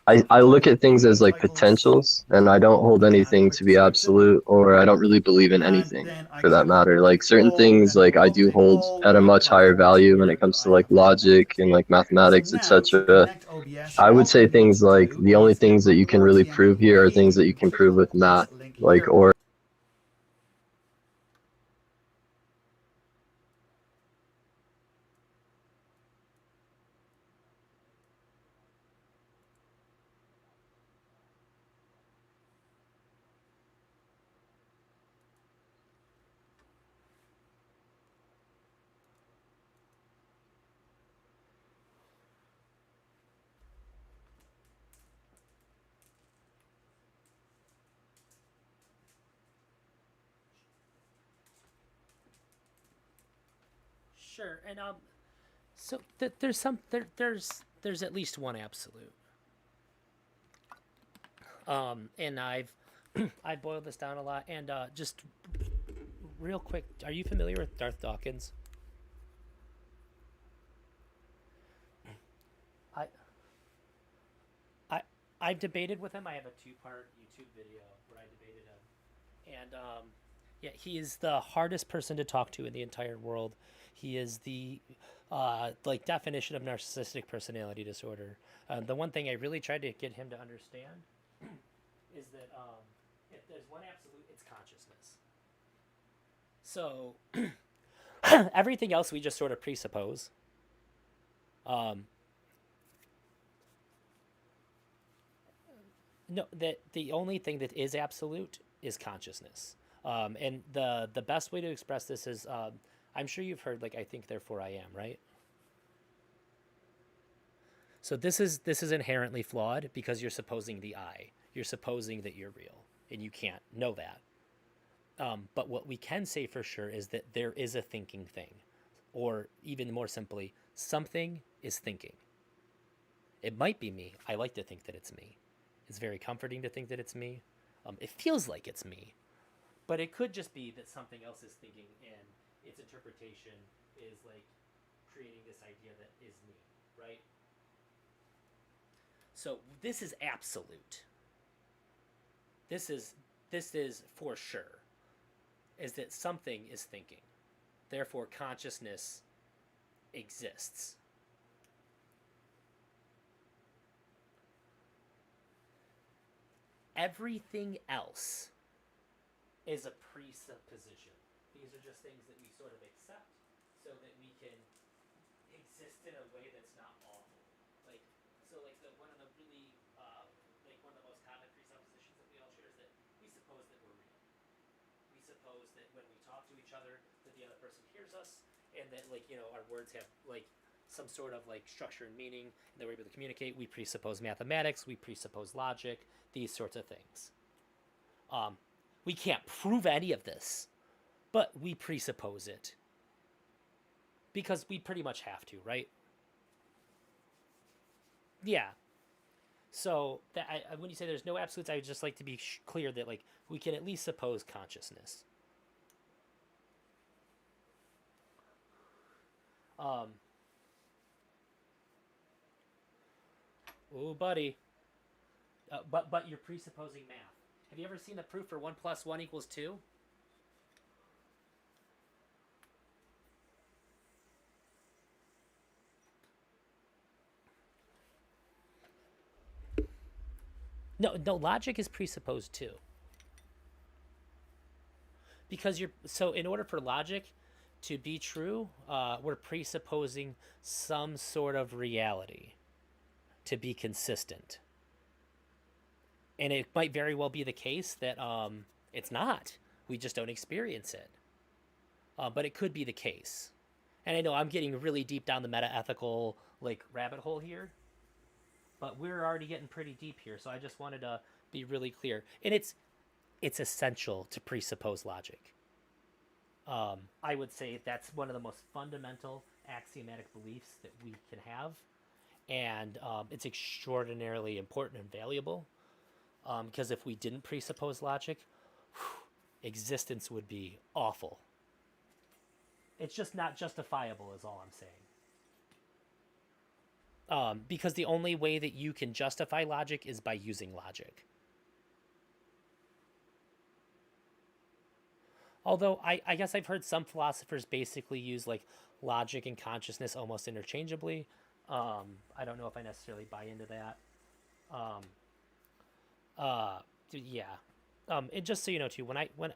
I look at things as like potentials, and I don't hold anything to be absolute, or I don't really believe in anything for that matter. Like certain things, like I do hold at a much higher value when it comes to like logic and like mathematics, etc. I would say things like the only things that you can really prove here are things that you can prove with math, like or. Sure, and so there's at least one absolute. And I've boiled this down a lot, and just real quick, are you familiar with Darth Dawkins? I've debated with him. I have a 2-part YouTube video where I debated him, and yeah, he is the hardest person to talk to in the entire world. He is the like definition of narcissistic personality disorder. The one thing I really tried to get him to understand is that if there's one absolute, it's consciousness. So everything else we just sort of presuppose. No, that the only thing that is absolute is consciousness. And the best way to express this is, I'm sure you've heard, like, I think, therefore I am, right? So this is inherently flawed because you're supposing the I. You're supposing that you're real, and you can't know that. But what we can say for sure is that there is a thinking thing, or even more simply, something is thinking. It might be me. I like to think that it's me. It's very comforting to think that it's me. It feels like it's me. But it could just be that something else is thinking, and its interpretation is like creating this idea that is me, right? So this is absolute. This is for sure, is that something is thinking. Therefore, consciousness exists. Everything else is a presupposition. These are just things that we sort of accept so that we can exist in a way that's not awful. Like, so like one of the really, like one of the most common presuppositions that we all share is that we suppose that we're real. We suppose that when we talk to each other, that the other person hears us, and that like, you know, our words have like some sort of like structure and meaning, and that we're able to communicate. We presuppose mathematics, we presuppose logic, these sorts of things. We can't prove any of this, but we presuppose it because we pretty much have to, right? Yeah. So that when you say there's no absolutes, I would just like to be clear that like we can at least suppose consciousness. Oh, buddy. But you're presupposing math. Have you ever seen the proof for 1 + 1 = 2? No, logic is presupposed too. Because so in order for logic to be true, we're presupposing some sort of reality to be consistent. And it might very well be the case that it's not. We just don't experience it. But it could be the case. And I know I'm getting really deep down the meta-ethical like rabbit hole here, but we're already getting pretty deep here, so I just wanted to be really clear. And it's essential to presuppose logic. I would say that's one of the most fundamental axiomatic beliefs that we can have, and it's extraordinarily important and valuable, because if we didn't presuppose logic, existence would be awful. It's just not justifiable is all I'm saying. Because the only way that you can justify logic is by using logic. Although I guess I've heard some philosophers basically use like logic and consciousness almost interchangeably. I don't know if I necessarily buy into that. Yeah. And just so you know too, when I well,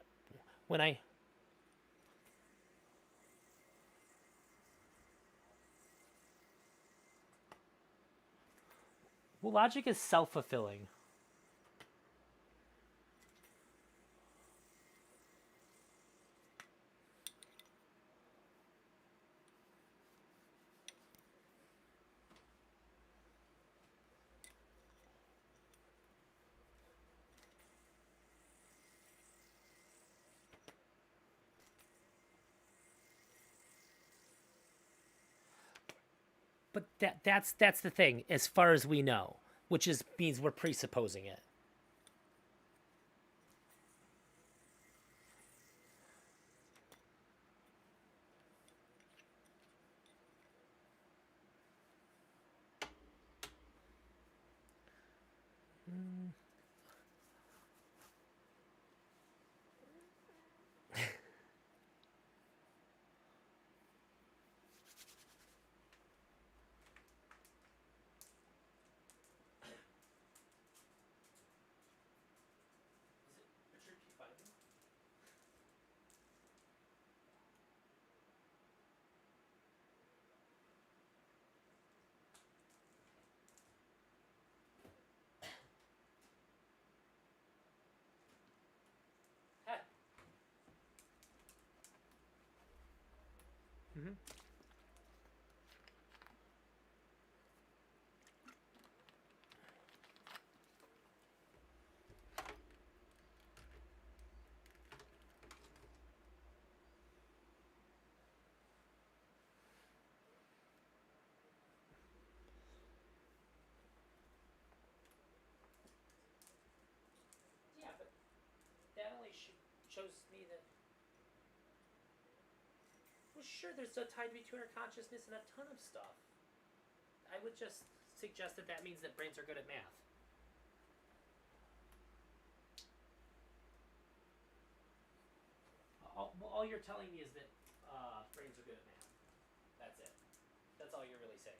logic is self-fulfilling. But that's the thing, as far as we know, which means we're presupposing it. Mm-hmm. Yeah, but that only shows me that. Well, sure, there's a tie between our consciousness and a ton of stuff. I would just suggest that means that brains are good at math. All you're telling me is that brains are good at math. That's it. That's all you're really saying.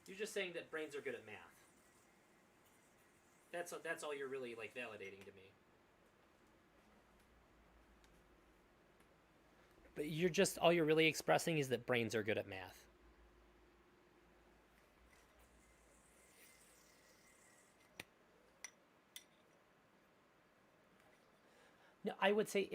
You're just saying that brains are good at math. That's all you're really like validating to me. But all you're really expressing is that brains are good at math. No, I would say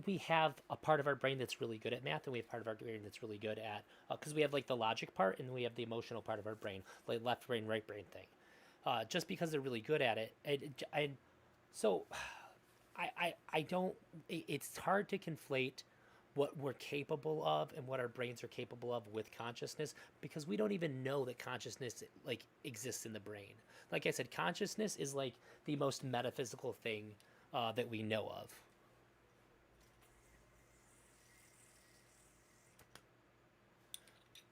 we have a part of our brain that's really good at math, and we have part of our brain that's really good at, because we have like the logic part, and we have the emotional part of our brain, like left brain, right brain thing. Just because they're really good at it, I don't. It's hard to conflate what we're capable of and what our brains are capable of with consciousness, because we don't even know that consciousness like exists in the brain. Like I said, consciousness is like the most metaphysical thing that we know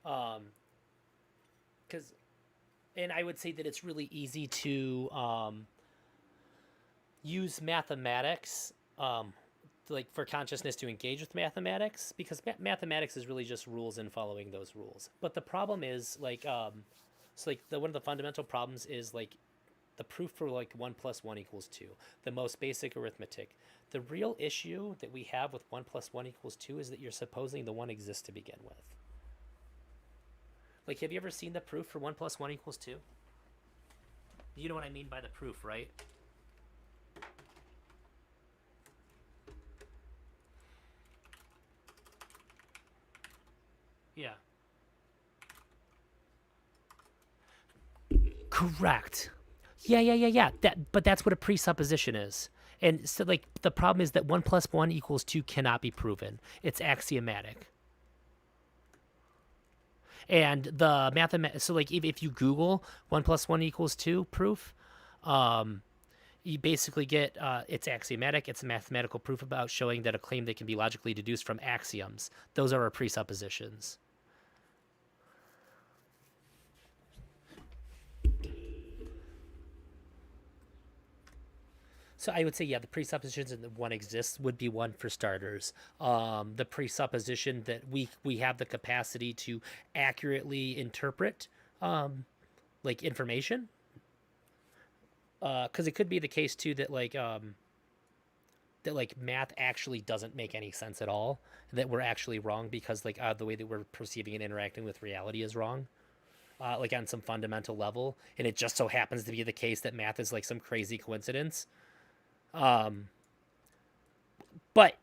of. And I would say that it's really easy to use mathematics, like for consciousness to engage with mathematics, because mathematics is really just rules and following those rules. But the problem is like, one of the fundamental problems is like the proof for like 1 + 1 = 2, the most basic arithmetic. The real issue that we have with 1 + 1 = 2 is that you're supposing the one exists to begin with. Like, have you ever seen the proof for 1 + 1 = 2? You know what I mean by the proof, right? Yeah. Correct. Yeah. But that's what a presupposition is. And so, like, the problem is that 1 + 1 = 2 cannot be proven. It's axiomatic. And the so like if you Google 1 + 1 = 2 proof, you basically get it's axiomatic. It's a mathematical proof about showing that a claim that can be logically deduced from axioms. Those are our presuppositions. So I would say, yeah, the presuppositions that one exists would be one for starters. The presupposition that we have the capacity to accurately interpret like information. Because it could be the case too that like math actually doesn't make any sense at all, that we're actually wrong because like the way that we're perceiving and interacting with reality is wrong. Like on some fundamental level, and it just so happens to be the case that math is like some crazy coincidence. But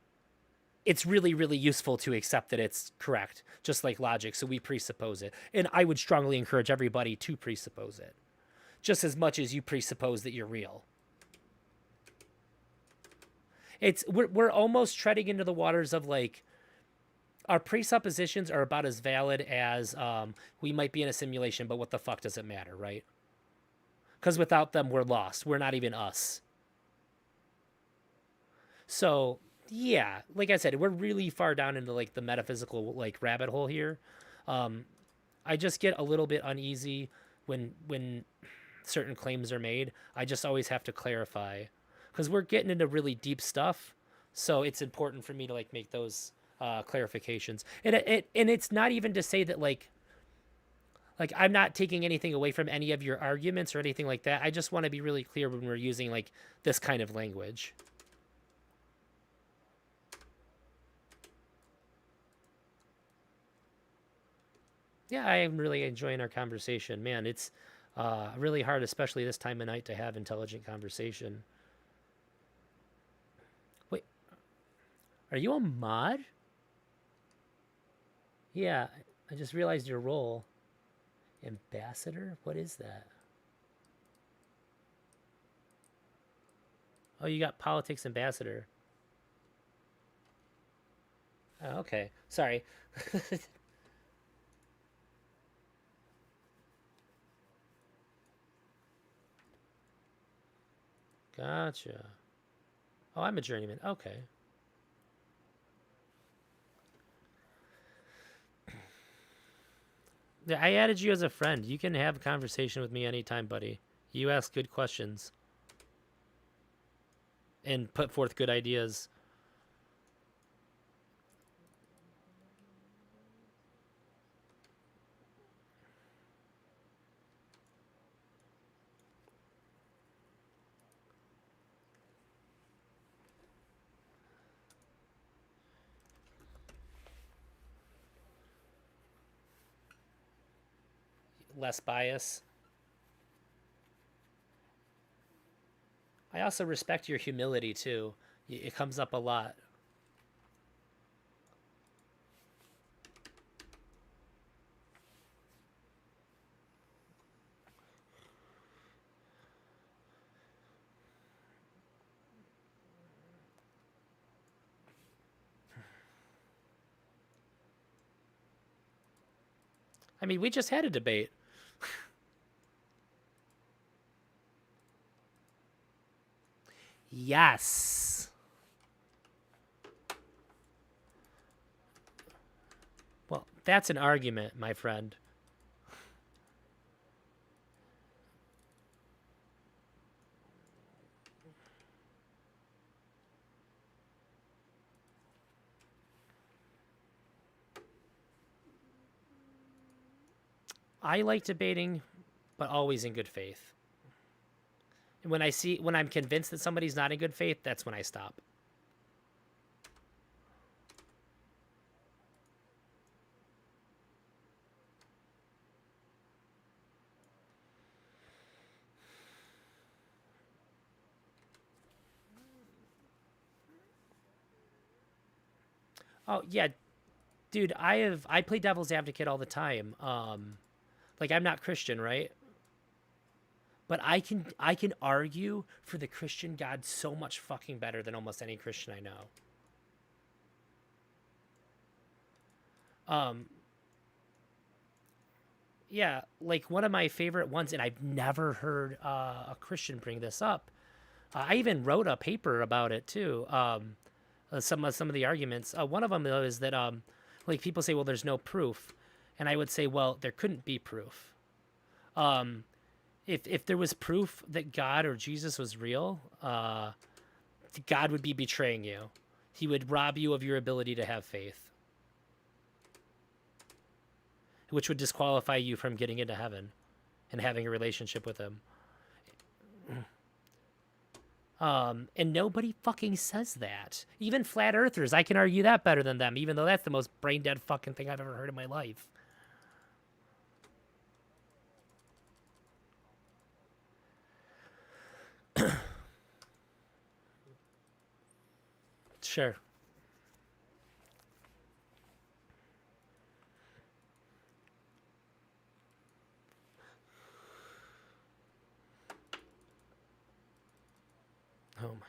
it's really, really useful to accept that it's correct, just like logic. So we presuppose it. And I would strongly encourage everybody to presuppose it, just as much as you presuppose that you're real. We're almost treading into the waters of like, our presuppositions are about as valid as we might be in a simulation, but what the fuck does it matter, right? Because without them, we're lost. We're not even us. So, yeah, like I said, we're really far down into like the metaphysical like rabbit hole here. I just get a little bit uneasy when certain claims are made. I just always have to clarify because we're getting into really deep stuff. So it's important for me to like make those clarifications. And it's not even to say that like I'm not taking anything away from any of your arguments or anything like that. I just want to be really clear when we're using like this kind of language. Yeah, I am really enjoying our conversation. Man, it's really hard, especially this time of night, to have intelligent conversation. Wait, are you a mod? Yeah, I just realized your role. Ambassador? What is that? Oh, you got politics ambassador. Oh, okay. Sorry. Gotcha. Oh, I'm a journeyman. Okay. Yeah, I added you as a friend. You can have a conversation with me anytime, buddy. You ask good questions. And put forth good ideas. Less bias. I also respect your humility too. It comes up a lot. I mean, we just had a debate. Yes. Well, that's an argument, my friend. I like debating, but always in good faith. When I'm convinced that somebody's not in good faith, that's when I stop. Oh yeah, dude, I play devil's advocate all the time. Like I'm not Christian, right? But I can argue for the Christian God so much fucking better than almost any Christian I know. Yeah, like one of my favorite ones, and I've never heard a Christian bring this up. I even wrote a paper about it too. Some of the arguments. One of them though is that like people say, well, there's no proof, and I would say, well, there couldn't be proof. If there was proof that God or Jesus was real, God would be betraying you. He would rob you of your ability to have faith, which would disqualify you from getting into heaven and having a relationship with him. And nobody fucking says that. Even flat earthers, I can argue that better than them, even though that's the most brain dead fucking thing I've ever heard in my life. Sure. Oh my.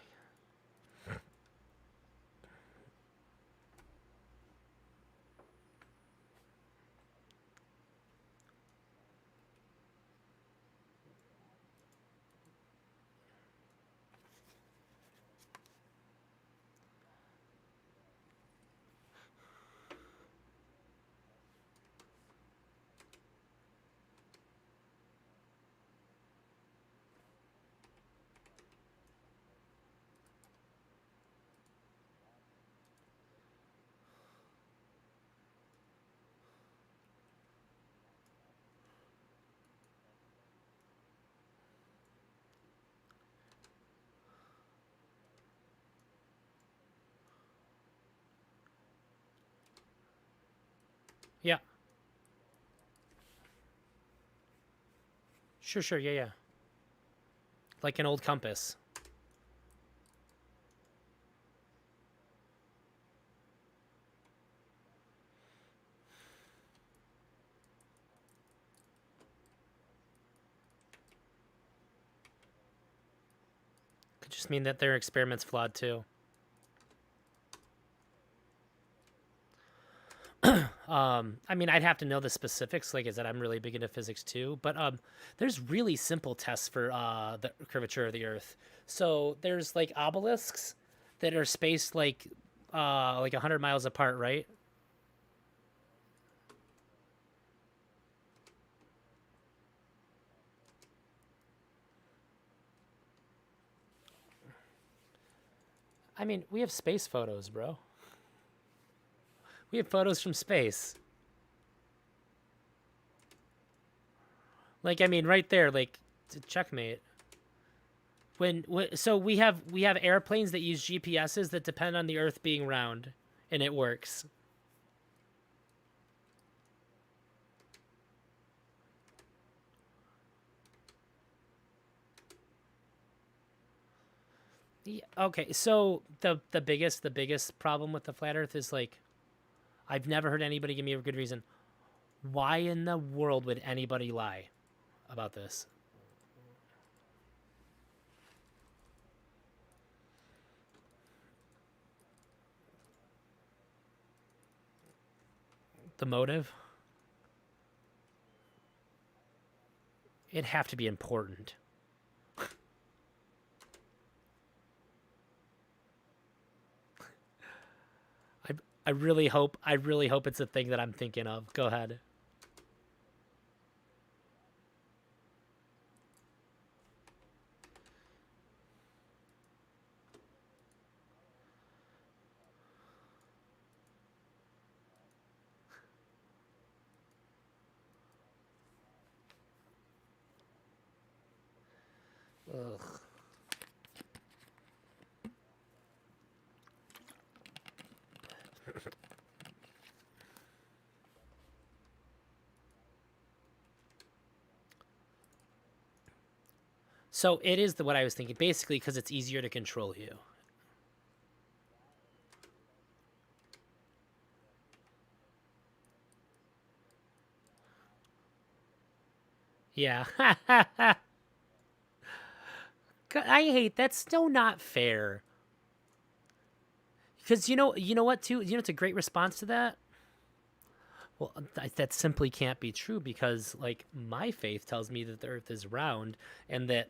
Yeah. Sure, yeah. Like an old compass. Could just mean that their experiment's flawed too. I mean, I'd have to know the specifics. Like I said, I'm really big into physics too. But there's really simple tests for the curvature of the Earth. So there's like obelisks that are spaced like 100 miles apart, right? I mean, we have space photos, bro. We have photos from space. Like, I mean, right there, like, checkmate. So we have airplanes that use GPSs that depend on the Earth being round, and it works. Yeah, okay, so the biggest problem with the flat Earth is like, I've never heard anybody give me a good reason. Why in the world would anybody lie about this? The motive? It'd have to be important. I really hope it's a thing that I'm thinking of. Go ahead. Ugh. So it is what I was thinking, basically, because it's easier to control you. Yeah. I hate that's still not fair. Because you know what too? You know it's a great response to that. Well, that simply can't be true because like my faith tells me that the Earth is round and that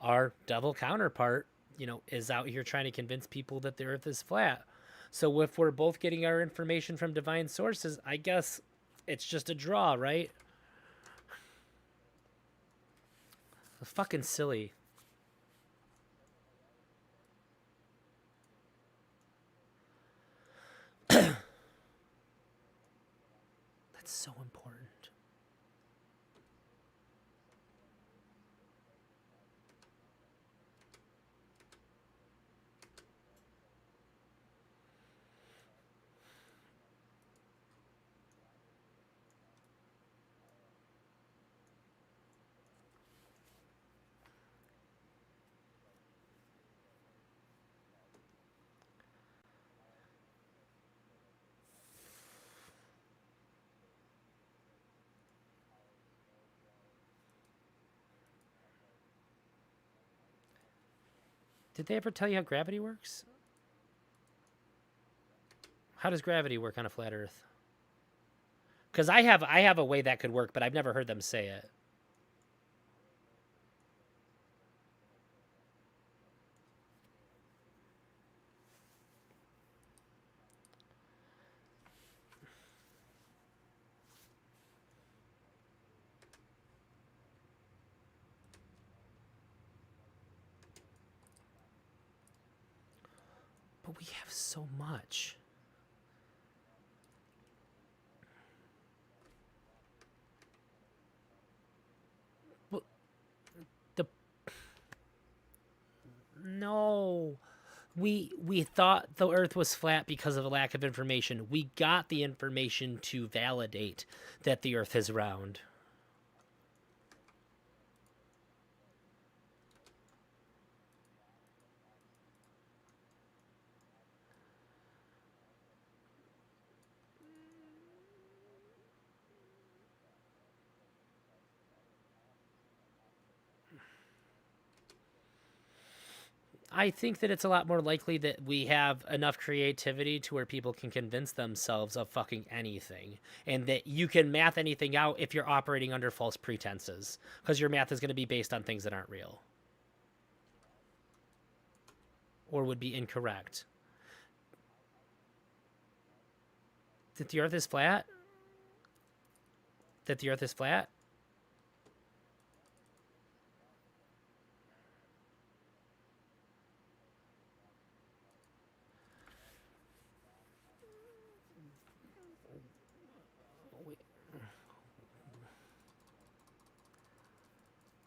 our devil counterpart, is out here trying to convince people that the Earth is flat. So if we're both getting our information from divine sources, I guess it's just a draw, right? Fucking silly. That's so important. Did they ever tell you how gravity works? How does gravity work on a flat Earth? Because I have a way that could work, but I've never heard them say it. But we have so much. Well, no. We thought the Earth was flat because of a lack of information. We got the information to validate that the Earth is round. I think that it's a lot more likely that we have enough creativity to where people can convince themselves of fucking anything. And that you can math anything out if you're operating under false pretenses. Because your math is going to be based on things that aren't real. Or would be incorrect. That the Earth is flat? That the Earth is flat?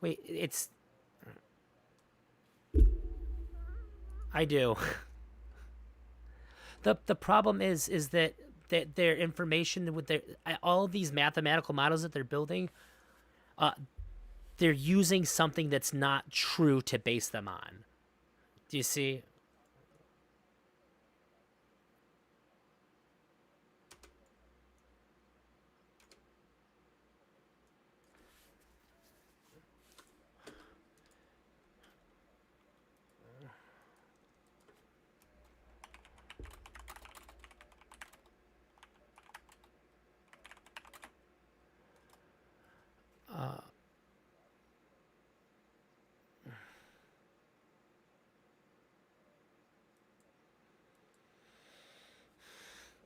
Wait, it's... I do. The problem is that their information with all of these mathematical models that they're building, they're using something that's not true to base them on. Do you see?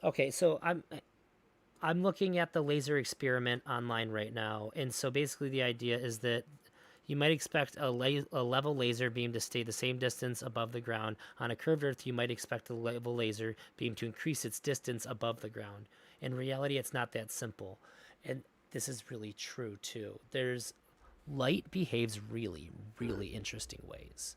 Okay, so I'm looking at the laser experiment online right now, and so basically the idea is that you might expect a level laser beam to stay the same distance above the ground. On a curved Earth, you might expect a level laser beam to increase its distance above the ground. In reality, it's not that simple, and this is really true too. Light behaves really, really interesting ways.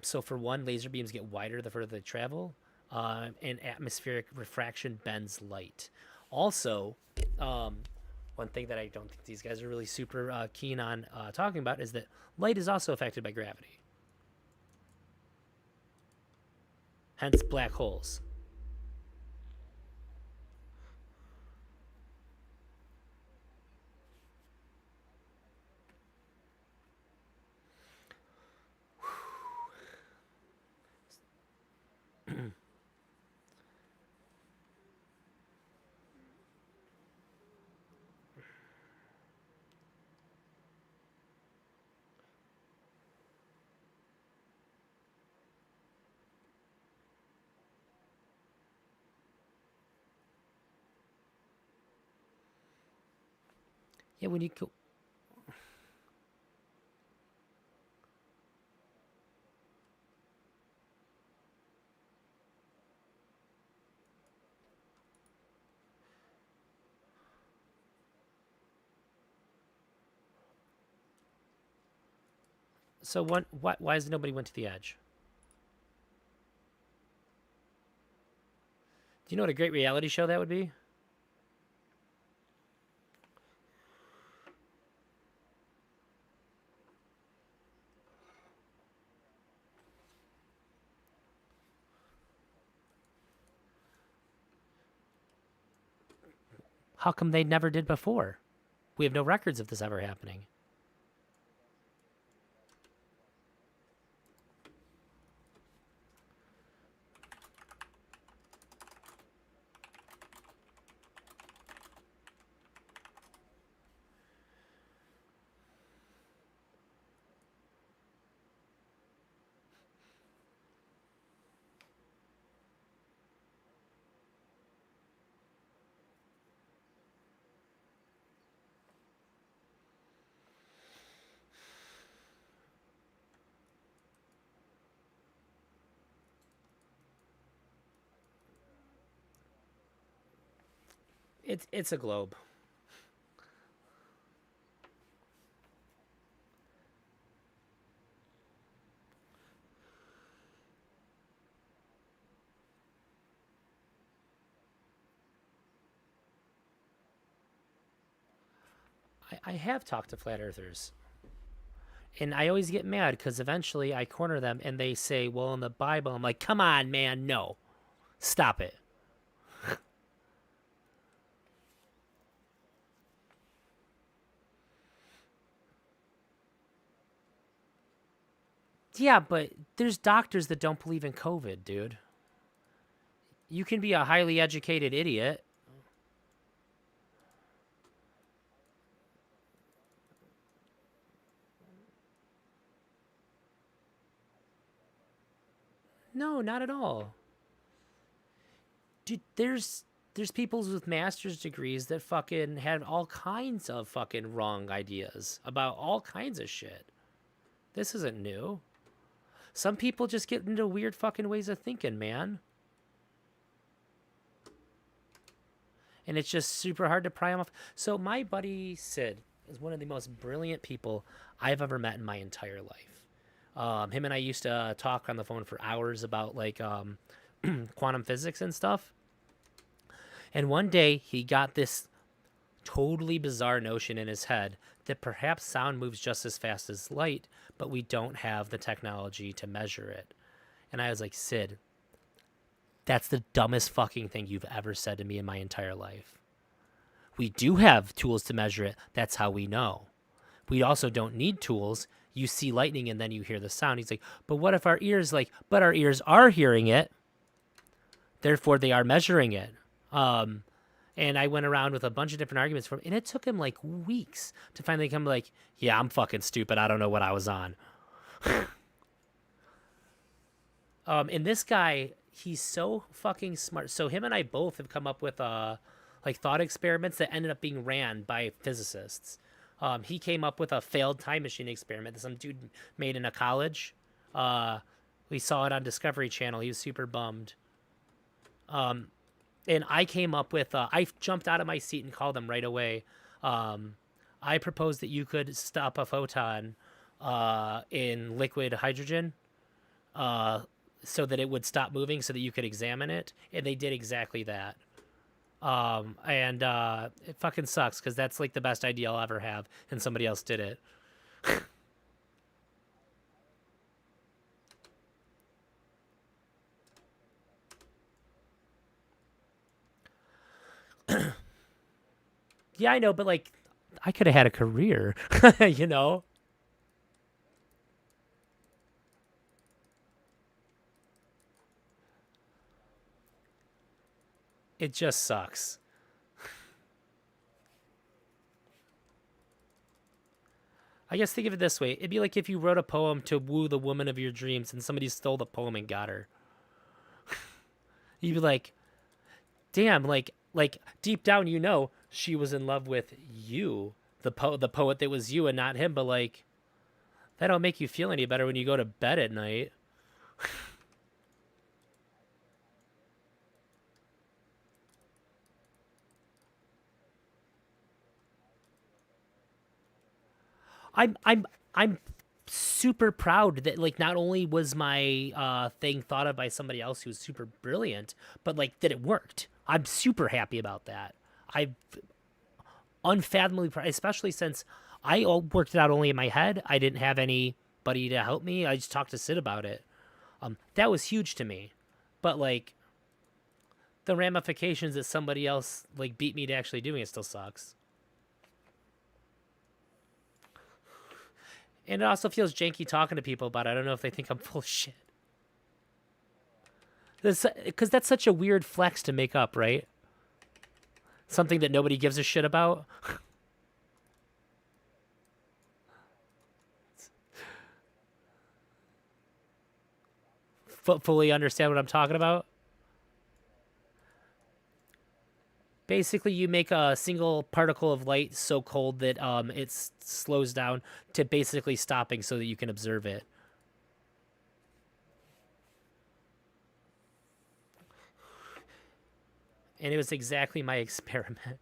So for one, laser beams get wider the further they travel. And atmospheric refraction bends light. Also, one thing that I don't think these guys are really super keen on talking about is that light is also affected by gravity. Hence black holes. Yeah, when you go. So why is nobody went to the edge? Do you know what a great reality show that would be? How come they never did before? We have no records of this ever happening. It's a globe. I have talked to flat earthers. And I always get mad because eventually I corner them and they say, well, in the Bible, I'm like, come on, man, no. Stop it. Yeah, but there's doctors that don't believe in COVID, dude. You can be a highly educated idiot. No, not at all. Dude, there's people with master's degrees that fucking had all kinds of fucking wrong ideas about all kinds of shit. This isn't new. Some people just get into weird fucking ways of thinking, man. And it's just super hard to pry them off. So my buddy Sid is one of the most brilliant people I've ever met in my entire life. Him and I used to talk on the phone for hours about like quantum physics and stuff. And one day he got this totally bizarre notion in his head that perhaps sound moves just as fast as light, but we don't have the technology to measure it. And I was like, Sid, that's the dumbest fucking thing you've ever said to me in my entire life. We do have tools to measure it. That's how we know. We also don't need tools. You see lightning and then you hear the sound. He's like, but what if our ears but our ears are hearing it. Therefore they are measuring it. And I went around with a bunch of different arguments for him, and it took him like weeks to finally come like, yeah, I'm fucking stupid. I don't know what I was on. And this guy, he's so fucking smart. So him and I both have come up with like thought experiments that ended up being ran by physicists. He came up with a failed time machine experiment that some dude made in a college. We saw it on Discovery Channel. He was super bummed. And I came up with, I jumped out of my seat and called him right away. I proposed that you could stop a photon in liquid hydrogen so that it would stop moving so that you could examine it. And they did exactly that. And it fucking sucks because that's like the best idea I'll ever have, and somebody else did it. Yeah, I know, but like, I could have had a career, you know? It just sucks. I guess think of it this way. It'd be like if you wrote a poem to woo the woman of your dreams and somebody stole the poem and got her. You'd be like, damn, like deep down you know she was in love with you, the poet that was you and not him, but like that don't make you feel any better when you go to bed at night. I'm super proud that like not only was my thing thought of by somebody else who was super brilliant, but like that it worked. I'm super happy about that. I unfathomably proud, especially since I worked it out only in my head. I didn't have anybody to help me. I just talked to Sid about it. That was huge to me. But like the ramifications that somebody else like beat me to actually doing it still sucks. And it also feels janky talking to people about it. I don't know if they think I'm full of shit. Because that's such a weird flex to make up, right? Something that nobody gives a shit about. Fully understand what I'm talking about? Basically, you make a single particle of light so cold that it slows down to basically stopping so that you can observe it. And it was exactly my experiment.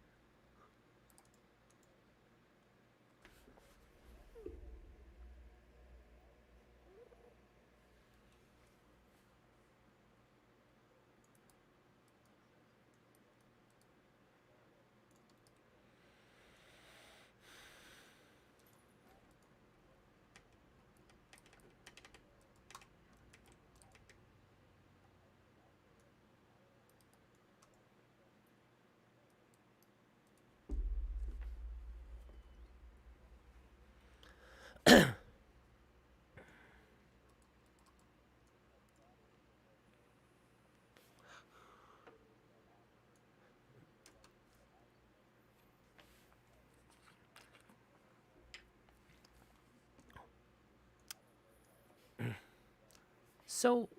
So,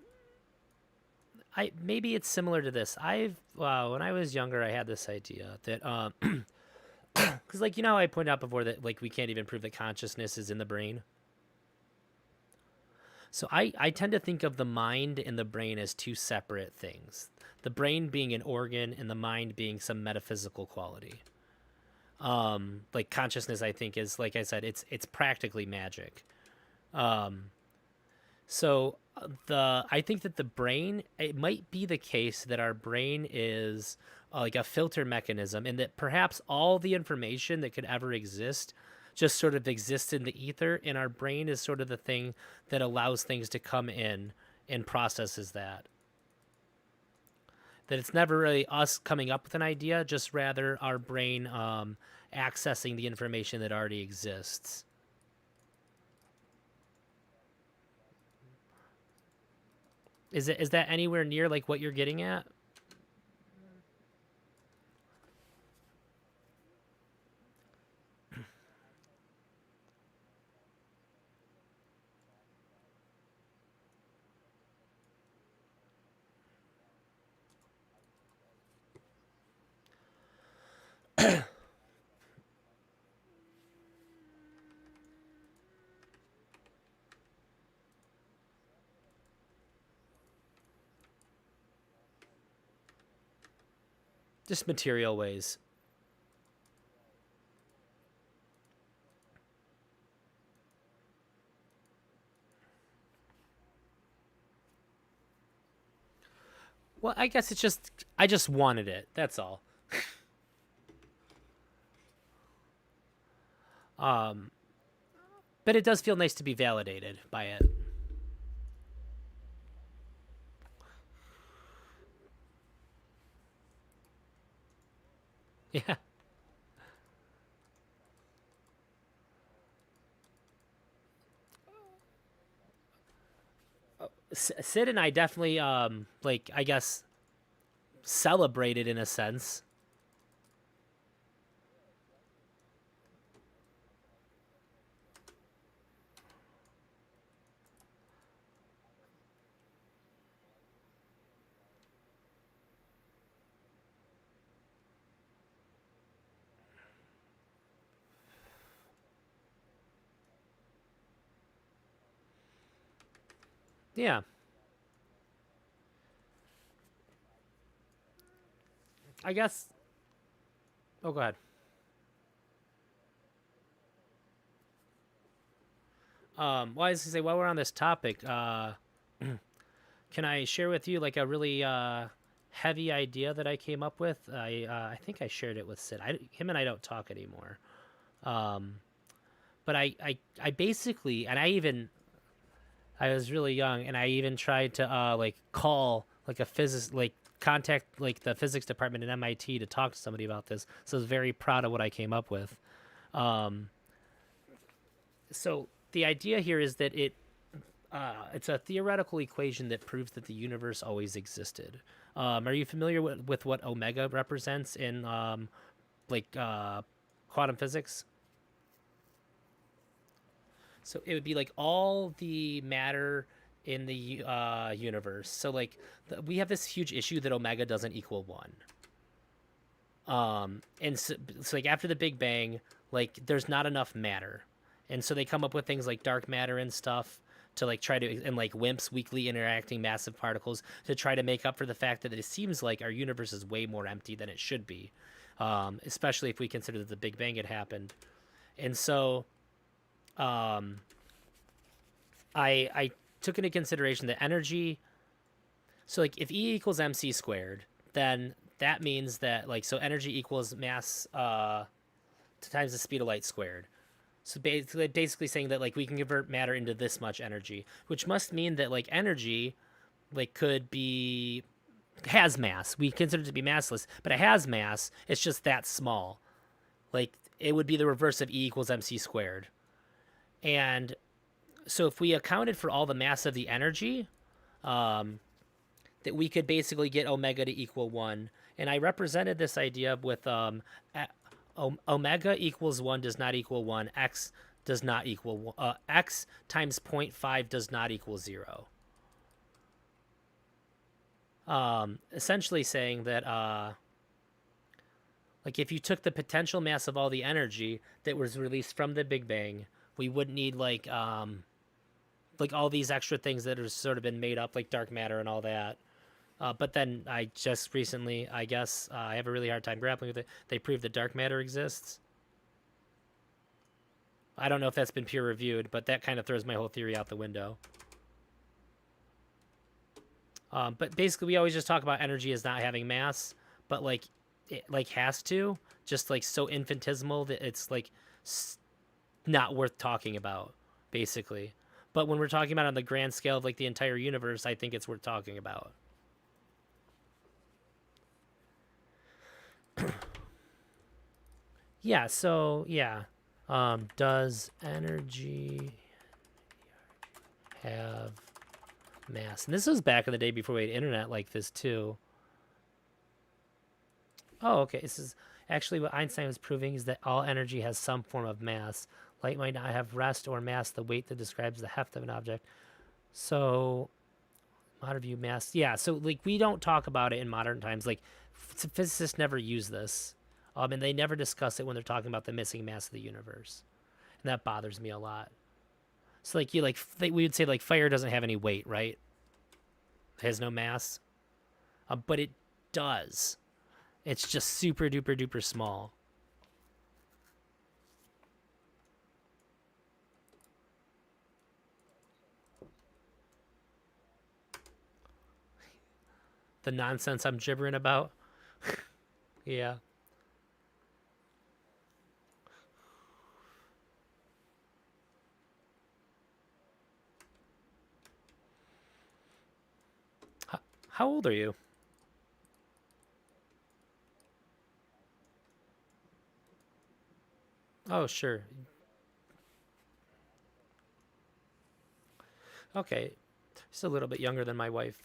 maybe it's similar to this. When I was younger, I had this idea that because like I pointed out before that like we can't even prove that consciousness is in the brain. So I tend to think of the mind and the brain as two separate things. The brain being an organ and the mind being some metaphysical quality. Like consciousness, I think is, like I said, it's practically magic. So I think that the brain, it might be the case that our brain is like a filter mechanism, and that perhaps all the information that could ever exist just sort of exists in the ether, and our brain is sort of the thing that allows things to come in and processes that. That it's never really us coming up with an idea, just rather our brain accessing the information that already exists. Is that anywhere near like what you're getting at? Just material ways. Well, I guess it's just I just wanted it. That's all. But it does feel nice to be validated by it. Yeah. Sid and I definitely, like, I guess, celebrated in a sense. Yeah. I guess. Oh, go ahead. Well, I was gonna say, while we're on this topic, can I share with you like a really heavy idea that I came up with? I think I shared it with Sid. Him and I don't talk anymore. But I basically, and I was really young, and I even tried to like call like a physicist, like contact like the physics department at MIT to talk to somebody about this. So I was very proud of what I came up with. So the idea here is that it's a theoretical equation that proves that the universe always existed. Are you familiar with what omega represents in quantum physics? So it would be like all the matter in the universe. So like we have this huge issue that omega doesn't equal 1. And so like after the Big Bang, like there's not enough matter. And so they come up with things like dark matter and stuff to like try to, and like WIMPs, weakly interacting massive particles, to try to make up for the fact that it seems like our universe is way more empty than it should be, especially if we consider that the Big Bang had happened. And so I took into consideration the energy. So like if E equals mc squared, then that means that like, so energy equals mass times the speed of light squared. So basically saying that like we can convert matter into this much energy, which must mean that like energy like has mass. We consider it to be massless, but it has mass. It's just that small. Like it would be the reverse of E equals mc squared. And so if we accounted for all the mass of the energy, that we could basically get omega to equal 1. And I represented this idea with omega equals 1 does not equal 1. X does not equal x times 0.5 does not equal 0. Essentially saying that like if you took the potential mass of all the energy that was released from the Big Bang, we wouldn't need like all these extra things that have sort of been made up, like dark matter and all that. But then I just recently, I guess, I have a really hard time grappling with it. They proved that dark matter exists. I don't know if that's been peer reviewed, but that kind of throws my whole theory out the window. But basically, we always just talk about energy as not having mass, but like it like has to, just like so infinitesimal that it's like not worth talking about, basically. But when we're talking about on the grand scale of like the entire universe, I think it's worth talking about. Yeah, so yeah. Does energy have mass? And this was back in the day before we had internet like this too. Oh, okay. This is actually what Einstein was proving, is that all energy has some form of mass. Light might not have rest or mass, the weight that describes the heft of an object. So modern view mass. Yeah, so like we don't talk about it in modern times. Like physicists never use this. And they never discuss it when they're talking about the missing mass of the universe. And that bothers me a lot. So like we would say like fire doesn't have any weight, right? It has no mass. But it does. It's just super duper duper small. The nonsense I'm gibbering about. Yeah. How old are you? Oh, sure. Okay. Just a little bit younger than my wife.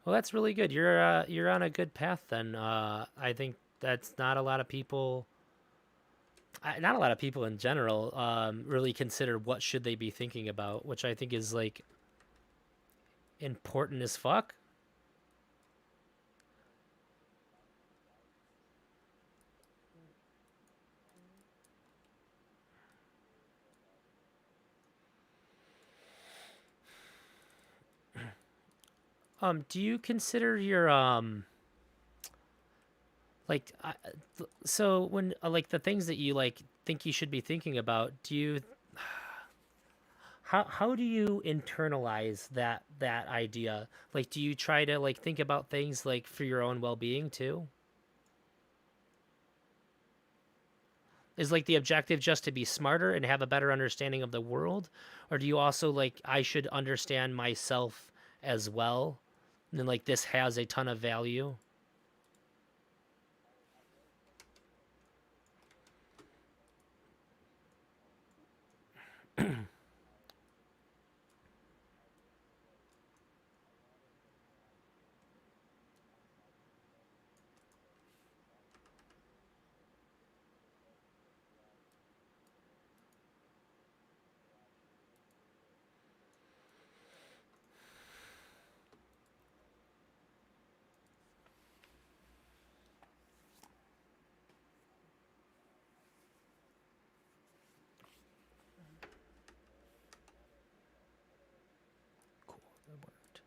Well, that's really good. You're on a good path then. I think that's not a lot of people, not a lot of people in general, really consider what should they be thinking about, which I think is like important as fuck. Do you consider your like so when like the things that you like think you should be thinking about, do you how do you internalize that idea? Like, do you try to like think about things like for your own well-being too? Is like the objective just to be smarter and have a better understanding of the world, or do you also like I should understand myself as well, and then like this has a ton of value? Cool, that worked.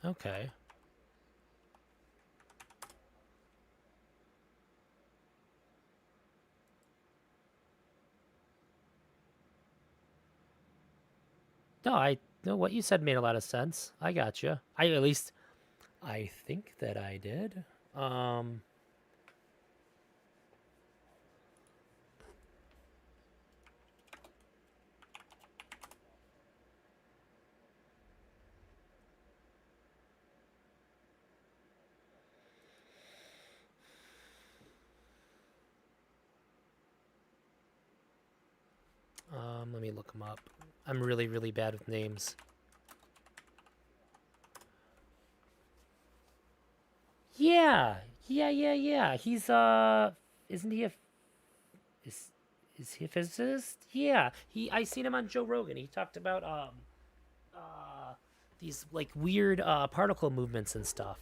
Okay. No, I no, what you said made a lot of sense. I got you. I at least I think that I did. Um let me look him up. I'm really, really bad with names. Yeah, yeah. He's isn't he a is is he a physicist? Yeah, I seen him on Joe Rogan. He talked about these like weird particle movements and stuff.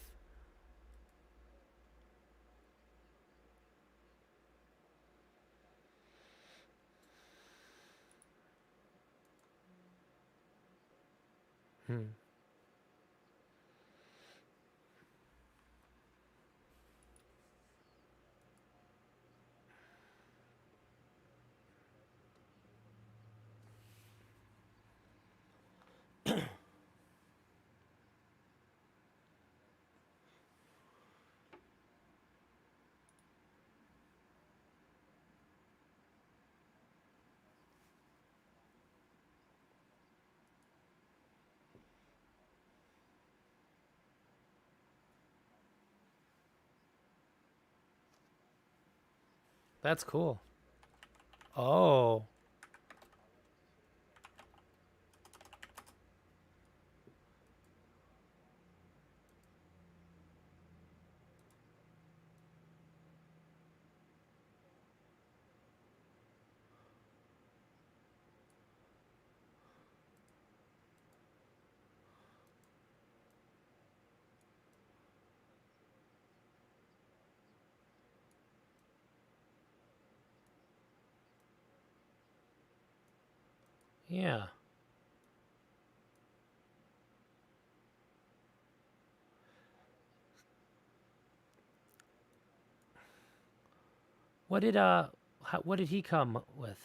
Hmm. That's cool. Oh. Yeah. What did he come with?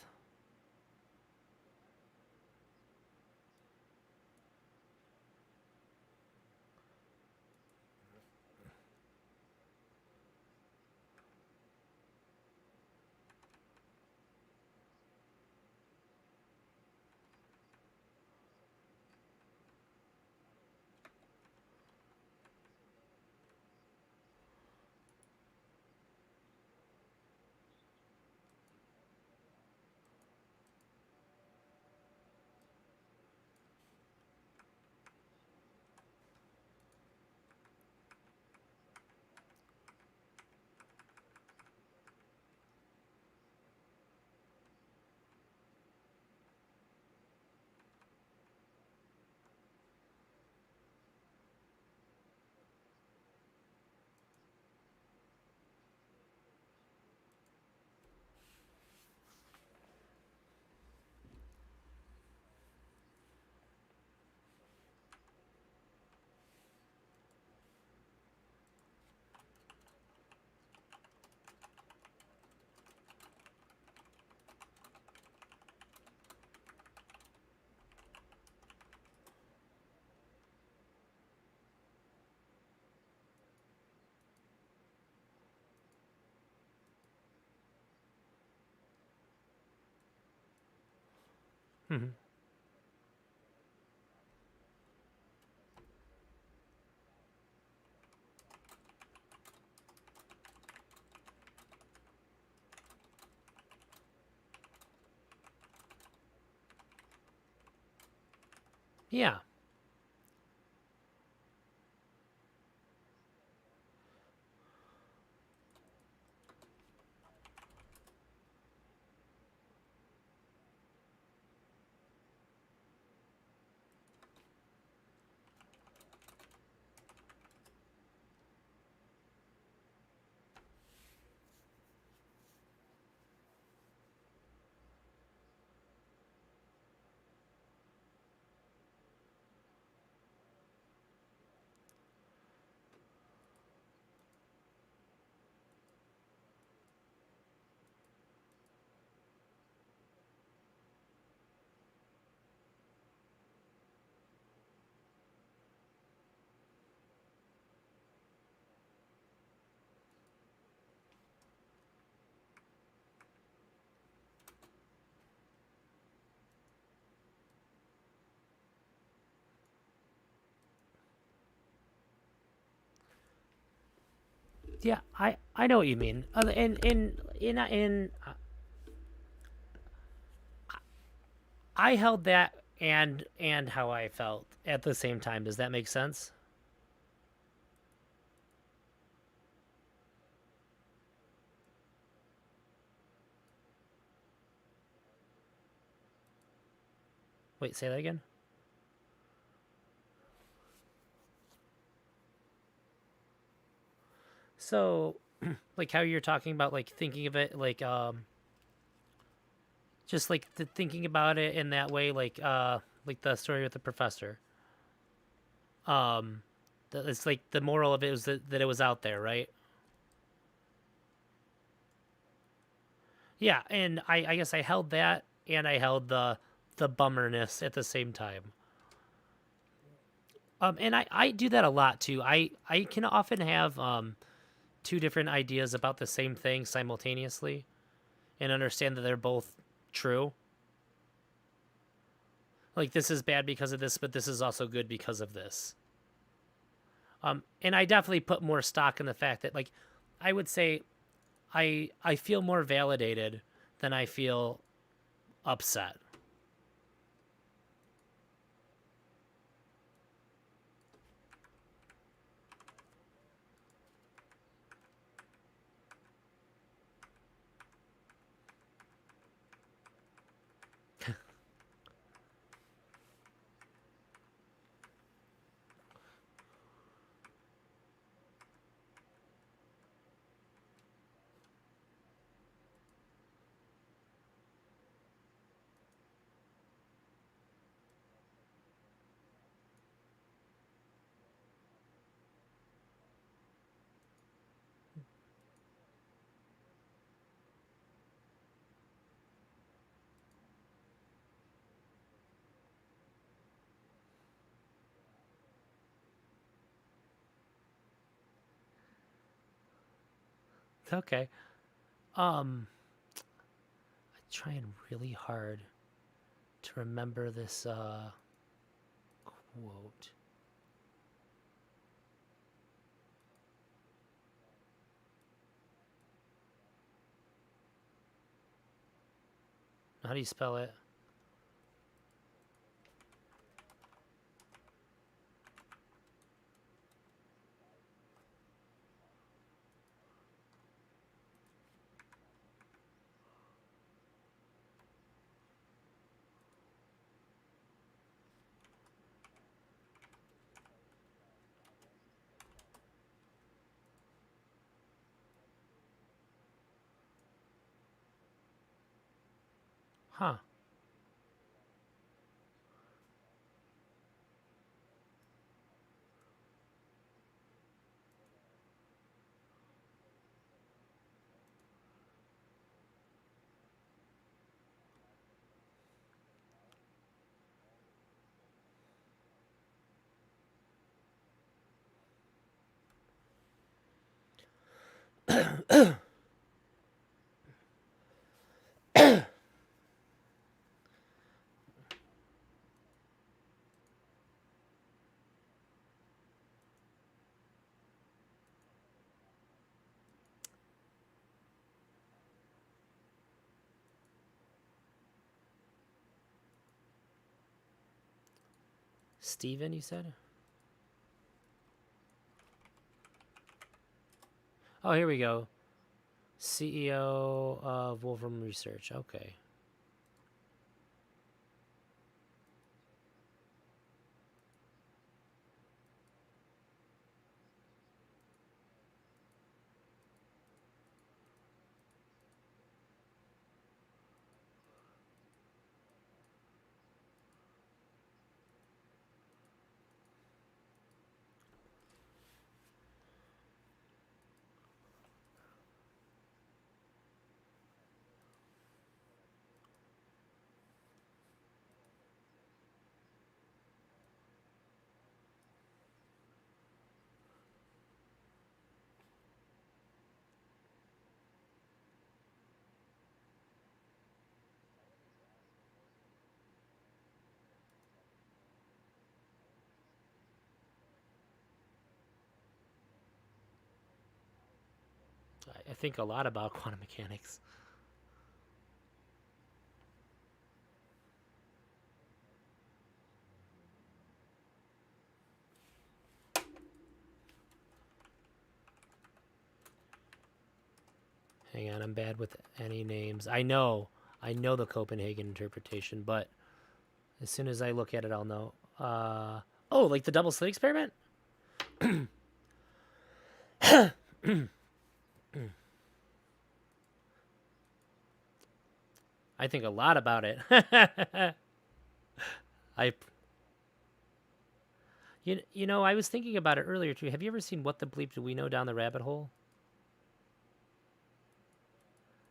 Mhm. Yeah. Yeah, I know what you mean. I held that and how I felt at the same time. Does that make sense? Wait, say that again. So, like how you're talking about like thinking of it just like thinking about it in that way like the story with the professor. It's like the moral of it was that it was out there, right? Yeah, and I guess I held that and I held the bummerness at the same time. And I do that a lot too. I can often have two different ideas about the same thing simultaneously and understand that they're both true. Like this is bad because of this, but this is also good because of this. And I definitely put more stock in the fact that like I would say I feel more validated than I feel upset. okay. I'm trying really hard to remember this quote. How do you spell it? Huh. Steven, you said? Oh, here we go. CEO of Wolfram Research. Okay. I think a lot about quantum mechanics. Hang on, I'm bad with any names. I know the Copenhagen interpretation, but as soon as I look at it, I'll know. Oh, like the double slit experiment? I think a lot about it. You know, I was thinking about it earlier too. Have you ever seen What the Bleep Do We Know Down the Rabbit Hole?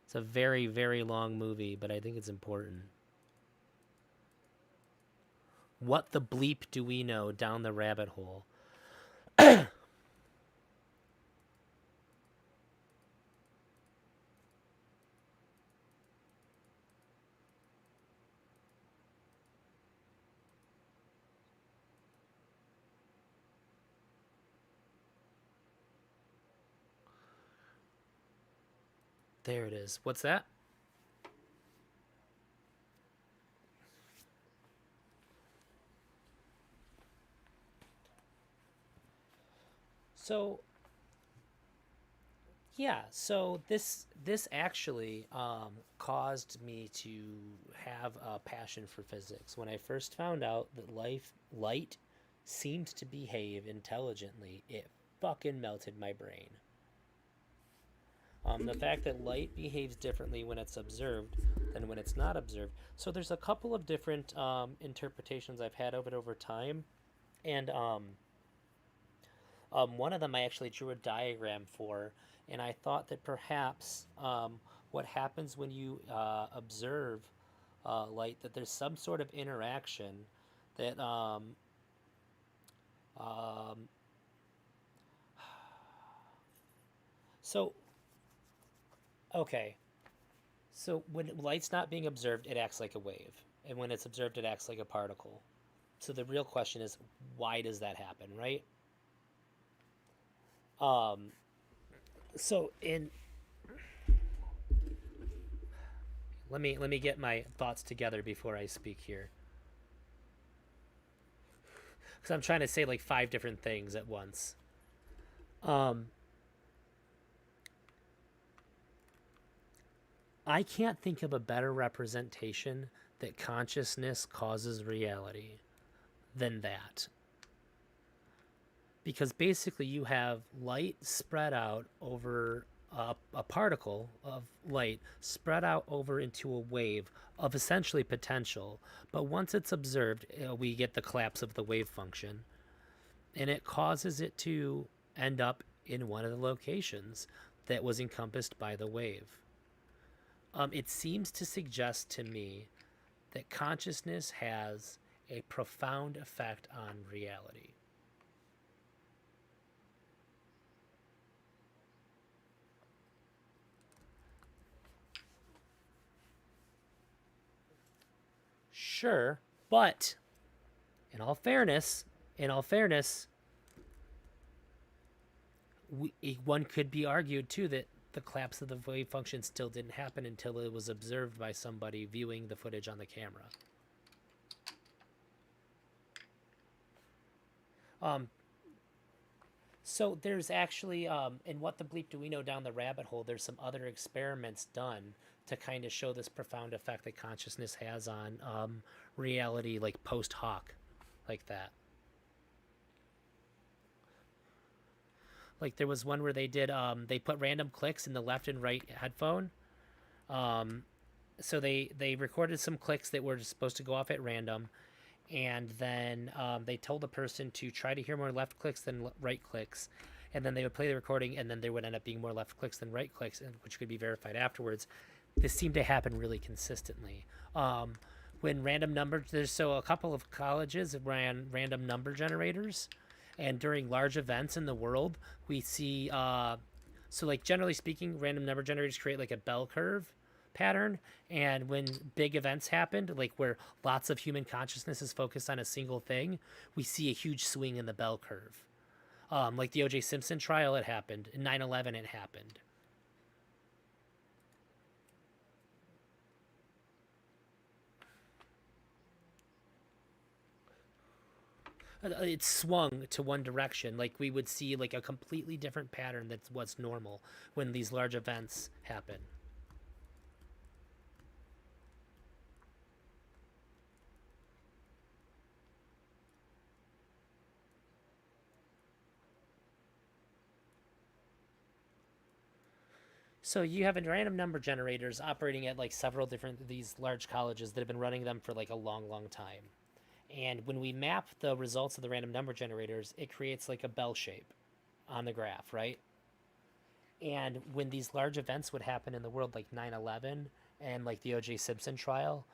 It's a very, very long movie, but I think it's important. What the bleep do we know down the rabbit hole? There it is. What's that? So yeah, so this actually caused me to have a passion for physics. When I first found out that light seemed to behave intelligently, it fucking melted my brain. The fact that light behaves differently when it's observed than when it's not observed. So there's a couple of different interpretations I've had of it over time, and one of them I actually drew a diagram for, and I thought that perhaps what happens when you observe light, that there's some sort of interaction that so Okay. So when light's not being observed, it acts like a wave, and when it's observed, it acts like a particle. So the real question is, why does that happen, right? So in let me get my thoughts together before I speak here, because I'm trying to say like 5 different things at once. I can't think of a better representation that consciousness causes reality than that. Because basically you have light spread out over a particle of light spread out over into a wave of essentially potential. But once it's observed, we get the collapse of the wave function. And it causes it to end up in one of the locations that was encompassed by the wave. It seems to suggest to me that consciousness has a profound effect on reality. Sure, but in all fairness, one could be argued too that the collapse of the wave function still didn't happen until it was observed by somebody viewing the footage on the camera. So there's actually, in What the Bleep Do We Know Down the Rabbit Hole, there's some other experiments done to kind of show this profound effect that consciousness has on reality, like post hoc, like that. Like there was one where they did, they put random clicks in the left and right headphone. So they recorded some clicks that were supposed to go off at random. And then they told the person to try to hear more left clicks than right clicks. And then they would play the recording, and then there would end up being more left clicks than right clicks, which could be verified afterwards. This seemed to happen really consistently. When random numbers, so a couple of colleges ran random number generators. And during large events in the world, we see, so like generally speaking, random number generators create like a bell curve pattern. And when big events happened, like where lots of human consciousness is focused on a single thing, we see a huge swing in the bell curve. Like the O.J. Simpson trial, it happened. In 9/11, it happened. It swung to one direction. Like we would see like a completely different pattern that's what's normal when these large events happen. So you have random number generators operating at like several different these large colleges that have been running them for like a long, long time. And when we map the results of the random number generators, it creates like a bell shape on the graph, right? And when these large events would happen in the world, like 9/11 and like the O.J. Simpson trial,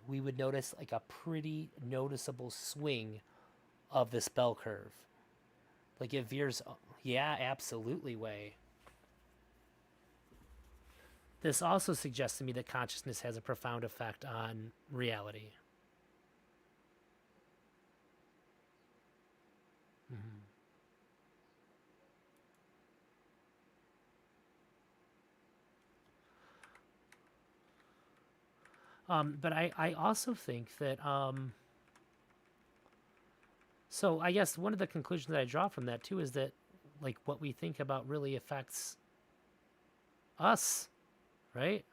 we would notice like a pretty noticeable swing of this bell curve. Like it veers, yeah, absolutely way. This also suggests to me that consciousness has a profound effect on reality. But I also think that, so I guess one of the conclusions that I draw from that too is that like what we think about really affects us, right?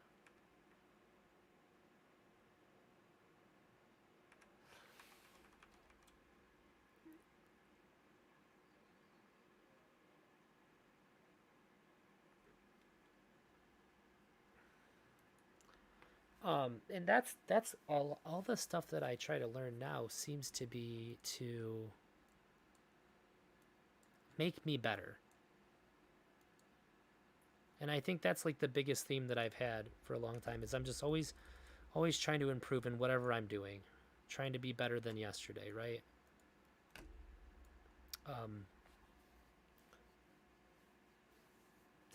And that's all the stuff that I try to learn now seems to be to make me better. And I think that's like the biggest theme that I've had for a long time is I'm just always trying to improve in whatever I'm doing, trying to be better than yesterday, right?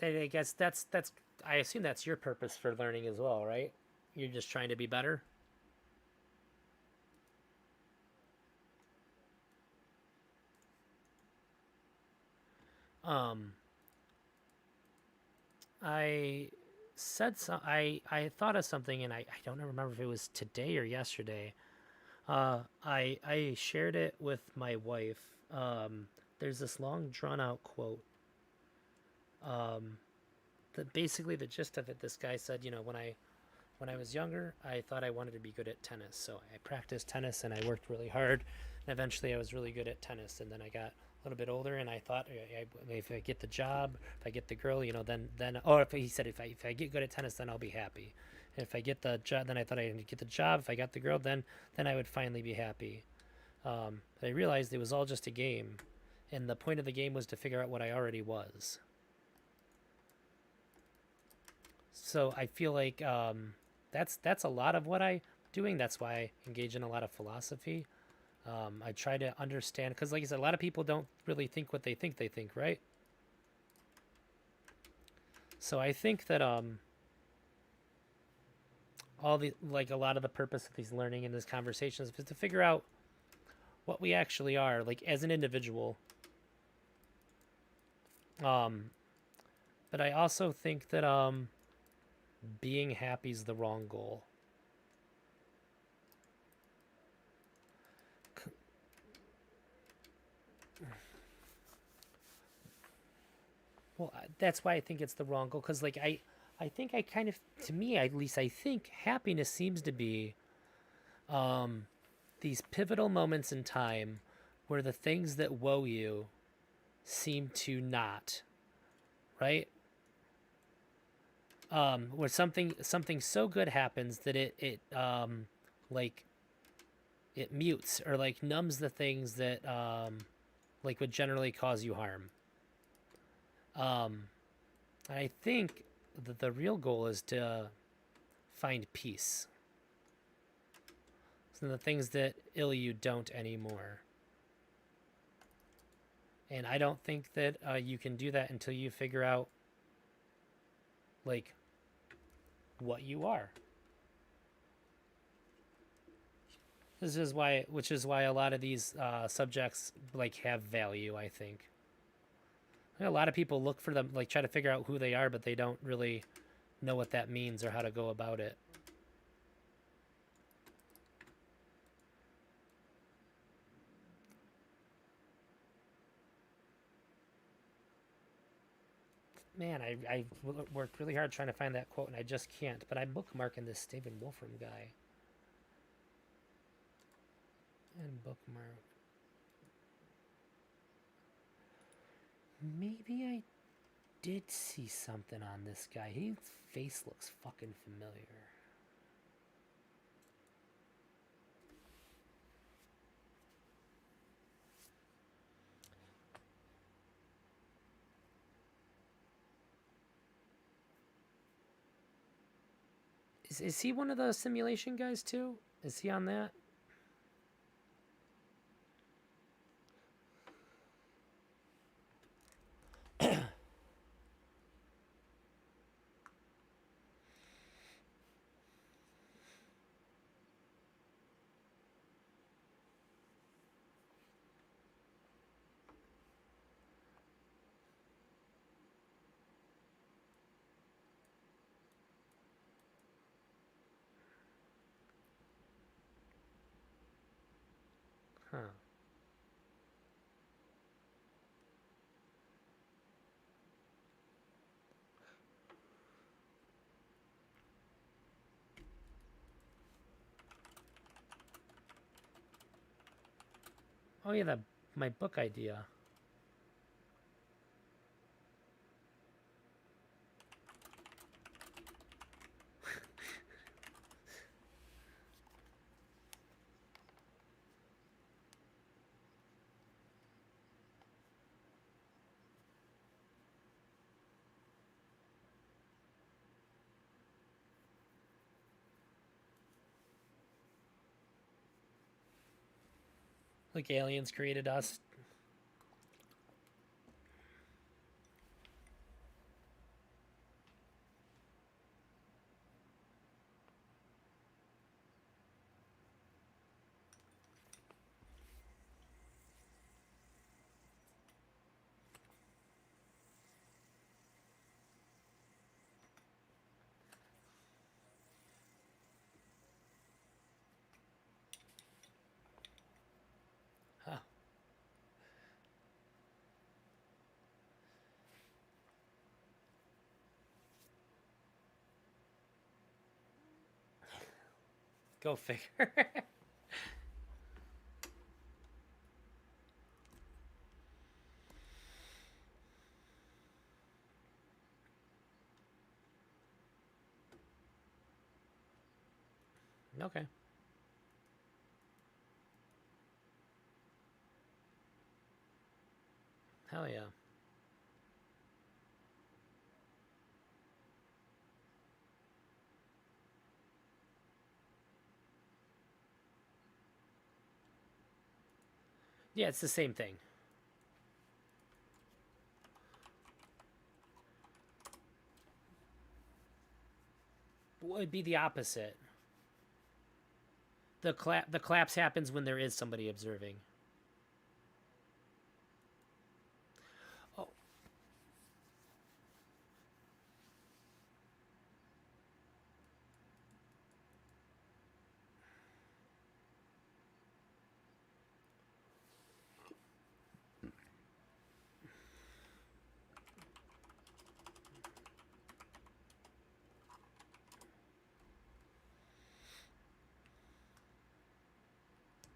I guess that's I assume that's your purpose for learning as well, right? You're just trying to be better. I said so. I thought of something, and I don't remember if it was today or yesterday. I shared it with my wife. There's this long drawn out quote. That basically the gist of it. This guy said, you know, when I was younger, I thought I wanted to be good at tennis, so I practiced tennis and I worked really hard, and eventually I was really good at tennis. And then I got a little bit older, and I thought, if I get the job, if I get the girl, you know, then or if he said if I get good at tennis, then I'll be happy. And if I get the job, then I thought I'd get the job. If I got the girl, then I would finally be happy. But I realized it was all just a game, and the point of the game was to figure out what I already was. So I feel like that's a lot of what I'm doing. That's why I engage in a lot of philosophy. I try to understand, because like I said, a lot of people don't really think what they think, right? So I think that a lot of the purpose of these learning and these conversations is to figure out what we actually are, like as an individual. But I also think that being happy is the wrong goal. Well, that's why I think it's the wrong goal, because like I think I kind of, to me at least, I think happiness seems to be these pivotal moments in time where the things that woe you seem to not, right? Where something so good happens that it like it mutes or like numbs the things that like would generally cause you harm. I think that the real goal is to find peace. So the things that ill you don't anymore. And I don't think that you can do that until you figure out like what you are. Which is why a lot of these subjects like have value, I think. A lot of people look for them, like try to figure out who they are, but they don't really know what that means or how to go about it. Man, I worked really hard trying to find that quote, and I just can't. But I'm bookmarking this Stephen Wolfram guy. And bookmark. Maybe I did see something on this guy. His face looks fucking familiar. Is he one of the simulation guys too? Is he on that? Huh. Oh yeah, my book idea. Like aliens created us. Go figure. Okay. Hell yeah. Yeah, it's the same thing. Well, it'd be the opposite. The collapse happens when there is somebody observing. Oh.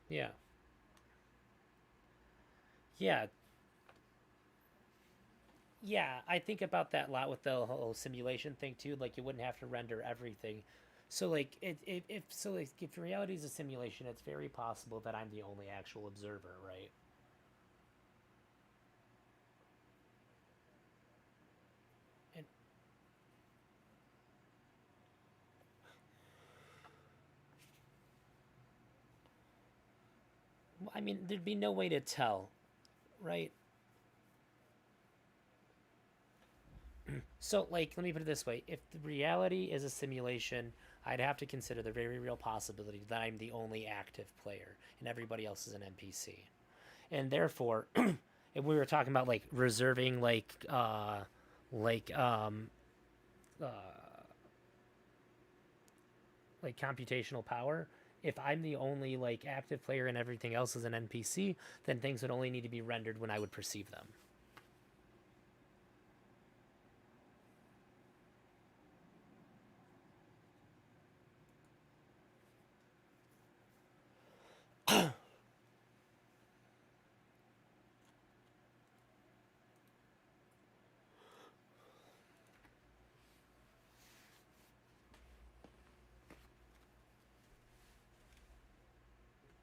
Yeah. Yeah. Yeah, I think about that a lot with the whole simulation thing too. Like you wouldn't have to render everything. So like if reality is a simulation, it's very possible that I'm the only actual observer, right? And well, I mean, there'd be no way to tell, right? So, like, let me put it this way. If the reality is a simulation, I'd have to consider the very real possibility that I'm the only active player and everybody else is an NPC. And therefore, if we were talking about, like, reserving, like computational power, if I'm the only, like, active player and everything else is an NPC, then things would only need to be rendered when I would perceive them.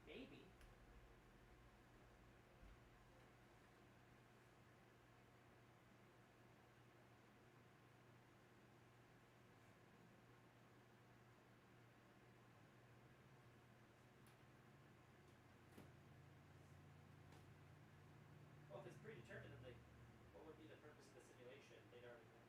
Maybe. Well, if it's predetermined, then, like, what would be the purpose of the simulation? They'd already know.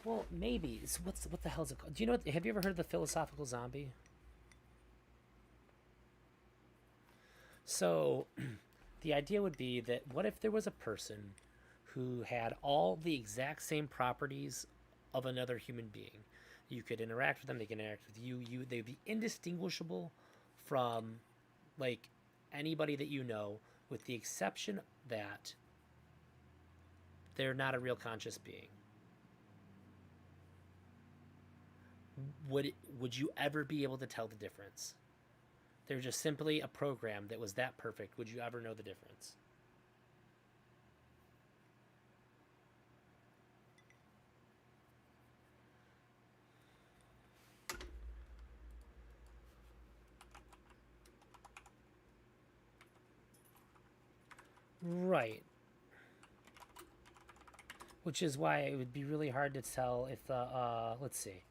Well, maybe. It's, what the hell is it called? Do you know? Have you ever heard of the philosophical zombie? So, the idea would be that what if there was a person who had all the exact same properties of another human being? You could interact with them. They can interact with you. They'd be indistinguishable from, like, anybody that you know, with the exception that they're not a real conscious being. Would you ever be able to tell the difference? They're just simply a program that was that perfect. Would you ever know the difference? Right. Which is why it would be really hard to tell if the, let's see.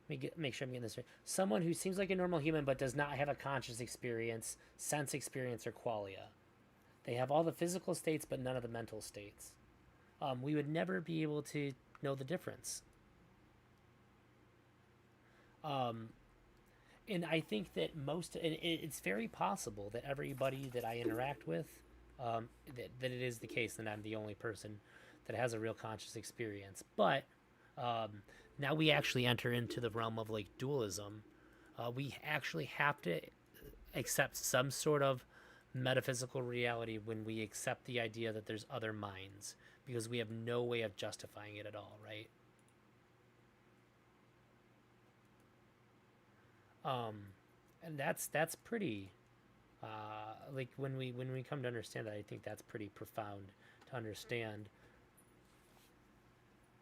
Make sure I'm getting this right. Someone who seems like a normal human but does not have a conscious experience, sense experience, or qualia. They have all the physical states, but none of the mental states. We would never be able to know the difference. And I think that it's very possible that everybody that I interact with, that it is the case that I'm the only person that has a real conscious experience. But now we actually enter into the realm of like dualism. We actually have to accept some sort of metaphysical reality when we accept the idea that there's other minds, because we have no way of justifying it at all, right? And that's pretty like when we come to understand that, I think that's pretty profound to understand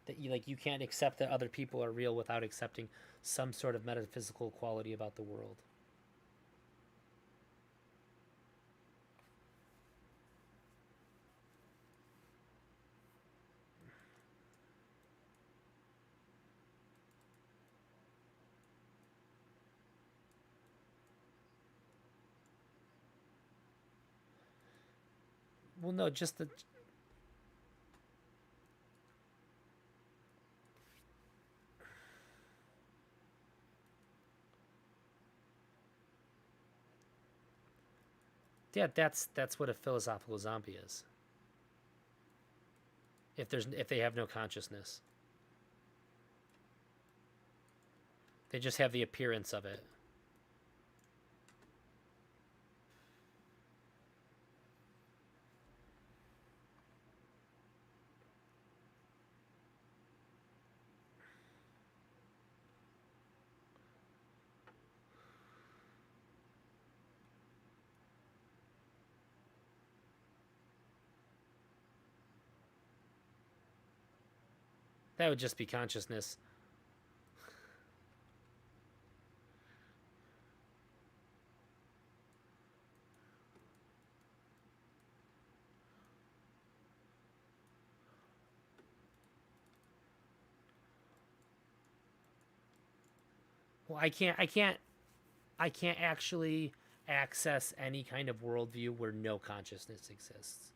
that you can't accept that other people are real without accepting some sort of metaphysical quality about the world. Well, no, just the... Yeah, that's what a philosophical zombie is. If they have no consciousness. They just have the appearance of it. That would just be consciousness. Well, I can't actually access any kind of worldview where no consciousness exists.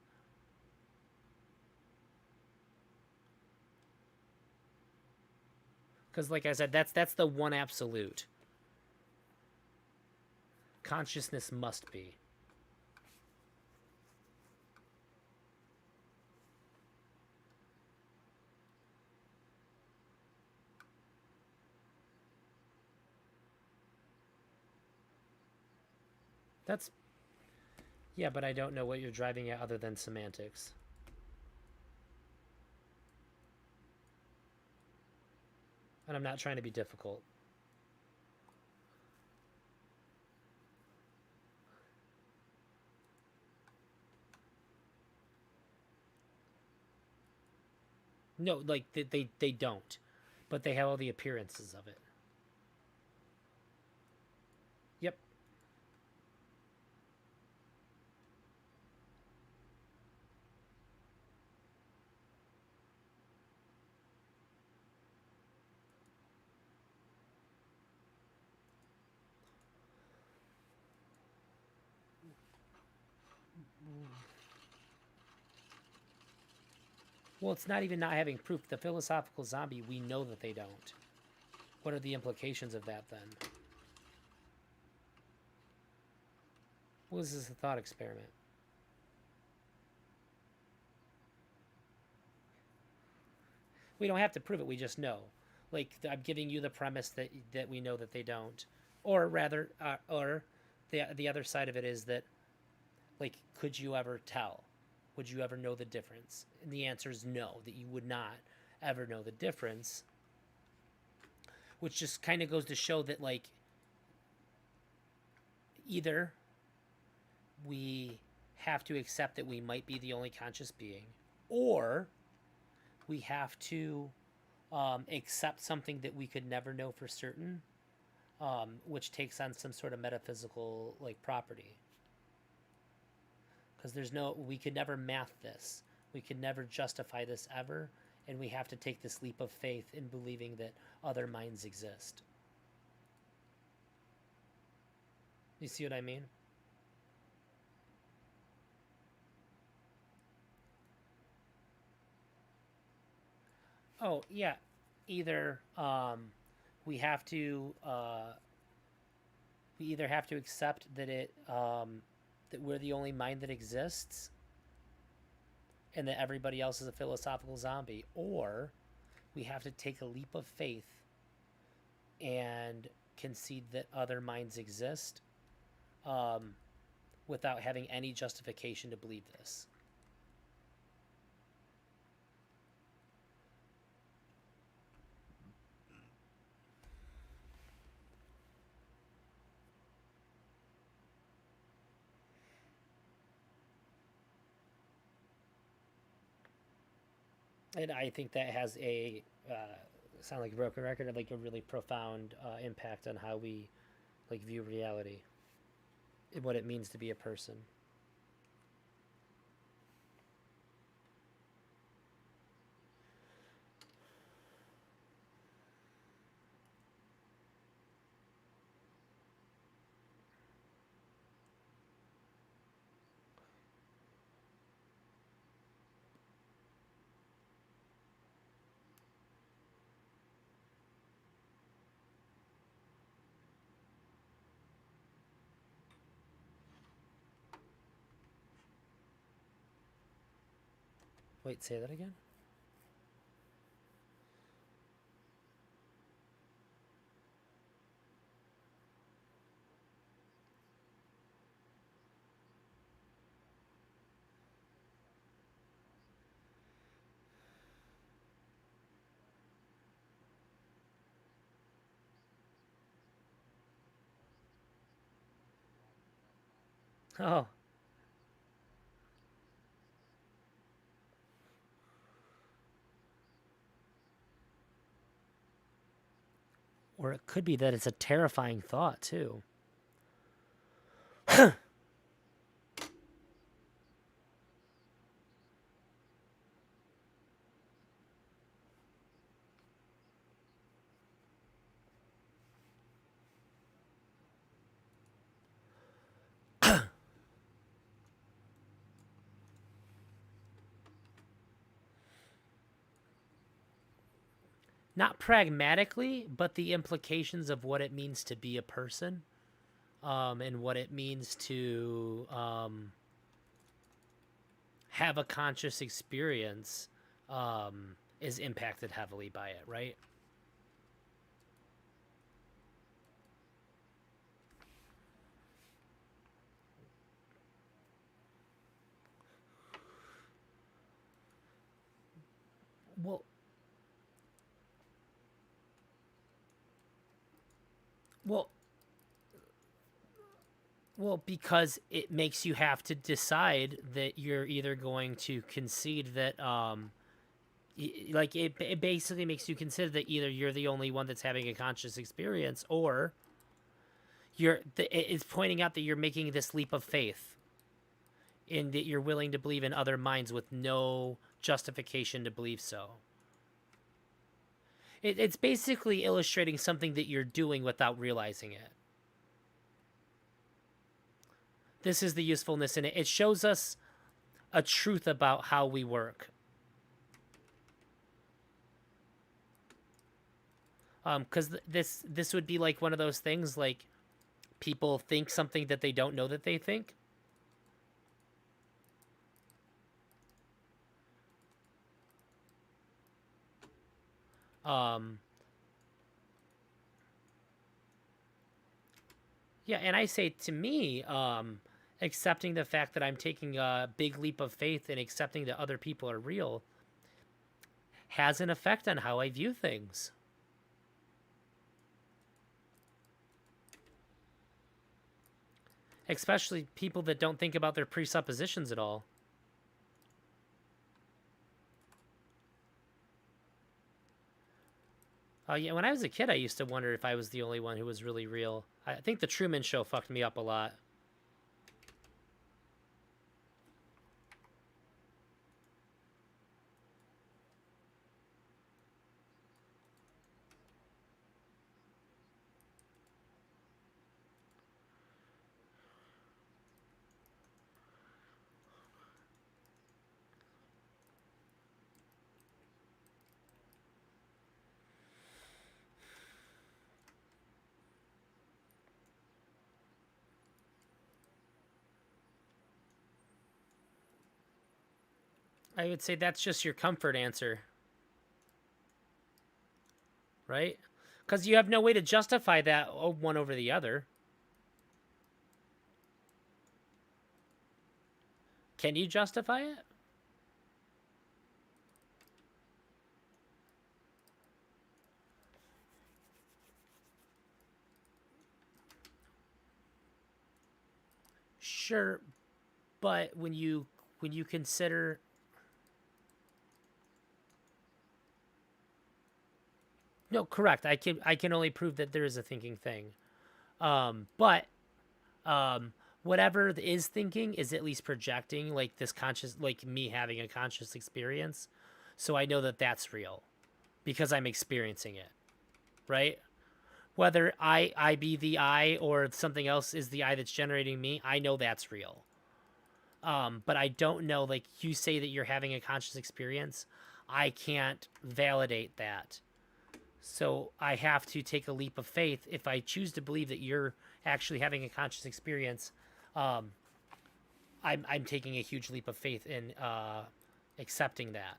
Because, like I said, that's the one absolute. Consciousness must be. That's... Yeah, but I don't know what you're driving at other than semantics. And I'm not trying to be difficult. No, like, they don't. But they have all the appearances of it. Yep. Well, it's not even not having proof. The philosophical zombie, we know that they don't. What are the implications of that, then? Well, this is a thought experiment. We don't have to prove it, we just know. Like, I'm giving you the premise that we know that they don't. Or rather, or the other side of it is that, like, could you ever tell? Would you ever know the difference? And the answer is no, that you would not ever know the difference. Which just kind of goes to show that, like, either we have to accept that we might be the only conscious being, or we have to accept something that we could never know for certain, which takes on some sort of metaphysical, like, property. Because we could never math this. We could never justify this ever, and we have to take this leap of faith in believing that other minds exist. You see what I mean? Oh yeah, either we have to we either have to accept that that we're the only mind that exists, and that everybody else is a philosophical zombie, or we have to take a leap of faith and concede that other minds exist, without having any justification to believe this. And I think that has a sound like a broken record, like a really profound impact on how we like view reality and what it means to be a person. Wait, say that again? Oh. Or it could be that it's a terrifying thought, too. Not pragmatically, but the implications of what it means to be a person, and what it means to have a conscious experience, is impacted heavily by it, right? Well, Well, because it makes you have to decide that you're either going to concede that, like it basically makes you consider that either you're the only one that's having a conscious experience, or it's pointing out that you're making this leap of faith, in that you're willing to believe in other minds with no justification to believe so. It's basically illustrating something that you're doing without realizing it. This is the usefulness in it. It shows us a truth about how we work. Because this would be like one of those things, like people think something that they don't know that they think. Yeah, and I say, to me, accepting the fact that I'm taking a big leap of faith and accepting that other people are real has an effect on how I view things. Especially people that don't think about their presuppositions at all. Yeah, when I was a kid, I used to wonder if I was the only one who was really real. I think the Truman Show fucked me up a lot. I would say that's just your comfort answer. Right? Because you have no way to justify that one over the other. Can you justify it? Sure, but when you consider no, correct. I can only prove that there is a thinking thing. But whatever is thinking is at least projecting like this conscious, like me having a conscious experience. So I know that that's real because I'm experiencing it, right? Whether I be the I or something else is the I that's generating me, I know that's real. But I don't know, like you say that you're having a conscious experience. I can't validate that. So I have to take a leap of faith. If I choose to believe that you're actually having a conscious experience, I'm taking a huge leap of faith in accepting that.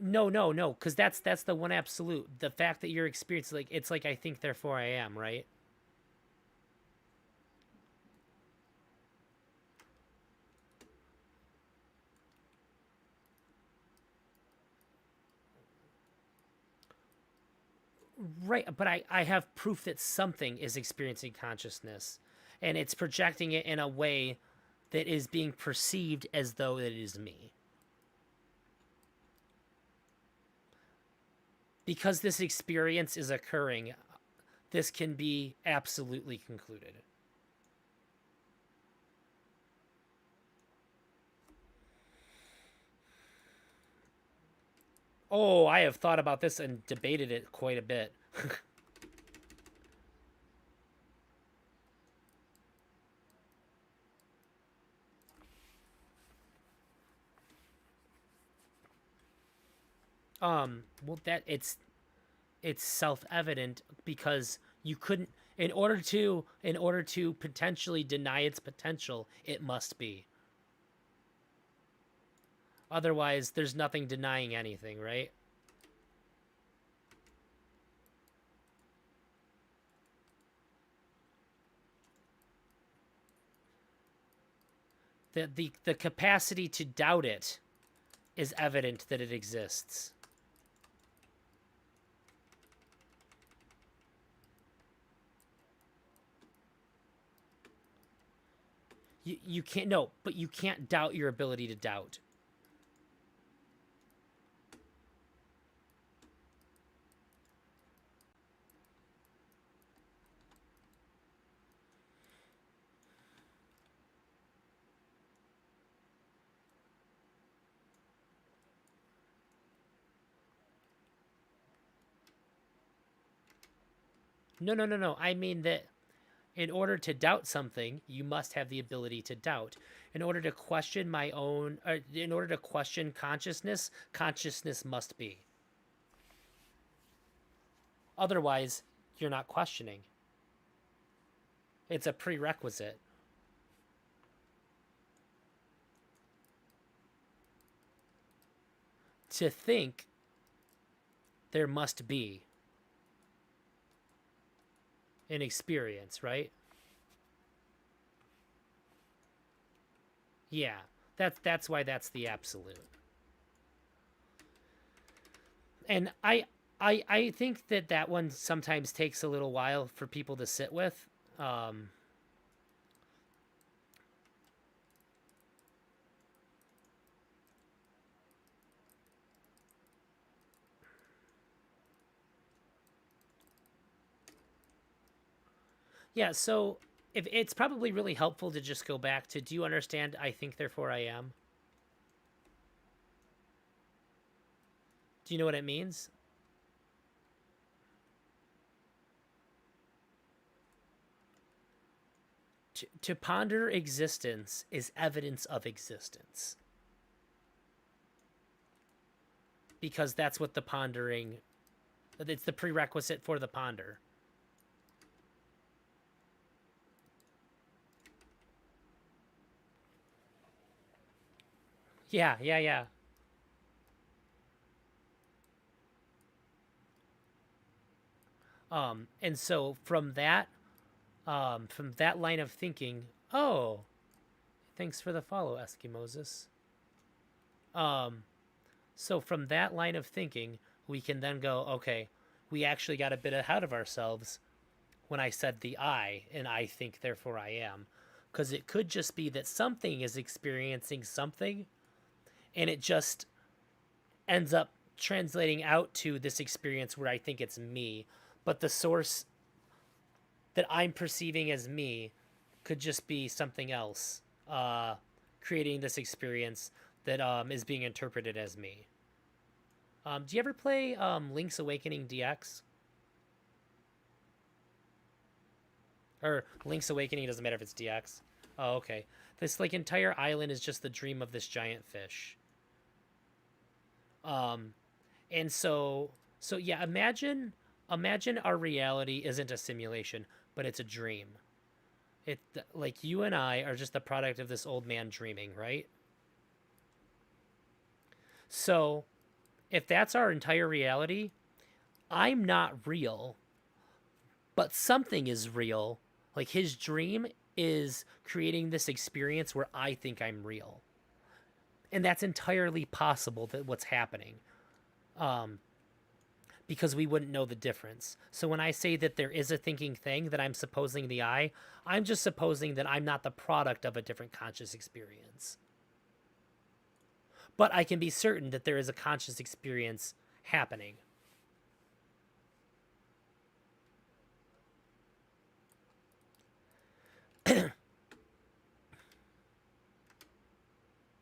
No, because that's the one absolute. The fact that you're experiencing, like, it's like I think, therefore I am, right? Right, but I have proof that something is experiencing consciousness, and it's projecting it in a way that is being perceived as though it is me. Because this experience is occurring, this can be absolutely concluded. Oh, I have thought about this and debated it quite a bit. Well, that it's self-evident because you couldn't, in order to potentially deny its potential, it must be. Otherwise, there's nothing denying anything, right? The capacity to doubt it is evident that it exists. You can't, no, but you can't doubt your ability to doubt. No. I mean that in order to doubt something, you must have the ability to doubt. In order to question my own, in order to question consciousness, consciousness must be. Otherwise, you're not questioning. It's a prerequisite. To think, there must be an experience, right? Yeah, that's why that's the absolute. And I think that one sometimes takes a little while for people to sit with. Yeah, so if it's probably really helpful to just go back to, do you understand I think, therefore I am? Do you know what it means? To ponder existence is evidence of existence. Because that's what the pondering, it's the prerequisite for the ponder. Yeah, yeah, yeah. And so from that line of thinking, oh, thanks for the follow, Eskimoses. So from that line of thinking, we can then go, okay, we actually got a bit ahead of ourselves when I said the I, and I think, therefore I am. Because it could just be that something is experiencing something, and it just ends up translating out to this experience where I think it's me. But the source that I'm perceiving as me could just be something else, creating this experience that is being interpreted as me. Do you ever play Link's Awakening DX? Or Link's Awakening, doesn't matter if it's DX. Oh, okay. This like entire island is just the dream of this giant fish. And so yeah, imagine our reality isn't a simulation, but it's a dream. It like you and I are just the product of this old man dreaming, right? So, if that's our entire reality, I'm not real, but something is real. Like his dream is creating this experience where I think I'm real. And that's entirely possible, that what's happening. Because we wouldn't know the difference. So when I say that there is a thinking thing, that I'm supposing the I, I'm just supposing that I'm not the product of a different conscious experience. But I can be certain that there is a conscious experience happening.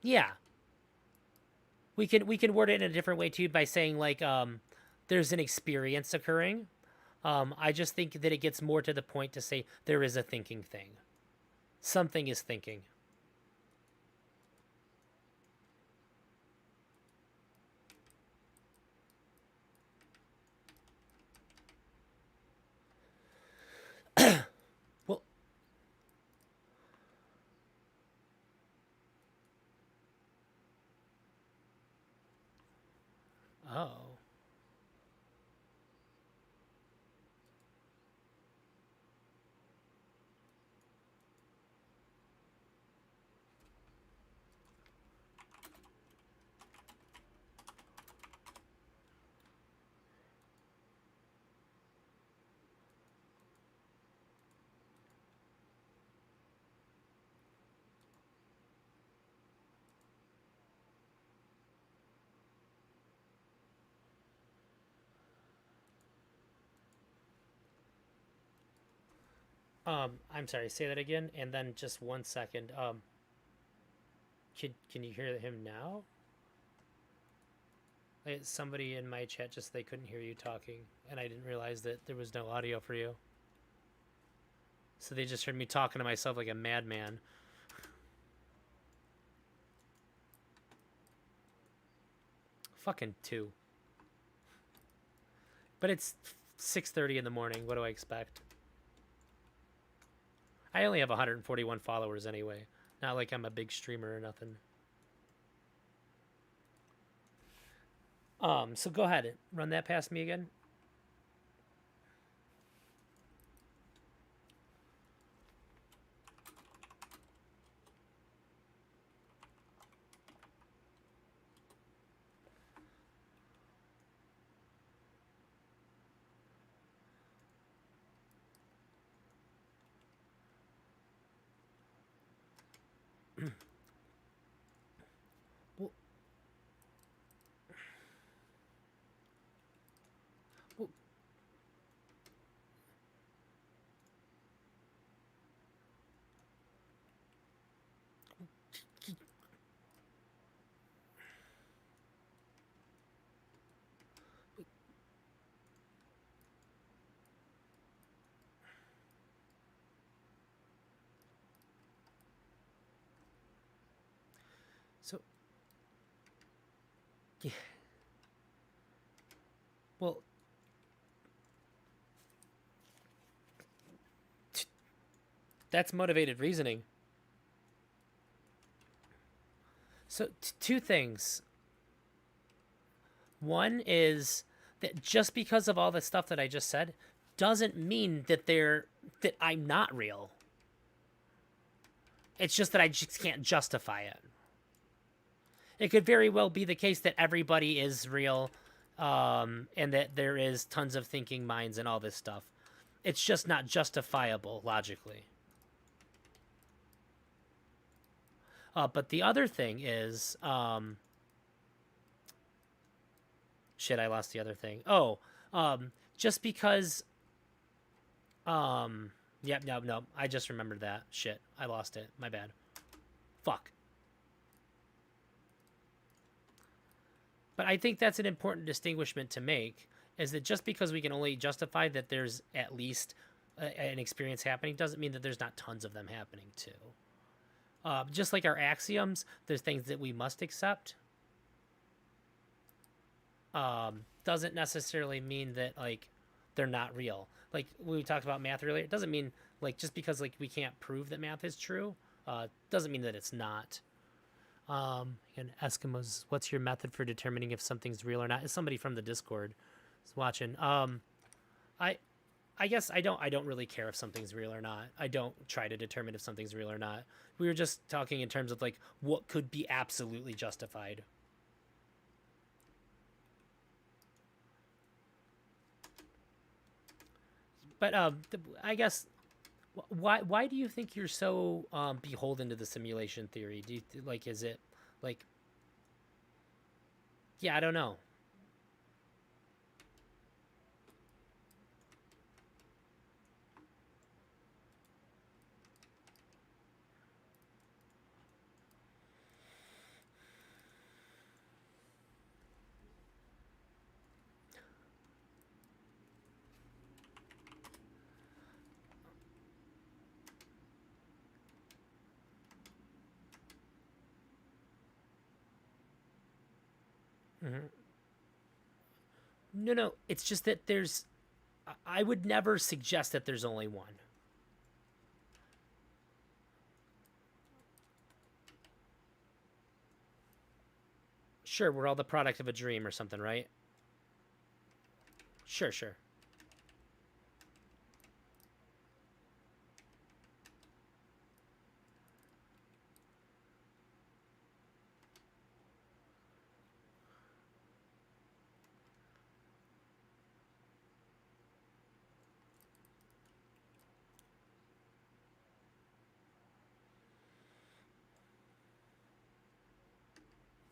Yeah. We can word it in a different way too by saying like there's an experience occurring. I just think that it gets more to the point to say there is a thinking thing. Something is thinking. Well, oh. I'm sorry, say that again, and then just 1 second. Can you hear him now? Somebody in my chat just they couldn't hear you talking, and I didn't realize that there was no audio for you. So they just heard me talking to myself like a madman. Fucking 2. But it's 6:30 in the morning. What do I expect? I only have 141 followers anyway. Not like I'm a big streamer or nothing. So go ahead, run that past me again. So, yeah. Well, that's motivated reasoning. So two things. One is that just because of all the stuff that I just said doesn't mean that that I'm not real. It's just that I just can't justify it. It could very well be the case that everybody is real, and that there is tons of thinking minds and all this stuff. It's just not justifiable logically. But the other thing is, shit, I lost the other thing. Oh, just because, yep, no, I just remembered that. Shit, I lost it. My bad. Fuck. But I think that's an important distinguishment to make, is that just because we can only justify that there's at least an experience happening doesn't mean that there's not tons of them happening too. Just like our axioms, there's things that we must accept. Doesn't necessarily mean that like they're not real. Like when we talked about math earlier, it doesn't mean like just because like we can't prove that math is true, doesn't mean that it's not. And Eskimos, what's your method for determining if something's real or not? Is somebody from the Discord is watching? I guess I don't really care if something's real or not. I don't try to determine if something's real or not. We were just talking in terms of like what could be absolutely justified. But I guess why do you think you're so beholden to the simulation theory? Do you like, is it like, yeah, I don't know. No, it's just that I would never suggest that there's only one. Sure, we're all the product of a dream or something, right? Sure.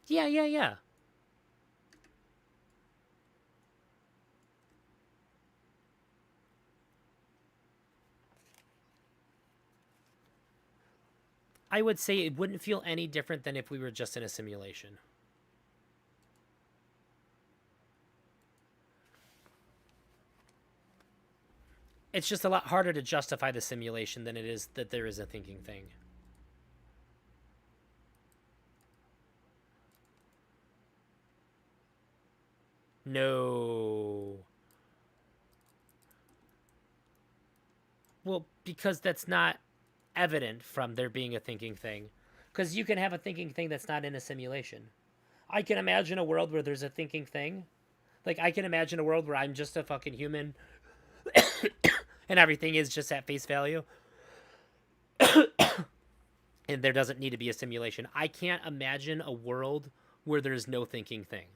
Yeah. I would say it wouldn't feel any different than if we were just in a simulation. It's just a lot harder to justify the simulation than it is that there is a thinking thing. No. Well, because that's not evident from there being a thinking thing. Because you can have a thinking thing that's not in a simulation. I can imagine a world where there's a thinking thing. Like, I can imagine a world where I'm just a fucking human and everything is just at face value. And there doesn't need to be a simulation. I can't imagine a world where there's no thinking thing.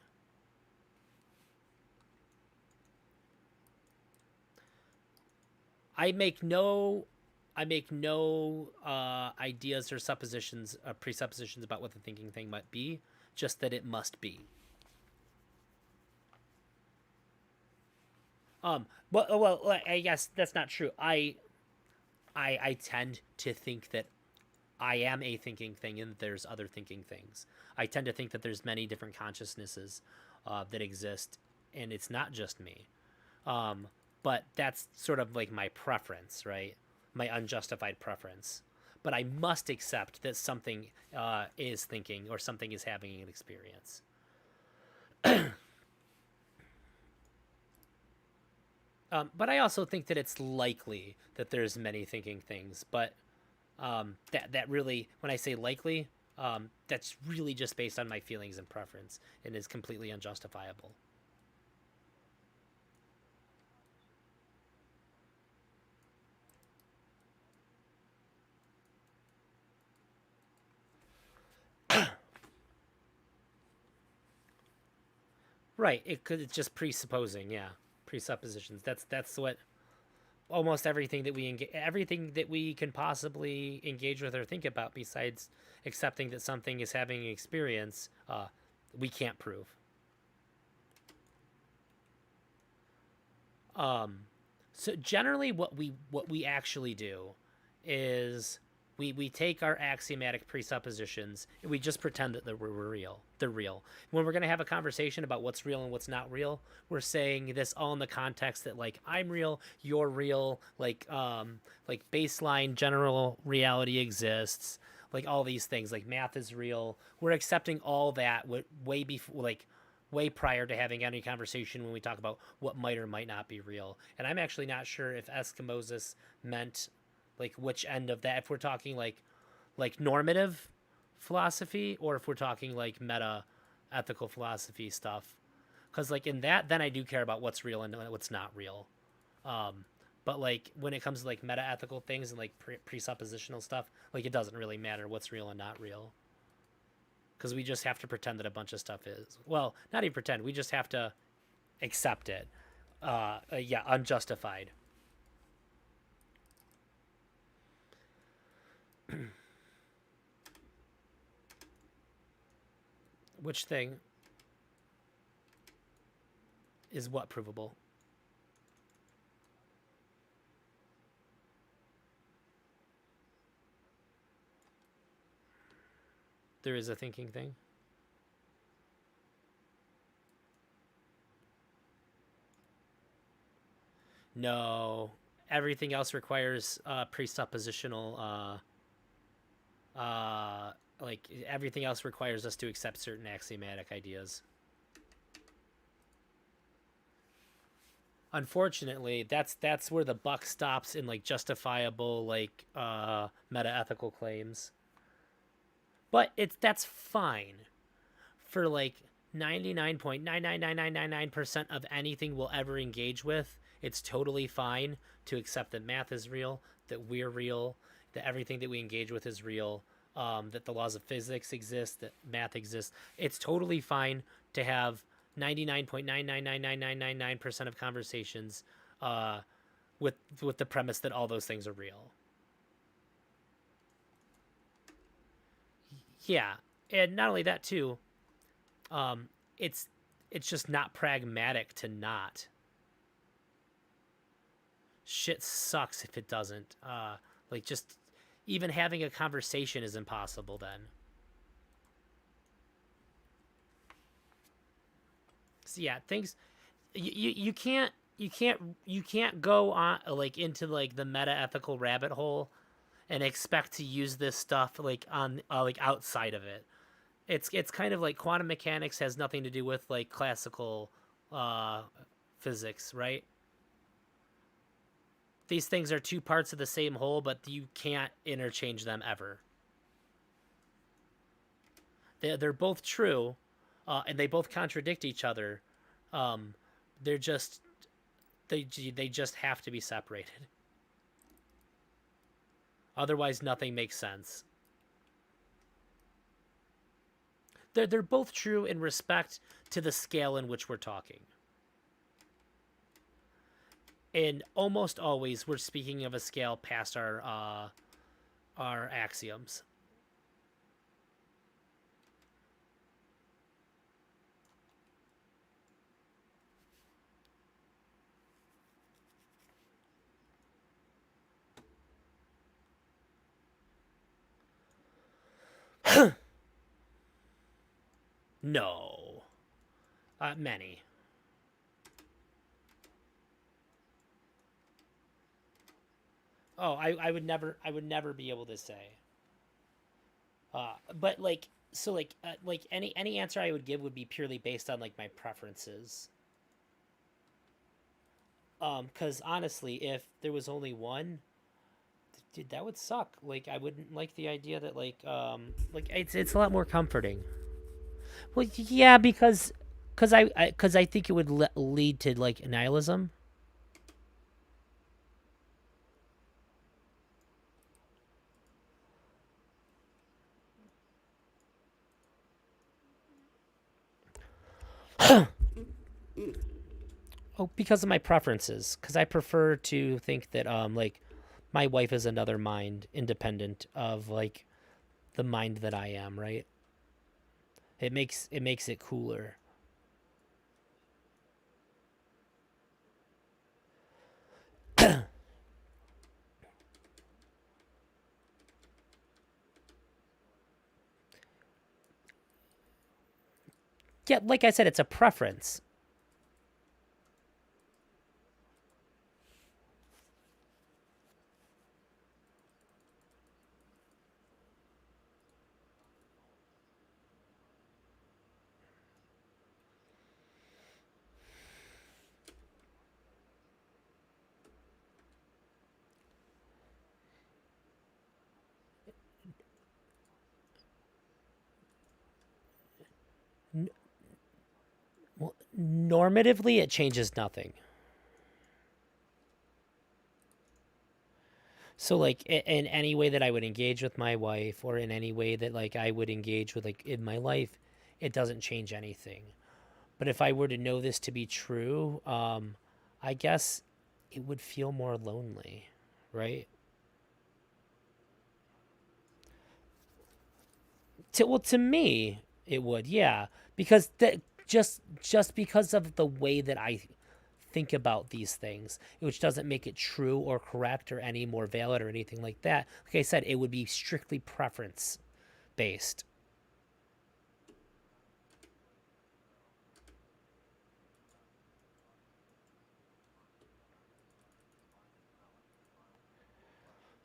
I make no ideas or suppositions, presuppositions about what the thinking thing might be, just that it must be. Well, I guess that's not true. I tend to think that I am a thinking thing and there's other thinking things. I tend to think that there's many different consciousnesses that exist, and it's not just me. But that's sort of like my preference, right? My unjustified preference. But I must accept that something is thinking or something is having an experience. But I also think that it's likely that there's many thinking things. But that really, when I say likely, That's really just based on my feelings and preference and is completely unjustifiable. Right, it's just presupposing, yeah, presuppositions. That's what almost everything that everything that we can possibly engage with or think about, besides accepting that something is having an experience, we can't prove. So generally, what we actually do is we take our axiomatic presuppositions and we just pretend that they're real. They're real. When we're gonna have a conversation about what's real and what's not real, we're saying this all in the context that, like, I'm real, you're real, like baseline general reality exists, like all these things, like math is real. We're accepting all that way before, like, way prior to having any conversation when we talk about what might or might not be real. And I'm actually not sure if Eskimosis meant, like, which end of that, if we're talking like normative philosophy or if we're talking like meta ethical philosophy stuff, because like in that, then I do care about what's real and what's not real. But like when it comes to like meta ethical things and like presuppositional stuff, like it doesn't really matter what's real and not real, because we just have to pretend that a bunch of stuff is, well, not even pretend, we just have to accept it. Yeah, unjustified. Which thing is what provable? There is a thinking thing. No, everything else requires presuppositional. Like everything else requires us to accept certain axiomatic ideas. Unfortunately, that's where the buck stops in like justifiable like meta ethical claims. But that's fine for like 99.99999% of anything we'll ever engage with. It's totally fine to accept that math is real, that we're real, that everything that we engage with is real, that the laws of physics exist, that math exists. It's totally fine to have 99.9999999% of conversations with the premise that all those things are real. Yeah, and not only that too, it's just not pragmatic to not. Shit sucks if it doesn't. Like just even having a conversation is impossible then. So yeah, things you can't go on like into like the meta ethical rabbit hole and expect to use this stuff like on like outside of it. It's kind of like quantum mechanics has nothing to do with like classical physics, right? These things are two parts of the same whole, but you can't interchange them ever. They're both true, and they both contradict each other. They just have to be separated. Otherwise, nothing makes sense. They're both true in respect to the scale in which we're talking. And almost always we're speaking of a scale past our axioms. No. Many. Oh, I would never be able to say. But like, so like any answer I would give would be purely based on like my preferences. Because honestly, if there was only one, Dude, that would suck. Like, I wouldn't like the idea that like it's a lot more comforting. Well, yeah, because I think it would lead to like nihilism. Oh, because of my preferences. Because I prefer to think that like my wife is another mind independent of like the mind that I am, right? It makes it cooler. Yeah, like I said, it's a preference. Well, normatively, it changes nothing. So, like, in any way that I would engage with my wife, or in any way that like I would engage with like in my life, it doesn't change anything. But if I were to know this to be true, I guess it would feel more lonely, right? To me, it would, yeah, because that just because of the way that I think about these things, which doesn't make it true or correct or any more valid or anything like that. Like I said, it would be strictly preference based.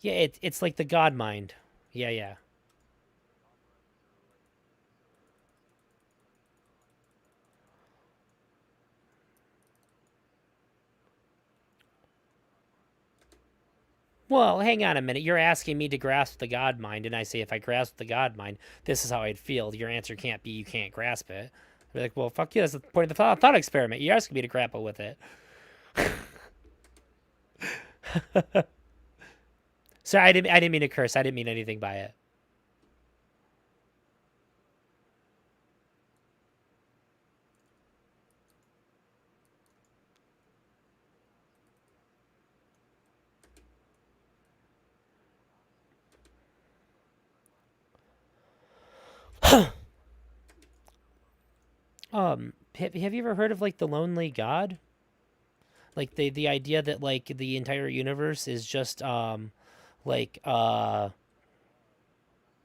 Yeah, it's like the God mind. Yeah, yeah. Well, hang on a minute. You're asking me to grasp the God mind, and I say if I grasp the God mind, this is how I'd feel. Your answer can't be you can't grasp it. I'd be like, well, fuck you. That's the point of the thought experiment. You're asking me to grapple with it. Sorry, I didn't mean to curse. I didn't mean anything by it. Have you ever heard of like the lonely God? Like the idea that like the entire universe is just like well,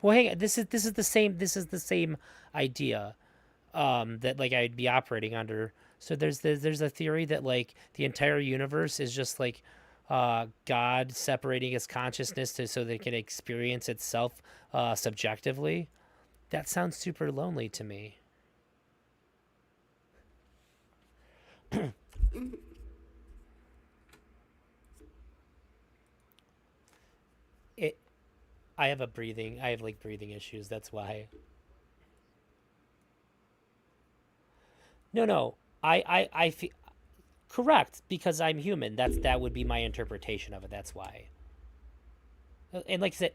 hang on. This is the same idea that like I'd be operating under. So there's a theory that like the entire universe is just like God separating its consciousness so that it can experience itself subjectively. That sounds super lonely to me. I have like breathing issues. That's why. No. I feel correct because I'm human. That would be my interpretation of it. That's why. And like I said,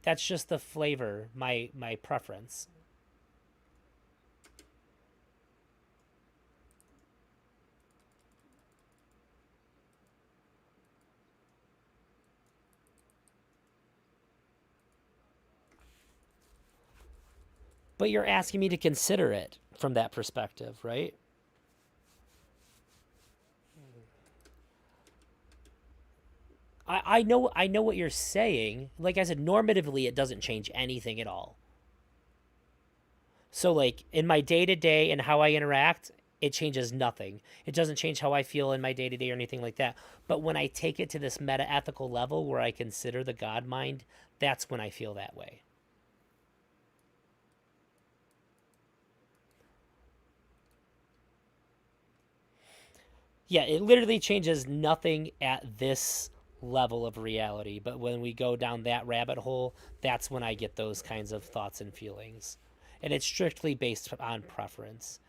that's just the flavor, my preference. But you're asking me to consider it from that perspective, right? I know what you're saying. Like I said, normatively it doesn't change anything at all. So like in my day-to-day and how I interact, it changes nothing. It doesn't change how I feel in my day-to-day or anything like that. But when I take it to this meta-ethical level where I consider the God mind, that's when I feel that way. Yeah, it literally changes nothing at this level of reality. But when we go down that rabbit hole, that's when I get those kinds of thoughts and feelings. And it's strictly based on preference.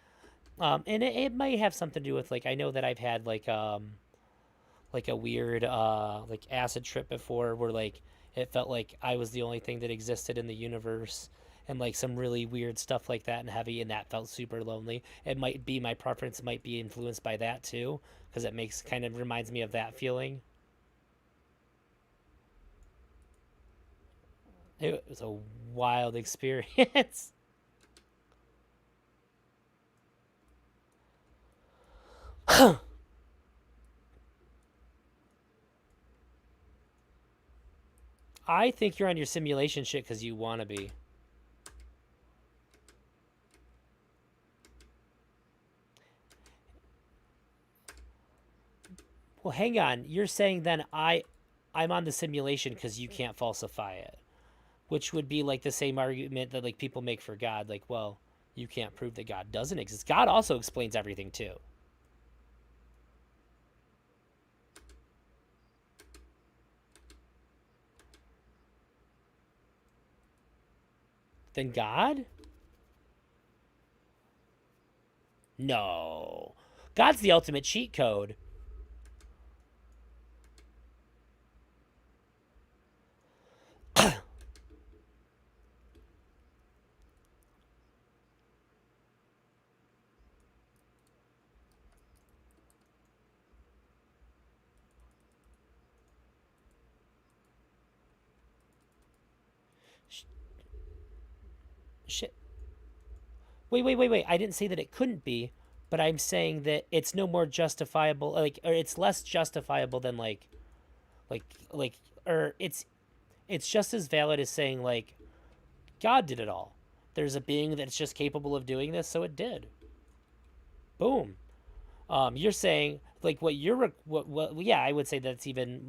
And it might have something to do with, like, I know that I've had like a weird like acid trip before, where like it felt like I was the only thing that existed in the universe, and like some really weird stuff like that and heavy, and that felt super lonely. It might be my preference might be influenced by that too, because it kind of reminds me of that feeling. It was a wild experience. I think you're on your simulation shit because you want to be. Well, hang on. You're saying then I'm on the simulation because you can't falsify it, which would be like the same argument that like people make for God. Like, well, you can't prove that God doesn't exist. God also explains everything too. Then God? No. God's the ultimate cheat code. Shit. Wait. I didn't say that it couldn't be, but I'm saying that it's no more justifiable, like, or it's less justifiable than or it's just as valid as saying like God did it all. There's a being that's just capable of doing this, so it did. Boom. You're saying like what yeah, I would say that's even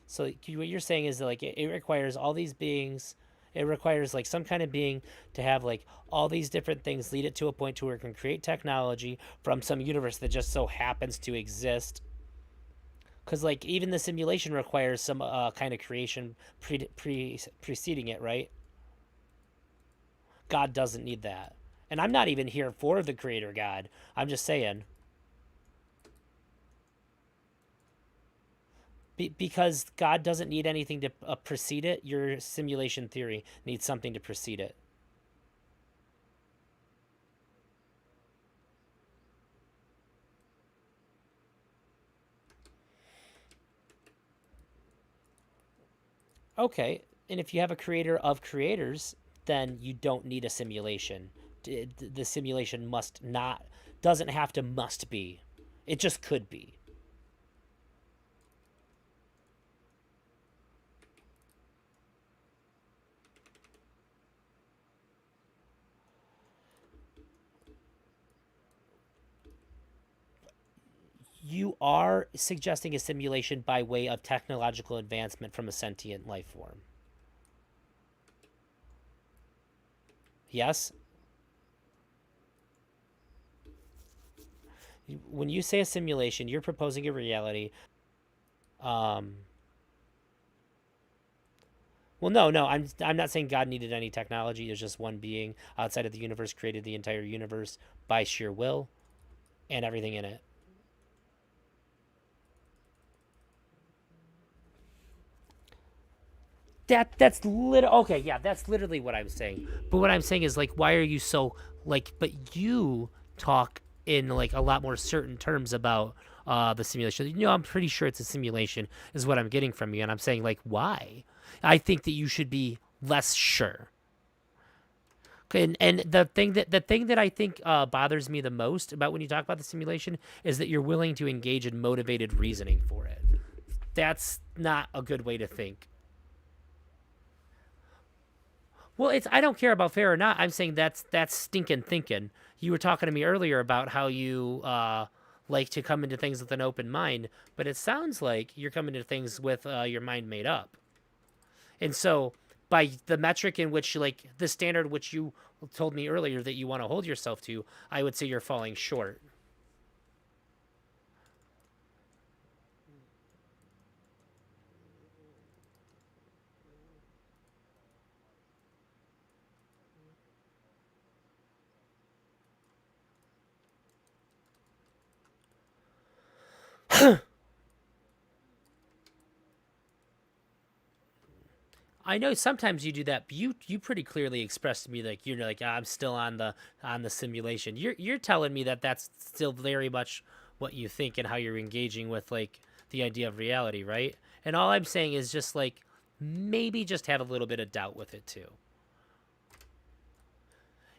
so what you're saying is that, like, it requires all these beings. It requires like some kind of being to have like all these different things lead it to a point to where it can create technology from some universe that just so happens to exist. Because like even the simulation requires some kind of creation preceding it, right? God doesn't need that. And I'm not even here for the creator God. I'm just saying. Because God doesn't need anything to precede it, your simulation theory needs something to precede it. Okay, and if you have a creator of creators, then you don't need a simulation. The simulation doesn't have to must be. It just could be. You are suggesting a simulation by way of technological advancement from a sentient life form. Yes? When you say a simulation, you're proposing a reality. Well, no, I'm not saying God needed any technology. There's just one being outside of the universe created the entire universe by sheer will and everything in it. That's okay, yeah, that's literally what I'm saying. But what I'm saying is, like, why are you so, like, but you talk in, like, a lot more certain terms about the simulation. You know, I'm pretty sure it's a simulation is what I'm getting from you. And I'm saying, like, why? I think that you should be less sure. And the thing that I think bothers me the most about when you talk about the simulation is that you're willing to engage in motivated reasoning for it. That's not a good way to think. Well, I don't care about fair or not. I'm saying that's stinking thinking. You were talking to me earlier about how you like to come into things with an open mind, but it sounds like you're coming to things with your mind made up. And so, by the metric in which, like, the standard which you told me earlier that you want to hold yourself to, I would say you're falling short. I know sometimes you do that, but you pretty clearly expressed to me like you're like I'm still on the simulation. You're telling me that that's still very much what you think and how you're engaging with like the idea of reality, right? And all I'm saying is just like maybe just have a little bit of doubt with it too.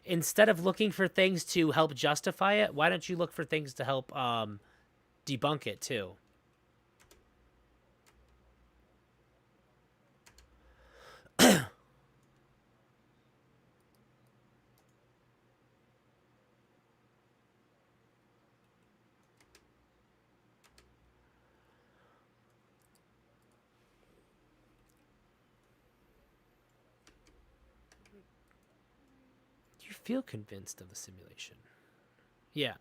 Instead of looking for things to help justify it, why don't you look for things to help debunk it too? You feel convinced of the simulation. Yeah.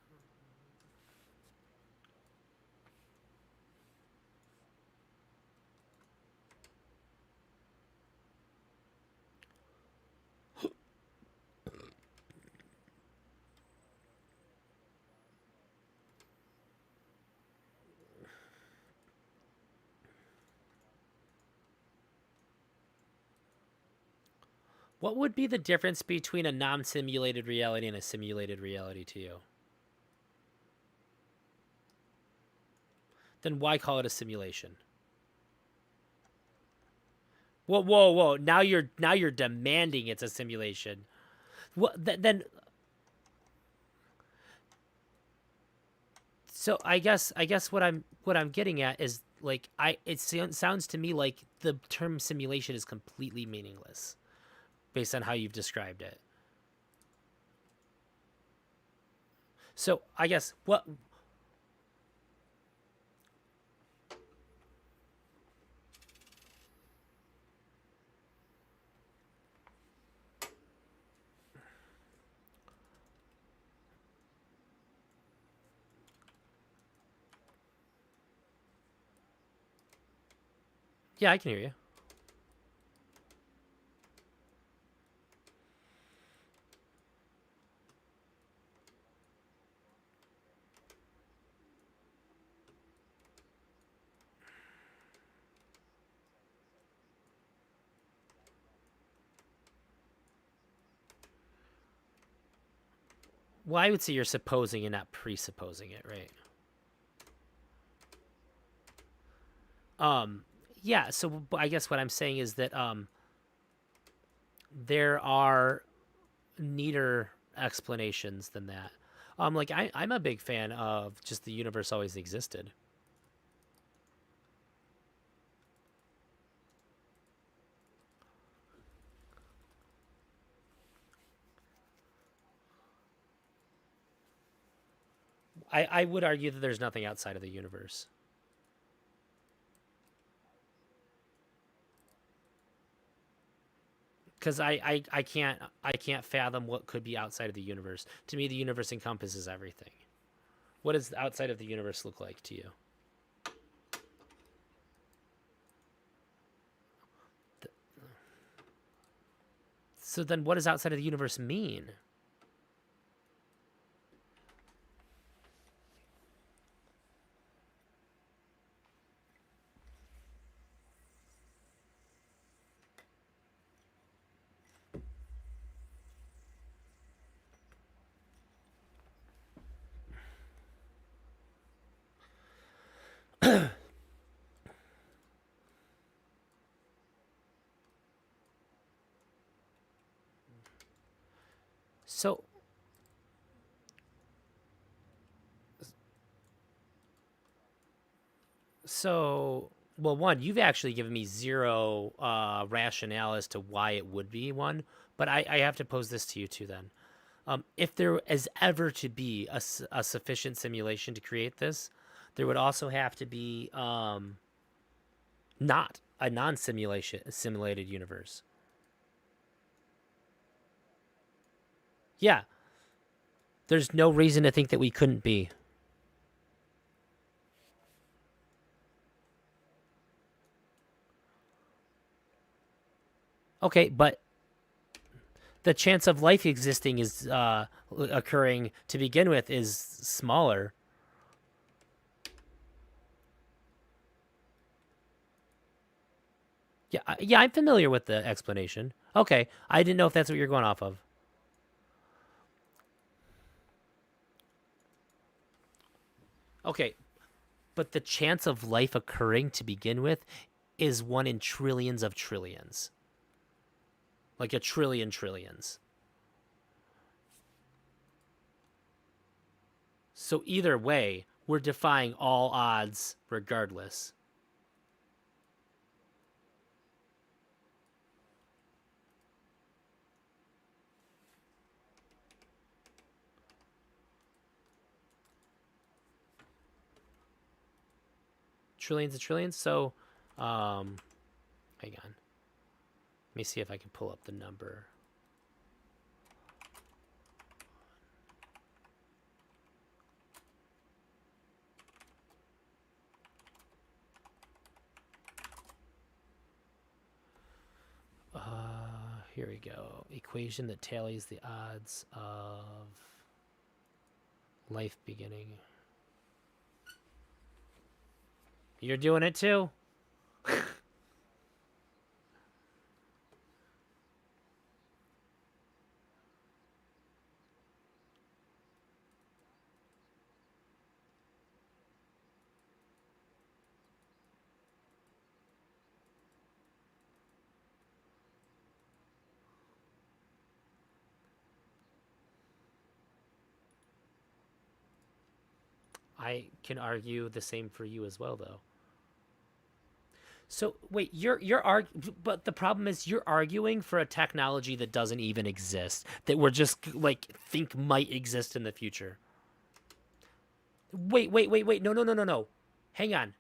What would be the difference between a non-simulated reality and a simulated reality to you? Then why call it a simulation? Whoa! Now you're demanding it's a simulation. What then? So I guess what I'm getting at is like it sounds to me like the term simulation is completely meaningless, based on how you've described it. So I guess what. Yeah, I can hear you. Well, I would say you're supposing and not presupposing it, right? Yeah, so I guess what I'm saying is that there are neater explanations than that. Like I'm a big fan of just the universe always existed. I would argue that there's nothing outside of the universe. Because I can't fathom what could be outside of the universe. To me, the universe encompasses everything. What does the outside of the universe look like to you? So then what does outside of the universe mean? So, well, one, you've actually given me zero rationale as to why it would be one, but I have to pose this to you too then. If there is ever to be a sufficient simulation to create this, there would also have to be not a simulated universe. Yeah. There's no reason to think that we couldn't be. Okay, but the chance of life existing is occurring to begin with is smaller. Yeah, I'm familiar with the explanation. Okay, I didn't know if that's what you're going off of. Okay, but the chance of life occurring to begin with is 1 in trillions of trillions. Like a trillion trillions. So either way, we're defying all odds regardless. Trillions of trillions. So, hang on. Let me see if I can pull up the number. Here we go. Equation that tallies the odds of life beginning. You're doing it too? I can argue the same for you as well, though. So wait, but the problem is you're arguing for a technology that doesn't even exist, that we're just like think might exist in the future. Wait, no. Hang on.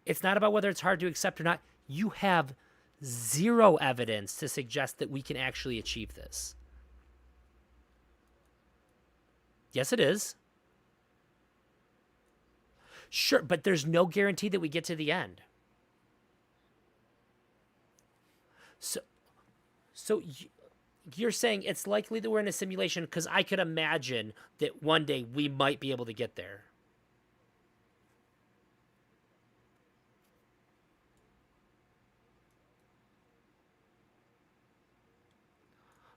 It's not about whether it's hard to accept or not. You have zero evidence to suggest that we can actually achieve this. Yes, it is. Sure, but there's no guarantee that we get to the end. So you're saying it's likely that we're in a simulation because I could imagine that one day we might be able to get there.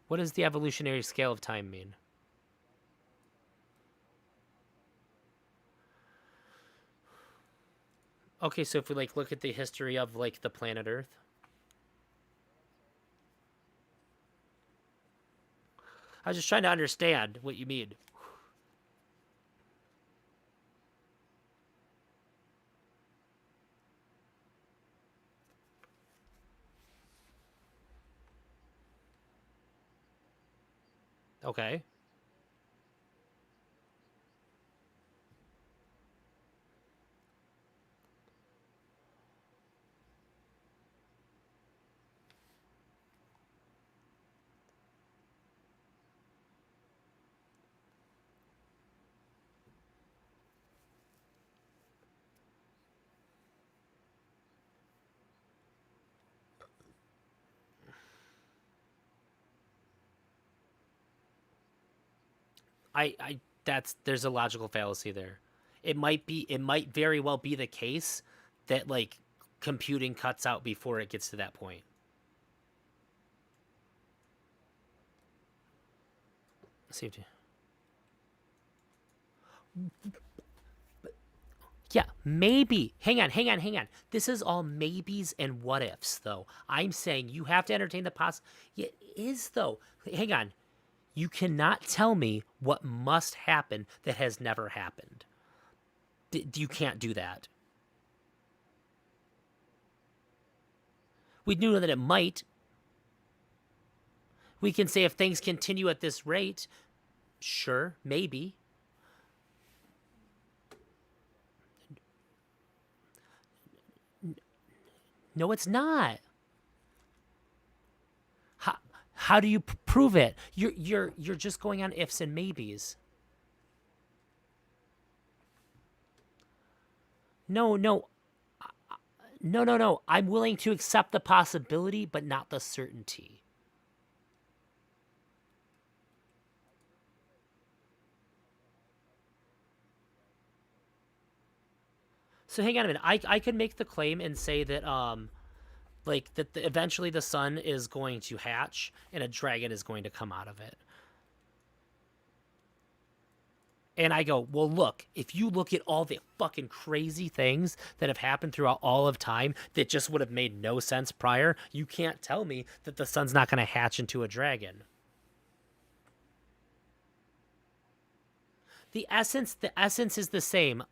What does the evolutionary scale of time mean? Okay, so if we like look at the history of like the planet Earth. I was just trying to understand what you mean. Okay. There's a logical fallacy there. It might very well be the case that like computing cuts out before it gets to that point. Safety. Yeah, maybe. Hang on. This is all maybes and what ifs, though. I'm saying you have to entertain the it is, though. Hang on. You cannot tell me what must happen that has never happened. You can't do that. We knew that it might. We can say if things continue at this rate, sure, maybe. No, it's not. How do you prove it? You're just going on ifs and maybes. No. I'm willing to accept the possibility, but not the certainty. So hang on a minute. I could make the claim and say that Like, that eventually the sun is going to hatch and a dragon is going to come out of it. And I go, well, look, if you look at all the fucking crazy things that have happened throughout all of time that just would have made no sense prior, you can't tell me that the sun's not going to hatch into a dragon. The essence is the same.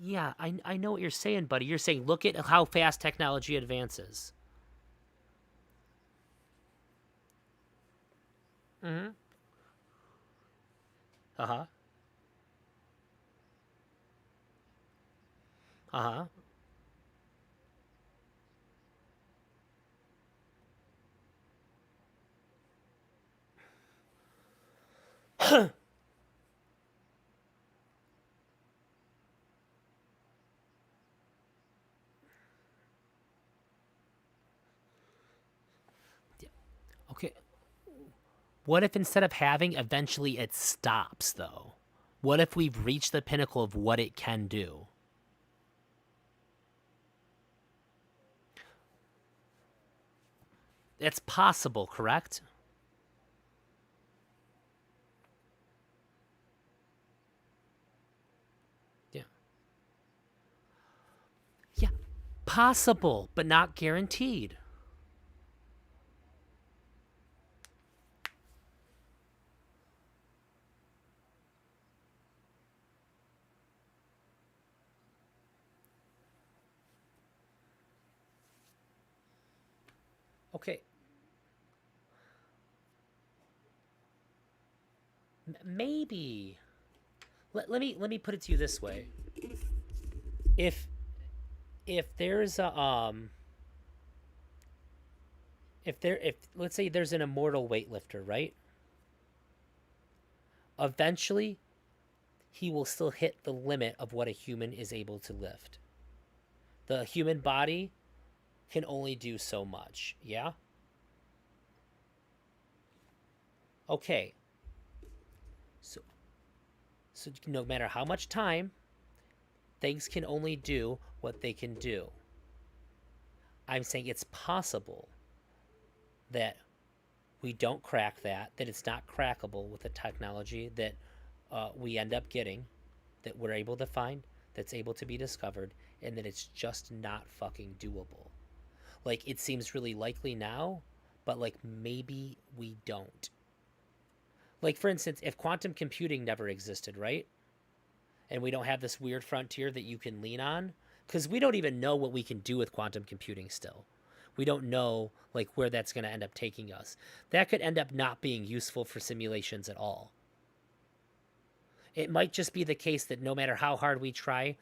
Yeah, I know what you're saying, buddy. You're saying, look at how fast technology advances. Mm-hmm. Uh-huh. Uh-huh. Okay. What if instead of having, eventually it stops, though? What if we've reached the pinnacle of what it can do? It's possible, correct? Yeah. Yeah. Possible, but not guaranteed. Okay. Maybe. Let me put it to you this way. If there's a if let's say there's an immortal weightlifter, right? Eventually he will still hit the limit of what a human is able to lift. The human body can only do so much, yeah? Okay. So no matter how much time, things can only do what they can do. I'm saying it's possible that we don't crack that it's not crackable with the technology that we end up getting, that we're able to find, that's able to be discovered, and that it's just not fucking doable. Like, it seems really likely now, but, like, maybe we don't. Like, for instance, if quantum computing never existed, right? And we don't have this weird frontier that you can lean on, because we don't even know what we can do with quantum computing still. We don't know, like, where that's going to end up taking us. That could end up not being useful for simulations at all. It might just be the case that no matter how hard we try,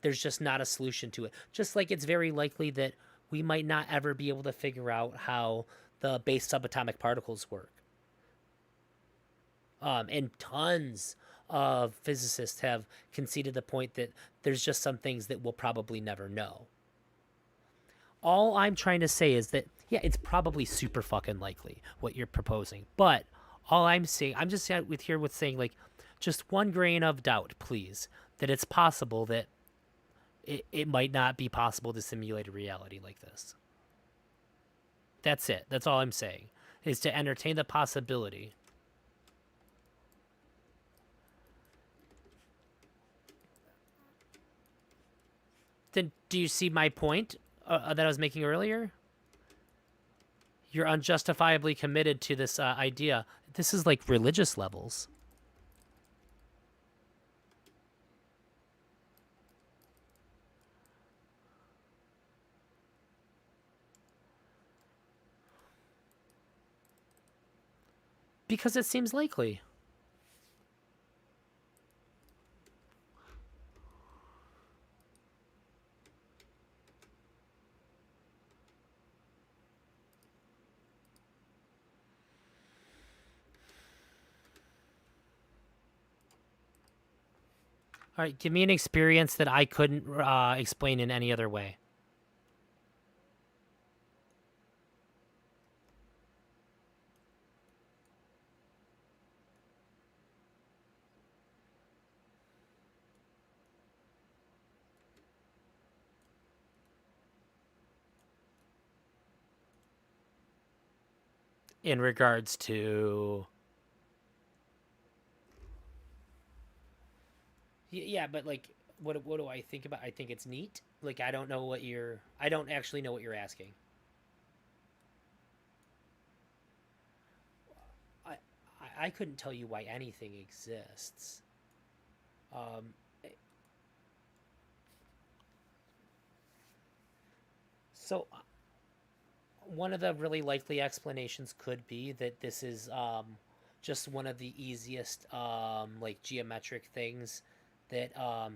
there's just not a solution to it. Just like it's very likely that we might not ever be able to figure out how the base subatomic particles work. And tons of physicists have conceded the point that there's just some things that we'll probably never know. All I'm trying to say is that, yeah, it's probably super fucking likely what you're proposing. But all I'm saying, I'm just here with saying, like, just one grain of doubt, please, that it's possible that it might not be possible to simulate a reality like this. That's it. That's all I'm saying, is to entertain the possibility. Then do you see my point that I was making earlier? You're unjustifiably committed to this idea. This is like religious levels. Because it seems likely. All right, give me an experience that I couldn't explain in any other way. in regards to. Yeah, but like, what do I think about? I think it's neat. Like, I don't actually know what you're asking. I couldn't tell you why anything exists. So, one of the really likely explanations could be that this is just one of the easiest like geometric things that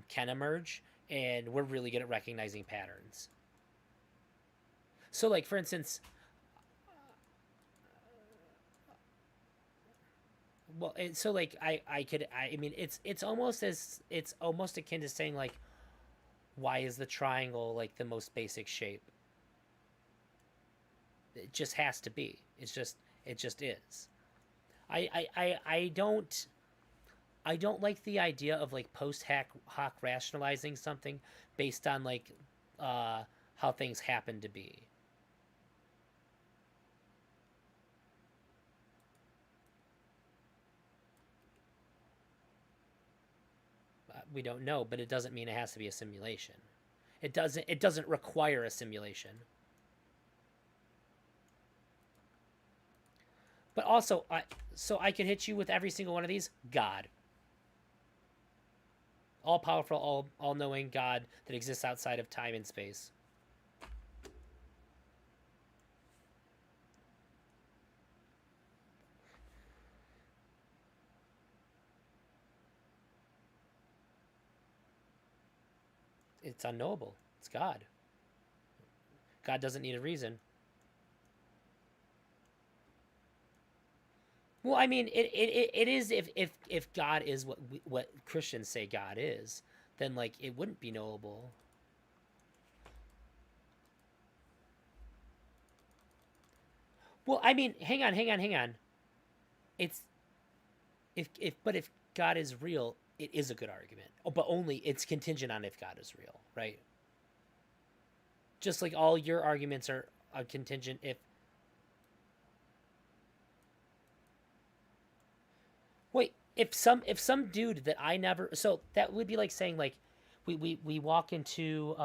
can emerge, and we're really good at recognizing patterns. So, like, for instance, well, so like I mean it's almost akin to saying like, why is the triangle like the most basic shape? It just has to be. It just is. I don't like the idea of like post hoc rationalizing something based on like how things happen to be. We don't know, but it doesn't mean it has to be a simulation. It doesn't require a simulation. But also, I could hit you with every single one of these. God. All-powerful, all-knowing God that exists outside of time and space. It's unknowable. It's God. God doesn't need a reason. Well, I mean, it is if God is what Christians say God is, then like it wouldn't be knowable. Well, I mean, hang on. It's if God is real, it is a good argument. Oh, but only it's contingent on if God is real, right? Just like all your arguments are contingent if. Wait, if some dude that I never, so that would be like saying like we walk into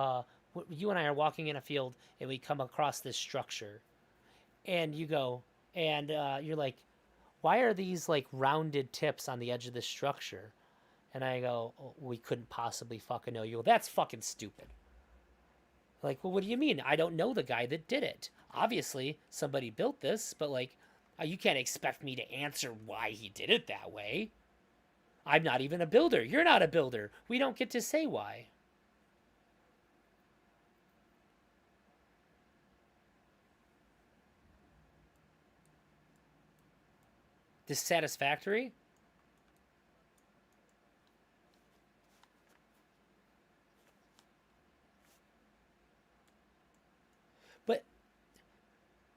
you and I are walking in a field and we come across this structure, and you go and you're like, why are these like rounded tips on the edge of this structure? And I go, oh, we couldn't possibly fucking know. You go, that's fucking stupid. Like, well, what do you mean? I don't know the guy that did it. Obviously, somebody built this, but like, you can't expect me to answer why he did it that way. I'm not even a builder. You're not a builder. We don't get to say why. Dissatisfactory? But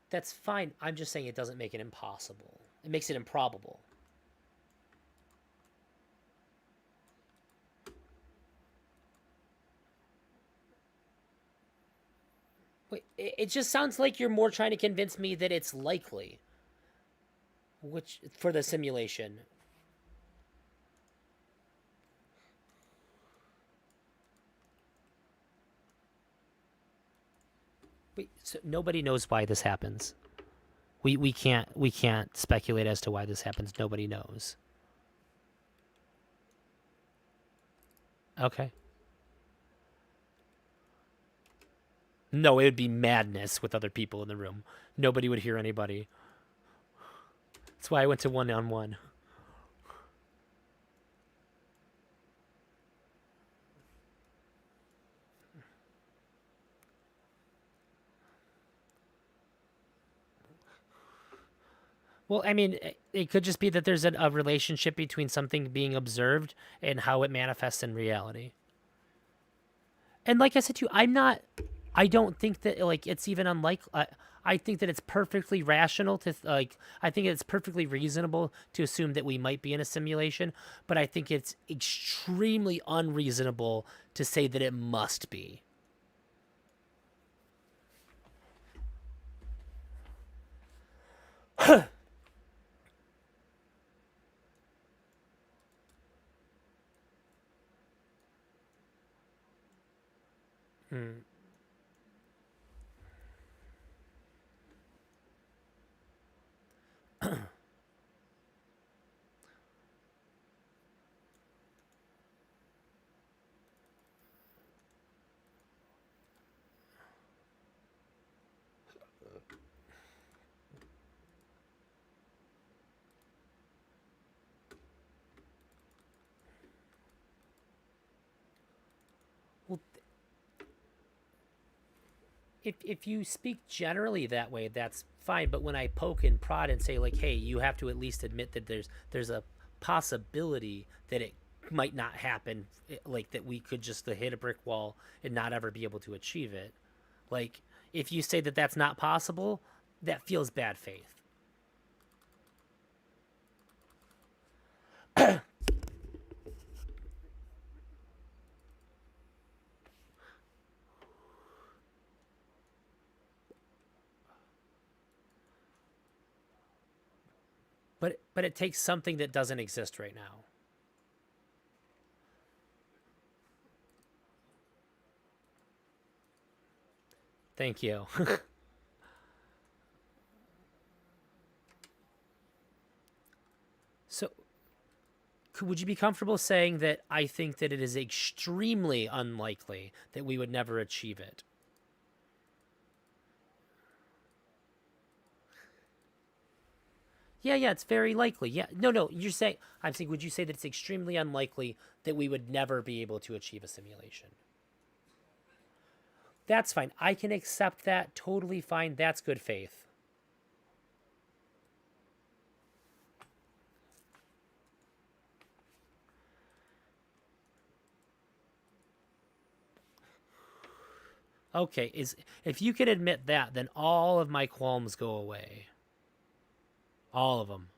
that's fine. I'm just saying it doesn't make it impossible. It makes it improbable. Wait, it just sounds like you're more trying to convince me that it's likely. Which, for the simulation. Wait, so nobody knows why this happens. We can't speculate as to why this happens. Nobody knows. Okay. No, it would be madness with other people in the room. Nobody would hear anybody. That's why I went to one-on-one. Well, I mean, it could just be that there's a relationship between something being observed and how it manifests in reality. And like I said to you, I don't think that like it's even unlikely. I think that it's perfectly rational to I think it's perfectly reasonable to assume that we might be in a simulation, but I think it's extremely unreasonable to say that it must be. Hmm. Well, if you speak generally that way, that's fine. But when I poke and prod and say like, hey, you have to at least admit that there's a possibility that it might not happen, like that we could just hit a brick wall and not ever be able to achieve it. Like if you say that that's not possible, that feels bad faith. But it takes something that doesn't exist right now. Thank you. So, would you be comfortable saying that I think that it is extremely unlikely that we would never achieve it? Yeah, it's very likely. Yeah, no, you're saying, I'm saying, would you say that it's extremely unlikely that we would never be able to achieve a simulation? That's fine. I can accept that. Totally fine. That's good faith. Okay, if you can admit that, then all of my qualms go away. All of them.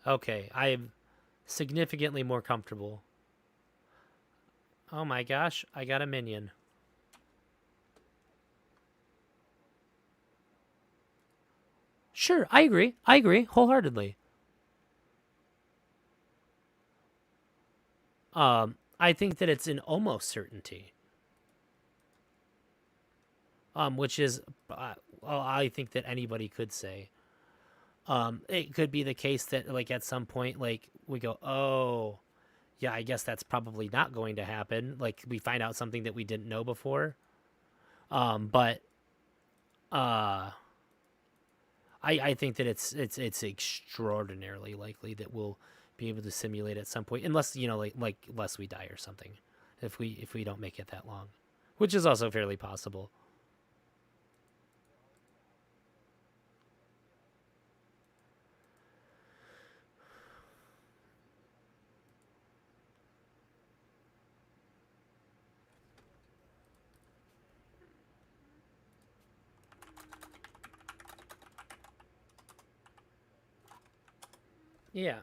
Okay, I am significantly more comfortable. Oh my gosh, I got a minion. Sure, I agree. I agree wholeheartedly. I think that it's an almost certainty. Which is, I think that anybody could say. It could be the case that, like, at some point, like, we go, oh, yeah, I guess that's probably not going to happen. Like, we find out something that we didn't know before. But I think that it's extraordinarily likely that we'll be able to simulate at some point, unless, you know, like unless we die or something, if we don't make it that long, which is also fairly possible. Yeah.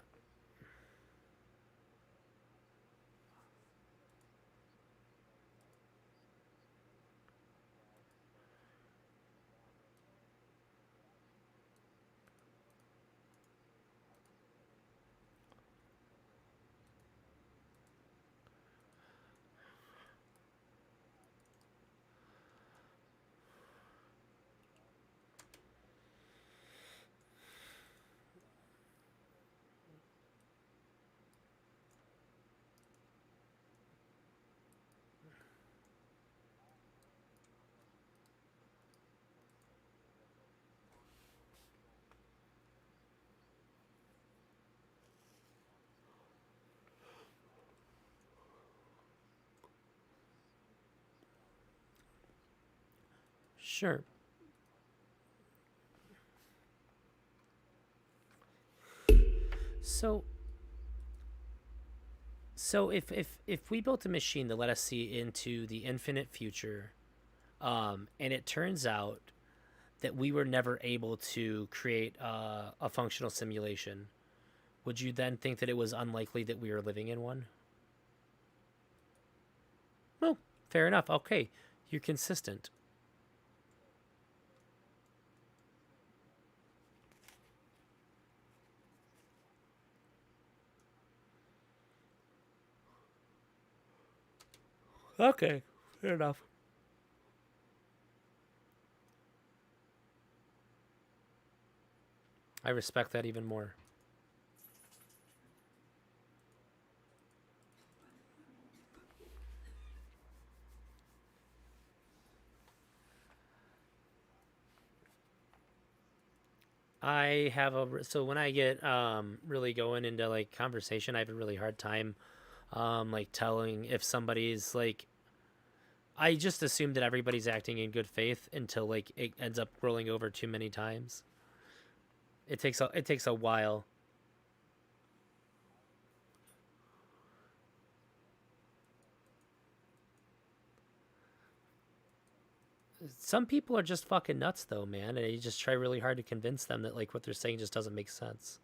Sure. So if we built a machine to let us see into the infinite future, and it turns out that we were never able to create a functional simulation, would you then think that it was unlikely that we were living in one? Well, fair enough. Okay, you're consistent. Okay, fair enough. I respect that even more. I have a so when I get really going into like conversation, I have a really hard time like telling if somebody's like I just assume that everybody's acting in good faith until like it ends up rolling over too many times. It takes a while. Some people are just fucking nuts though, man, and you just try really hard to convince them that like what they're saying just doesn't make sense.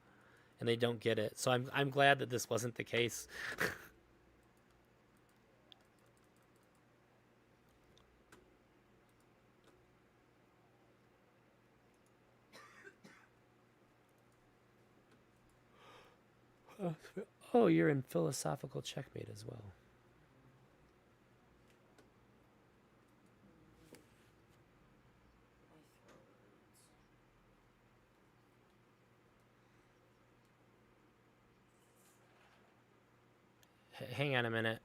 And they don't get it. So I'm glad that this wasn't the case. Oh, you're in philosophical checkmate as well. Hang on a minute.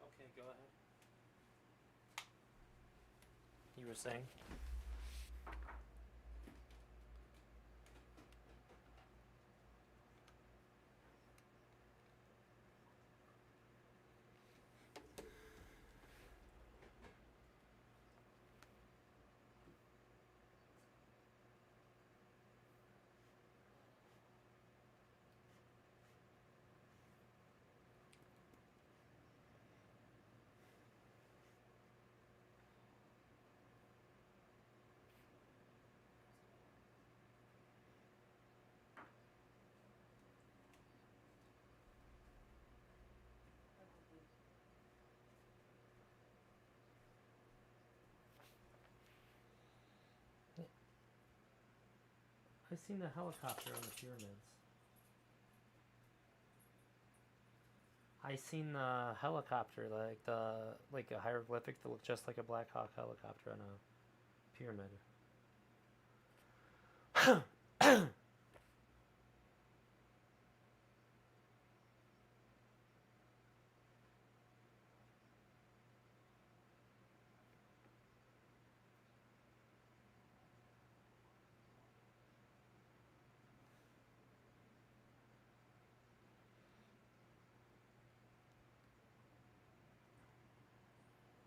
Okay, go ahead. You were saying? I've seen the helicopter on the pyramids. I seen the helicopter, like a hieroglyphic that looked just like a Black Hawk helicopter on a pyramid.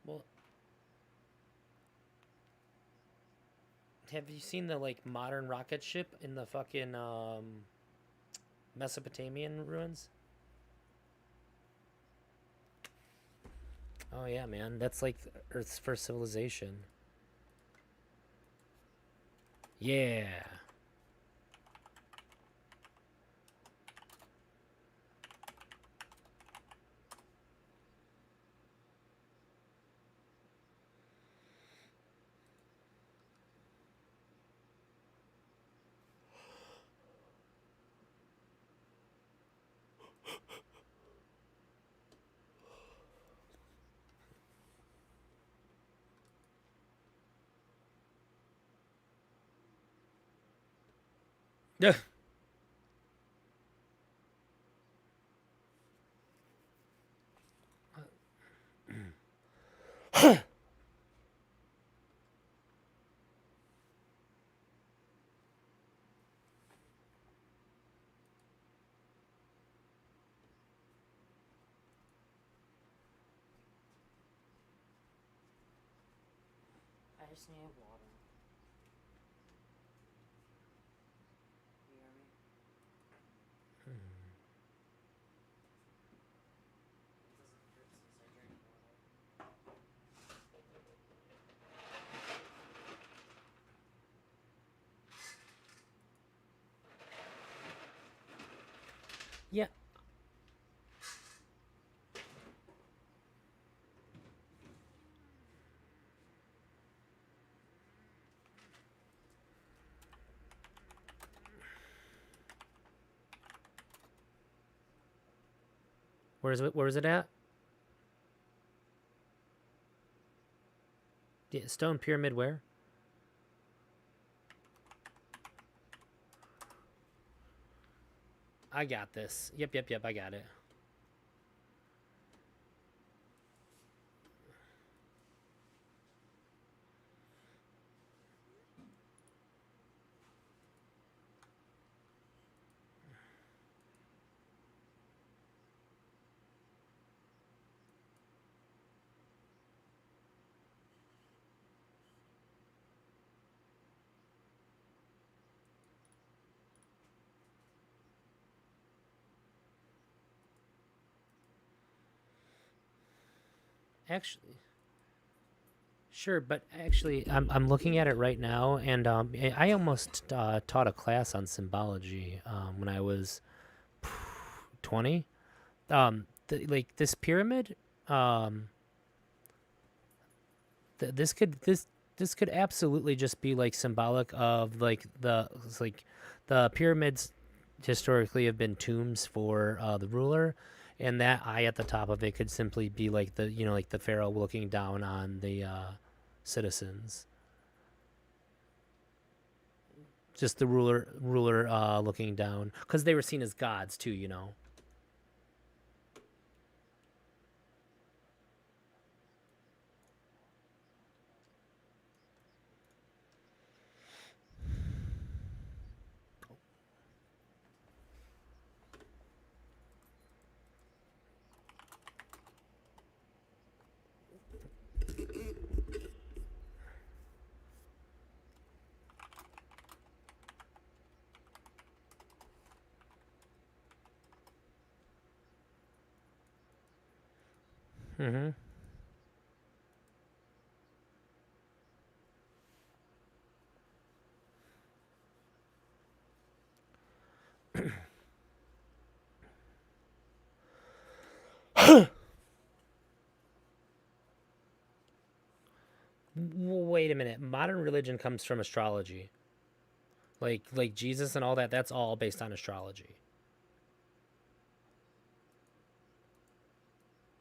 Well, have you seen the like modern rocket ship in the fucking Mesopotamian ruins? Oh yeah, man, that's like Earth's first civilization. Yeah. Yeah. just need water. You hear me? It doesn't hurt since I drink water. Yeah. Where is it at? Yeah, Stone Pyramid where? I got this. Yep, I got it. Actually, sure, but actually, I'm looking at it right now, and I almost taught a class on symbology when I was 20. Like this pyramid, this could absolutely just be like symbolic of like the pyramids historically have been tombs for the ruler, and that eye at the top of it could simply be like the like the pharaoh looking down on the citizens. Just the ruler looking down, because they were seen as gods too, you know. Mm-hmm. Wait a minute. Modern religion comes from astrology. Like Jesus and all that, that's all based on astrology.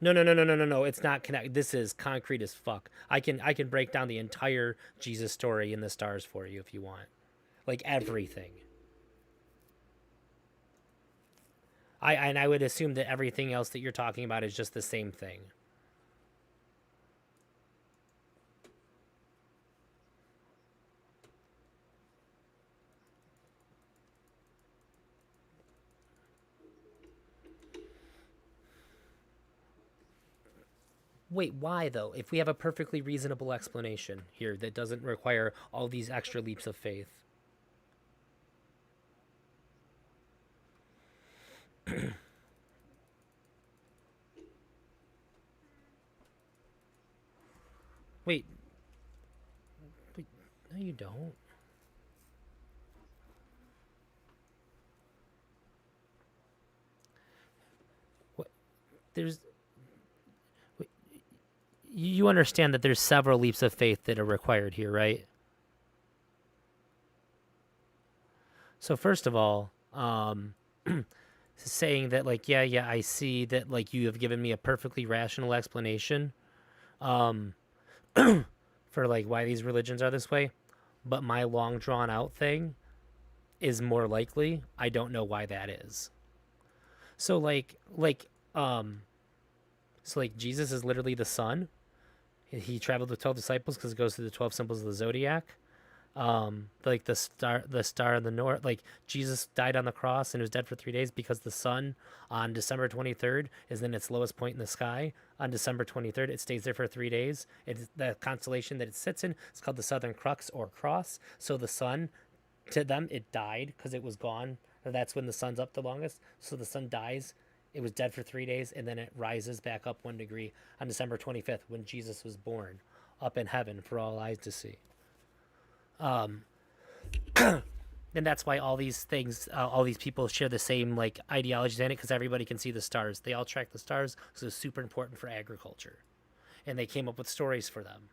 No. It's not connected. This is concrete as fuck. I can break down the entire Jesus story in the stars for you if you want. Like everything. I would assume that everything else that you're talking about is just the same thing. Wait, why though? If we have a perfectly reasonable explanation here that doesn't require all these extra leaps of faith. Wait. No, you don't. What? There's... You understand that there's several leaps of faith that are required here, right? So first of all, saying that like, yeah, I see that like you have given me a perfectly rational explanation for like why these religions are this way, but my long drawn out thing is more likely. I don't know why that is. So Jesus is literally the sun. He traveled with 12 disciples because it goes through the 12 symbols of the zodiac. Like the star in the north, like Jesus died on the cross and was dead for 3 days because the sun on December 23rd is in its lowest point in the sky. On December 23rd, it stays there for 3 days. It's the constellation that it sits in. It's called the Southern Crux or Cross. So the sun, to them, it died because it was gone. That's when the sun's up the longest. So the sun dies. It was dead for 3 days, and then it rises back up 1 degree on December 25th when Jesus was born, up in heaven for all eyes to see. And that's why all these things, all these people share the same like ideologies in it, because everybody can see the stars. They all track the stars, so it's super important for agriculture, and they came up with stories for them.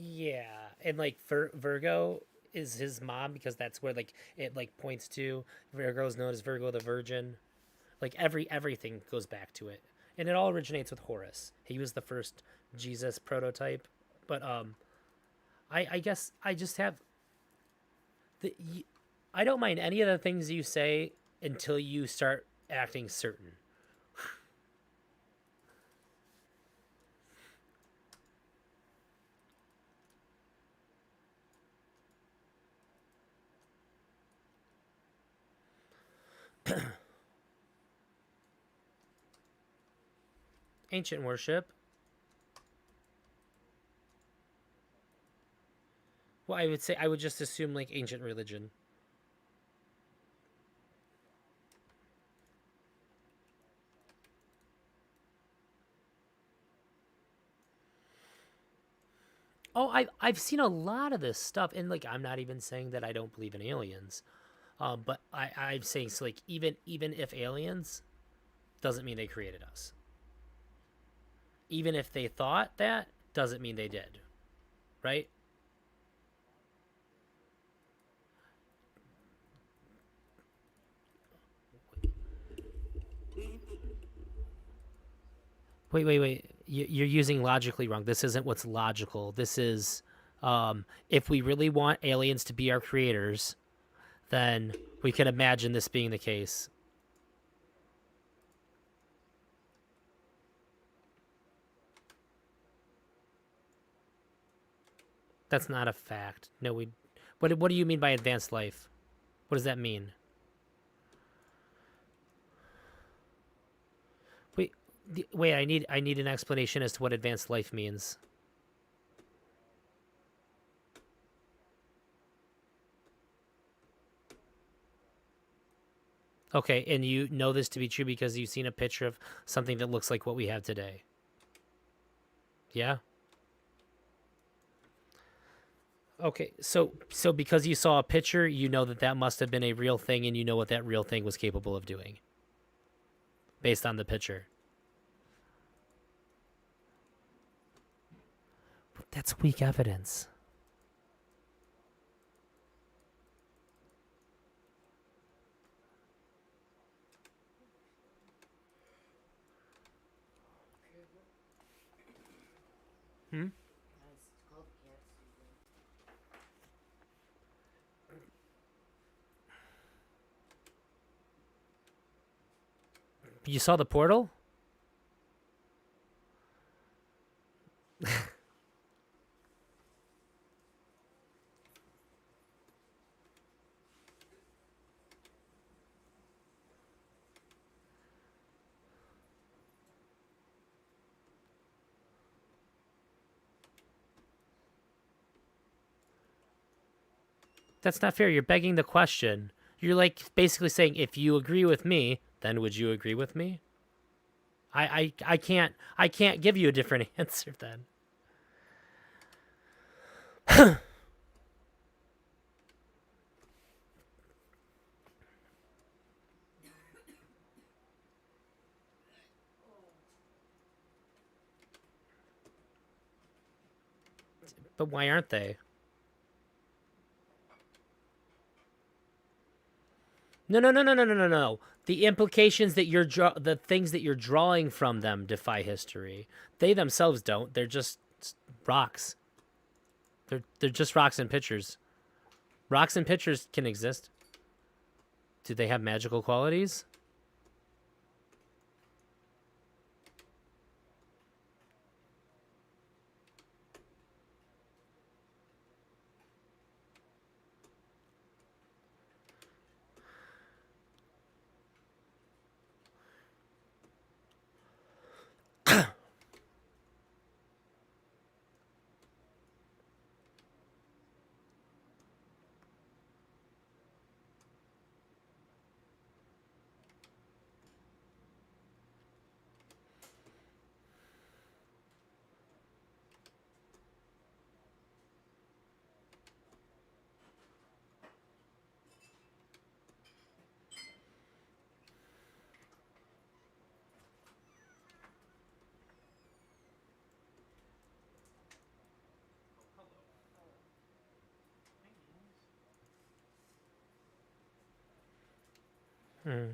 Yeah, and like Virgo is his mom because that's where like it like points to. Virgo is known as Virgo the Virgin. Like everything goes back to it, and it all originates with Horus. He was the first Jesus prototype, but I guess I just have I don't mind any of the things you say until you start acting certain. Ancient worship. Well, I would say I would just assume like ancient religion. Oh, I've seen a lot of this stuff, and like I'm not even saying that I don't believe in aliens, but I'm saying so, like even if aliens, doesn't mean they created us. Even if they thought that, doesn't mean they did, right? Wait. You're using logically wrong. This isn't what's logical. This is, if we really want aliens to be our creators, then we can imagine this being the case. That's not a fact. No, we. What do you mean by advanced life? What does that mean? Wait. I need an explanation as to what advanced life means. Okay, and you know this to be true because you've seen a picture of something that looks like what we have today. Yeah? Okay, so because you saw a picture, you know that must have been a real thing, and you know what that real thing was capable of doing. Based on the picture. That's weak evidence. You saw the portal? That's not fair. You're begging the question. You're like basically saying, if you agree with me, then would you agree with me? I can't give you a different answer then. But why aren't they? No, no, no, no, no, no, no, no. The implications that the things that you're drawing from them defy history. They themselves don't. They're just rocks. They're just rocks and pictures. Rocks and pictures can exist. Do they have magical qualities? Hmm.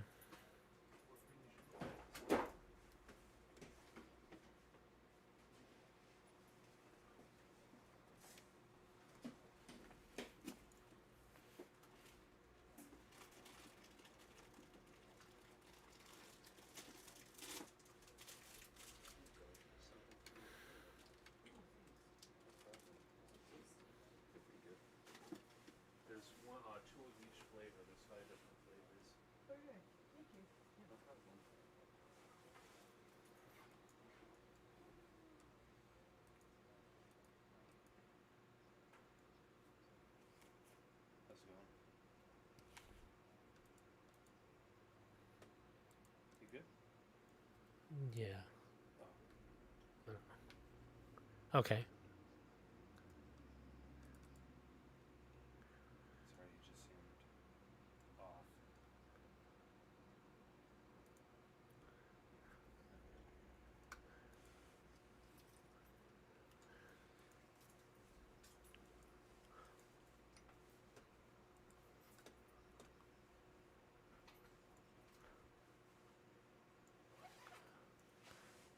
There's one, two of each flavor. There's 5 different flavors. Okay, thank you. No problem. How's it going? You good? Yeah. Okay. Sorry, you just seemed off.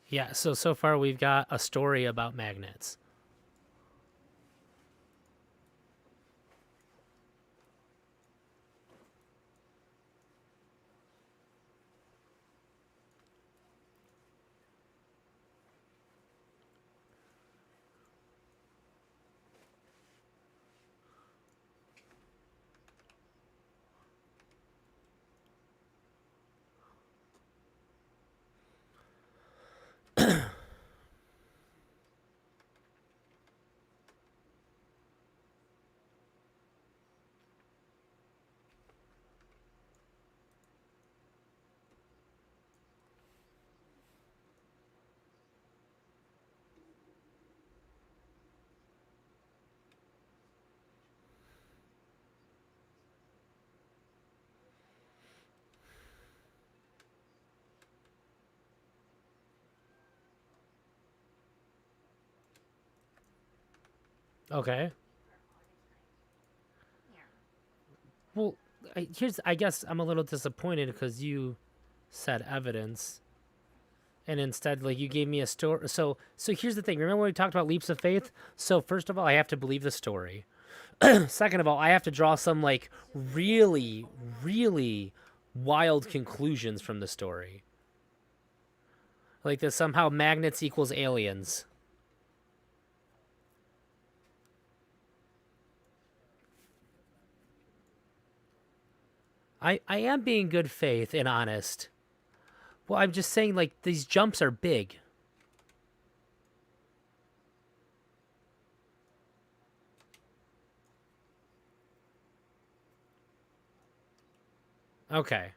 Yeah, so far we've got a story about magnets. Okay. Well, I guess I'm a little disappointed because you said evidence, and instead, like, you gave me a story. So here's the thing. Remember when we talked about leaps of faith? So first of all, I have to believe the story. Second of all, I have to draw some like really, really wild conclusions from the story. Like that somehow magnets equals aliens. I am being good faith and honest. Well, I'm just saying, like, these jumps are big. Okay.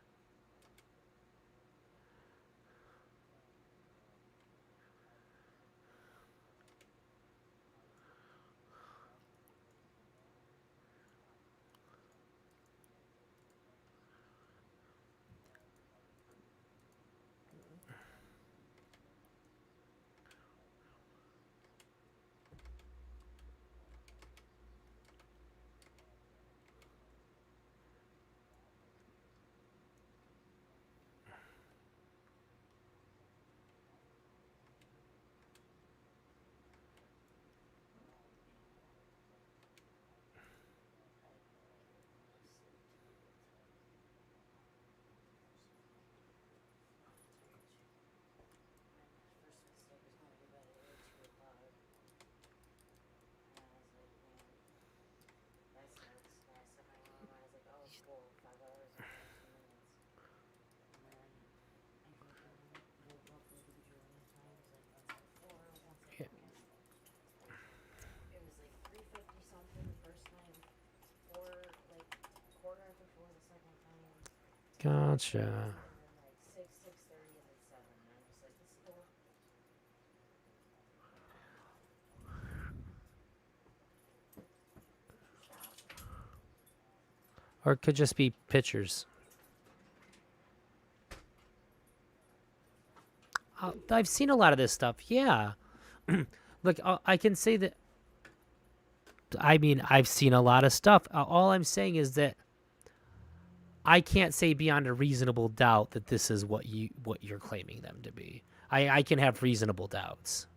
Gotcha. Or it could just be pictures. I've seen a lot of this stuff. Yeah. Look, I can say that. I mean, I've seen a lot of stuff. All I'm saying is that I can't say beyond a reasonable doubt that this is what you're claiming them to be. I can have reasonable doubts.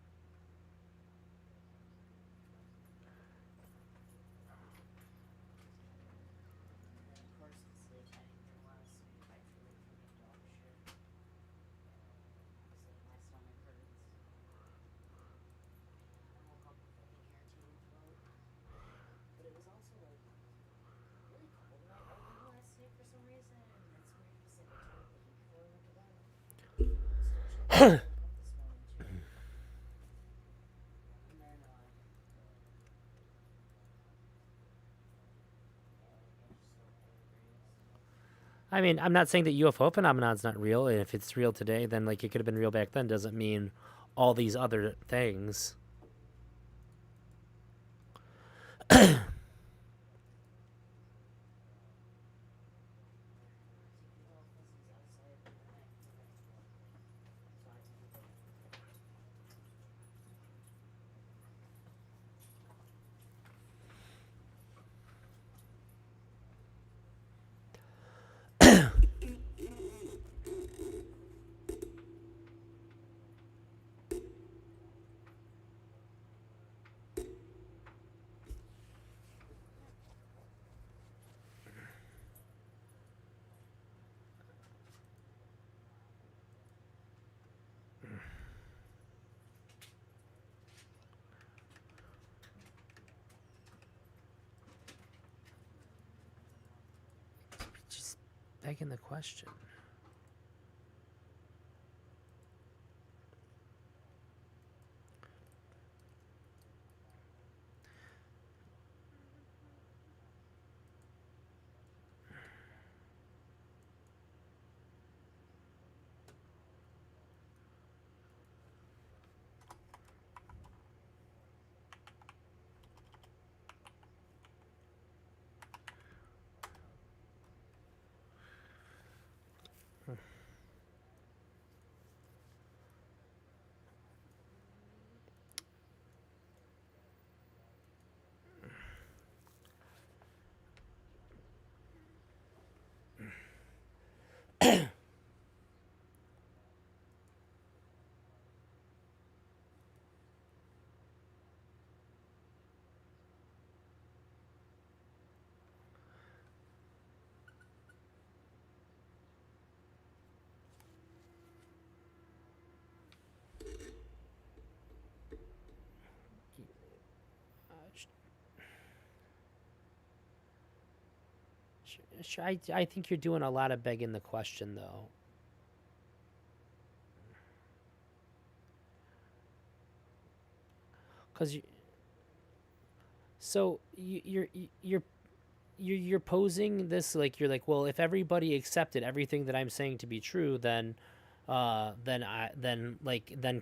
I mean, I'm not saying that UFO phenomenon's not real, and if it's real today, then like it could have been real back then. Doesn't mean all these other things. Just begging the question. I think you're doing a lot of begging the question, though. Because you're posing this like you're like, well, if everybody accepted everything that I'm saying to be true, then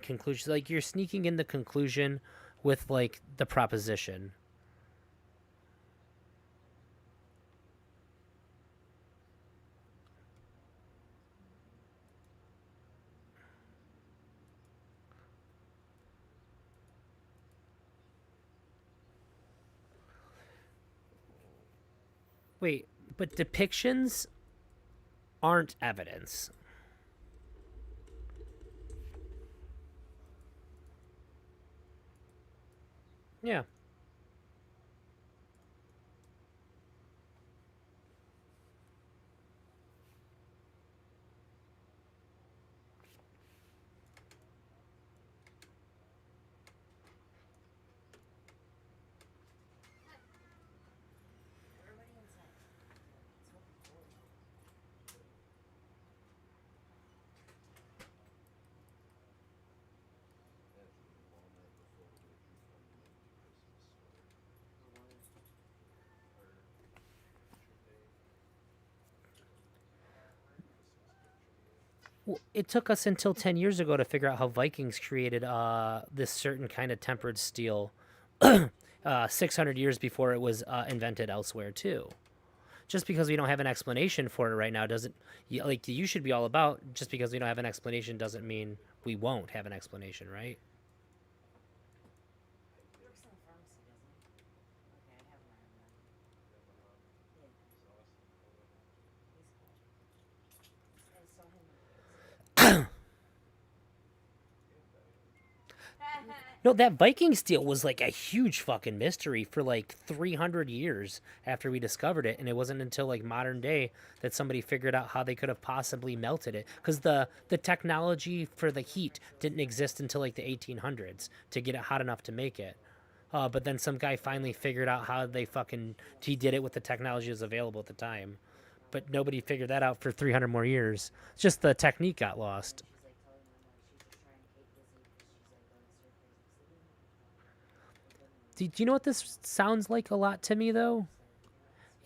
conclusion, like you're sneaking in the conclusion with like the proposition. Wait, but depictions aren't evidence. Yeah. Well, it took us until 10 years ago to figure out how Vikings created this certain kind of tempered steel 600 years before it was invented elsewhere, too. Just because we don't have an explanation for it right now doesn't, like, you should be all about, just because we don't have an explanation doesn't mean we won't have an explanation, right? He works in the pharmacy, doesn't he? Okay, I haven't met him then. Yeah. He's cool. I saw him in No, that Viking steel was like a huge fucking mystery for like 300 years after we discovered it, and it wasn't until like modern day that somebody figured out how they could have possibly melted it, because the technology for the heat didn't exist until like the 1800s to get it hot enough to make it. But then some guy finally figured out how he did it with the technology that was available at the time. But nobody figured that out for 300 more years. It's just the technique got lost. Do you know what this sounds like a lot to me, though?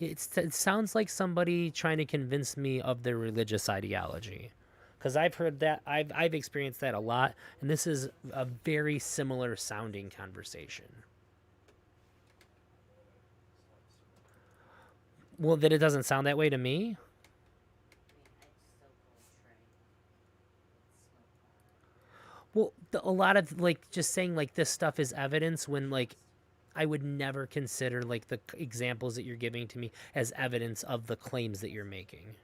It sounds like somebody trying to convince me of their religious ideology. Because I've heard that, I've experienced that a lot, and this is a very similar sounding conversation. Well, that it doesn't sound that way to me? Well, a lot of, like, just saying, like, this stuff is evidence when, like, I would never consider, like, the examples that you're giving to me as evidence of the claims that you're making.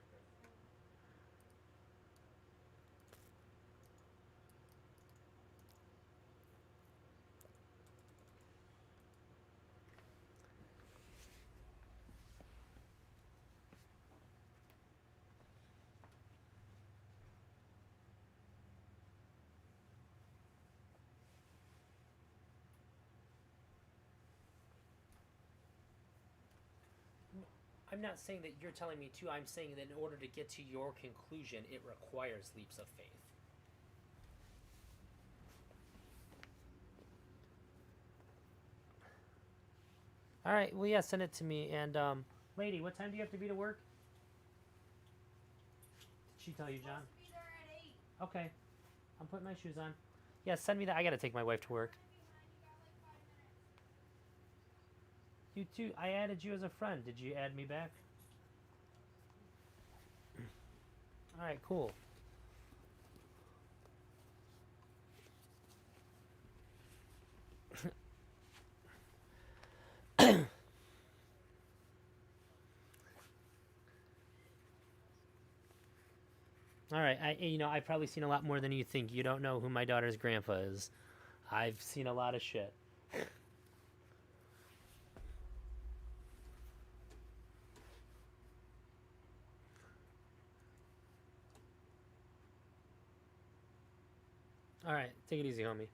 I'm not saying that you're telling me to. I'm saying that in order to get to your conclusion, it requires leaps of faith. All right. Well, yeah, send it to me. And, lady, what time do you have to be to work? Did she tell you, John? Okay. I'm putting my shoes on. Yeah, send me that. I got to take my wife to work. You too. I added you as a friend. Did you add me back? All right, cool. All right, I've probably seen a lot more than you think. You don't know who my daughter's grandpa is. I've seen a lot of shit. All right, take it easy, homie.